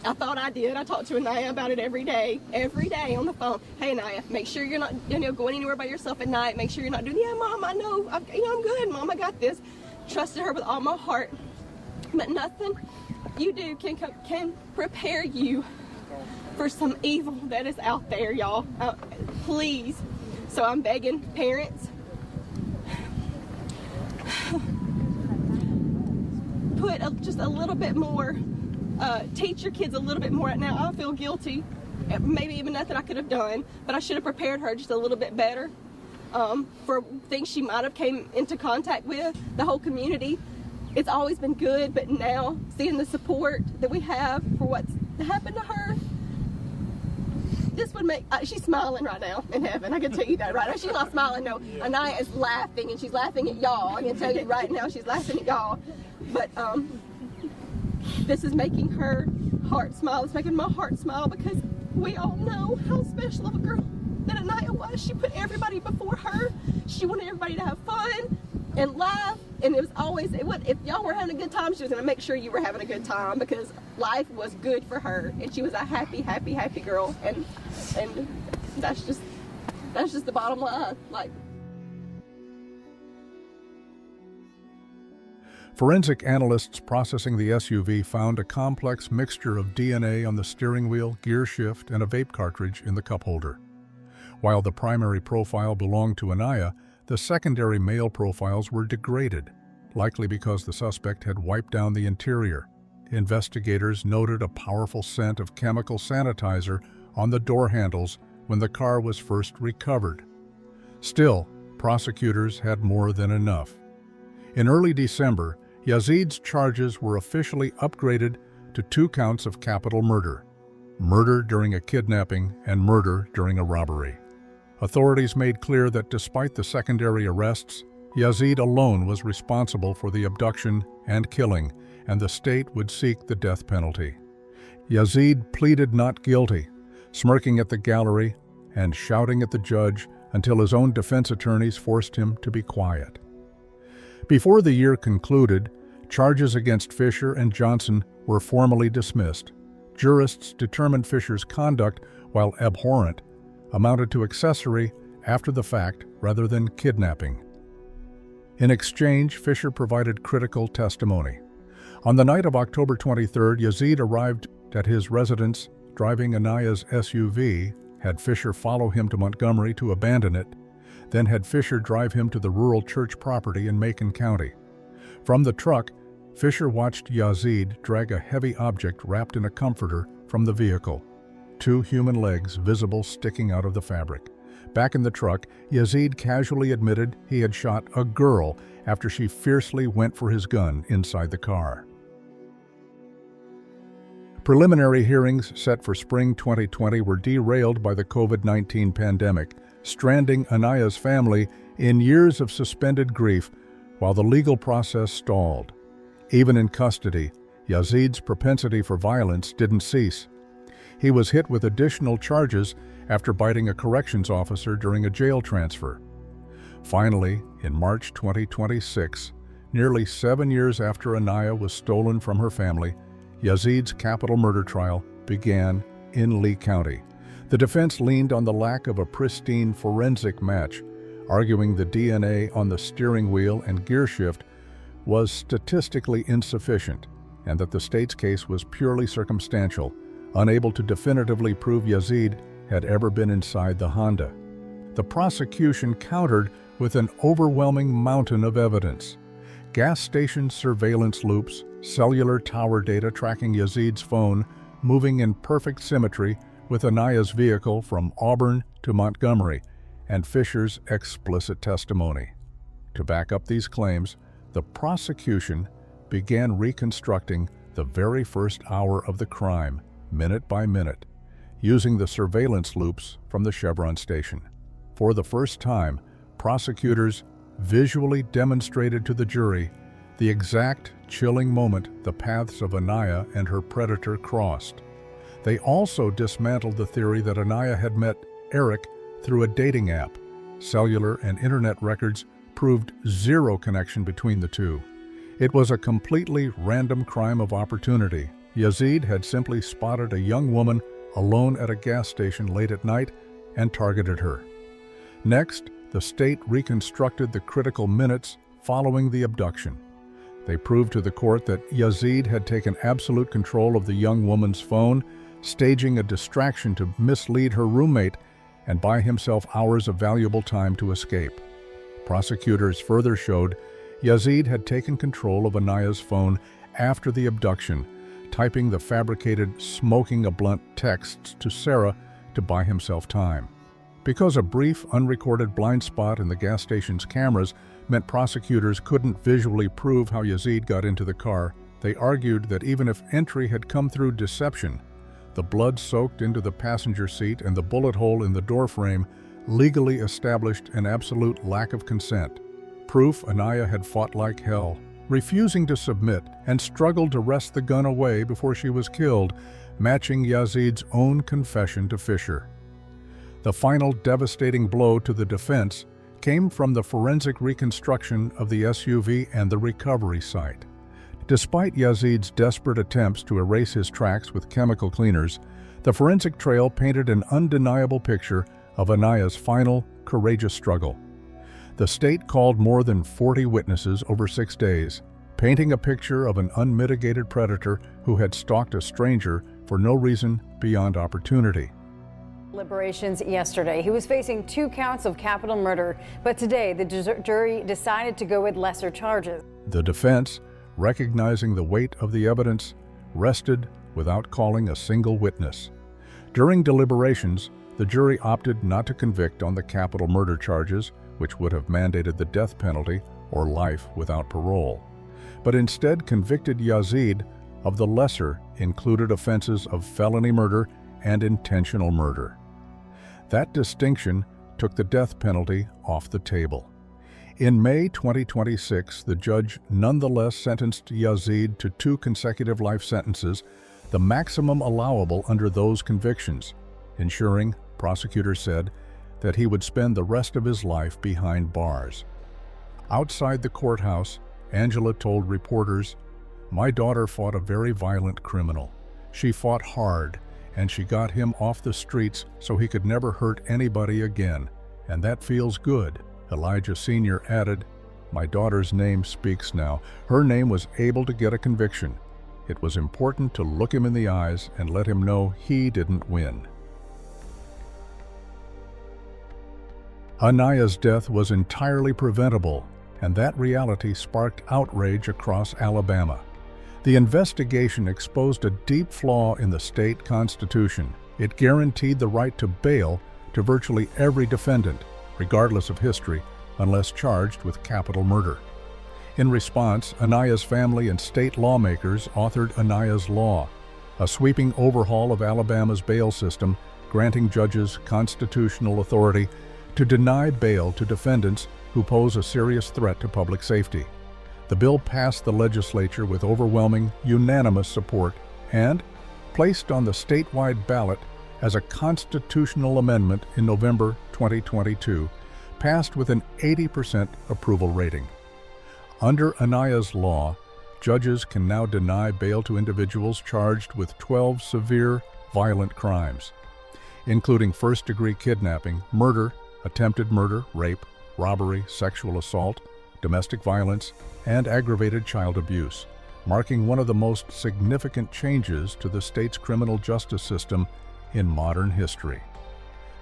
I thought I did. I talked to Aniah about it every day on the phone. Hey, Aniah, make sure you're not, going anywhere by yourself at night. Make sure you're not doing, yeah, Mom, I know, I'm good, Mom, I got this. Trusted her with all my heart. But nothing you do can prepare you for some evil that is out there, y'all. Please. So I'm begging parents, put just a little bit more, teach your kids a little bit more. Now I feel guilty, maybe even nothing I could have done, but I should have prepared her just a little bit better for things she might have came into contact with. The whole community, it's always been good, but now seeing the support that we have for what's happened to her, this would make, she's smiling right now in heaven, I can tell you that right now. She's not smiling, no. Aniah is laughing, and she's laughing at y'all. I can tell you right now, she's laughing at y'all. But this is making her heart smile. It's making my heart smile, because we all know how special of a girl that Aniah was. She put everybody before her. She wanted everybody to have fun and laugh, and it was always, if y'all were having a good time, she was going to make sure you were having a good time, because life was good for her, and she was a happy, happy, happy girl, and that's just the bottom line. Like, forensic analysts processing the SUV found a complex mixture of DNA on the steering wheel, gear shift, and a vape cartridge in the cup holder. While the primary profile belonged to Aniah, the secondary male profiles were degraded, likely because the suspect had wiped down the interior. Investigators noted a powerful scent of chemical sanitizer on the door handles when the car was first recovered. Still, prosecutors had more than enough. In early December, Yazid's charges were officially upgraded to 2 counts of capital murder: murder during a kidnapping and murder during a robbery. Authorities made clear that despite the secondary arrests, Yazid alone was responsible for the abduction and killing, and the state would seek the death penalty. Yazid pleaded not guilty, smirking at the gallery and shouting at the judge until his own defense attorneys forced him to be quiet. Before the year concluded, charges against Fisher and Johnson were formally dismissed. Jurists determined Fisher's conduct, while abhorrent, amounted to accessory after the fact rather than kidnapping. In exchange, Fisher provided critical testimony. On the night of October 23rd, Yazid arrived at his residence driving Aniah's SUV, had Fisher follow him to Montgomery to abandon it, then had Fisher drive him to the rural church property in Macon County. From the truck, Fisher watched Yazid drag a heavy object wrapped in a comforter from the vehicle, 2 human legs visible sticking out of the fabric. Back in the truck, Yazid casually admitted he had shot a girl after she fiercely went for his gun inside the car. Preliminary hearings set for spring 2020 were derailed by the COVID-19 pandemic, stranding Aniah's family in years of suspended grief while the legal process stalled. Even in custody, Yazid's propensity for violence didn't cease. He was hit with additional charges after biting a corrections officer during a jail transfer. Finally, in March 2026, nearly 7 years after Aniah was stolen from her family, Yazid's capital murder trial began in Lee County. The defense leaned on the lack of a pristine forensic match, arguing the DNA on the steering wheel and gear shift was statistically insufficient, and that the state's case was purely circumstantial, unable to definitively prove Yazid had ever been inside the Honda. the prosecution countered with an overwhelming mountain of evidence. Gas station surveillance loops, cellular tower data tracking Yazid's phone, moving in perfect symmetry with Aniah's vehicle from Auburn to Montgomery, and Fisher's explicit testimony. To back up these claims, the prosecution began reconstructing the very first hour of the crime, minute by minute, using the surveillance loops from the Chevron station. For the first time, prosecutors visually demonstrated to the jury the exact chilling moment the paths of Aniah and her predator crossed. They also dismantled the theory that Aniah had met Eric through a dating app. Cellular and internet records proved zero connection between the two. It was a completely random crime of opportunity. Yazid had simply spotted a young woman alone at a gas station late at night and targeted her. Next, the state reconstructed the critical minutes following the abduction. They proved to the court that Yazid had taken absolute control of the young woman's phone, staging a distraction to mislead her roommate and buy himself hours of valuable time to escape. Prosecutors further showed Yazid had taken control of Aniah's phone after the abduction, typing the fabricated "smoking a blunt" texts to Sarah to buy himself time. Because a brief, unrecorded blind spot in the gas station's cameras meant prosecutors couldn't visually prove how Yazid got into the car, they argued that even if entry had come through deception, the blood soaked into the passenger seat and the bullet hole in the doorframe legally established an absolute lack of consent. Proof Aniah had fought like hell, refusing to submit, and struggled to wrest the gun away before she was killed, matching Yazid's own confession to Fisher. The final devastating blow to the defense came from the forensic reconstruction of the SUV and the recovery site. Despite Yazid's desperate attempts to erase his tracks with chemical cleaners, the forensic trail painted an undeniable picture of Aniah's final, courageous struggle. The state called more than 40 witnesses over 6 days, painting a picture of an unmitigated predator who had stalked a stranger for no reason beyond opportunity. Deliberations yesterday. He was facing 2 counts of capital murder, but today the jury decided to go with lesser charges. The defense, recognizing the weight of the evidence, rested without calling a single witness. During deliberations, the jury opted not to convict on the capital murder charges, which would have mandated the death penalty or life without parole, but instead convicted Yazid of the lesser included offenses of felony murder and intentional murder. That distinction took the death penalty off the table. In May 2026, the judge nonetheless sentenced Yazid to 2 consecutive life sentences, the maximum allowable under those convictions, ensuring, prosecutors said, that he would spend the rest of his life behind bars. Outside the courthouse, Angela told reporters, "My daughter fought a very violent criminal. She fought hard, and she got him off the streets so he could never hurt anybody again, and that feels good." Elijah Sr. added, "My daughter's name speaks now. Her name was able to get a conviction. It was important to look him in the eyes and let him know he didn't win." Aniah's death was entirely preventable, and that reality sparked outrage across Alabama. The investigation exposed a deep flaw in the state constitution. It guaranteed the right to bail to virtually every defendant, regardless of history, unless charged with capital murder. In response, Aniah's family and state lawmakers authored Aniah's Law, a sweeping overhaul of Alabama's bail system, granting judges constitutional authority to deny bail to defendants who pose a serious threat to public safety. The bill passed the legislature with overwhelming, unanimous support and, placed on the statewide ballot as a constitutional amendment in November 2022, passed with an 80% approval rating. Under Aniah's Law, judges can now deny bail to individuals charged with 12 severe, violent crimes, including first-degree kidnapping, murder, attempted murder, rape, robbery, sexual assault, domestic violence, and aggravated child abuse, marking one of the most significant changes to the state's criminal justice system in modern history.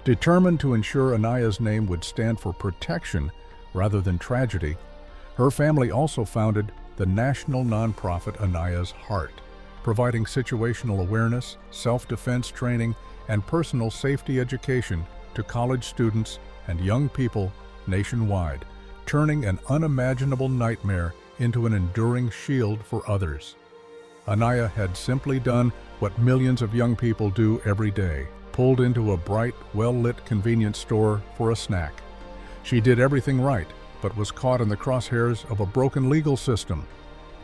Determined to ensure Aniah's name would stand for protection rather than tragedy, her family also founded the national nonprofit Aniah's Heart, providing situational awareness, self-defense training, and personal safety education to college students and young people nationwide, turning an unimaginable nightmare into an enduring shield for others. Aniah had simply done what millions of young people do every day, pulled into a bright, well-lit convenience store for a snack. She did everything right, but was caught in the crosshairs of a broken legal system.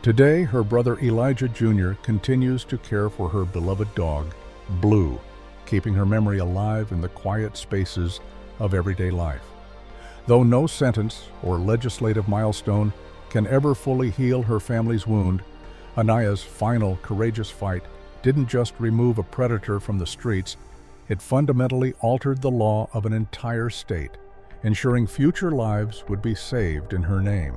Today, her brother Elijah Jr. continues to care for her beloved dog, Blue, keeping her memory alive in the quiet spaces of everyday life. Though no sentence or legislative milestone can ever fully heal her family's wound, Aniah's final courageous fight didn't just remove a predator from the streets, it fundamentally altered the law of an entire state, ensuring future lives would be saved in her name.